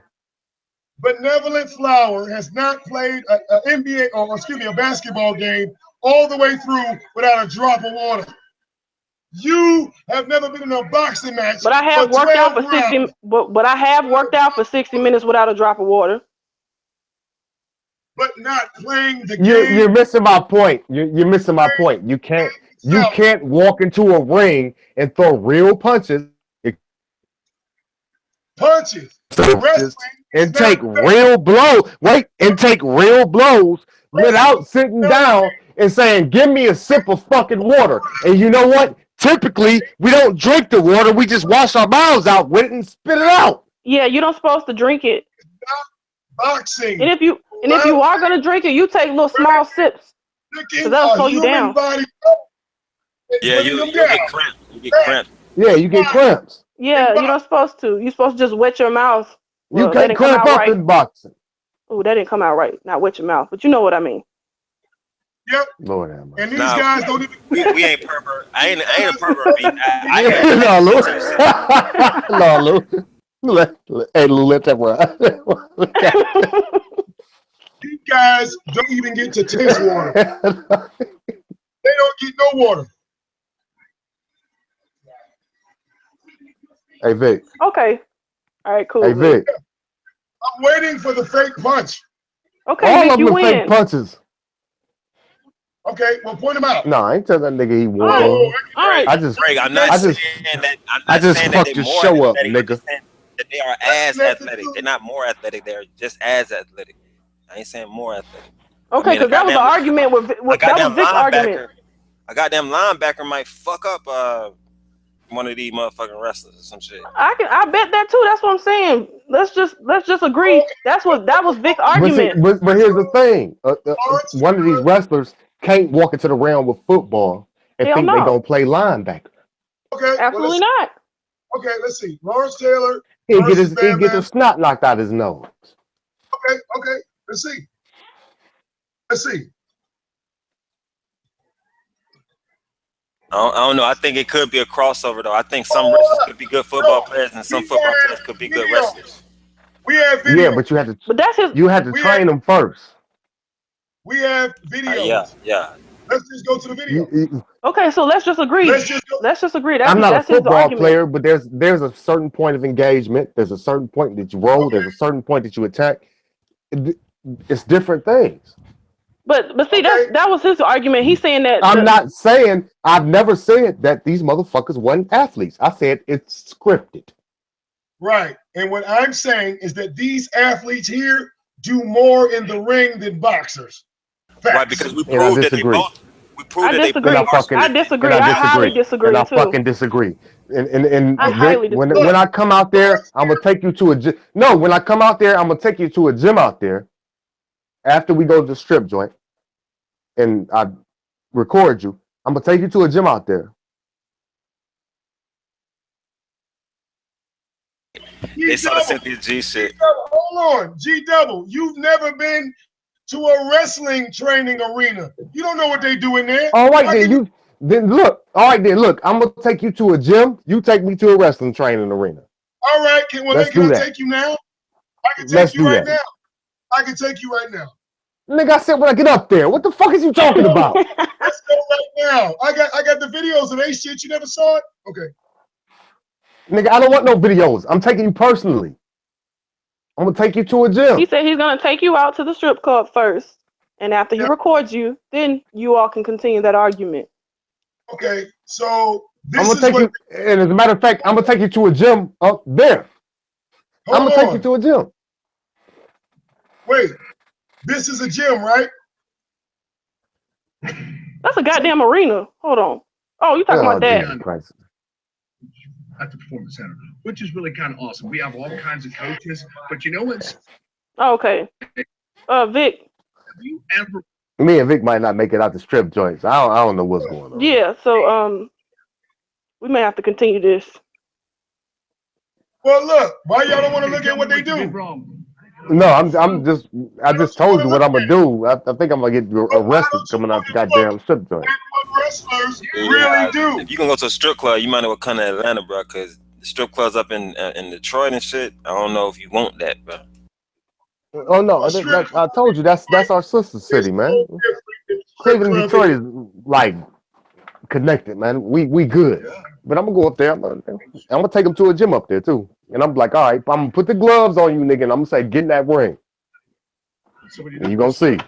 Benevolent Flower has not played a NBA or excuse me a basketball game all the way through without a drop of water. You have never been in a boxing match. But I have for worked out 12 for 60. rounds. But I have worked out for 60 minutes without a drop of water. But not playing the You're game. missing my point. You're missing my point. You can't walk into a ring and throw real punches. And take real blows. Wait, and take real blows without sitting down and saying, "Give me a sip of fucking water." And you know what? Typically, we don't drink the water. We just wash our mouths out with it and spit it out. Yeah, you're not supposed to drink it. Boxing. And if you are gonna drink it, you take little small sips, because that'll slow you down. Yeah, you get cramps. You get cramps. Yeah, you get cramps. Yeah, you're not supposed to. You're supposed to just wet your mouth. You Well, that can't didn't come cramp out up right. in boxing. Oh, that didn't come out right. Not wet your mouth, but you know what I mean. Yep. Lord have mercy. And these guys don't even. We ain't pervert. I ain't a pervert. No, Lou. Hey, Lou, let that ride. You guys don't even get to taste water. They don't get no water. Hey, Vic. Okay. All right, cool. Hey, Vic. I'm waiting for the fake punch. Okay, All Vic, of them you are fake win. punches. Okay, well, point them out. No, I ain't telling that nigga he won. All right. I'm not saying that. I just saying that fucked they your more show up, athletic. nigga. That they are as athletic. They're not more athletic. They're just as athletic. I ain't saying more athletic. Okay, because that was the argument with that was Vic's argument. A goddamn linebacker might fuck up one of these motherfucking wrestlers or some shit. I bet that too. That's what I'm saying. Let's just agree. That was Vic's argument. But here's the thing: one of these wrestlers can't walk into the realm of football and Hell think no. they gonna play linebacker. Okay, Absolutely not. Okay, let's see. Lawrence Taylor. He get the snot knocked out his nose. Okay, let's see. I don't know. I think it could be a crossover though. I think some wrestlers could be good football players, and some football players could be good wrestlers. We have video. Yeah, but you had to. But that's his. You had to train them first. We have videos. Yeah. Let's just go to the video. Okay, so let's just agree. Let's just go. Let's just agree. I'm not a that's his football argument. player, but there's a certain point of engagement. There's a certain point that you roll. There's a certain point that you attack. It's different things. But see, that was his argument. He's saying that I'm not saying, I've never said that these motherfuckers weren't athletes. I said it's scripted. Right. And what I'm saying is that these athletes here do more in the ring than boxers. Facts. Right, because we proved that they both. We proved that they both. I disagree. I highly disagree. And I too. fucking disagree. And I highly when disagree. I come out there, I'm gonna take you to a gym. No, when I come out there, I'm gonna take you to a gym out there. After we go to the strip joint, and I record you, I'm gonna take you to a gym out there. They saw the Cynthia G shit. Hold on, G Double. You've never been to a wrestling training arena. You don't know what they do in there. All right, then look. All right, then look. I'm gonna take you to a gym. You take me to a wrestling training arena. All right, can I take you now? I can take you right now. I can take you right now. Nigga, I said when I get up there. What the fuck is you talking about? Let's go right now. I got the videos of that shit. You never saw it? Okay. Nigga, I don't want no videos. I'm taking you personally. I'm gonna take you to a gym. He said he's gonna take you out to the strip club first, and after he records you, then you all can continue that argument. Okay, so I'm gonna take you, and as a matter of fact, I'm gonna take you to a gym up there. I'm gonna take you to a gym. Wait, this is a gym, right? That's a goddamn arena. Hold on. Oh, you talking about that? At the Performance Center, which is really kind of awesome. We have all kinds of coaches, but you know what's... Oh, okay. Vic. Have you ever... Me and Vic might not make it out the strip joints. I don't know what's going on. Yeah, so we may have to continue this. Well, look, why y'all don't want to look at what they do? No, I just told you what I'm gonna do. I think I'm gonna get arrested coming out the goddamn strip joint. Wrestlers really do. If you can go to a strip club, you might know what kind of Atlanta, bro, because the strip clubs up in Detroit and shit. I don't know if you want that, bro. Oh no, I told you that's our sister city, man. Cleveland and Detroit is like connected, man. We good. But I'm gonna go up there. I'm gonna take them to a gym up there too. And I'm like, all right, I'm gonna put the gloves on you, nigga, and I'm gonna say, get in that ring. And you gonna see.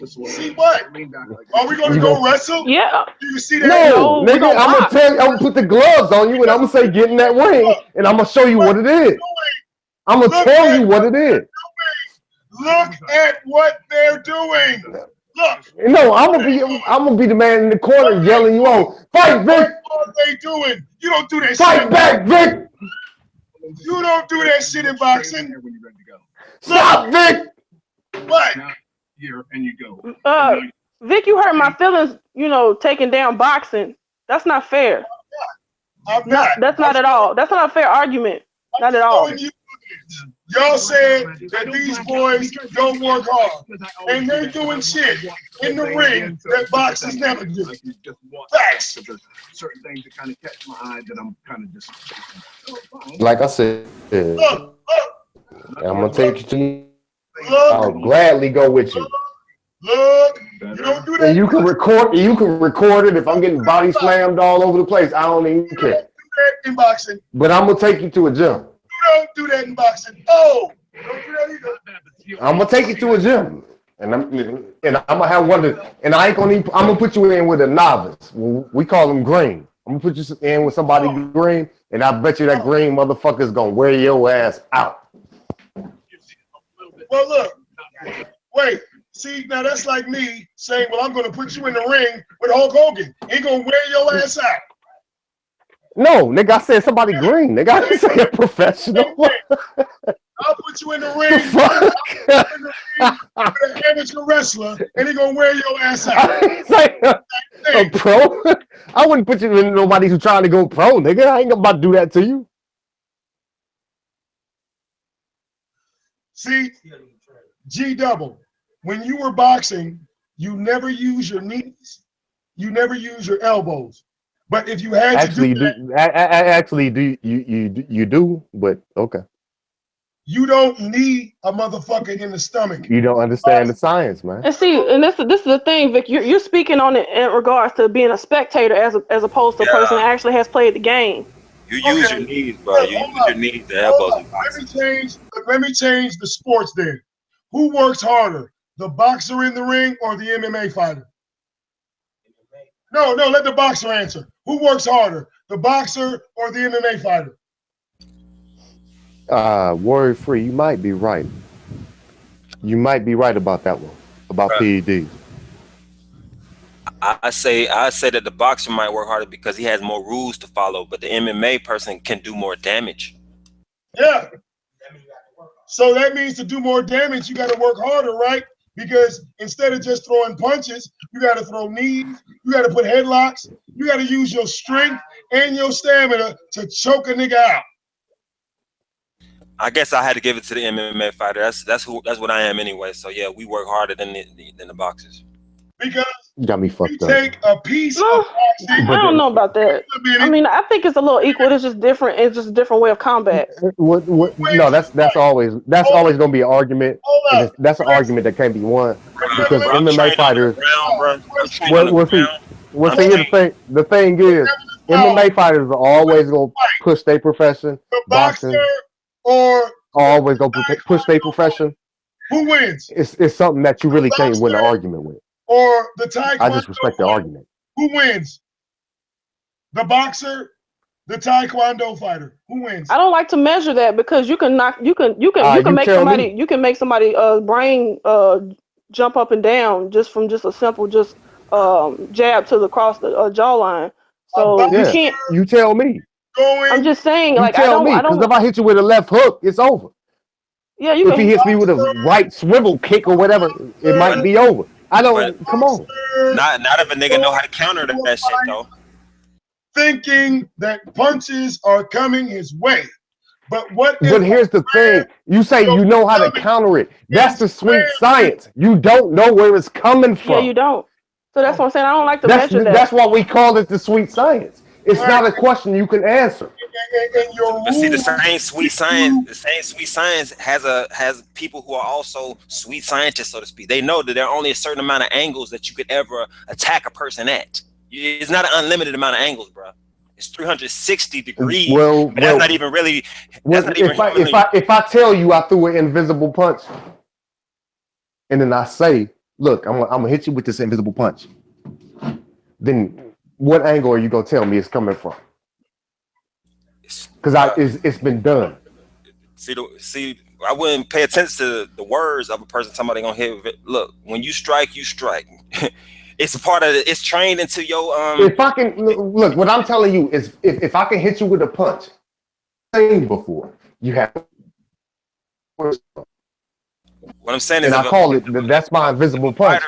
See what? Are we gonna go wrestle? Yeah. Do you see that? No, nigga, I'm gonna put the gloves on you, and I'm gonna say, get in that ring, and I'm gonna show you what it is. I'm gonna tell you what it is. Look at what they're doing. Look. No, I'm gonna be the man in the corner yelling you on. Fight, Vic. What are they doing? You don't do that shit. Fight back, Vic. You don't do that shit in boxing. Stop, Vic. What? Here and you go. Vic, you hurt my feelings. You know, taking down boxing. That's not fair. I'm not. That's not at all. That's not a fair argument. Not at all. Y'all said that these boys don't work hard, and they're doing shit in the ring that boxers never do. Facts. Certain things that kind of catch my eye that I'm kind of just. Like I said, I'm gonna take you to. I'll gladly go with you. Look, you don't do that. And you can record. You can record it if I'm getting body slammed all over the place. I don't even care. You don't do that in boxing. But I'm gonna take you to a gym. You don't do that in boxing. Oh, don't do that either. I'm gonna take you to a gym, and I'm gonna have one. And I ain't gonna. I'm gonna put you in with a novice. We call them green. I'm gonna put you in with somebody green, and I bet you that green motherfucker's gonna wear your ass out. Well, look. Wait. See, now that's like me saying, well, I'm going to put you in the ring with Hulk Hogan. He going to wear your ass out. No, nigga, I said somebody green. Nigga, I didn't say a professional. I'll put you in the ring, with an amateur wrestler, and he going to wear your ass out. A pro? I wouldn't put you in nobody who's trying to go pro, nigga. I ain't about to do that to you. See, G Double. When you were boxing, you never use your knees, you never use your elbows. But if you had Actually, to you do do. that, Actually, you do. But okay, you don't need a motherfucker in the stomach. you don't understand the science, man. And see, and this is the thing, Vic. You're speaking on it in regards to being a spectator as opposed to a person Yeah, that actually has played the game. you use your Okay, knees, bro. You hold use your up, knees and hold elbows up. in boxing. Let me change the sports then. Who works harder, the boxer in the ring or the MMA fighter? No, let the boxer answer. Who works harder, the boxer or the MMA fighter? Worry free. You might be right. You might be right about that one. About Bro, PEDs. I say that the boxer might work harder because he has more rules to follow, but the MMA person can do more damage. Yeah. So that means to do more damage, you got to work harder, right? Because instead of just throwing punches, you got to throw knees, you got to put headlocks, you got to use your strength and your stamina to choke a nigga out. I guess I had to give it to the MMA fighter. That's what I am anyway. So yeah, we work harder than the boxers. Because You got me you fucked up. take a piece of No, boxing. I don't know about that. I mean, I think it's a little equal. It's just different. It's just a different way of combat. What? No, that's always gonna be an argument, and that's an argument that can't be won because Bro, I'm MMA trained on the fighters. ground, bro. I'm trained on Well, the well, see, ground. well, I'm see, here's trained. the thing is, MMA fighters are always gonna push their profession. The boxer Boxing or always gonna push their profession. who wins? It's something that you The really can't win an boxer argument with. or the I taekwondo just respect the fighter? argument. Who wins? The boxer, the taekwondo fighter. Who wins? I don't like to measure that because you can You make tell me. somebody brain jump up and down just from just a simple jab to the across the jawline. So you Yeah, can't. you tell me. I'm just saying, You like tell me, I because if don't. I hit you with a left hook, it's over. Yeah, you If he can. hits me with a right swivel kick or whatever, it might But be over. I but don't. Come on. not if a nigga know how to counter that shit though. Thinking that punches are coming his way. But what if But here's the thing: you say you know how to counter it. That's the sweet science. You don't know where it's coming Yeah, from. you don't. So that's what I'm saying. I don't like to That's measure that. why we call it the sweet science. It's not a question you can answer. and your But see, the rules same sweet science has people who are also sweet scientists, so to speak. They know that there are only a certain amount of angles that you could ever attack a person at. It's not an unlimited amount of angles, bro. It's 360 degrees. Well, But that's not even really. That's not even if I tell you I threw an invisible punch, and then I say, "Look, I'm gonna hit you with this invisible punch," then what angle are you gonna tell me it's coming from? Because it's been done. See, I wouldn't pay attention to the words of a person talking about they gonna hit. Look, when you strike, you strike. It's a part of it. It's trained into your If I can look, what I'm telling you is, if I can hit you with a punch, seen before, you have. What I'm saying And is, I call it that's my invisible punch.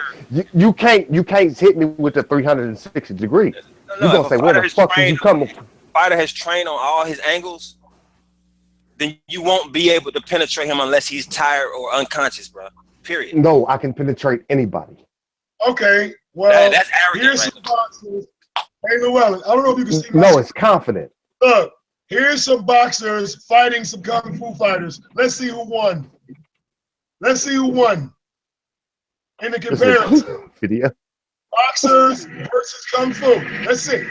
You can't hit me with the 360 degrees. You're gonna say, where the fuck is you coming from? Fighter has trained on all his angles, then you won't be able to penetrate him unless he's tired or unconscious, bro. Period. No, I can penetrate anybody. Okay, well, that's arrogant. Here's some boxers. Hey, Llewellyn, I don't know if you can see. No, it's confident. Look, here's some boxers fighting some kung fu fighters. Let's see who won. Let's see who won. In the comparison, video. Boxers versus kung fu. Let's see.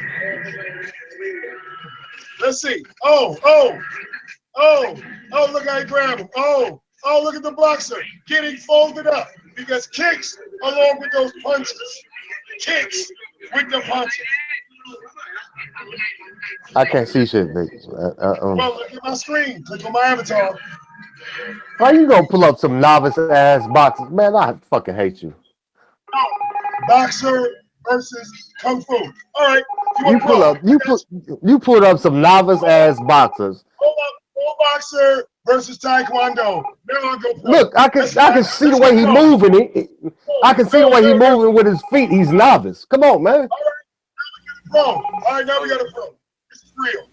Let's see. Oh, look how he grabbed him. Oh, look at the boxer getting folded up because kicks along with those punches. Kicks with the punches. I can't see shit, Vic. Well, look at my screen. Click on my avatar. How you gonna pull up some novice ass boxers? Man, I fucking hate you. Boxer versus kung fu. All right. You put up some novice ass boxers. Pro boxer versus taekwondo. Now I'll go pro. Look, I can see the way he's moving. I can see the way he's moving with his feet. He's novice. Come on, man. Pro. All right, now we got a pro. This is real.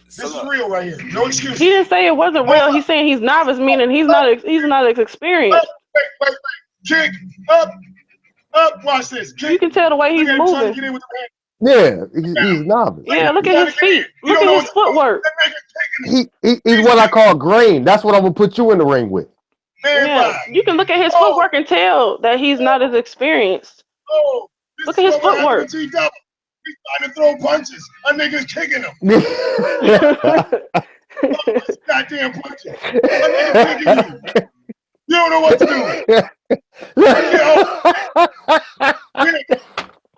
This is real right here. No excuse. He didn't say it wasn't real. He's saying he's novice, meaning he's not as experienced. Wait. Kick up. Watch this. Kick. You can tell the way he's moving. Get in with the hand. Yeah, he's novice. Yeah, look at his feet. Look at his footwork. He's what I call green. That's what I'm gonna put you in the ring with. Yeah, you can look at his footwork and tell that he's not as experienced. Oh, Look at his footwork. He's trying to throw punches. A nigga's kicking him. Goddamn punches. A nigga's kicking you. You don't know what to do.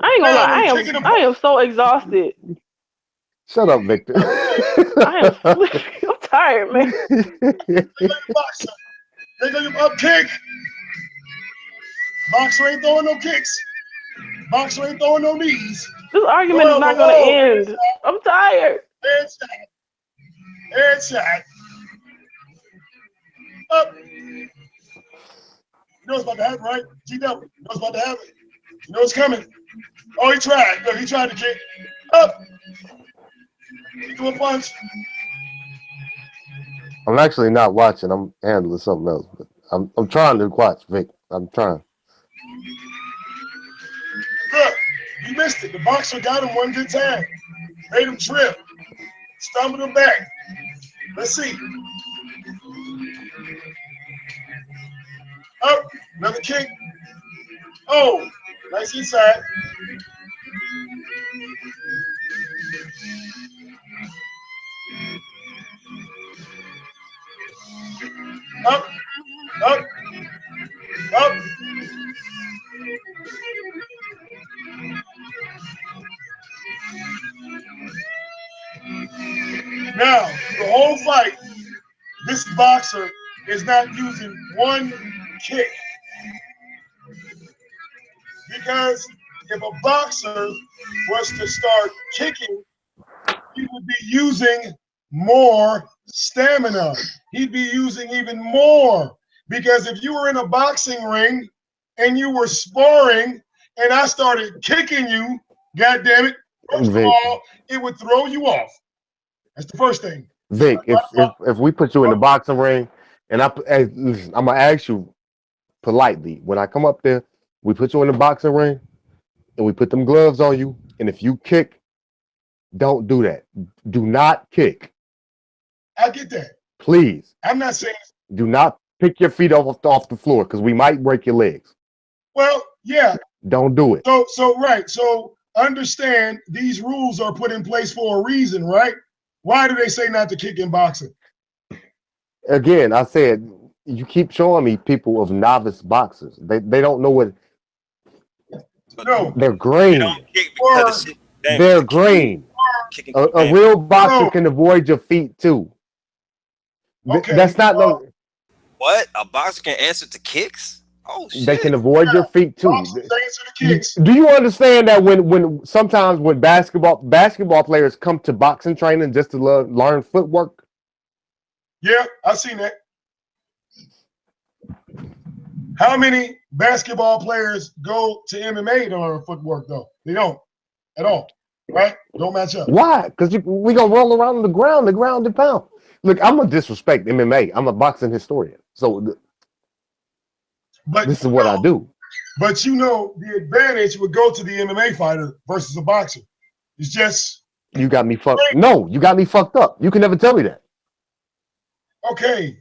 I ain't gonna lie, I am so exhausted. Shut up, Victor. I am sleepy. I'm tired, man. Boxer. They go up kick. Boxer ain't throwing no kicks. Boxer ain't throwing no knees. This argument is not gonna end. I'm tired. Headshot. Up. You know what's about to happen, right? GW. You know what's about to happen. You know what's coming. Oh, he tried. Look, he tried to kick. Up. He threw a punch. I'm actually not watching. I'm handling something else. But I'm trying to watch, Vic. I'm trying. Look, he missed it. The boxer got him one good time. Made him trip. Stumbled him back. Let's see. Up. Another kick. Oh, nice inside. Up. Up. Up. Now, the whole fight, this boxer is not using one kick. Because if a boxer was to start kicking, he would be using more stamina. He'd be using even more. Because if you were in a boxing ring and you were sparring and I started kicking you, God damn it, first of all, it would throw you off. That's the first thing. Vic, if we put you in the boxing ring, and listen, I'm gonna ask you politely, when I come up there, we put you in the boxing ring, and we put them gloves on you, and if you kick, don't do that. Do not kick. I get that. Please. I'm not saying. Do not pick your feet off the floor because we might break your legs. Well, yeah. Don't do it. So right. So understand these rules are put in place for a reason, right? Why do they say not to kick in boxing? Again, I said you keep showing me people of novice boxers. They don't know what. No, they're green. They're green. A real boxer can avoid your feet too. Okay. That's not no. What? A boxer can answer to kicks? Oh shit. They can avoid your feet too. Do you understand that when sometimes when basketball players come to boxing training just to learn footwork? Yeah, I've seen that. How many basketball players go to MMA to learn footwork though? They don't at all, right? Don't match up. Why? Because we gonna roll around on the ground and pound. Look, I'm gonna disrespect MMA. I'm a boxing historian, so this is what I do. But you know, the advantage would go to the MMA fighter versus a boxer. It's just you got me fucked. No, you got me fucked up. You can never tell me that. Okay,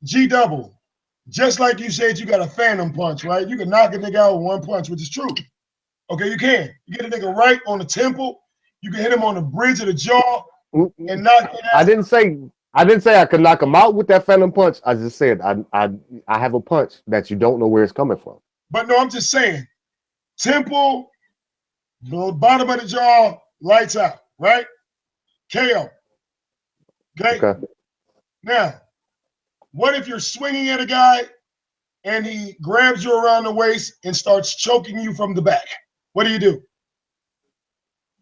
G double. Just like you said, you got a phantom punch, right? You can knock a nigga out with one punch, which is true. Okay, you can. You get a nigga right on the temple. You can hit him on the bridge of the jaw and knock it out. I didn't say I could knock him out with that phantom punch. I just said I have a punch that you don't know where it's coming from. But no, I'm just saying, temple, the bottom of the jaw, lights out, right? KO. Okay. Now, what if you're swinging at a guy and he grabs you around the waist and starts choking you from the back? What do?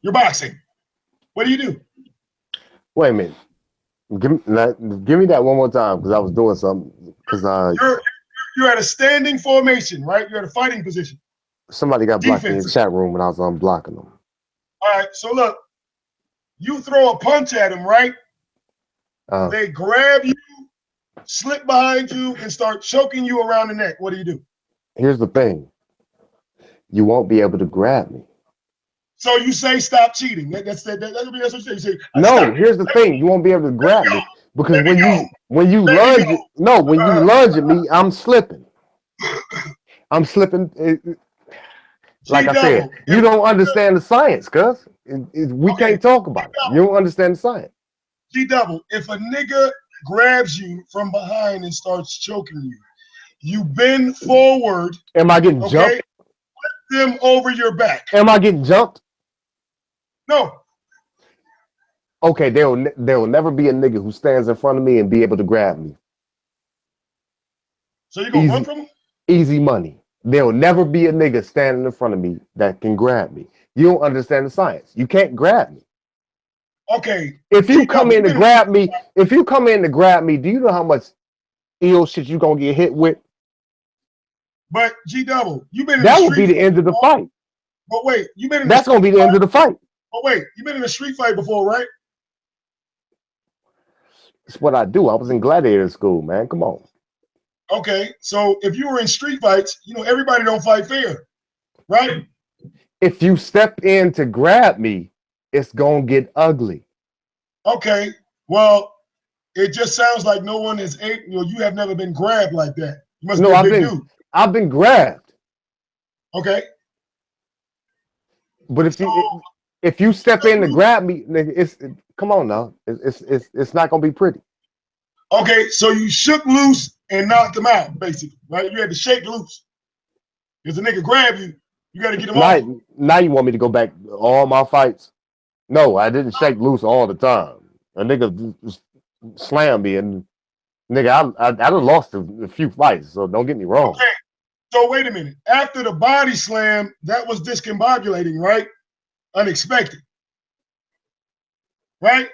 You're boxing. What do you do? Wait a minute. Give me that one more time because I was doing something. Because you're at a standing formation, right? You're at a fighting position. Somebody got blocked in the chat room when I was unblocking them. All right, so look, you throw a punch at him, right? They grab you, slip behind you, and start choking you around the neck. What do you do? Here's the thing. You won't be able to grab me. So you say stop cheating. That's what you say. You say No, stop. here's the thing. You won't be able to grab me because Let me go. when you Let me lunge go. it, no, when you lunge at me, I'm slipping. I'm slipping. Like I said, G-Double. you don't understand the science, cuz. We can't talk about it. You don't understand the science. G-Double, if a nigga grabs you from behind and starts choking you, you bend forward. Am I getting okay? jumped? Flip them over your back. Am I getting jumped? No. Okay, there will never be a nigga who stands in front of me and be able to grab me. So you gonna run from him? Easy money. There will never be a nigga standing in front of me that can grab me. You don't understand the science. You can't grab me. Okay. If you come in to grab me, do you know how much ill shit you gonna get hit with? But G-Double, you've been in That the would be street the end of the fight. But wait, you've been in That's gonna be the end of the fight. But wait, you've been in a street fight before, right? It's what I do. I was in gladiator school, man. Come on. Okay, so if you were in street fights, you know everybody don't fight fair, right? If you step in to grab me, it's gonna get ugly. Okay, well, it just sounds like no one is you have never been grabbed like that. You must be a big dude. I've been grabbed. Okay. But if you step in to grab me, nigga, come on now. It's not gonna be pretty. Okay, so you shook loose and knocked him out, basically, right? You had to shake loose. If a nigga grab you, you got to get him off. Now you want me to go back all my fights? No, I didn't shake loose all the time. A nigga just slammed me, and nigga, I done lost a few fights. So don't get me wrong. Okay, so wait a minute. After the body slam, that was discombobulating, right? Unexpected, right?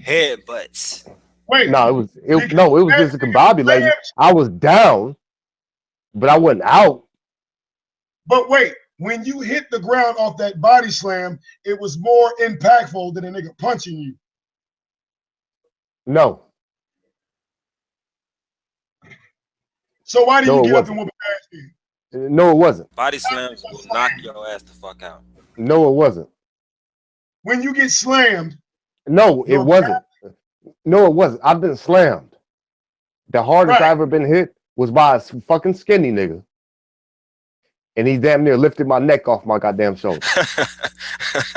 Headbutts. Wait. No, it was discombobulating. I was down, but I wasn't out. But wait, when you hit the ground off that body slam, it was more impactful than a nigga punching you. No. So why did you get up and whoop his ass then? No, it wasn't. Body slams will knock your ass the fuck out. No, it wasn't. When you get slammed. No, it wasn't. No, it wasn't. I've been slammed. The hardest I ever been hit was by a fucking skinny nigga. And he damn near lifted my neck off my goddamn shoulder.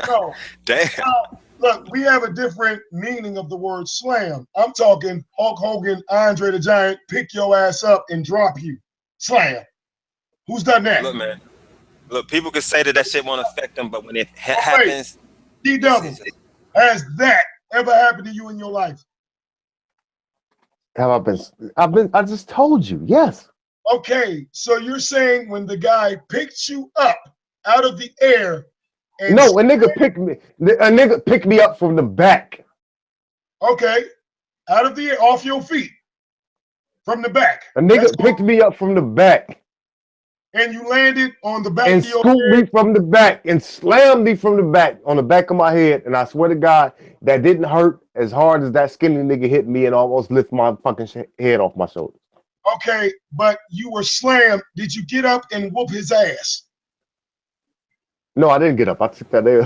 No. Damn. Look, we have a different meaning of the word slam. I'm talking Hulk Hogan, Andre the Giant, pick your ass up and drop you. Slam. Who's done that? Look, man. Look, people could say that shit won't affect them, but when it happens, D-Double, has that ever happened to you in your life? Have I just told you, yes. Okay, so you're saying when the guy picked you up out of the air and no, a nigga picked me up from the back. Okay, out of the air, off your feet, from the back. A nigga picked me up from the back. And you landed on the back and of your scooped head. me from the back and slammed me from the back on the back of my head. And I swear to God, that didn't hurt as hard as that skinny nigga hit me and almost lift my fucking head off my shoulders. Okay, but you were slammed. Did you get up and whoop his ass? No, I didn't get up. I took that L.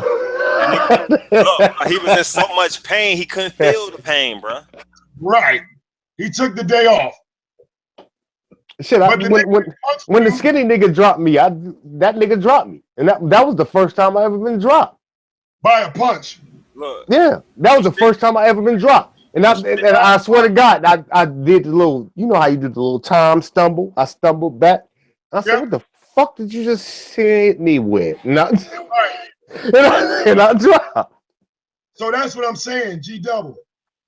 Look, he was in so much pain, he couldn't feel the pain, bro. Right. He took the day off. Shit, when the skinny nigga dropped me, that nigga dropped me. And that was the first time I ever been dropped. By a punch. Look. Yeah, that was the first time I ever been dropped. And I swear to God, I did the little, you know how you did the little time stumble? I stumbled back. I said, what the fuck did you just hit me with? And I dropped. So that's what I'm saying, G-Double.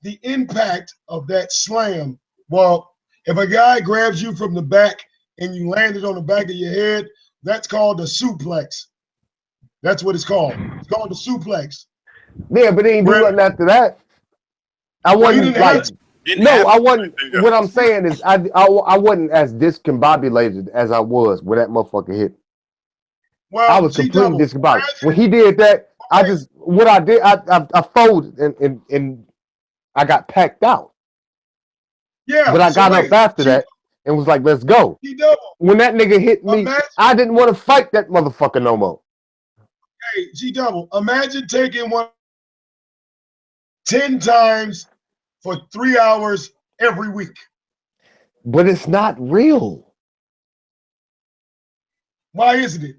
The impact of that slam, well, if a guy grabs you from the back and you landed on the back of your head, that's called a suplex. That's what it's called. It's called a suplex. Yeah, but he ain't do nothing after that. I wasn't I wasn't. What I'm saying is, I wasn't as discombobulated as I was when that motherfucker hit. Well, I was completely discombobulated. When he did that, I folded and I got packed out. Yeah, but I got up after that and was like, let's go. When that nigga hit me, I didn't want to fight that motherfucker no more. Hey, G Double, imagine taking one 10 times for 3 hours every week. But it's not real. Why isn't it?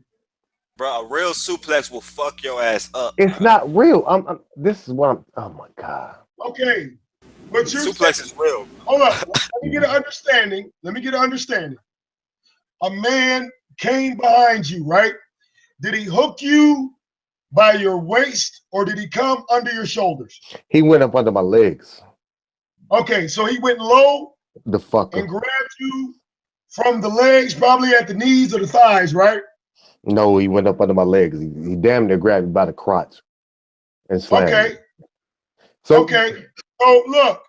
Bro, a real suplex will fuck your ass up. It's not real. This is what I'm. Oh my god. Okay, but you're Suplex saying, is real. hold up. Let me get an understanding. A man came behind you, right? Did he hook you by your waist or did he come under your shoulders? He went up under my legs. Okay, so he went low The fucker. and grabbed you from the legs, probably at the knees or the thighs, right? No, he went up under my legs. He damn near grabbed me by the crotch and slammed me. Okay, So look,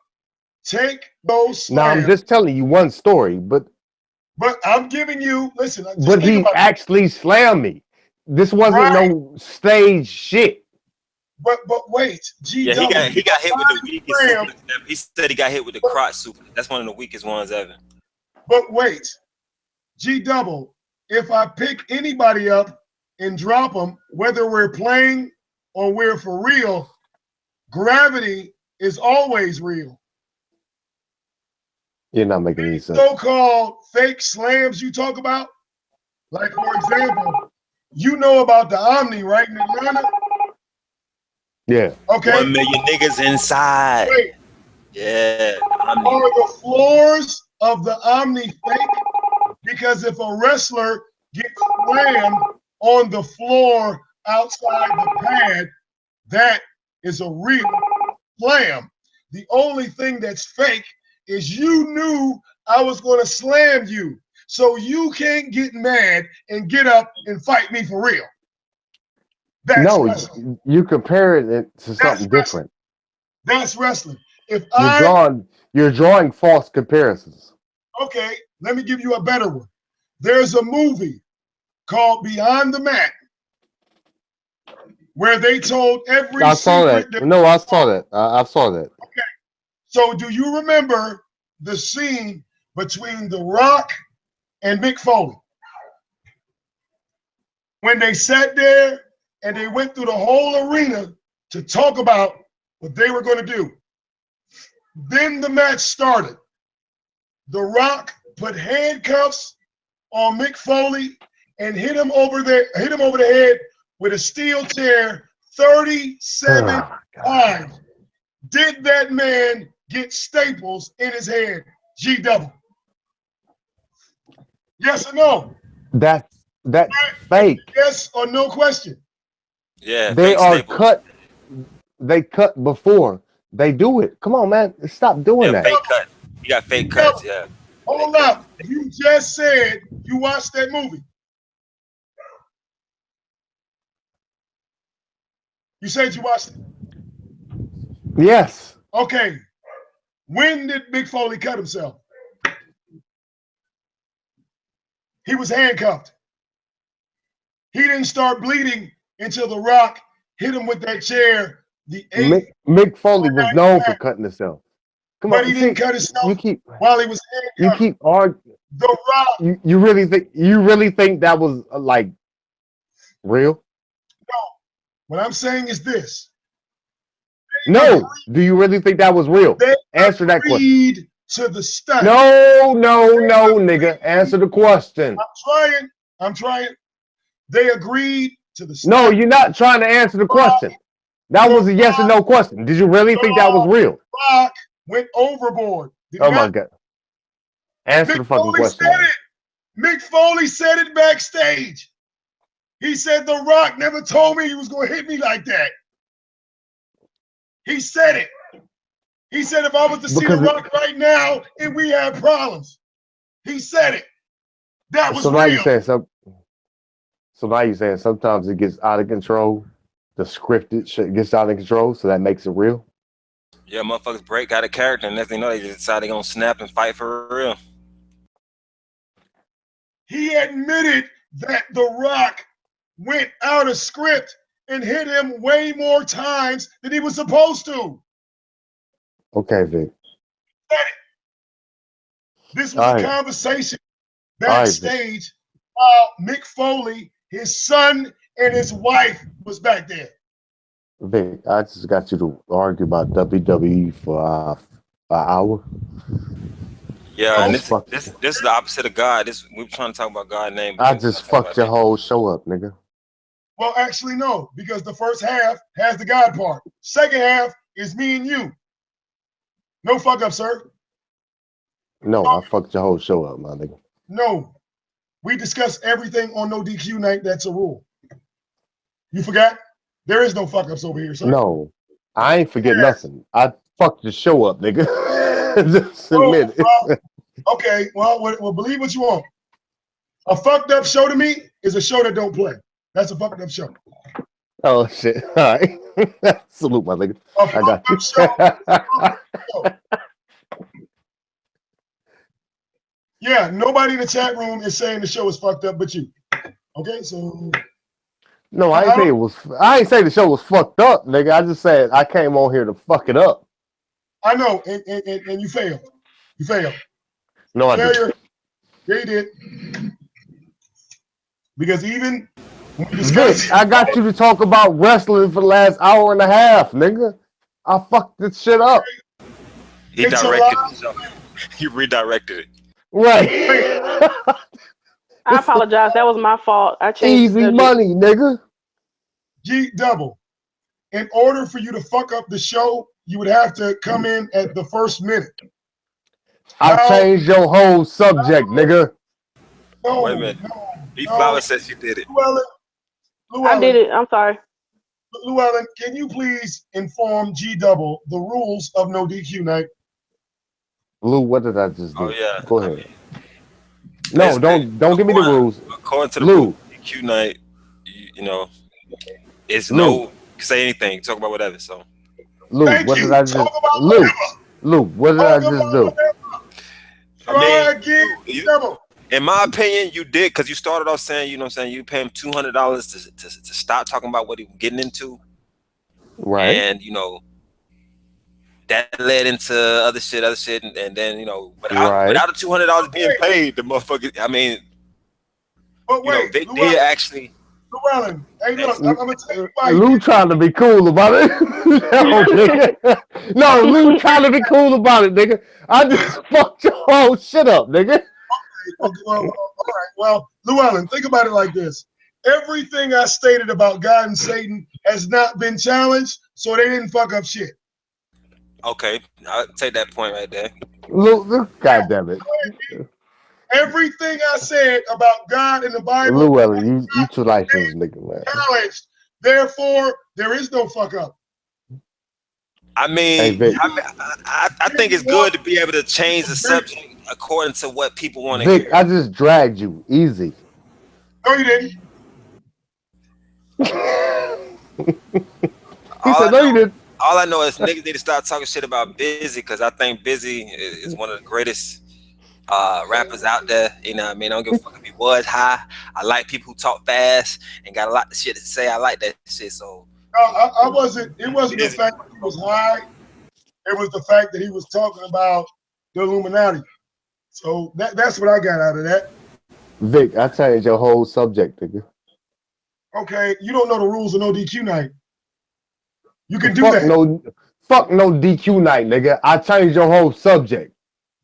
take those now I'm slams. just telling you one story, but I'm giving you, listen, just but think he about it. actually slammed me. This wasn't no stage shit. But wait, G Yeah, Double. he got hit with the weakest slam. suplex ever. He said he got hit with the crotch suplex. That's one of the weakest ones ever. But wait, G Double, if I pick anybody up and drop them, whether we're playing or we're for real, gravity is always real. You're not making any sense. So-called fake slams you talk about, like for example, you know about the Omni, right, in Atlanta? Yeah. Okay. 1 million niggas inside. Wait, Yeah. are the floors of the Omni fake? Because if a wrestler gets slammed on the floor outside the pad, that is a real slam. The only thing that's fake is you knew I was going to slam you. So you can't get mad and get up and fight me for real. That's No, wrestling. you comparing it to something different. That's wrestling. If You're drawing false comparisons. Okay, let me give you a better one. There's a movie called Beyond the Mat where they told every I saw secret. that. No, I saw that. I saw that. Okay, so do you remember the scene between The Rock and Mick Foley? When they sat there and they went through the whole arena to talk about what they were going to do. Then the match started. The Rock put handcuffs on Mick Foley and hit him over the head with a steel chair 37 times. Did that man get staples in his head? G Double. Yes or no? That's fake. Yes or no question. Yeah, They fake are staples. cut. They cut before they do it. Come on, man. Stop doing that. Fake cut. You got fake cuts, yeah. Hold up. You just said you watched that movie. You said you watched it. Yes. Okay. When did Mick Foley cut himself? He was handcuffed. He didn't start bleeding until The Rock hit him with that chair. Mick Foley was known for cutting himself. Come on, but he didn't cut himself while he was handcuffed. You keep arguing. The Rock. You really think that was like real? No. What I'm saying is this. No. Do you really think that was real? Answer that question. To the stunt. No, nigga. Answer the question. I'm trying. They agreed to the stunt. No, you're not trying to answer the question. That was a yes or no question. Did you really think that was real? Rock went overboard. Oh my God. Answer the fucking question. Mick Foley said it backstage. He said The Rock never told me he was going to hit me like that. He said it. He said if I was to see The Rock right now and we had problems. He said it. That was so now real. you're saying so now you're saying sometimes it gets out of control. The scripted shit gets out of control, so that makes it real. Yeah, motherfuckers break out of character, and next thing you know, they just decide they're gonna snap and fight for real. He admitted that The Rock went out of script and hit him way more times than he was supposed to. Okay, Vic. This was a conversation backstage. Mick Foley, his son, and his wife was back there. Vic, I just got you to argue about WWE for an hour. Yeah, I and No, just fucked. this is the opposite of God. This we were trying to talk about God's name, but I then we just started talking fucked about your this. whole show up, nigga. well, actually, no, because the first half has the God part. Second half is me and you. No fuck up, sir. No, I fucked your whole show up, my nigga. No. We discuss everything on no DQ night. That's a rule. You forgot? There is no fuck ups over here, sir. No, I ain't forget Yeah. nothing. I fucked the show up, nigga. Just Oh, admit it. well, okay. Well, believe what you want. A fucked up show to me is a show that don't play. That's a fucked up show. Oh shit! All right, salute, my nigga. A I fucked got you. up show is a fucked up show. Yeah, nobody in the chat room is saying the show is fucked up, but you. Okay, so No, I I ain't say don't. it was. I ain't say the show was fucked up, nigga. I just said I came on here to fuck it up. I know, and you failed. You failed. No, I didn't. Failure. Yeah, you did. Because even when we discuss, Vic, I got you to talk about wrestling for the last hour and a half, nigga. I fucked this shit up. He it's a lot. directed the show. He redirected it. Right. I apologize. That was my fault. I changed the Easy subject. money, nigga. G double. In order for you to fuck up the show, you would have to come in at the first minute. I changed your whole subject, nigga. No, Wait a minute. no, B no. Flower said she did it. I did it. I'm sorry. Llewellyn, can you please inform G double the rules of no DQ night? Lou, what did I just do? Oh yeah. Go ahead. No, don't give me the rules. According to the Lou, rule, DQ night, you know, it's Lou. no say anything, talk about whatever. So Lou, Thank what you. did I Talk just about Lou? whatever. Lou, what did I Talk just about do? whatever. I Try mean, again, double. in my opinion, you did because you started off saying, you know what I'm saying, you pay him $200 to stop talking about what he was getting into. Right. And you know, that led into other shit, and then you know, without the $200 being paid, the motherfucker. I mean, But you know, wait, Vic did actually. Llewellyn, hey, look, I'm gonna tell you why. Lou trying to be cool about it. No, nigga. No, Lou trying to be cool about it, nigga. I just fucked your whole shit up, nigga. Okay, well, all right. Well, Llewellyn, think about it like this. Everything I stated about God and Satan has not been challenged, so they didn't fuck up shit. Okay, I'll take that point right there. Lou, God damn it. Everything I said about God in the Bible Llewellyn, you too licensed, nigga, man. challenged. Therefore, there is no fuck up. I mean, Hey, Vic. I think it's good to be able to change the subject according to what people want to Vic, hear. I just dragged you. Easy. No, you didn't. He said, no, you didn't. All I know is niggas need to start talking shit about Busy because I think Busy is one of the greatest rappers out there. You know what I mean? I don't give a fuck if he was high. I like people who talk fast and got a lot of shit to say. I like that shit. So I wasn't. It wasn't the fact that he was high. It was the fact that he was talking about the Illuminati. So that's what I got out of that. Vic, I changed your whole subject, nigga. Okay, you don't know the rules of no DQ night. You can do Fuck that. Fuck no DQ night, nigga. I changed your whole subject.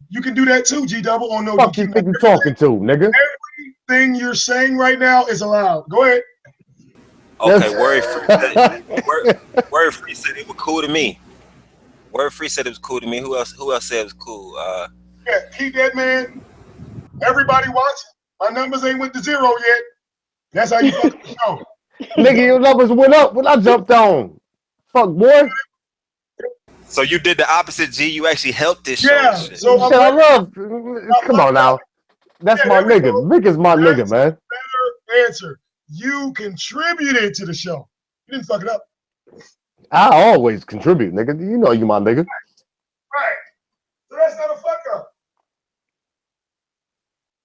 You can do that too, G double on no Fuck DQ you night. think you talking to, nigga? Everything you're saying right now is allowed. Go ahead. okay, Word Free said it was cool to me. Word Free said it was cool to me. Who else said it was cool? Yeah, keep that, man. Everybody watching. My numbers ain't went to 0 yet. That's how you fucking show. Nigga, your numbers went up when I jumped on. Fuck, boy. So you did the opposite, G. You actually helped this show. Yeah. Shit. So Shit, I love. Come on now. That's my nigga. Vic is my nigga, man. Better answer. You contributed to the show. You didn't fuck it up. I always contribute, nigga. You know you my nigga. Right. So that's not a fuck up.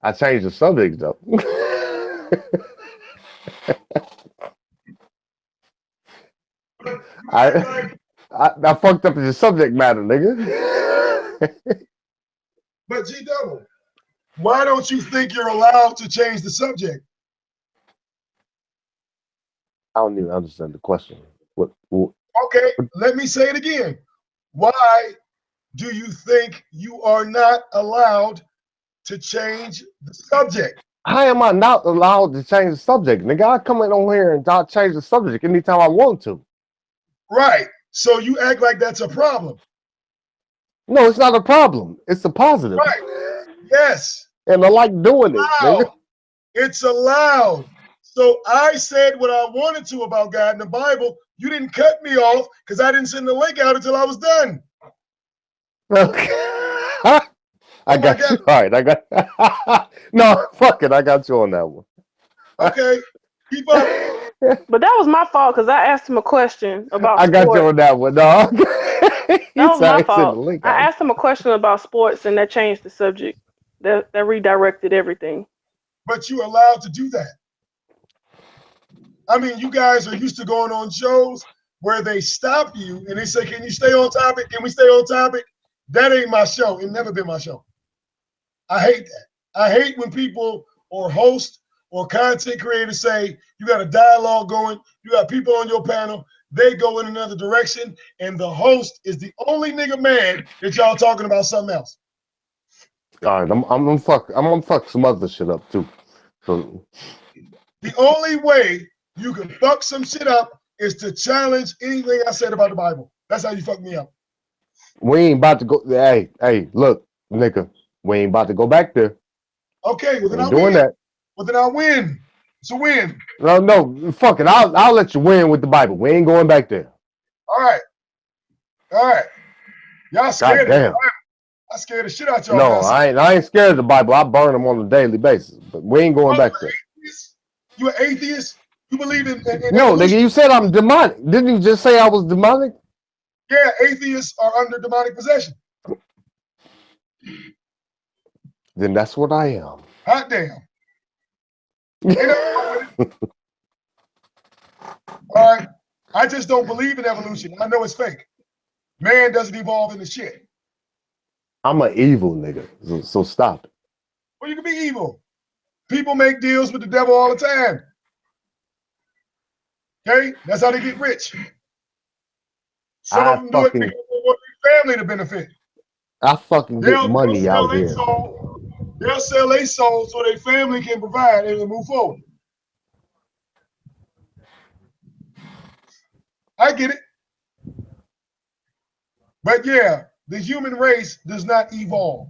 I changed the subject though. I fucked up the subject matter, nigga. But G double, why don't you think you're allowed to change the subject? I don't even understand the question. What Okay, let me say it again. Why do you think you are not allowed to change the subject? how am I not allowed to change the subject? Nigga, I come in on here and I'll change the subject anytime I want to. Right. So you act like that's a problem. No, it's not a problem. It's a positive. Right. Yes. And I like doing it, nigga. It's allowed. So I said what I wanted to about God in the Bible. You didn't cut me off because I didn't send the link out until I was done. Okay. I got you. All right, I got no, fuck it. I got you on that one. Okay. Keep up. But that was my fault because I asked him a question about I got sports. you on that one, dog. That was my fault. The link I out. asked him a question about sports and that changed the subject. That redirected everything. But you're allowed to do that. I mean, you guys are used to going on shows where they stop you and they say, "Can you stay on topic? Can we stay on topic?" That ain't my show. It never been my show. I hate that. I hate when people or hosts or content creators say, you got a dialogue going, you got people on your panel, they go in another direction, and the host is the only nigga mad that y'all talking about something else. All right, I'm gonna fuck some other shit up too. So the only way you can fuck some shit up is to challenge anything I said about the Bible. That's how you fuck me up. we ain't about to go. Hey, look, nigga, we ain't about to go back there. Okay, well then I doing win. that. Well then I win. It's a win. No, fuck it. I'll let you win with the Bible. We ain't going back there. All right. Y'all scared of the damn. Bible. I scared the shit out y'all. No, I ain't scared of the Bible. I burn them on a daily basis. But we ain't going back there. You an atheist? You believe in No, evolution? nigga, you said I'm demonic. Didn't you just say I was demonic? Yeah, atheists are under demonic possession. Then that's what I am. Hot damn. All right. I just don't believe in evolution. I know it's fake. Man doesn't evolve into shit. I'm an evil nigga. So stop it. Well, you can be evil. People make deals with the devil all the time. Okay? That's how they get rich. Some of them do it because they want their family to benefit. I fucking get money out here. They'll sell their soul so their family can provide and move forward. I get it. But yeah, the human race does not evolve.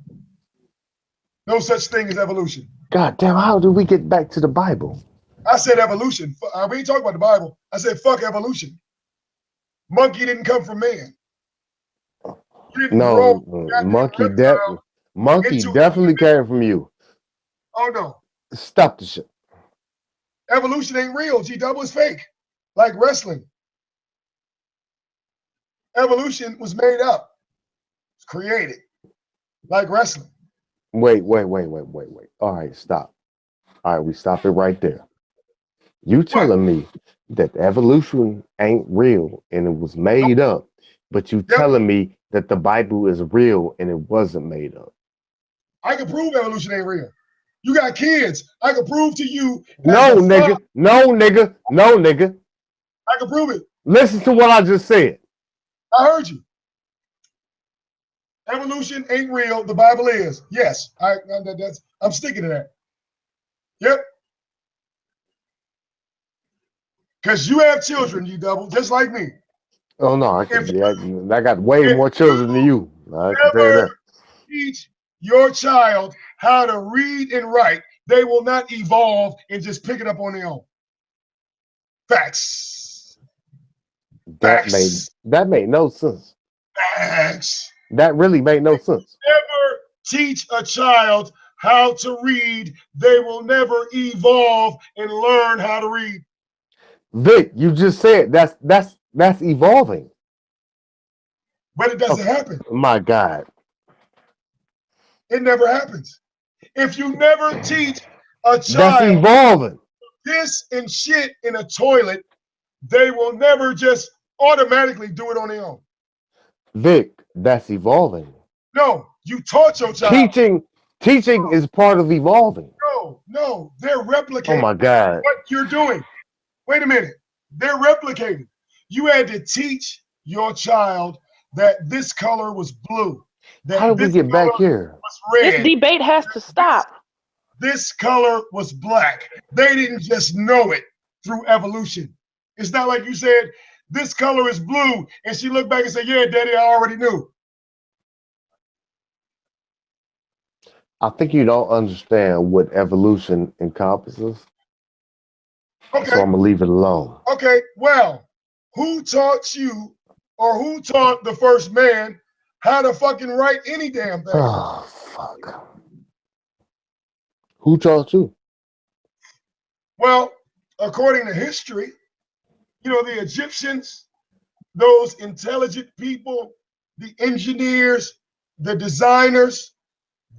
No such thing as evolution. God damn, how do we get back to the Bible? I said evolution. We ain't talking about the Bible. I said fuck evolution. Monkey didn't come from man. No, monkey definitely came from you. Oh no. Stop the shit. Evolution ain't real. G-double is fake. Like wrestling. Evolution was made up. It's created. Like wrestling. Wait. All right, stop. All right, we stop it right there. You telling me that evolution ain't real and it was made up, but you telling me that the Bible is real and it wasn't made up. I can prove evolution ain't real. You got kids. I can prove to you. No, nigga. I can prove it. Listen to what I just said. I heard you. Evolution ain't real. The Bible is. Yes. I'm sticking to that. Yep. Because you have children, you double, just like me. Oh no, I got way more children than you. I can tell you that. Teach your child how to read and write, they will not evolve and just pick it up on their own. Facts. That made no sense. Facts. That really made no sense. Never teach a child how to read, they will never evolve and learn how to read. Vic, you just said that's evolving. But it doesn't happen. My God. It never happens. If you never teach a child that's evolving. This and shit in a toilet, they will never just automatically do it on their own. Vic, that's evolving. No, you taught your child. Teaching is part of evolving. No, they're replicating oh my God. what you're doing. Wait a minute. They're replicating. You had to teach your child that this color was blue, How that did we this get back color here? was This red, debate has to stop. this color was black. They didn't just know it through evolution. It's not like you said, this color is blue, and she looked back and said, yeah, daddy, I already knew. I think you don't understand what evolution encompasses. Okay. So I'm gonna leave it alone. Okay, well, who taught you or who taught the first man how to fucking write any damn thing? Oh, fuck. Who taught you? Well, according to history, you know, the Egyptians, those intelligent people, the engineers, the designers,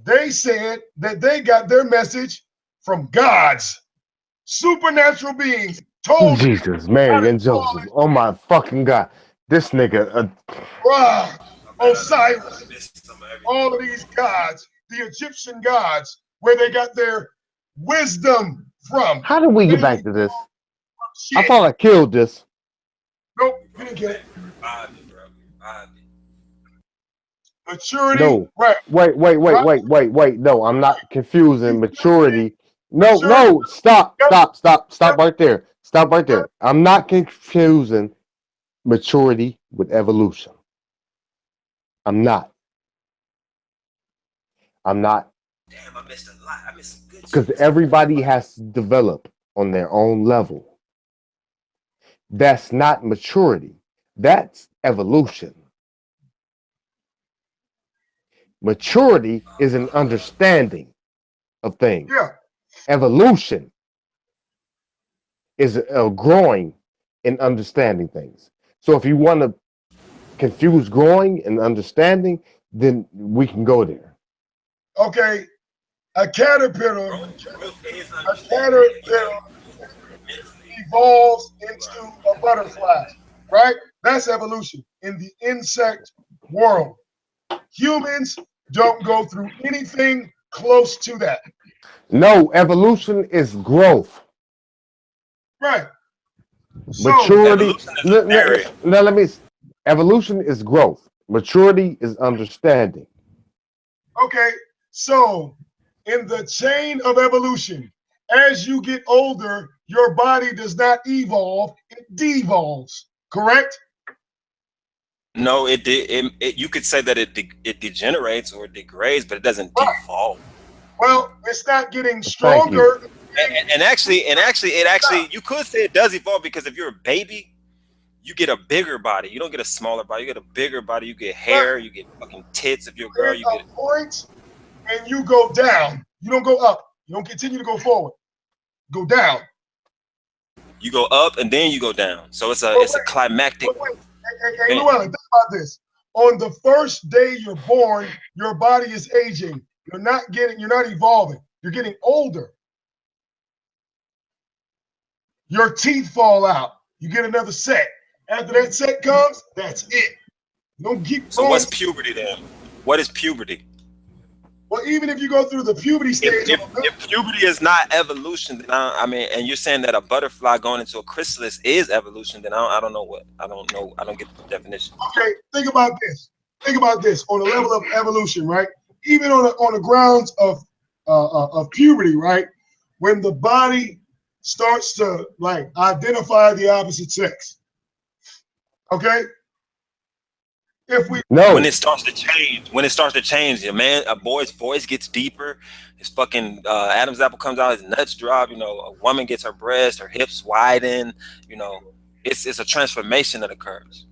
they said that they got their message from gods, supernatural beings, told them Jesus, Mary, and Joseph. Oh my fucking God. This nigga. Ra, Osiris, all of these gods, the Egyptian gods, where they got their wisdom from. How did we get back to this? I thought I killed this. Nope, you didn't get it. Maturity, No. right? Wait. No, I'm not confusing maturity. No. Stop right there. Stop right there. I'm not confusing maturity with evolution. I'm not. Damn, I missed a lot. I missed some good Because everybody has to develop on their own level. That's not maturity. That's evolution. Maturity is an understanding of things. Yeah. Evolution is growing and understanding things. So if you want to confuse growing and understanding, then we can go there. Okay, a caterpillar evolves into a butterfly, right? That's evolution in the insect world. Humans don't go through anything close to that. No, evolution is growth. Right. Maturity. Evolution is growth. Maturity is understanding. Okay, so in the chain of evolution, as you get older, your body does not evolve, it devolves, correct? No, you could say that it degenerates or it degrades, but it doesn't devolve. Well, it's not getting stronger. And actually, you could say it does evolve, because if you're a baby, you get a bigger body. You don't get a smaller body. You get a bigger body. You get hair. You get fucking tits. If you're a girl, you get a point, and you go down. You don't go up. You don't continue to go forward. Go down. You go up and then you go down. So it's a climactic. Hey, Llewellyn, think about this. On the first day you're born, your body is aging. You're not evolving. You're getting older. Your teeth fall out. You get another set. After that set comes, that's it. You don't keep So going. what's puberty then? What is puberty? Well, even if you go through the puberty stage, if puberty is not evolution, then and you're saying that a butterfly going into a chrysalis is evolution, then I don't know. I don't get the definition. Okay, think about this. Think about this on the level of evolution, right? Even on the grounds of puberty, right? When the body starts to like identify the opposite sex. Okay. When it starts to change, a boy's voice gets deeper. His fucking Adam's apple comes out. His nuts drop. You know, a woman gets her breast, her hips widen. You know, it's a transformation that occurs.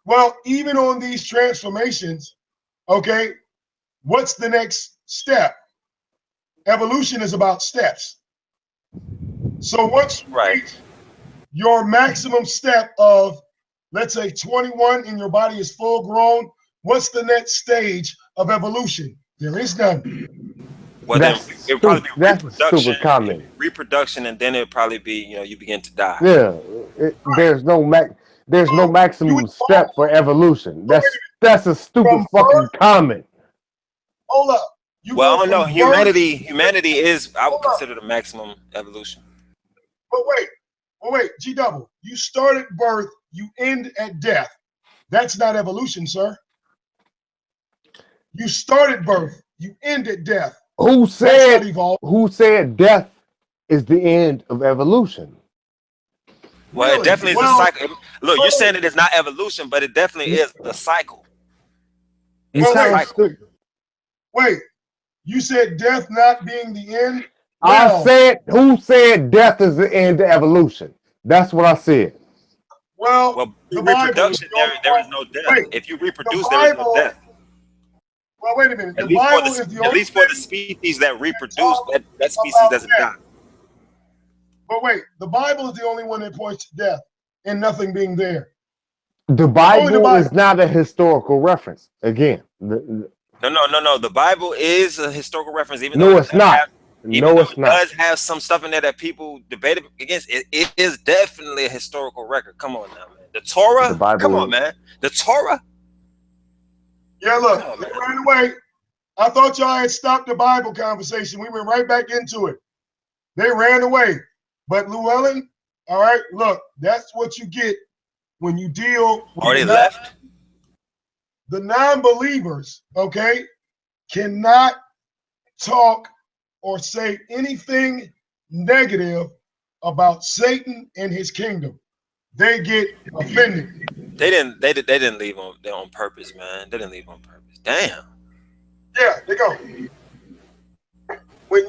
Well, even on these transformations, okay, what's the next step? Evolution is about steps. So once you reach your maximum step of, let's say 21 and your body is full grown, what's the next stage of evolution? There is none. Well, it'll probably be reproduction. Reproduction, and then it'll probably be, you begin to die. Yeah, there's no maximum step for evolution. That's a stupid fucking comment. Hold up. Well, I don't know. Humanity is, I would consider the maximum evolution. But wait, Oh wait, G double. You start at birth, you end at death. That's not evolution, sir. You start at birth, you end at death. Who That's not said? evolve. Who said death is the end of evolution? Well, Really? it definitely is a Well, cycle. Look, you're saying that it's not evolution, but it definitely is a cycle. You It's a kind of cycle. wait. You said death not being the end? I Well, said, who said death is the end of evolution? That's what I said. well, the Bible is Reproduction, the only there is one. no death. Wait, If you the reproduce, there is no Bible. death. Well, wait a minute. The At least for Bible is the the at only least for the thing species that reproduce, talks that species about doesn't death. die. But wait, the Bible is the only one that points to death and nothing being there. The Only the Bible Bible. is not a historical reference. Again, No. The Bible is a historical reference, even no, though it's not. No, it's it not. does have some stuff in there that people debated against. It is definitely a historical record. Come on now, man. The Torah. The Bible Come on, is- man. The Torah. Yeah, look, they ran away. I thought y'all had stopped the Bible conversation. We went right back into it. They ran away. But Llewellyn, all right, look, that's what you get when you deal with They left. the non-believers, okay, cannot talk or say anything negative about Satan and his kingdom. They get offended. They didn't leave on purpose, man. They didn't leave on purpose. Damn. Yeah, they go. When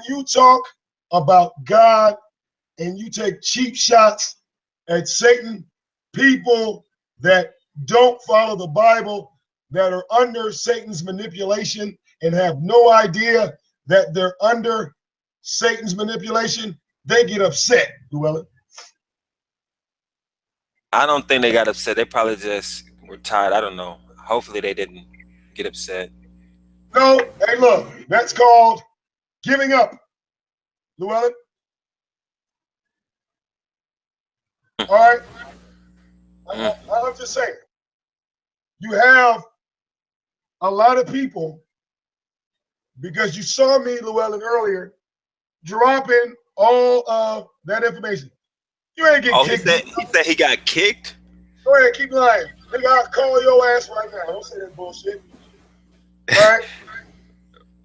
you talk about God and you take cheap shots at Satan, people that don't follow the Bible, that are under Satan's manipulation and have no idea that they're under Satan's manipulation, they get upset, Llewellyn. I don't think they got upset. They probably just were tired. I don't know. Hopefully they didn't get upset. No, hey, look, that's called giving up, Llewellyn. All right? I'm just saying. You have a lot of people, because you saw me, Llewellyn, earlier, dropping all of that information. You ain't getting kicked. He said he got kicked? Go ahead, keep lying. Nigga, I'll call your ass right now. Don't say that bullshit. All right?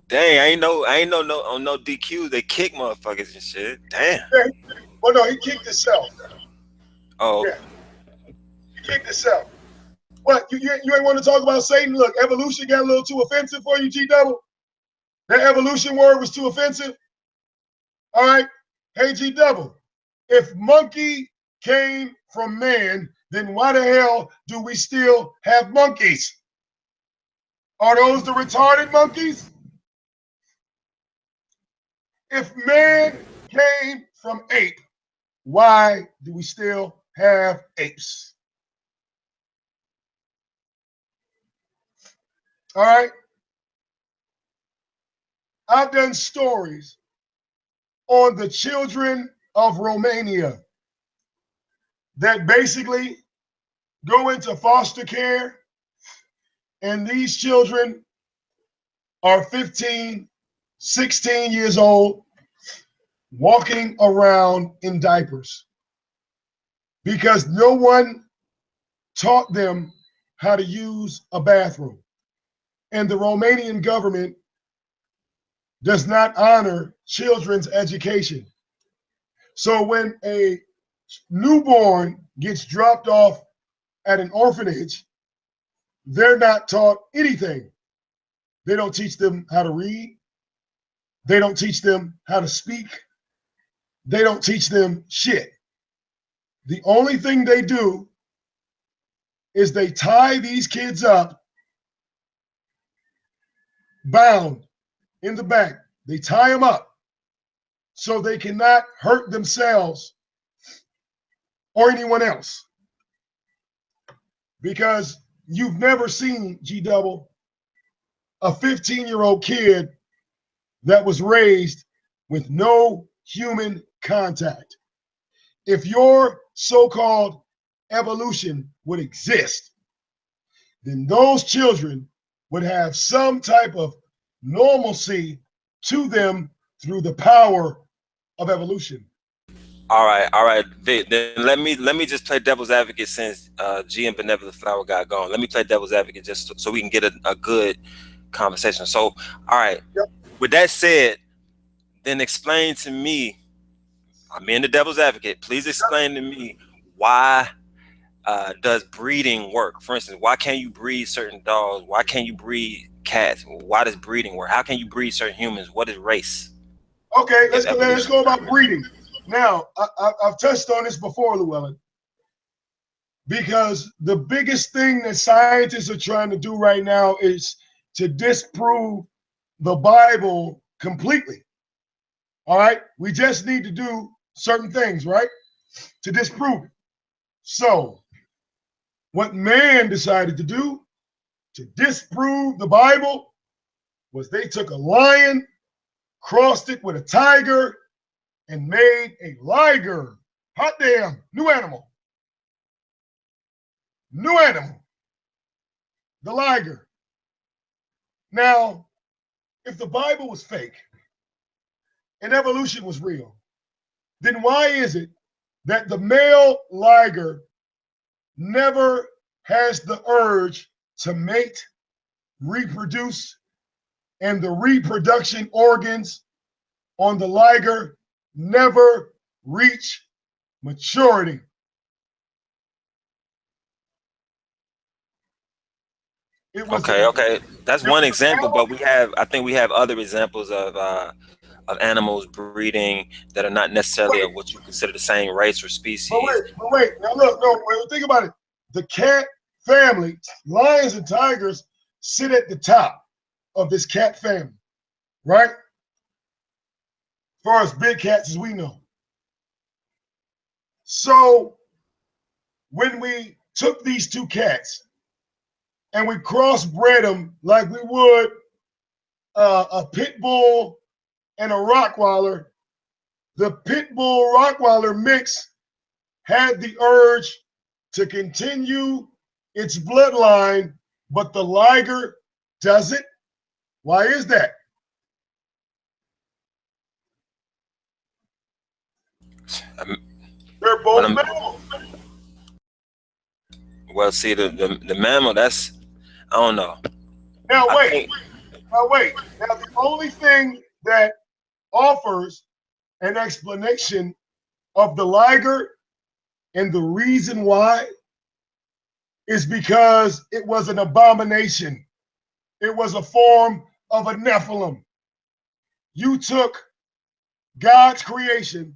Dang, I ain't know on no DQs. They kick motherfuckers and shit. Damn. Yeah, well, no, he kicked himself. Oh. Yeah. He kicked himself. What, you ain't want to talk about Satan? Look, evolution got a little too offensive for you, G-Double? That evolution word was too offensive? All right? Hey, G-Double, if monkey came from man, then why the hell do we still have monkeys? Are those the retarded monkeys? If man came from ape, why do we still have apes? All right? I've done stories on the children of Romania that basically go into foster care, and these children are 15, 16 years old, walking around in diapers because no one taught them how to use a bathroom. And the Romanian government does not honor children's education. So when a newborn gets dropped off at an orphanage, they're not taught anything. They don't teach them how to read. They don't teach them how to speak. They don't teach them shit. The only thing they do is they tie these kids up, bound in the back. They tie them up so they cannot hurt themselves or anyone else. Because you've never seen, G-Double, a 15-year-old kid that was raised with no human contact. If your so-called evolution would exist, then those children would have some type of normalcy to them through the power of evolution. All right, Vic. Then let me just play devil's advocate since G and Benevolent Flower got gone. Let me play devil's advocate just so we can get a good conversation. So, all right. Yep. With that said, then explain to me. I'm being the devil's advocate. Please explain to me why does breeding work? For instance, why can't you breed certain dogs? Why can't you breed cats? Why does breeding work? How can you breed certain humans? What is race? Okay, If let's evolution go is not about real. breeding. Now, I've touched on this before, Llewellyn, because the biggest thing that scientists are trying to do right now is to disprove the Bible completely. All right, we just need to do certain things, right, to disprove it. So, what man decided to do to disprove the Bible was they took a lion, crossed it with a tiger, and made a liger. Hot damn, new animal. New animal. The liger. Now, if the Bible was fake and evolution was real, then why is it that the male liger never has the urge to mate, reproduce, and the reproduction organs on the liger never reach maturity? It was Okay. That's one example, but I think we have other examples of animals breeding that are not necessarily of what you consider the same race or species. but wait. Now look, no, wait, think about it. The cat family, lions and tigers, sit at the top of this cat family, right? As far as big cats as we know. So when we took these two cats and we crossbred them like we would a pit bull and a Rottweiler, the pit bull Rottweiler mix had the urge to continue its bloodline, but the liger doesn't. Why is that? They're both mammals. Well, see, the mammal, that's, I don't know. Now I wait, think Now the only thing that offers an explanation of the liger and the reason why is because it was an abomination. It was a form of a Nephilim. You took God's creation,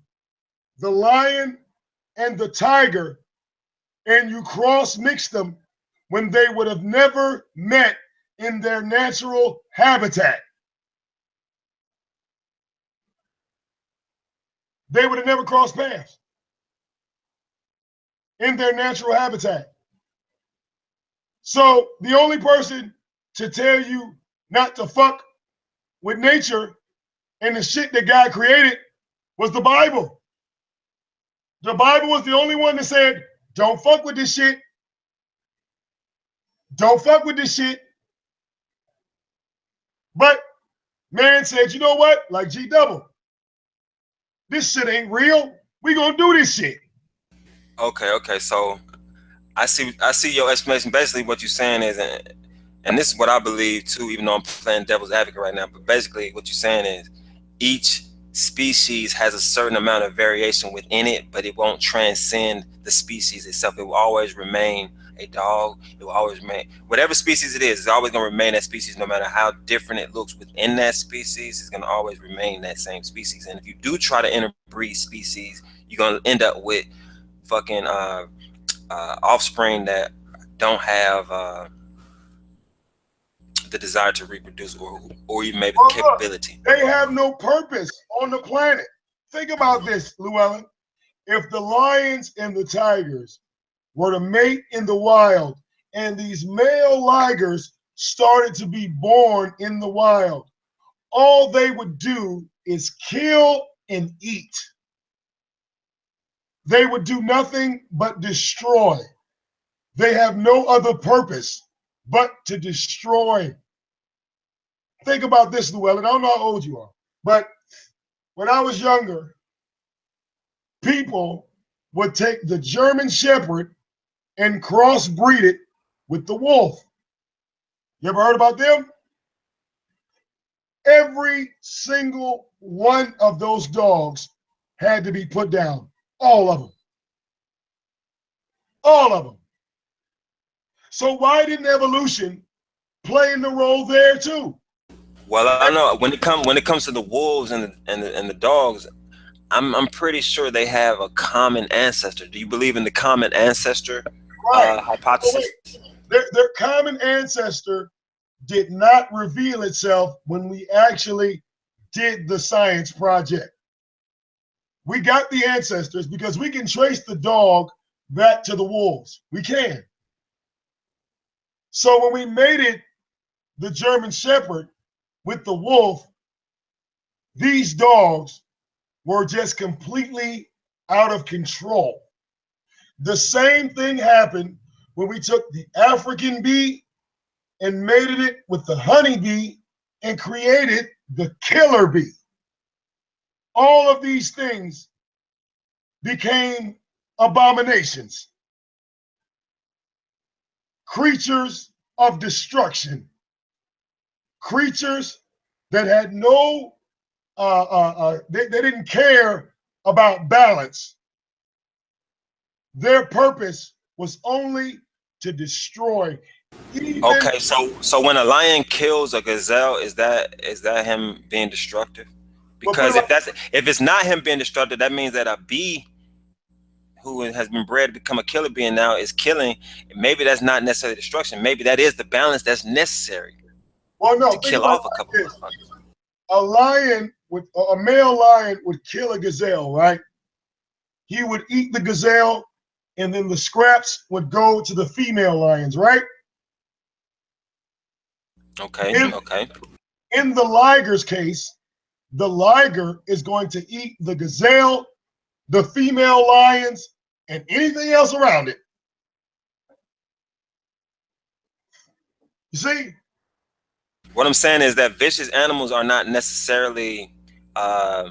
the lion and the tiger, and you cross mixed them when they would have never met in their natural habitat. They would have never crossed paths in their natural habitat. So the only person to tell you not to fuck with nature and the shit that God created was the Bible. The Bible was the only one that said, don't fuck with this shit. Don't fuck with this shit. But man said, you know what? Like G Double, this shit ain't real. We gonna do this shit. okay. So I see your explanation. Basically, what you're saying is, and this is what I believe too, even though I'm playing devil's advocate right now. But basically, what you're saying is, each species has a certain amount of variation within it, but it won't transcend the species itself. It will always remain a dog. It will always remain whatever species it is. It's always going to remain that species, no matter how different it looks within that species. It's going to always remain that same species. And if you do try to interbreed species, you're going to end up with fucking offspring that don't have the desire to reproduce, or even maybe the capability. They have no purpose on the planet. Think about this, Llewellyn. If the lions and the tigers were to mate in the wild and these male ligers started to be born in the wild, all they would do is kill and eat. They would do nothing but destroy. They have no other purpose but to destroy. Think about this, Llewellyn. I don't know how old you are, but when I was younger, people would take the German Shepherd and crossbreed it with the wolf. You ever heard about them? Every single one of those dogs had to be put down. All of them. All of them. So why didn't evolution play in the role there too? Well, I don't know when it comes to the wolves and the dogs, I'm pretty sure they have a common ancestor. Do you believe in the common ancestor hypothesis? Their common ancestor did not reveal itself when we actually did the science project. We got the ancestors because we can trace the dog back to the wolves. We can. So when we mated the German Shepherd with the wolf, these dogs were just completely out of control. The same thing happened when we took the African bee and mated it with the honeybee and created the killer bee. All of these things became abominations, creatures of destruction, creatures that had no, they didn't care about balance. Their purpose was only to destroy. Okay, so when a lion kills a gazelle, is that him being destructive? Because if it's not him being destructive, that means that a bee who has been bred to become a killer bee and now is killing, maybe that's not necessarily destruction. Maybe that is the balance that's necessary. Well, no, to kill off a couple of motherfuckers. A male lion would kill a gazelle, right? He would eat the gazelle, and then the scraps would go to the female lions, right? Okay, okay. In the liger's case, the liger is going to eat the gazelle, the female lions, and anything else around it. You see? What I'm saying is that vicious animals are not necessarily, I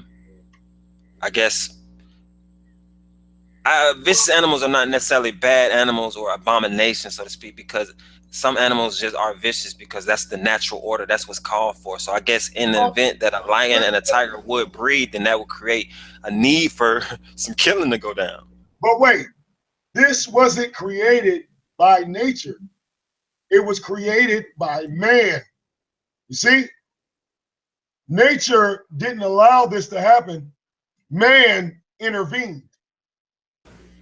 guess, vicious animals are not necessarily bad animals or abominations, so to speak, because some animals just are vicious because that's the natural order. That's what's called for. So I guess in the event that a lion and a tiger would breed, then that would create a need for some killing to go down. But wait, this wasn't created by nature. It was created by man. You see? Nature didn't allow this to happen. Man intervened.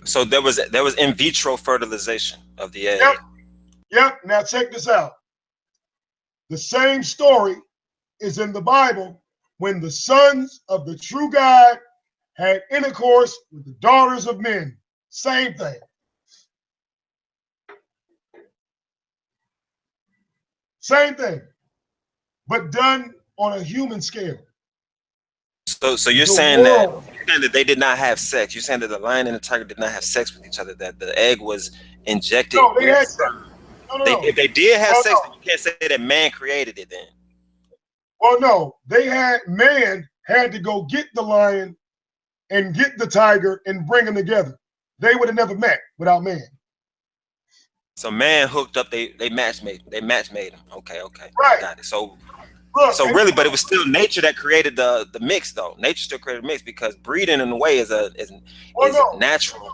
So there was in vitro fertilization of the egg. Yep. Now check this out. The same story is in the Bible when the sons of the true God had intercourse with the daughters of men. Same thing. Same thing, but done on a human scale. So you're saying that they did not have sex. You're saying that the lion and the tiger did not have sex with each other, that the egg was injected. No, they had sex. No. If they did have sex, then you can't say that man created it then. Well, no, man had to go get the lion and get the tiger and bring them together. They would have never met without man. So man hooked up, they match made them. Okay. Right. Got it. So look, really, but it was still nature that created the mix though. Nature still created the mix because breeding in a way is natural.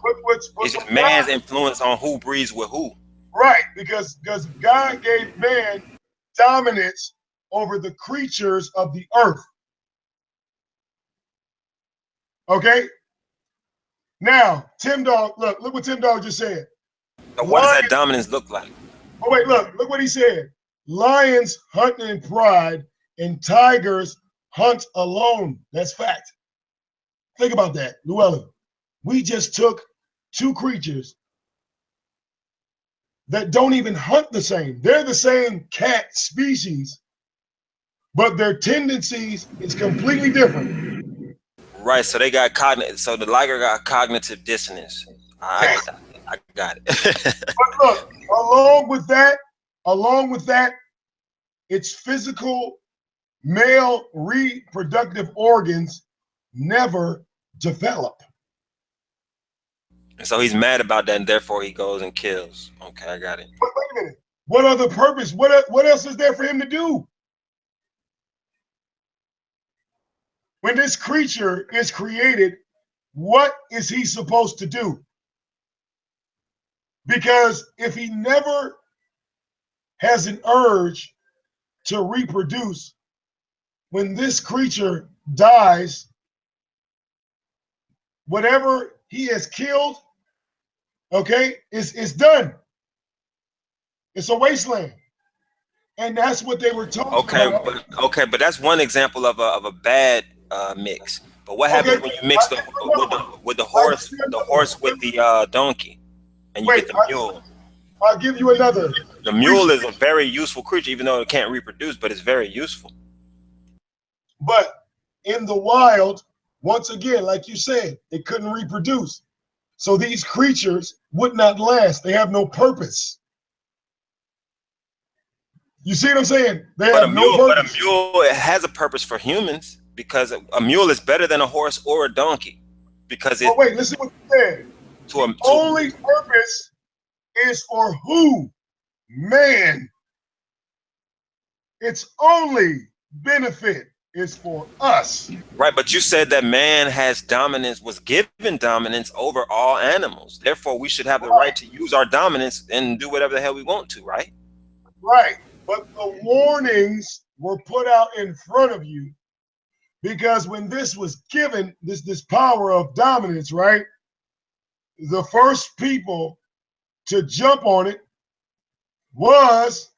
It's just man's influence on who breeds with who. Right, because God gave man dominance over the creatures of the earth. Okay? Now, Tim Dog, look what Tim Dog just said. So what does that dominance look like? Oh, wait, look what he said. Lions hunt in pride and tigers hunt alone. That's fact. Think about that, Llewellyn. We just took two creatures that don't even hunt the same. They're the same cat species, but their tendencies is completely different. Right, so they got cognitive. So the liger got cognitive dissonance. I got it. But look, along with that, its physical male reproductive organs never develop. And so he's mad about that, and therefore he goes and kills. Okay, I got it. But wait a minute. What other purpose? What else is there for him to do? When this creature is created, what is he supposed to do? Because if he never has an urge to reproduce, when this creature dies, whatever he has killed, okay, is done. It's a wasteland. And that's what they were talking about. But that's one example of a bad mix. But what happens when you mix with the horse with the donkey, and you get the mule? I'll give you another. The mule is a very useful creature, even though it can't reproduce, but it's very useful. But in the wild, once again, like you said, it couldn't reproduce. So these creatures would not last. They have no purpose. You see what I'm saying? They have no purpose. But a mule, it has a purpose for humans, because a mule is better than a horse or a donkey. Because it. Oh, wait, listen what you said. The only purpose is for who? Man. Its only benefit is for us. Right, but you said that man has dominance, was given dominance over all animals. Therefore, we should have the right to use our dominance and do whatever the hell we want to, right? Right, but the warnings were put out in front of you, because when this was given, this power of dominance, right? The first people to jump on it was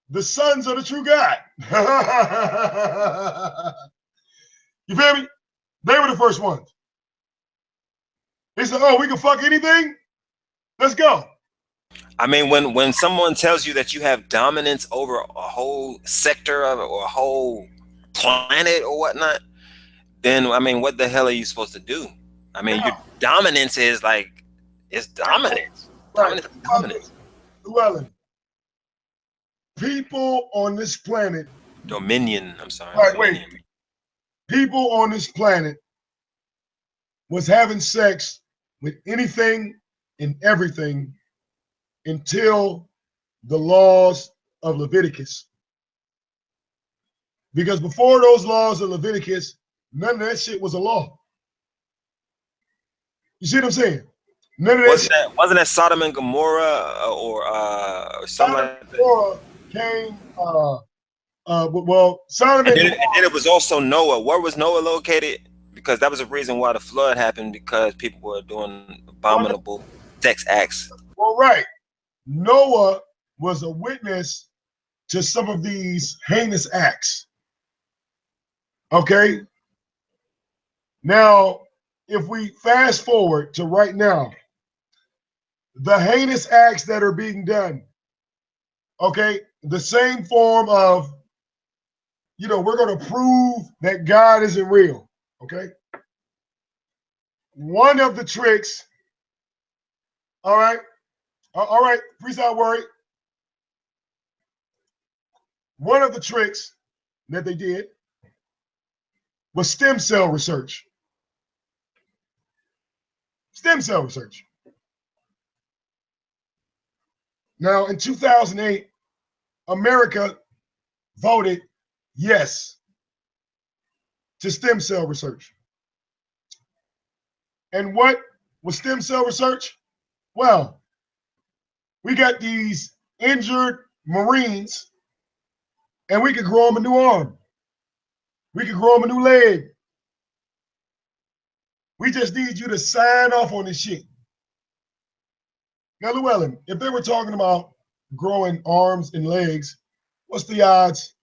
the sons of the true God. You feel me? They were the first ones. They said, oh, we can fuck anything? Let's go. I mean, when someone tells you that you have dominance over a whole sector of it, or a whole planet or whatnot, then, I mean, what the hell are you supposed to do? I mean, your dominance is like, it's dominance. Right. Dominance. Llewellyn, people on this planet. Dominion, I'm sorry. All right, wait. People on this planet was having sex with anything and everything until the laws of Leviticus. Because before those laws of Leviticus, none of that shit was a law. You see what I'm saying? None of that. Wasn't that Sodom and Gomorrah or something like that? Gomorrah came. Well, Sodom and then it was also Noah. Where was Noah located? Because that was the reason why the flood happened, because people were doing abominable sex acts. Well, right. Noah was a witness to some of these heinous acts. Okay. Now, if we fast forward to right now, the heinous acts that are being done, okay, the same form of, you know, we're going to prove that God isn't real, okay? One of the tricks, all right, please don't worry. One of the tricks that they did was stem cell research. Stem cell research. Now, in 2008, America voted yes to stem cell research. And what was stem cell research? Well, we got these injured Marines, and we could grow them a new arm. We could grow them a new leg. We just need you to sign off on this shit. Now, Llewellyn, if they were talking about growing arms and legs, what's the odds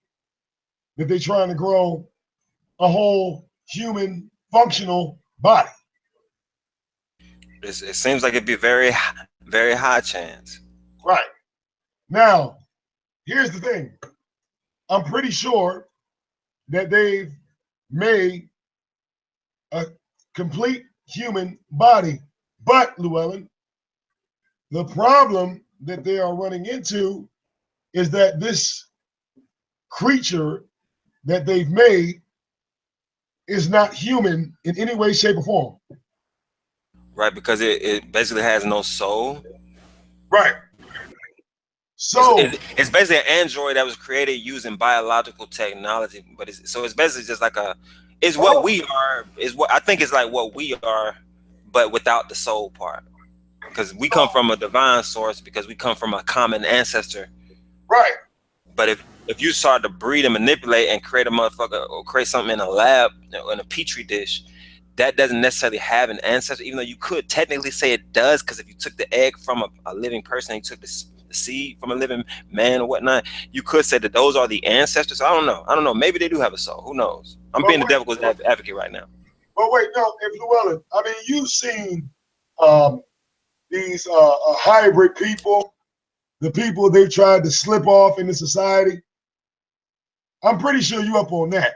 that they're trying to grow a whole human functional body? It seems like it'd be very, very high chance. Right. Now, here's the thing. I'm pretty sure that they've made a complete human body. But, Llewellyn, the problem that they are running into is that this creature that they've made is not human in any way, shape, or form. Right, because it basically has no soul. Right. So it's basically an android that was created using biological technology, but it's basically just like it's what we are. Is what I think it's like what we are, but without the soul part. Because we come from a divine source, because we come from a common ancestor. Right. But if you start to breed and manipulate and create a motherfucker or create something in a lab, in a petri dish, that doesn't necessarily have an ancestor, even though you could technically say it does, because if you took the egg from a living person and you took the seed from a living man or whatnot, you could say that those are the ancestors. I don't know. Maybe they do have a soul. Who knows? I'm being the devil's advocate right now. But wait, no, if Llewellyn, I mean, you've seen these hybrid people, the people they tried to slip off into society. I'm pretty sure you up on that.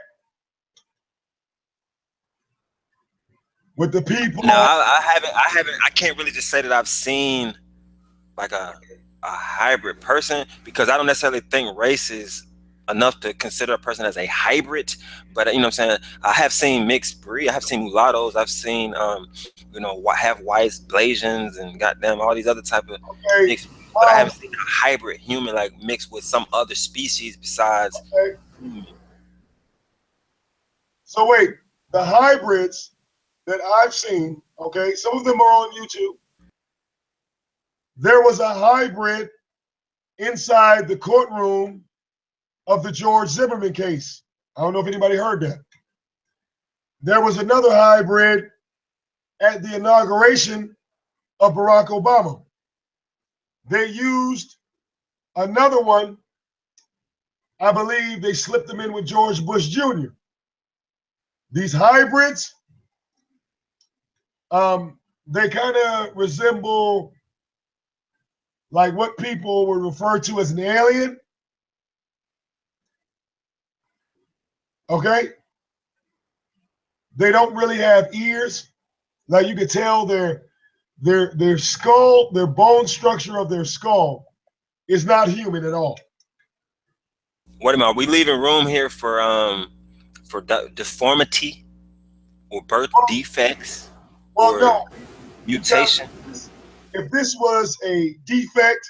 With the people. No, I haven't. I can't really just say that I've seen like a hybrid person, because I don't necessarily think race is enough to consider a person as a hybrid. But you know what I'm saying, I have seen mixed breed. I have seen mulattoes. I've seen have whites, Blasians, and goddamn all these other type of mixed. But I haven't seen a hybrid human like mixed with some other species besides human. So wait, the hybrids that I've seen, okay, some of them are on YouTube. There was a hybrid inside the courtroom of the George Zimmerman case. I don't know if anybody heard that. There was another hybrid at the inauguration of Barack Obama. They used another one. I believe they slipped them in with George Bush Jr. These hybrids, they kind of resemble like what people would refer to as an alien. Okay? They don't really have ears. Like you could tell their skull, their bone structure of their skull is not human at all. What am I? Are we leaving room here for deformity or birth defects or mutation? If this was a defect,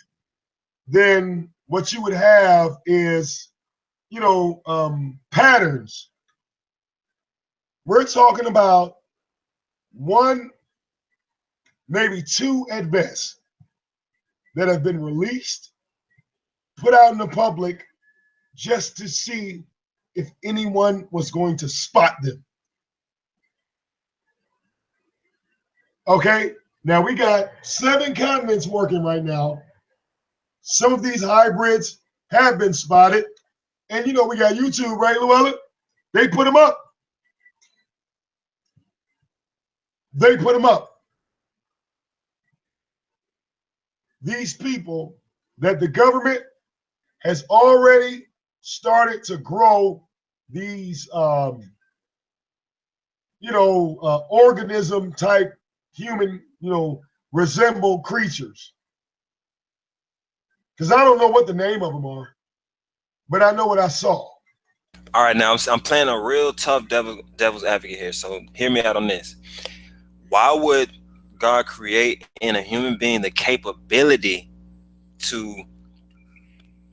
then what you would have is, patterns. We're talking about one, maybe two at best, that have been released, put out in the public, just to see if anyone was going to spot them. Okay, now we got 7 continents working right now. Some of these hybrids have been spotted. And we got YouTube, right, Llewellyn? They put them up. They put them up. These people that the government has already started to grow these, organism type human, resemble creatures. Because I don't know what the name of them are, but I know what I saw. All right, now I'm playing a real tough devil's advocate here, so hear me out on this. Why would God create in a human being the capability to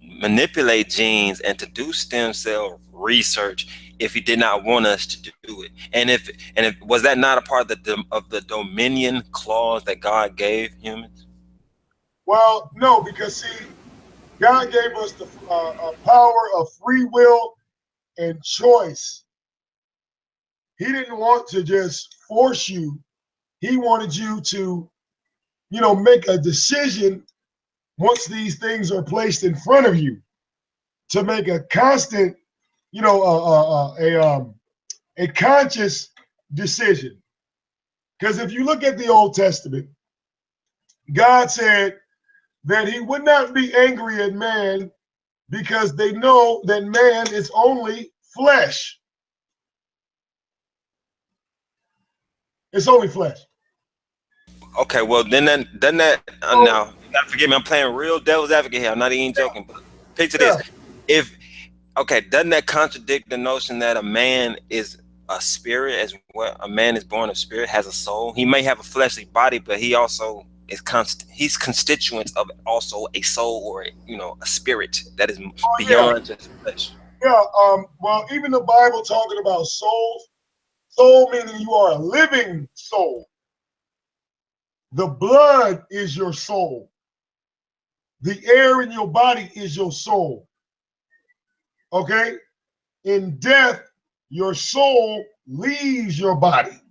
manipulate genes and to do stem cell research if he did not want us to do it? And if was that not a part of the dominion clause that God gave humans? Well, no, because see, God gave us the power of free will and choice. He didn't want to just force you. He wanted you to, make a decision once these things are placed in front of you, to make a constant, a conscious decision. Because if you look at the Old Testament, God said that he would not be angry at man because they know that man is only flesh. It's only flesh. Okay, well then doesn't that now you gotta forgive me, I'm playing real devil's advocate here. I'm not even joking, but picture this. Doesn't that contradict the notion that a man is a spirit as well. A man is born of spirit, has a soul. He may have a fleshly body, but he also is he's constituents of also a soul or a spirit that is beyond just flesh. Yeah. Well, even the Bible talking about souls. Soul meaning you are a living soul. The blood is your soul. The air in your body is your soul. Okay? In death, your soul leaves your body.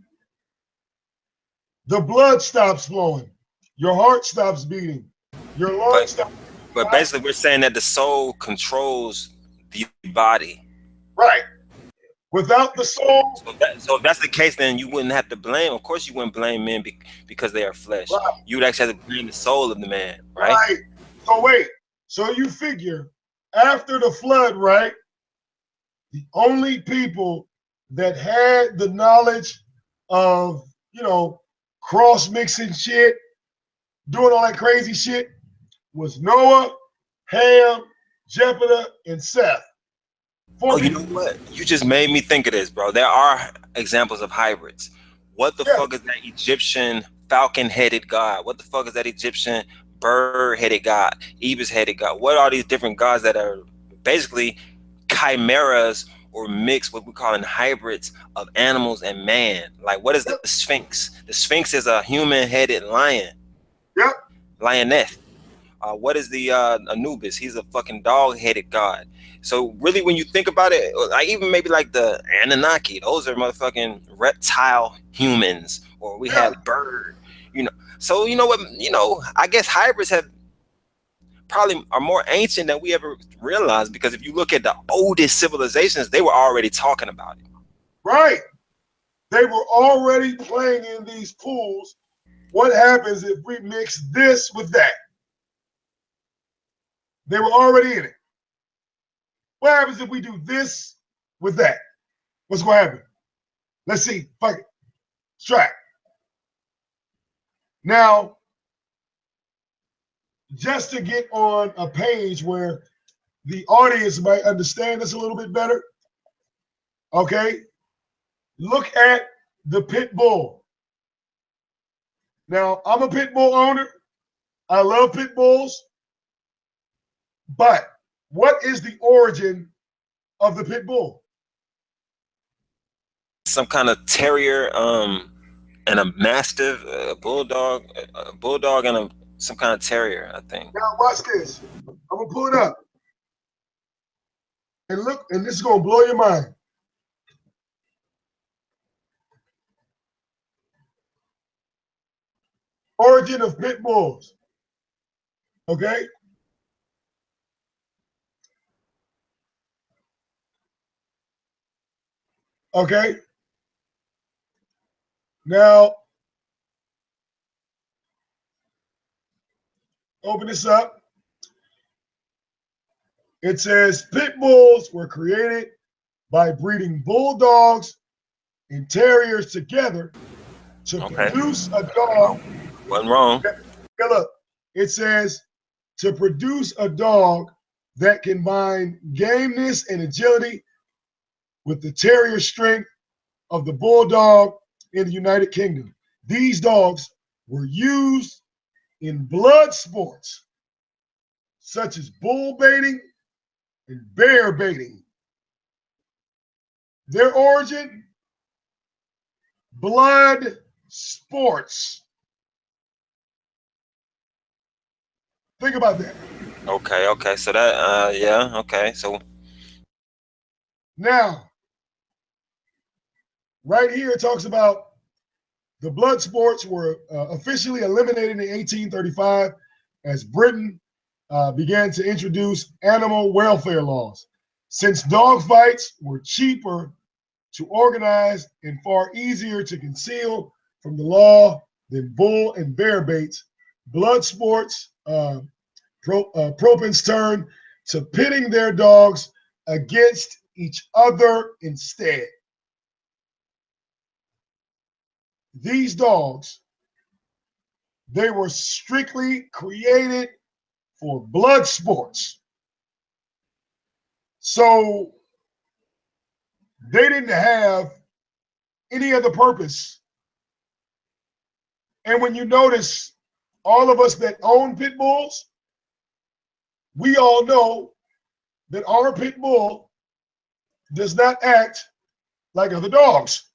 The blood stops flowing. Your heart stops beating. Your lungs stop. But basically, we're saying that the soul controls the body. Right. Without the soul. So if that's the case, then you wouldn't have to blame. Of course, you wouldn't blame men because they are flesh. Right. You would actually have to blame the soul of the man, right? Right. So wait. So you figure after the flood, right? The only people that had the knowledge of, cross mixing shit, doing all that crazy shit was Noah, Ham, Jephthah, and Seth. You know what? You just made me think of this, bro. There are examples of hybrids. What the fuck is that Egyptian falcon-headed god? What the fuck is that Egyptian bird-headed god? Ibis-headed god? What are these different gods that are basically chimeras or mixed what we call in hybrids of animals and man? Like, what is the Sphinx? The Sphinx is a human-headed lion. Yep. Lioness. What is the Anubis? He's a fucking dog-headed god. So really, when you think about it, like even maybe like the Anunnaki, those are motherfucking reptile humans, or we have bird, So you know what? I guess hybrids probably are more ancient than we ever realized, because if you look at the oldest civilizations, they were already talking about it. Right. They were already playing in these pools. What happens if we mix this with that? They were already in it. What happens if we do this with that? What's going to happen? Let's see. Fuck it. Let's try it. Now, just to get on a page where the audience might understand this a little bit better, okay? Look at the pit bull. Now, I'm a pit bull owner. I love pit bulls. But what is the origin of the pit bull? Some kind of terrier and a mastiff, a bulldog and some kind of terrier, I think. Now watch this. I'm gonna pull it up. And look, and this is gonna blow your mind. Origin of pit bulls. Okay? Okay? Now, open this up. It says pit bulls were created by breeding bulldogs and terriers together to produce a dog. Wasn't wrong. Okay, look, it says to produce a dog that can combine gameness and agility with the terrier strength of the bulldog in the United Kingdom. These dogs were used in blood sports such as bull baiting and bear baiting. Their origin, blood sports. Think about that. Okay. So that, yeah, okay. So now, right here it talks about the blood sports were officially eliminated in 1835 as Britain began to introduce animal welfare laws. Since dog fights were cheaper to organize and far easier to conceal from the law than bull and bear baits, blood sports propense turned to pitting their dogs against each other instead. These dogs, they were strictly created for blood sports. So they didn't have any other purpose. And when you notice, all of us that own pit bulls, we all know that our pit bull does not act like other dogs.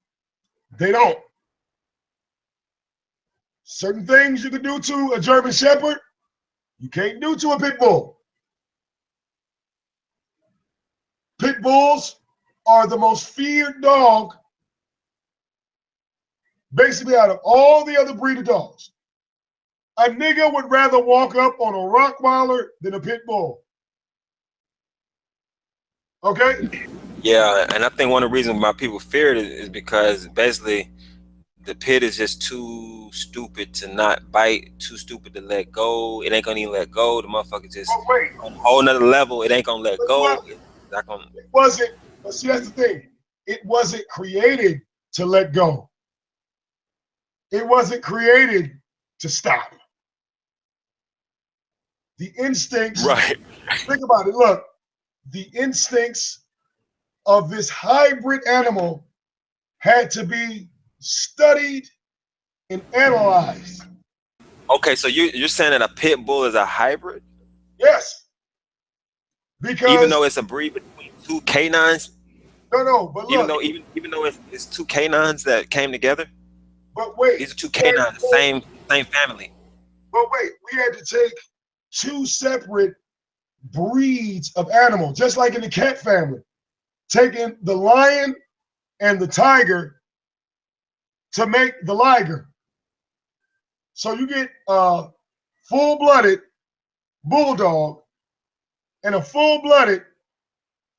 They don't. Certain things you can do to a German Shepherd, you can't do to a pit bull. Pit bulls are the most feared dog, basically out of all the other breed of dogs. A nigga would rather walk up on a Rottweiler than a pit bull. Okay? Yeah, and I think one of the reasons why people fear it is because basically the pit is just too stupid to not bite, too stupid to let go. It ain't gonna even let go. The motherfucker just on a whole nother level. It ain't gonna let go. It's not gonna. It wasn't, but see, that's the thing. It wasn't created to let go. It wasn't created to stop. The instincts, right? Think about it. Look, the instincts of this hybrid animal had to be studied and analyzed. Okay, so you're saying that a pit bull is a hybrid? Yes. Because even though it's a breed between two canines? No, but look. Even though it's two canines that came together? But wait. These are two canines, same family. But wait, we had to take two separate breeds of animals, just like in the cat family. Taking the lion and the tiger to make the liger. So you get a full-blooded bulldog and a full-blooded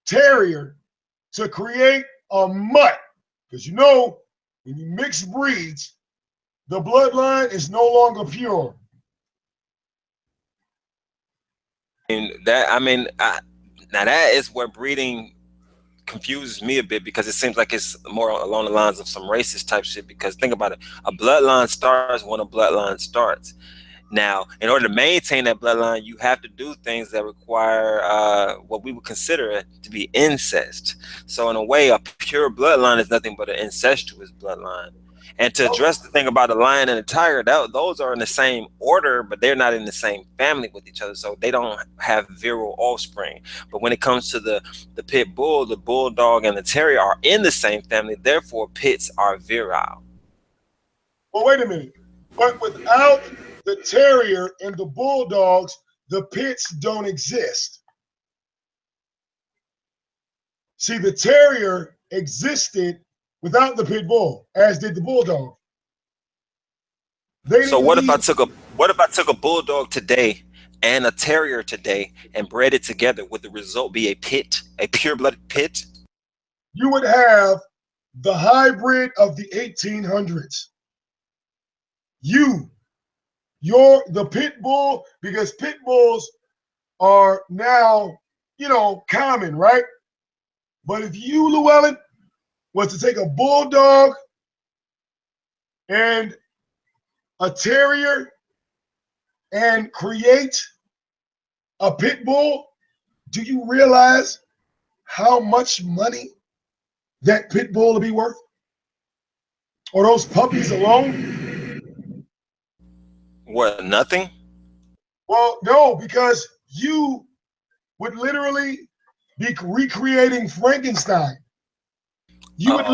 terrier to create a mutt. Because you know, when you mix breeds, the bloodline is no longer pure. And now that is where breeding confuses me a bit, because it seems like it's more along the lines of some racist type shit. Because think about it, a bloodline starts when a bloodline starts. Now, in order to maintain that bloodline, you have to do things that require what we would consider to be incest. So in a way, a pure bloodline is nothing but an incestuous bloodline. And to address the thing about the lion and the tiger, those are in the same order, but they're not in the same family with each other, so they don't have virile offspring. But when it comes to the pit bull, the bulldog, and the terrier are in the same family, therefore pits are virile. Well, wait a minute. But without the terrier and the bulldogs, the pits don't exist. See, the terrier existed without the pit bull, as did the bulldog. So what if I took a bulldog today and a terrier today and bred it together? Would the result be a pit, a pure-blooded pit? You would have the hybrid of the 1800s. The pit bull, because pit bulls are now, common, right? But if you, Llewellyn, was to take a bulldog and a terrier and create a pit bull, do you realize how much money that pit bull will be worth? Or those puppies alone? What, nothing? Well, no, because you would literally be recreating Frankenstein. You would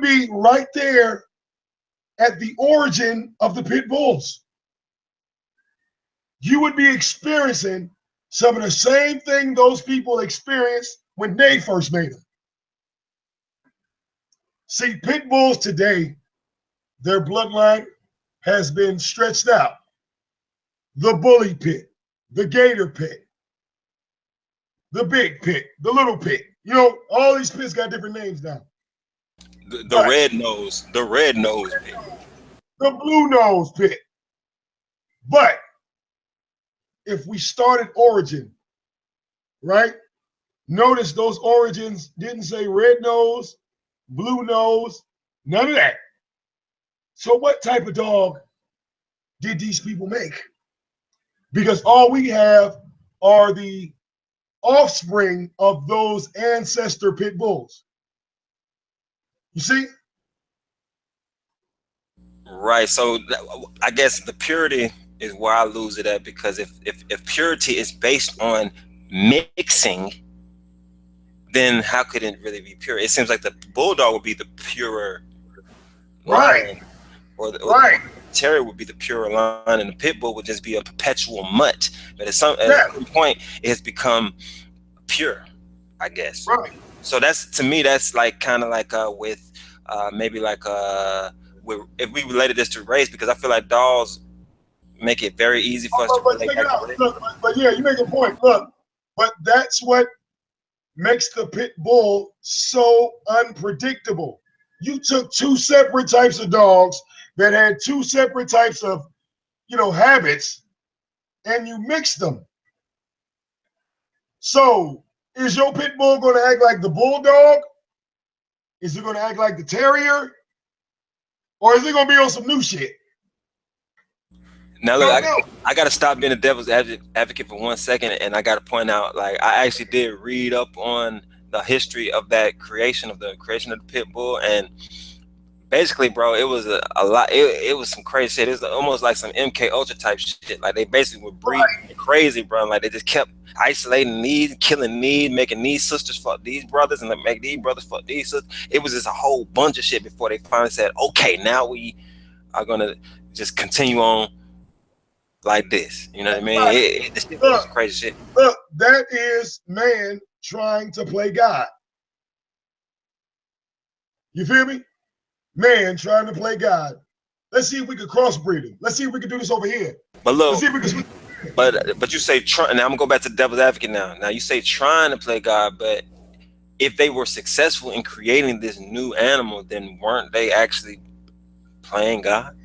be right there at the origin of the pit bulls. You would be experiencing some of the same thing those people experienced when they first made them. See, pit bulls today, their bloodline has been stretched out. The bully pit, the gator pit, the big pit, the little pit. All these pits got different names now. The red nose pit. The blue nose pit. But if we start at origin, right? Notice those origins didn't say red nose, blue nose, none of that. So what type of dog did these people make? Because all we have are the offspring of those ancestor pit bulls. You see? Right. So I guess the purity is where I lose it at, because if purity is based on mixing, then how could it really be pure? It seems like the bulldog would be the purer Right. line, or the Right. terrier would be the purer line, and the pit bull would just be a perpetual mutt. But at some point, it has become pure, I guess. Right. So that's, to me, that's like kind of like with maybe like if we related this to race, because I feel like dogs make it very easy for us to relate check it back to out. race. Look, but yeah, you make a point. Look, but that's what makes the pit bull so unpredictable. You took two separate types of dogs that had two separate types of, habits, and you mixed them. So is your pit bull going to act like the bulldog? Is it going to act like the terrier? Or is it going to be on some new shit? Now look, I got to stop being a devil's advocate for 1 second, and I got to point out, like, I actually did read up on the history of that creation of the pit bull, and basically, bro, it was a lot. It was some crazy shit. It was almost like some MK Ultra type shit. Like, they basically were breeding crazy, bro. Like, they just kept isolating these, killing these, making these sisters fuck these brothers, and make these brothers fuck these sisters. It was just a whole bunch of shit before they finally said, okay, now we are gonna just continue on like this. You know what I mean? It was crazy shit. Look, that is man trying to play God. You feel me? Man trying to play God. Let's see if we could crossbreed him. Let's see if we can do this over here. But look, let's see if we can. But you say now I'm gonna go back to the devil's advocate now. Now you say trying to play God, but if they were successful in creating this new animal, then weren't they actually playing God?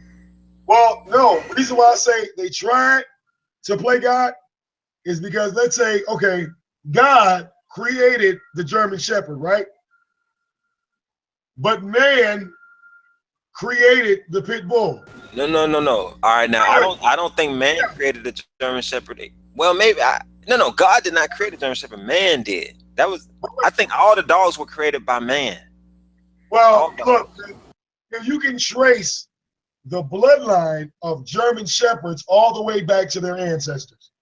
Well, no. The reason why I say they tried to play God is because, let's say, okay, God created the German Shepherd, right? But man created the pit bull. No. All right, now I don't think man created the German Shepherd. Well, maybe no. God did not create the German Shepherd. Man did. I think all the dogs were created by man. Well, look, if you can trace the bloodline of German Shepherds all the way back to their ancestors,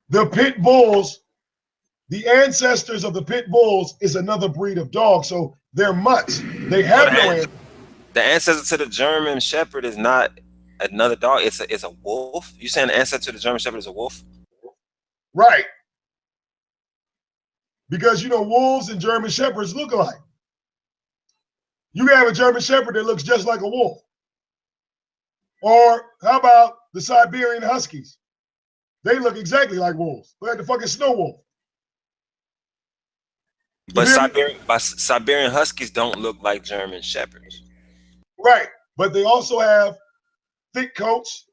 the pit bulls, the ancestors of the pit bulls is another breed of dog, so they're mutts. They have no ancestors. The ancestor to the German Shepherd is not another dog. It's a wolf. You saying the ancestor to the German Shepherd is a wolf? Right. Because wolves and German Shepherds look alike. You can have a German Shepherd that looks just like a wolf. Or how about the Siberian Huskies? They look exactly like wolves. They're like the fucking snow wolf. But Siberian Huskies don't look like German Shepherds. Right. But they also have thick coats.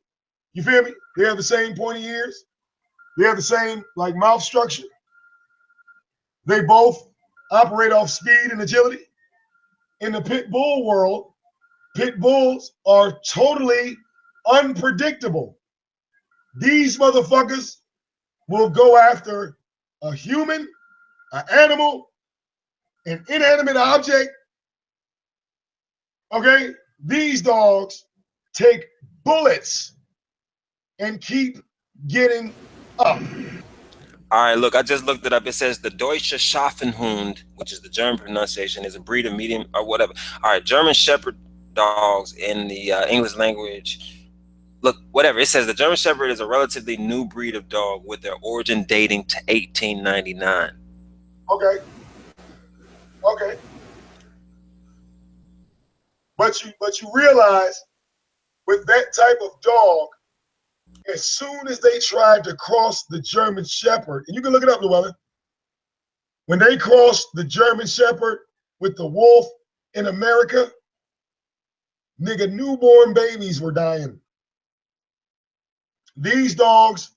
You feel me? They have the same pointy ears. They have the same mouth structure. They both operate off speed and agility. In the pit bull world, pit bulls are totally unpredictable. These motherfuckers will go after a human, an animal, an inanimate object. Okay? These dogs take bullets and keep getting up. All right, look, I just looked it up. It says the Deutsche Schafenhund, which is the German pronunciation, is a breed of medium or whatever. All right, German Shepherd dogs in the English language. Look, whatever. It says the German Shepherd is a relatively new breed of dog with their origin dating to 1899. Okay. But you realize with that type of dog, as soon as they tried to cross the German Shepherd, and you can look it up, Llewellyn, when they crossed the German Shepherd with the wolf in America, nigga, newborn babies were dying. These dogs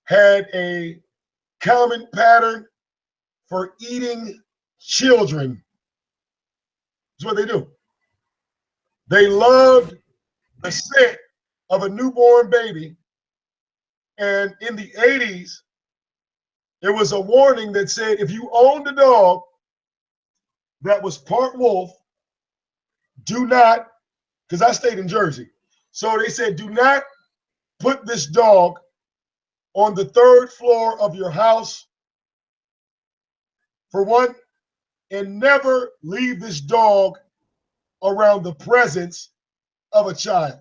had a common pattern for eating children. That's what they do. They loved the scent of a newborn baby. And in the 80s, there was a warning that said if you owned a dog that was part wolf, do not, because I stayed in Jersey. So they said, do not put this dog on the 3rd floor of your house, for one, and never leave this dog around the presence of a child.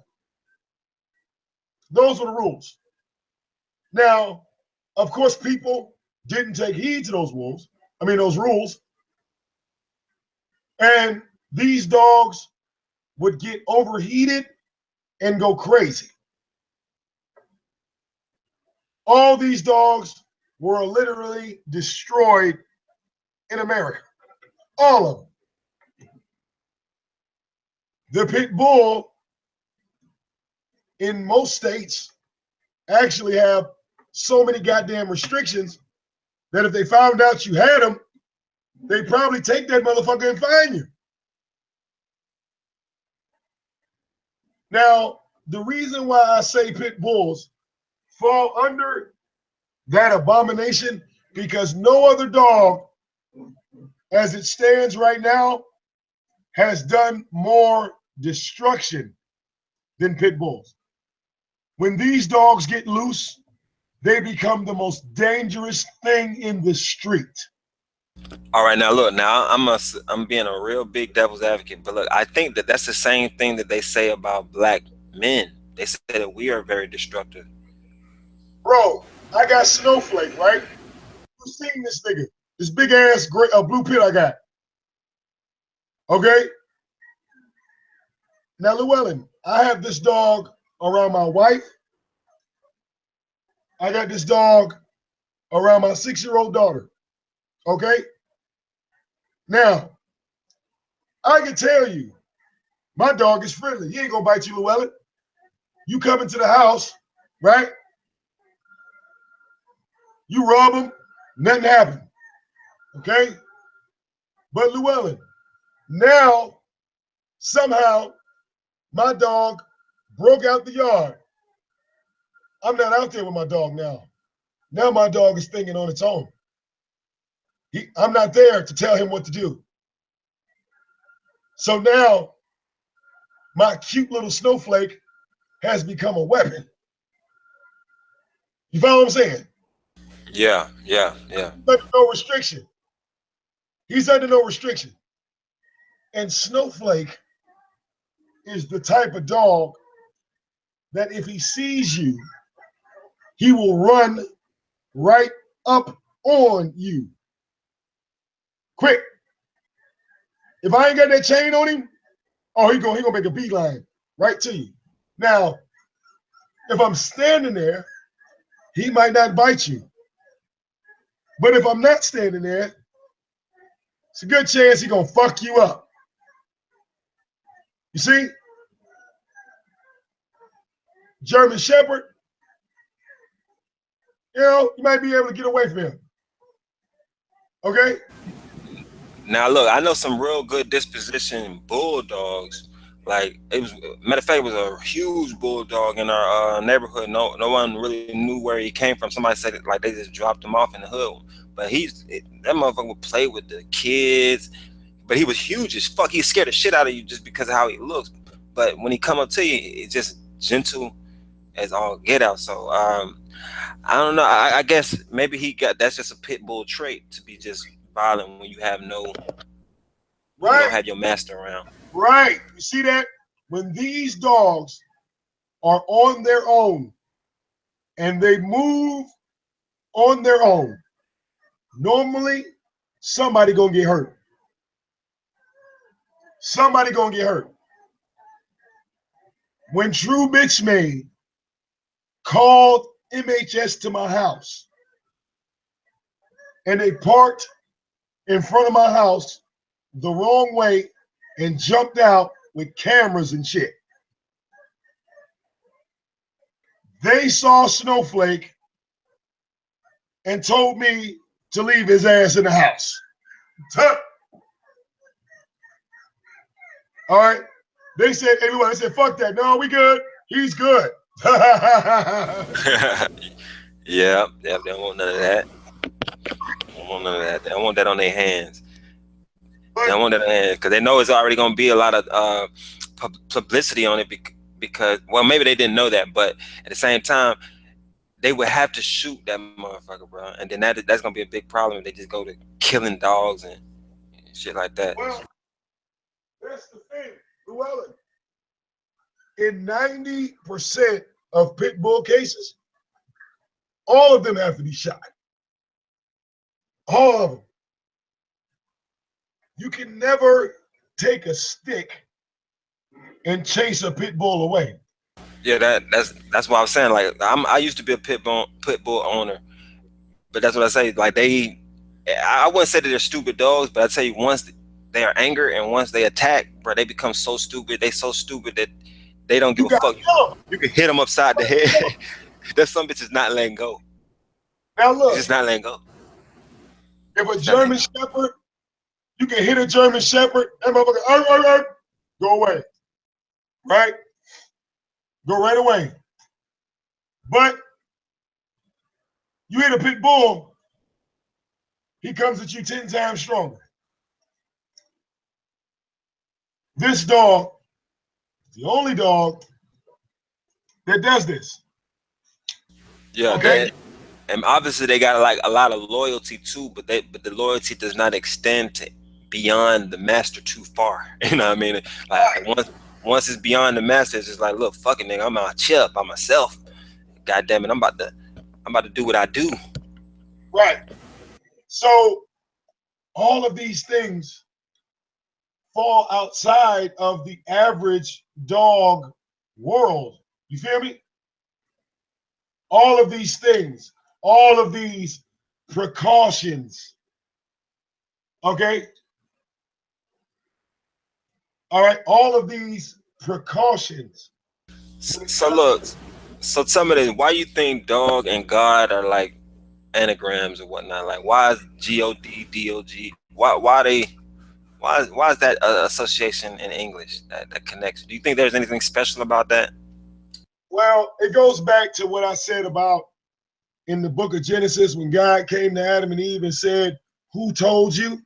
Those were the rules. Now, of course, people didn't take heed to those rules. And these dogs would get overheated and go crazy. All these dogs were literally destroyed in America. All of them. The pit bull in most states actually have so many goddamn restrictions that if they found out you had them, they'd probably take that motherfucker and fine you. Now, the reason why I say pit bulls fall under that abomination, because no other dog, as it stands right now, has done more destruction than pit bulls. When these dogs get loose, they become the most dangerous thing in the street. All right, now look, now I'm being a real big devil's advocate, but look, I think that that's the same thing that they say about black men. They say that we are very destructive. Bro, I got Snowflake, right? You seen this nigga? This big ass blue pit I got. Okay? Now, Llewellyn, I have this dog around my wife. I got this dog around my 6-year-old daughter. Okay? Now, I can tell you, my dog is friendly. He ain't gonna bite you, Llewellyn. You come into the house, right? You rub him, nothing happened. Okay? But Llewellyn, now, somehow, my dog broke out the yard. I'm not out there with my dog now. Now my dog is thinking on its own. I'm not there to tell him what to do. So now my cute little Snowflake has become a weapon. You follow what I'm saying? Yeah. He's under no restriction. He's under no restriction. And Snowflake is the type of dog that if he sees you, he will run right up on you. Quick. If I ain't got that chain on him, oh, he gonna make a beeline right to you. Now, if I'm standing there, he might not bite you. But if I'm not standing there, it's a good chance he gonna fuck you up. You see? German Shepherd, you might be able to get away from him. Okay? Now look, I know some real good disposition bulldogs. Like matter of fact, it was a huge bulldog in our neighborhood. No one really knew where he came from. Somebody said it like they just dropped him off in the hood. But that motherfucker would play with the kids. But he was huge as fuck. He scared the shit out of you just because of how he looks. But when he come up to you, it's just gentle as all get out. So I don't know. I guess maybe that's just a pit bull trait, to be just violent when you have you don't have your master around. Right. You see that? When these dogs are on their own and they move on their own, normally somebody gonna get hurt. Somebody gonna get hurt. When True VicDamoane called MHS to my house and they parked in front of my house the wrong way and jumped out with cameras and shit. They saw Snowflake and told me to leave his ass in the house. All right. They said, anyway, I said, fuck that. No, we good. He's good. Yeah, they don't want none of that. They don't want none of that. They don't want that on their hands. They don't want that in because they know it's already going to be a lot of publicity on it because, well, maybe they didn't know that, but at the same time, they would have to shoot that motherfucker, bro. And then that's going to be a big problem if they just go to killing dogs and shit like that. Well, that's the thing, Llewellyn. In 90% of pit bull cases, all of them have to be shot. All of them. You can never take a stick and chase a pit bull away. Yeah, that's what I was saying. Like I used to be a pit bull owner, but that's what I say. Like I wouldn't say that they're stupid dogs, but I tell you, once they are angry and once they attack, bro, they become so stupid. They so stupid that they don't give a fuck. You can hit them upside the head. There's some bitches not letting go. Now look, just not letting go. If a German Shepherd, you can hit a German Shepherd, that motherfucker, go away, right? Go right away. But you hit a pit bull, he comes at you 10 times stronger. This dog is the only dog that does this. Yeah, okay. And obviously they got like a lot of loyalty too, but the loyalty does not extend to beyond the master too far. You know what I mean? Like once it's beyond the master, it's just like, look, fuck it, nigga, I'm out chill by myself. God damn it, I'm about to do what I do. Right. So all of these things fall outside of the average dog world. You feel me? All of these things, all of these precautions. Okay? All right, all of these precautions. So look, so tell me this, why you think dog and God are like anagrams or whatnot? Like why is God, dog? Why is that association in English that connects? Do you think there's anything special about that? Well, it goes back to what I said about in the book of Genesis when God came to Adam and Eve and said, "Who told you?"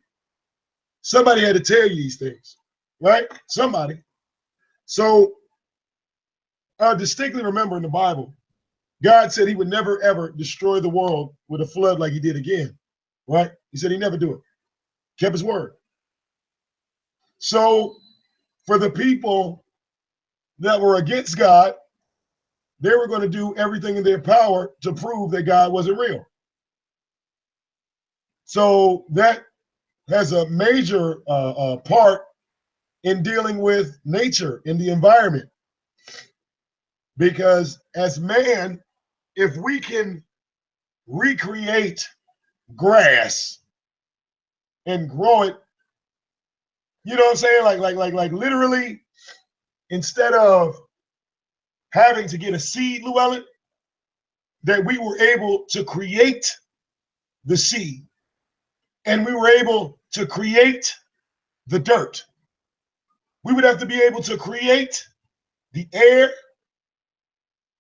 Somebody had to tell you these things, right? Somebody. So I distinctly remember in the Bible, God said he would never, ever destroy the world with a flood like he did again, right? He said he'd never do it. Kept his word. So for the people that were against God, they were going to do everything in their power to prove that God wasn't real. So that has a major part in dealing with nature in the environment. Because as man, if we can recreate grass and grow it, you know what I'm saying? Like literally, instead of having to get a seed, Llewellyn, that we were able to create the seed and we were able to create the dirt. We would have to be able to create the air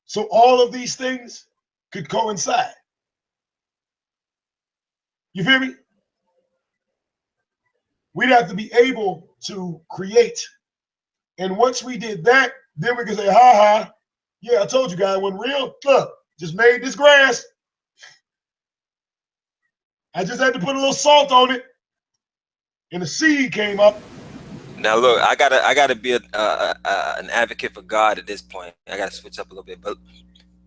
so all of these things could coincide. You feel me? We'd have to be able to create. And once we did that, then we can say, ha ha, yeah, I told you guys it wasn't real. Look, just made this grass. I just had to put a little salt on it, and the seed came up. Now look, I gotta be an advocate for God at this point. I gotta switch up a little bit, but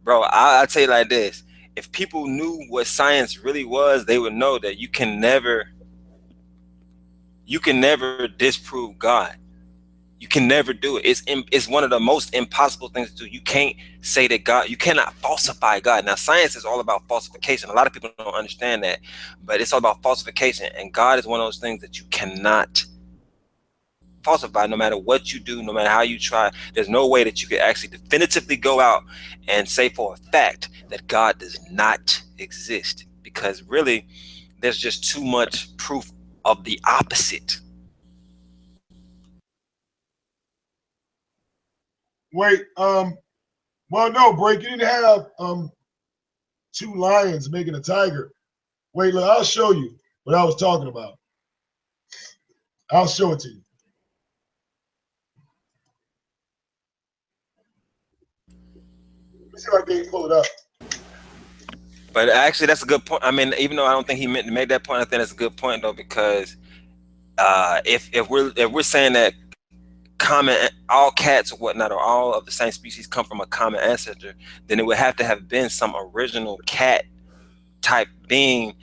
bro, I'll tell you like this: if people knew what science really was, they would know that you can never disprove God. You can never do it. It's one of the most impossible things to do. You can't say that God, you cannot falsify God. Now, science is all about falsification. A lot of people don't understand that, but it's all about falsification. And God is one of those things that you cannot falsify no matter what you do, no matter how you try. There's no way that you could actually definitively go out and say for a fact that God does not exist, because really there's just too much proof of the opposite. Wait, well, no, Break, you didn't have two lions making a tiger. Wait, look, I'll show you what I was talking about. I'll show it to you. Let me see if I can pull it up. But actually, that's a good point. I mean, even though I don't think he meant to make that point, I think that's a good point though, because if we're saying that all cats or whatnot, or all of the same species come from a common ancestor, then it would have to have been some original cat type being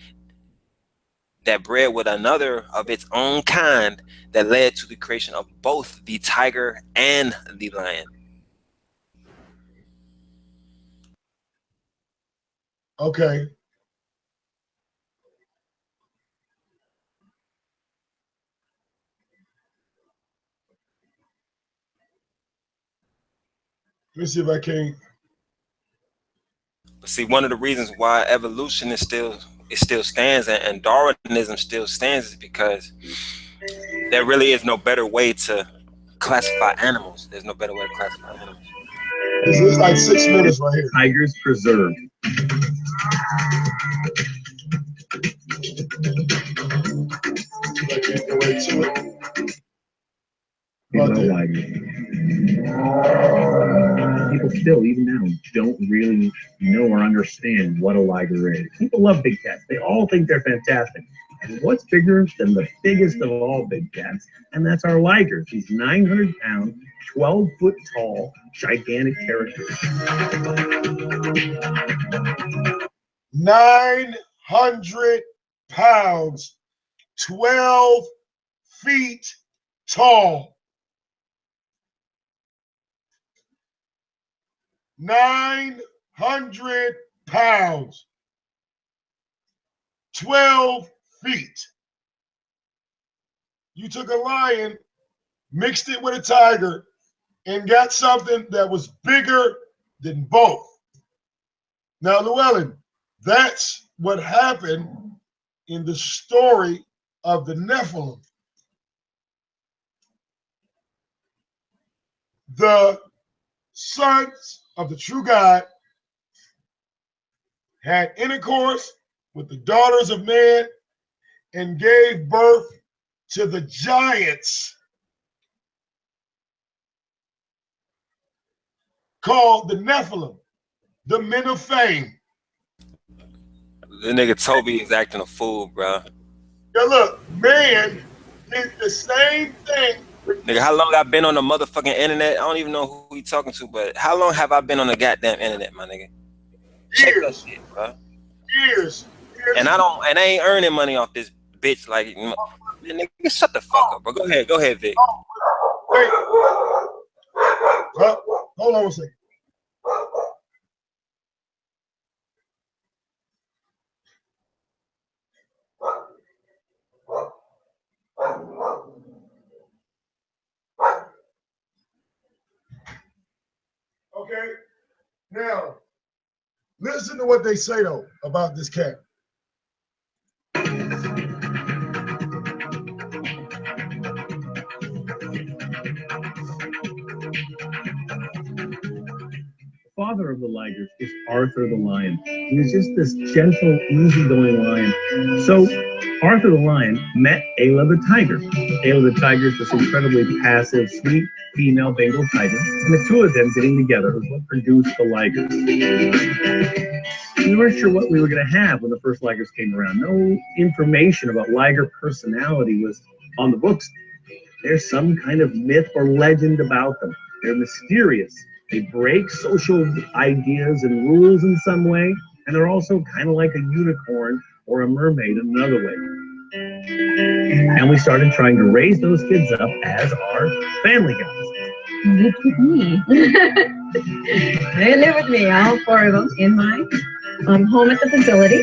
that bred with another of its own kind that led to the creation of both the tiger and the lion. Okay. Let me see if I can. But see, one of the reasons why evolution is still stands and Darwinism still stands is because there really is no better way to classify animals. There's no better way to classify animals. It's like 6 minutes right here. Tigers preserved. People still, even now, don't really know or understand what a liger is. People love big cats. They all think they're fantastic. And what's bigger than the biggest of all big cats? And that's our ligers. These 900-pound, 12-foot tall, gigantic characters. 900 pounds, 12 feet tall. 900 pounds, 12 feet. You took a lion, mixed it with a tiger, and got something that was bigger than both. Now, Llewellyn, that's what happened in the story of the Nephilim. The sons of the true God had intercourse with the daughters of man and gave birth to the giants called the Nephilim, the men of fame. The nigga Toby is acting a fool, bro. Now look, man did the same thing. Nigga, how long I been on the motherfucking internet? I don't even know who he talking to, but how long have I been on the goddamn internet, my nigga? Check that shit, bro. Years. And I ain't earning money off this bitch. Like, nigga, shut the fuck up, bro. Go ahead, Vic. Wait. Hold on a second. Okay. Now, listen to what they say though about this cat. Father of the ligers is Arthur the lion. He was just this gentle, easygoing lion. So Arthur the lion met Ayla the tiger. Ayla the tiger is this incredibly passive, sweet female Bengal tiger, and the two of them getting together was what produced the ligers. We weren't sure what we were going to have when the first ligers came around. No information about liger personality was on the books. There's some kind of myth or legend about them. They're mysterious. They break social ideas and rules in some way, and they're also kind of like a unicorn or a mermaid in another way. And we started trying to raise those kids up as our family guys. Lived with me. They live with me, all four of them, in my home at the facility.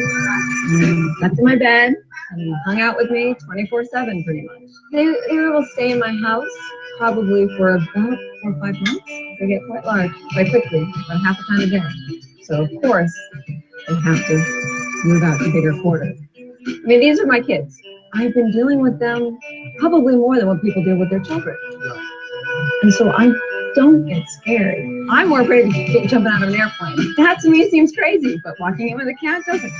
Slept in my bed and hung out with me 24/7 pretty much. They were able to stay in my house probably for about 4 or 5 months. They get quite large, quite quickly, about half a pound a day. So of course, they have to move out to bigger quarters. I mean, these are my kids. I've been dealing with them probably more than what people deal with their children. And so I don't get scared. I'm more afraid of jumping out of an airplane. That to me seems crazy, but walking in with a cat doesn't.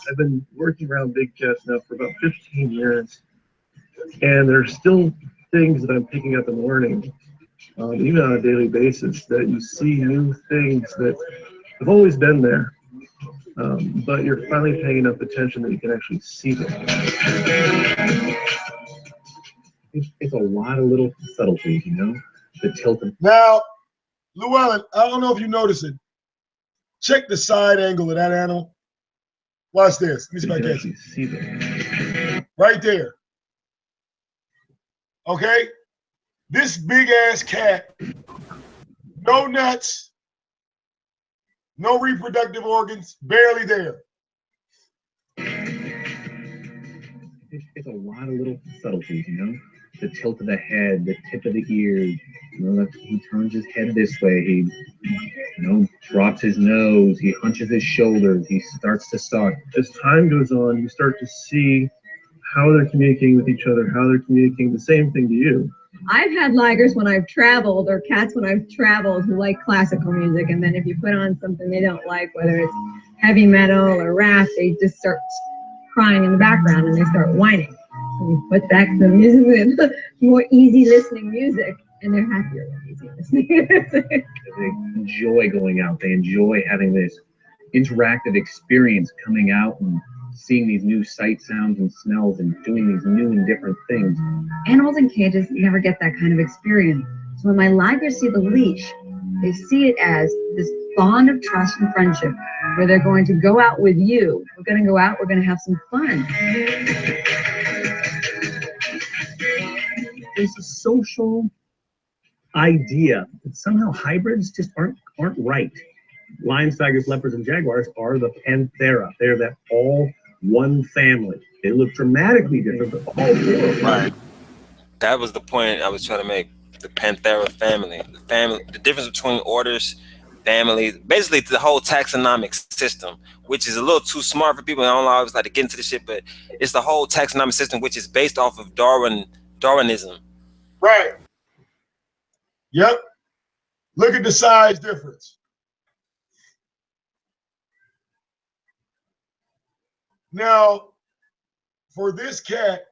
I've been working around big cats now for about 15 years, and there's still things that I'm picking up and learning, even on a daily basis, that you see new things that have always been there, but you're finally paying enough attention that you can actually see them. It's a lot of little subtleties, you know, the tilt. Now, Llewellyn, I don't know if you notice it. Check the side angle of that animal. Watch this. Let me see if I can see them. Right there. Okay? This big ass cat, no nuts, no reproductive organs, barely there. It's a lot of little subtleties, you know, the tilt of the head, the tip of the ears. You know, he turns his head this way. He, drops his nose. He hunches his shoulders. He starts to stalk. As time goes on, you start to see how they're communicating with each other, how they're communicating the same thing to you. I've had ligers when I've traveled, or cats when I've traveled, who like classical music, and then if you put on something they don't like, whether it's heavy metal or rap, they just start crying in the background and they start whining. So you put back the music with more easy listening music, and they're happier with easy listening. They enjoy going out. They enjoy having this interactive experience, coming out and seeing these new sights, sounds, and smells, and doing these new and different things. Animals in cages never get that kind of experience. So when my ligers see the leash, they see it as this bond of trust and friendship, where they're going to go out with you. We're going to go out, we're going to have some fun. There's a social idea that somehow hybrids just aren't right. Lions, tigers, leopards, and jaguars are the Panthera. They're that all one family. They look dramatically different, but all four. Right. That was the point I was trying to make. The Panthera family. The difference between orders, families, basically the whole taxonomic system, which is a little too smart for people. I don't always like to get into this shit, but it's the whole taxonomic system, which is based off of Darwinism. Right. Yep. Look at the size difference. Now, for this cat,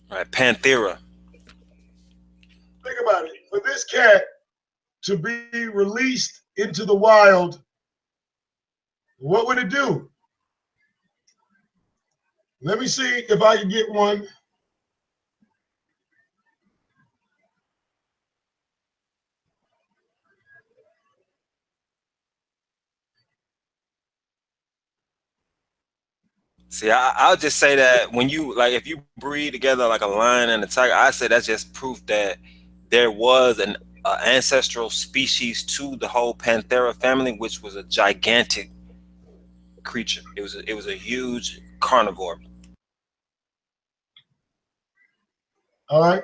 right, Panthera. Think about it. For this cat to be released into the wild, what would it do? Let me see if I can get one. See, I'll just say that when you, like, if you breed together like a lion and a tiger, I say that's just proof that there was an ancestral species to the whole Panthera family, which was a gigantic creature. It was a huge carnivore. All right.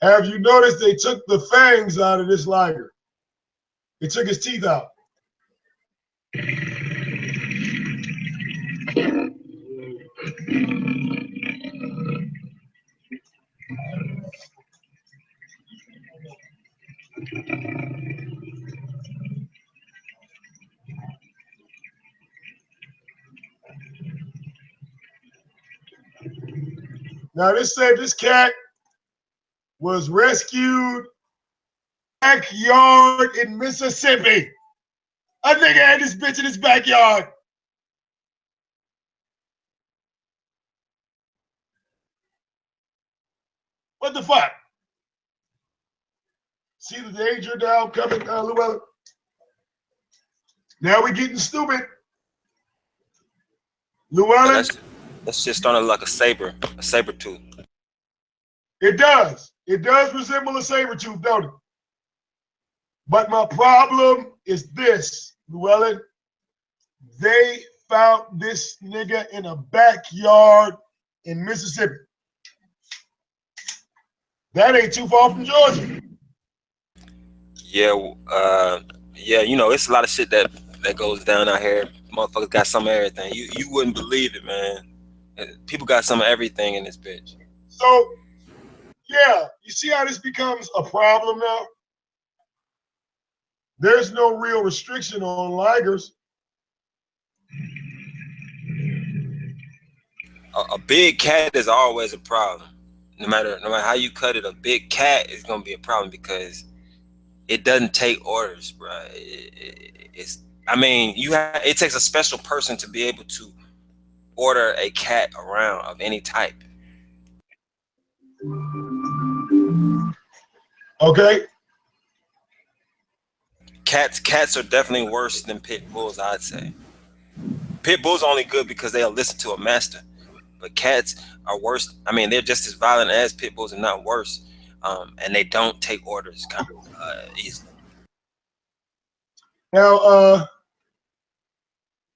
Have you noticed they took the fangs out of this liger? They took his teeth out. Now, this said this cat was rescued backyard in Mississippi. A nigga had this bitch in his backyard. What the fuck? See the danger now coming, Llewellyn? Now we getting stupid. Llewellyn? That's just starting to look like a saber tooth. It does. It does resemble a saber tooth, don't it? But my problem is this, Llewellyn. They found this nigga in a backyard in Mississippi. That ain't too far from Georgia. Yeah, you know, it's a lot of shit that goes down out here. Motherfuckers got some of everything. You wouldn't believe it, man. People got some of everything in this bitch. So, yeah, you see how this becomes a problem now? There's no real restriction on ligers. A big cat is always a problem. No matter how you cut it, a big cat is gonna be a problem because it doesn't take orders, bro. I mean, it takes a special person to be able to order a cat around of any type. Okay. Cats are definitely worse than pit bulls, I'd say. Pit bulls are only good because they'll listen to a master, but cats are worse. I mean, they're just as violent as pit bulls and not worse, and they don't take orders kind of easily. Now,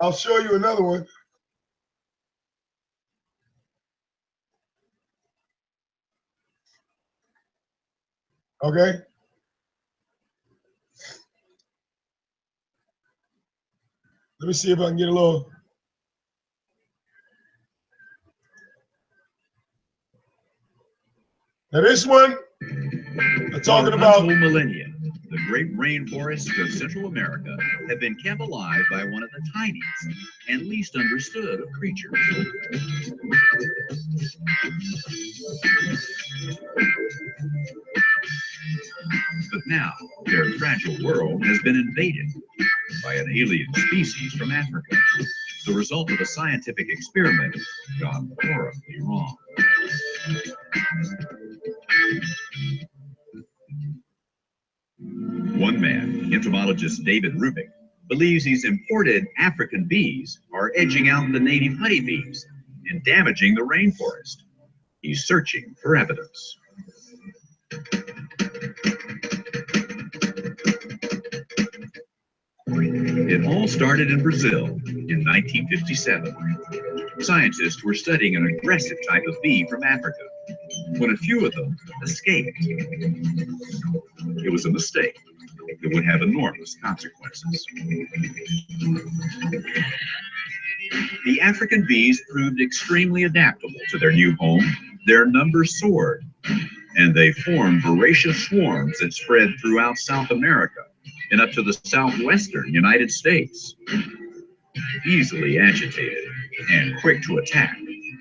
I'll show you another one. Okay. Let me see if I can get a little. Now this one, I'm talking about. For millennia, the great rainforests of Central America have been kept alive by one of the tiniest and least understood of creatures. But now, their fragile world has been invaded by an alien species from Africa, the result of a scientific experiment gone horribly wrong. One man, entomologist David Rubik, believes these imported African bees are edging out the native honeybees and damaging the rainforest. He's searching for evidence. It all started in Brazil in 1957. Scientists were studying an aggressive type of bee from Africa when a few of them escaped. It was a mistake that would have enormous consequences. The African bees proved extremely adaptable to their new home. Their numbers soared, and they formed voracious swarms that spread throughout South America and up to the southwestern United States. Easily agitated and quick to attack,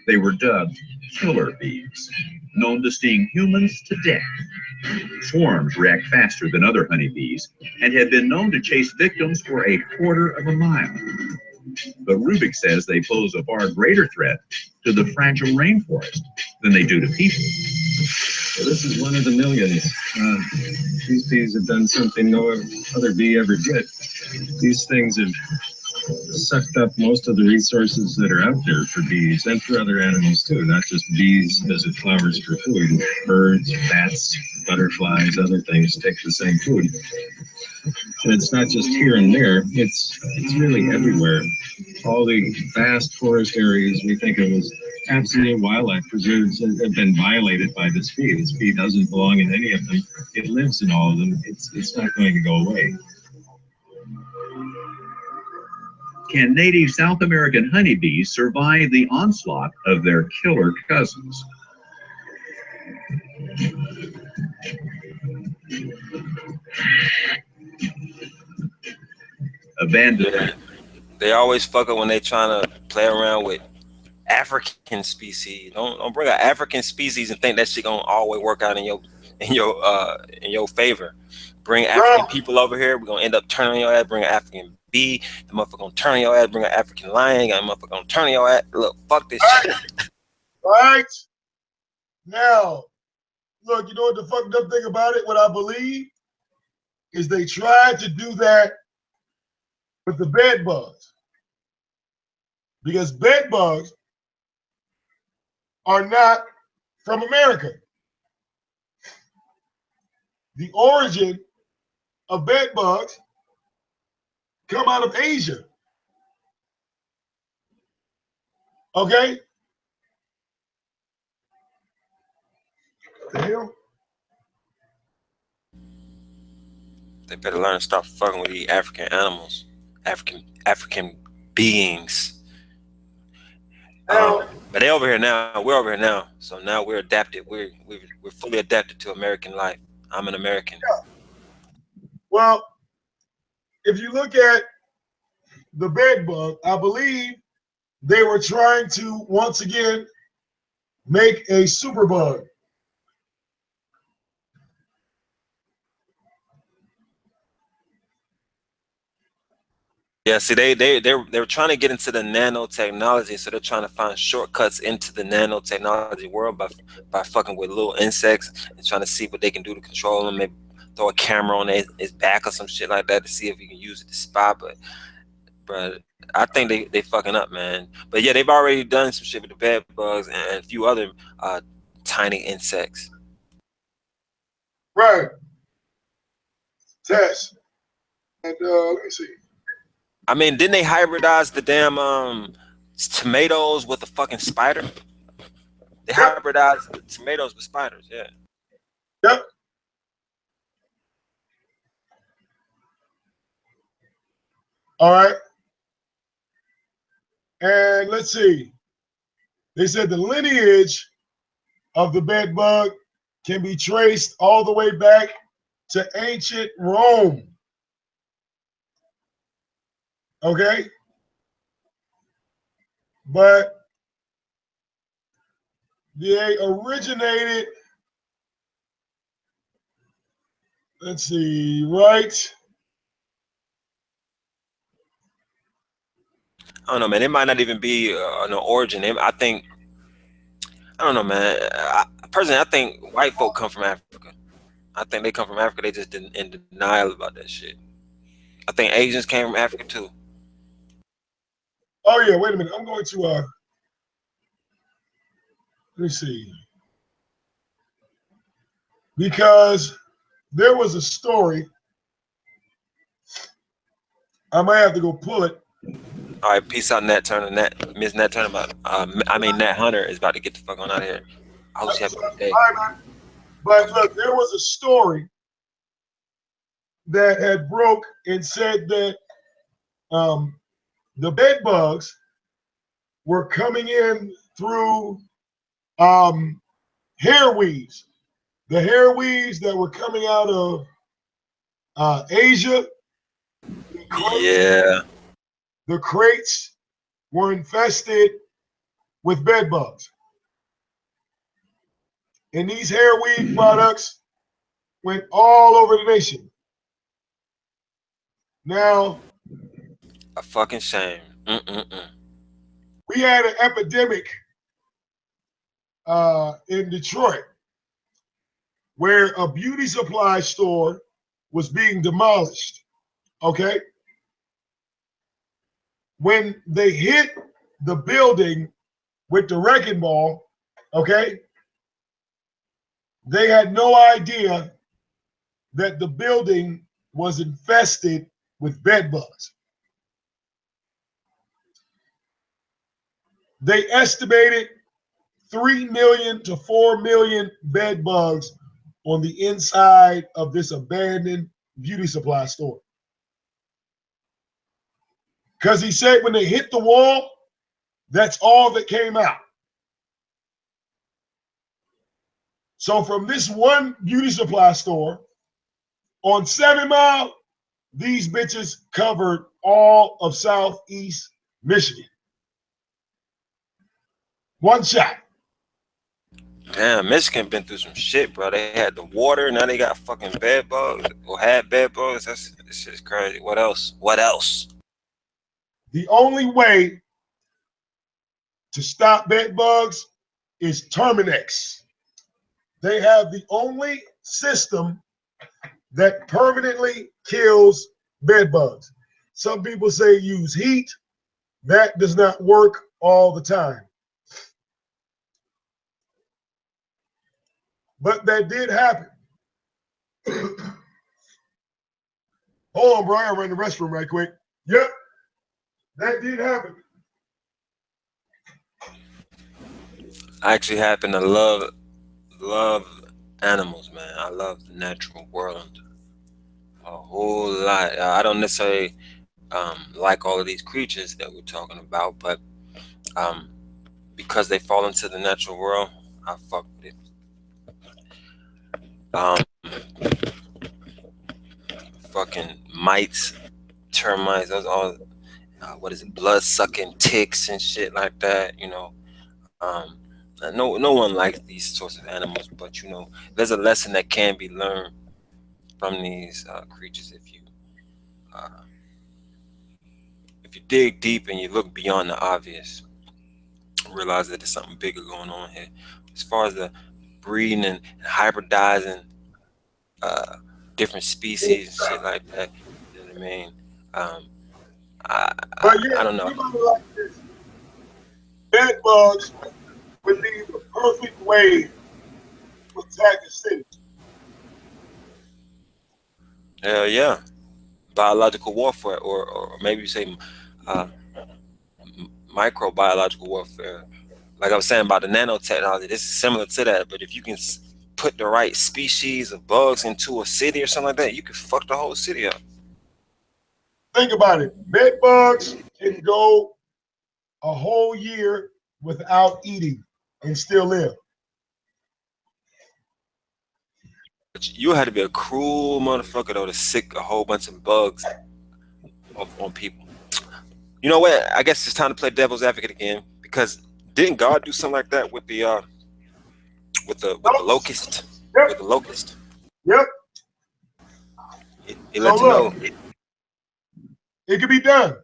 they were dubbed killer bees, known to sting humans to death. Swarms react faster than other honeybees and have been known to chase victims for a quarter of a mile. But Rubik says they pose a far greater threat to the fragile rainforest than they do to people. Well, this is one of the millions. These bees have done something no other bee ever did. These things have sucked up most of the resources that are out there for bees and for other animals too, not just bees visit flowers for food. Birds, bats, butterflies, other things take the same food. And it's not just here and there, it's really everywhere. All the vast forest areas we think of as absolute wildlife preserves have been violated by this bee. This bee doesn't belong in any of them. It lives in all of them. It's not going to go away. Can native South American honeybees survive the onslaught of their killer cousins? Abandoned. They always fuck up when they trying to play around with African species. Don't bring an African species and think that shit gonna always work out in your favor. Bring African people over here, we're gonna end up turning your ass. Bring an African bee, the motherfucker gonna turn your ass. Bring an African lion, the motherfucker gonna turn your ass. Look, fuck this shit. Right now, look, you know what the fucked up thing about it? What I believe is they tried to do that with the bed bugs, because bed bugs are not from America. The origin of bed bugs come out of Asia. Okay? What the hell? They better learn to stop fucking with these African animals, African beings. But they over here now. We're over here now. So now we're adapted. We're fully adapted to American life. I'm an American. Well, if you look at the bed bug, I believe they were trying to once again make a super bug. Yeah, see, they're trying to get into the nanotechnology, so they're trying to find shortcuts into the nanotechnology world by fucking with little insects and trying to see what they can do to control them. Maybe throw a camera on his back or some shit like that to see if you can use it to spy. But I think they fucking up, man. But yeah, they've already done some shit with the bed bugs and a few other tiny insects. Right. Test. And let me see. I mean, didn't they hybridize the damn tomatoes with a fucking spider? They hybridized the tomatoes with spiders, yeah. Yep. All right. And let's see. They said the lineage of the bed bug can be traced all the way back to ancient Rome. Okay? But they originated, let's see, right? I don't know, man. It might not even be an origin. I think, I don't know, man. Personally, I think white folk come from Africa. I think they come from Africa. They just didn't in denial about that shit. I think Asians came from Africa too. Oh yeah, wait a minute. I'm going to let me see. Because there was a story. I might have to go pull it. All right, peace out, Nat Turner. Miss Nat Turner. Nat Hunter is about to get the fuck on out of here. I hope she have a good day. But look, there was a story that had broke and said that the bed bugs were coming in through hair weaves. The hair weaves that were coming out of Asia. Yeah. The crates were infested with bed bugs. And these hair weave products went all over the nation. Now, a fucking shame. We had an epidemic in Detroit where a beauty supply store was being demolished. Okay. When they hit the building with the wrecking ball, okay, they had no idea that the building was infested with bed bugs. They estimated 3 million to 4 million bed bugs on the inside of this abandoned beauty supply store. Because he said when they hit the wall, that's all that came out. So from this one beauty supply store on 7 Mile, these bitches covered all of Southeast Michigan. One shot. Damn, Michigan been through some shit, bro. They had the water, now they got fucking bed bugs, or had bed bugs. This shit's crazy. What else? What else? The only way to stop bed bugs is Terminex. They have the only system that permanently kills bed bugs. Some people say use heat. That does not work all the time. But that did happen. Hold on, bro. I ran the restroom right quick. Yep. That did happen. I actually happen to love animals, man. I love the natural world a whole lot. I don't necessarily like all of these creatures that we're talking about, but because they fall into the natural world, I fuck with it. Fucking mites, termites, those all what is it, blood sucking ticks and shit like that, you know. No one likes these sorts of animals, but you know, there's a lesson that can be learned from these creatures uh, if you dig deep and you look beyond the obvious, realize that there's something bigger going on here. As far as the breeding and hybridizing different species and shit like that, you know what I mean? But yeah, I don't know. think about it like this: bed bugs would be the perfect way to attack a city. Hell yeah, biological warfare, or maybe you say uh, microbiological warfare. Like I was saying about the nanotechnology, this is similar to that. But if you can put the right species of bugs into a city or something like that, you can fuck the whole city up. Think about it: bed bugs can go a whole year without eating and still live. But you had to be a cruel motherfucker though to sick a whole bunch of bugs on people. You know what? I guess it's time to play devil's advocate again, because didn't God do something like that with the locust? Yep. With the locust, Yep. he So let you know. look, it can be done.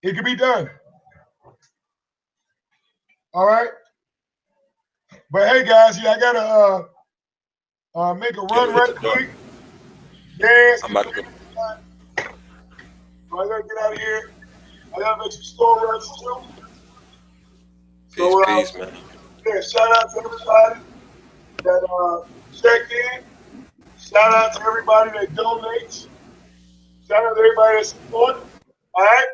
It can be done. All right. But hey, guys, yeah, I gotta make a run right quick. Yes. I'm about to go. So I gotta get out of here. I gotta make some store runs too. Peace, So peace, man. yeah, shout out to everybody that checked in. Shout out to everybody that donates. Shout out to everybody that supports. All right.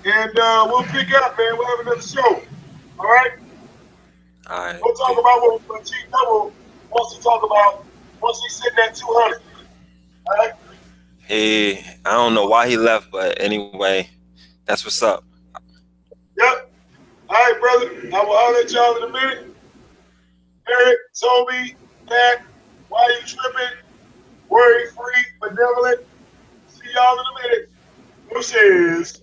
And we'll pick up, man. We'll have another show. All right. All right. We'll talk about what T Double wants to talk about once he's sitting at 200. All right. I don't know why he left, but anyway, that's what's up. Yep. All right, brother. I will holler at y'all in a minute. Eric, Toby, Matt, why you tripping? Worry free, benevolent. See y'all in a minute. Deuces.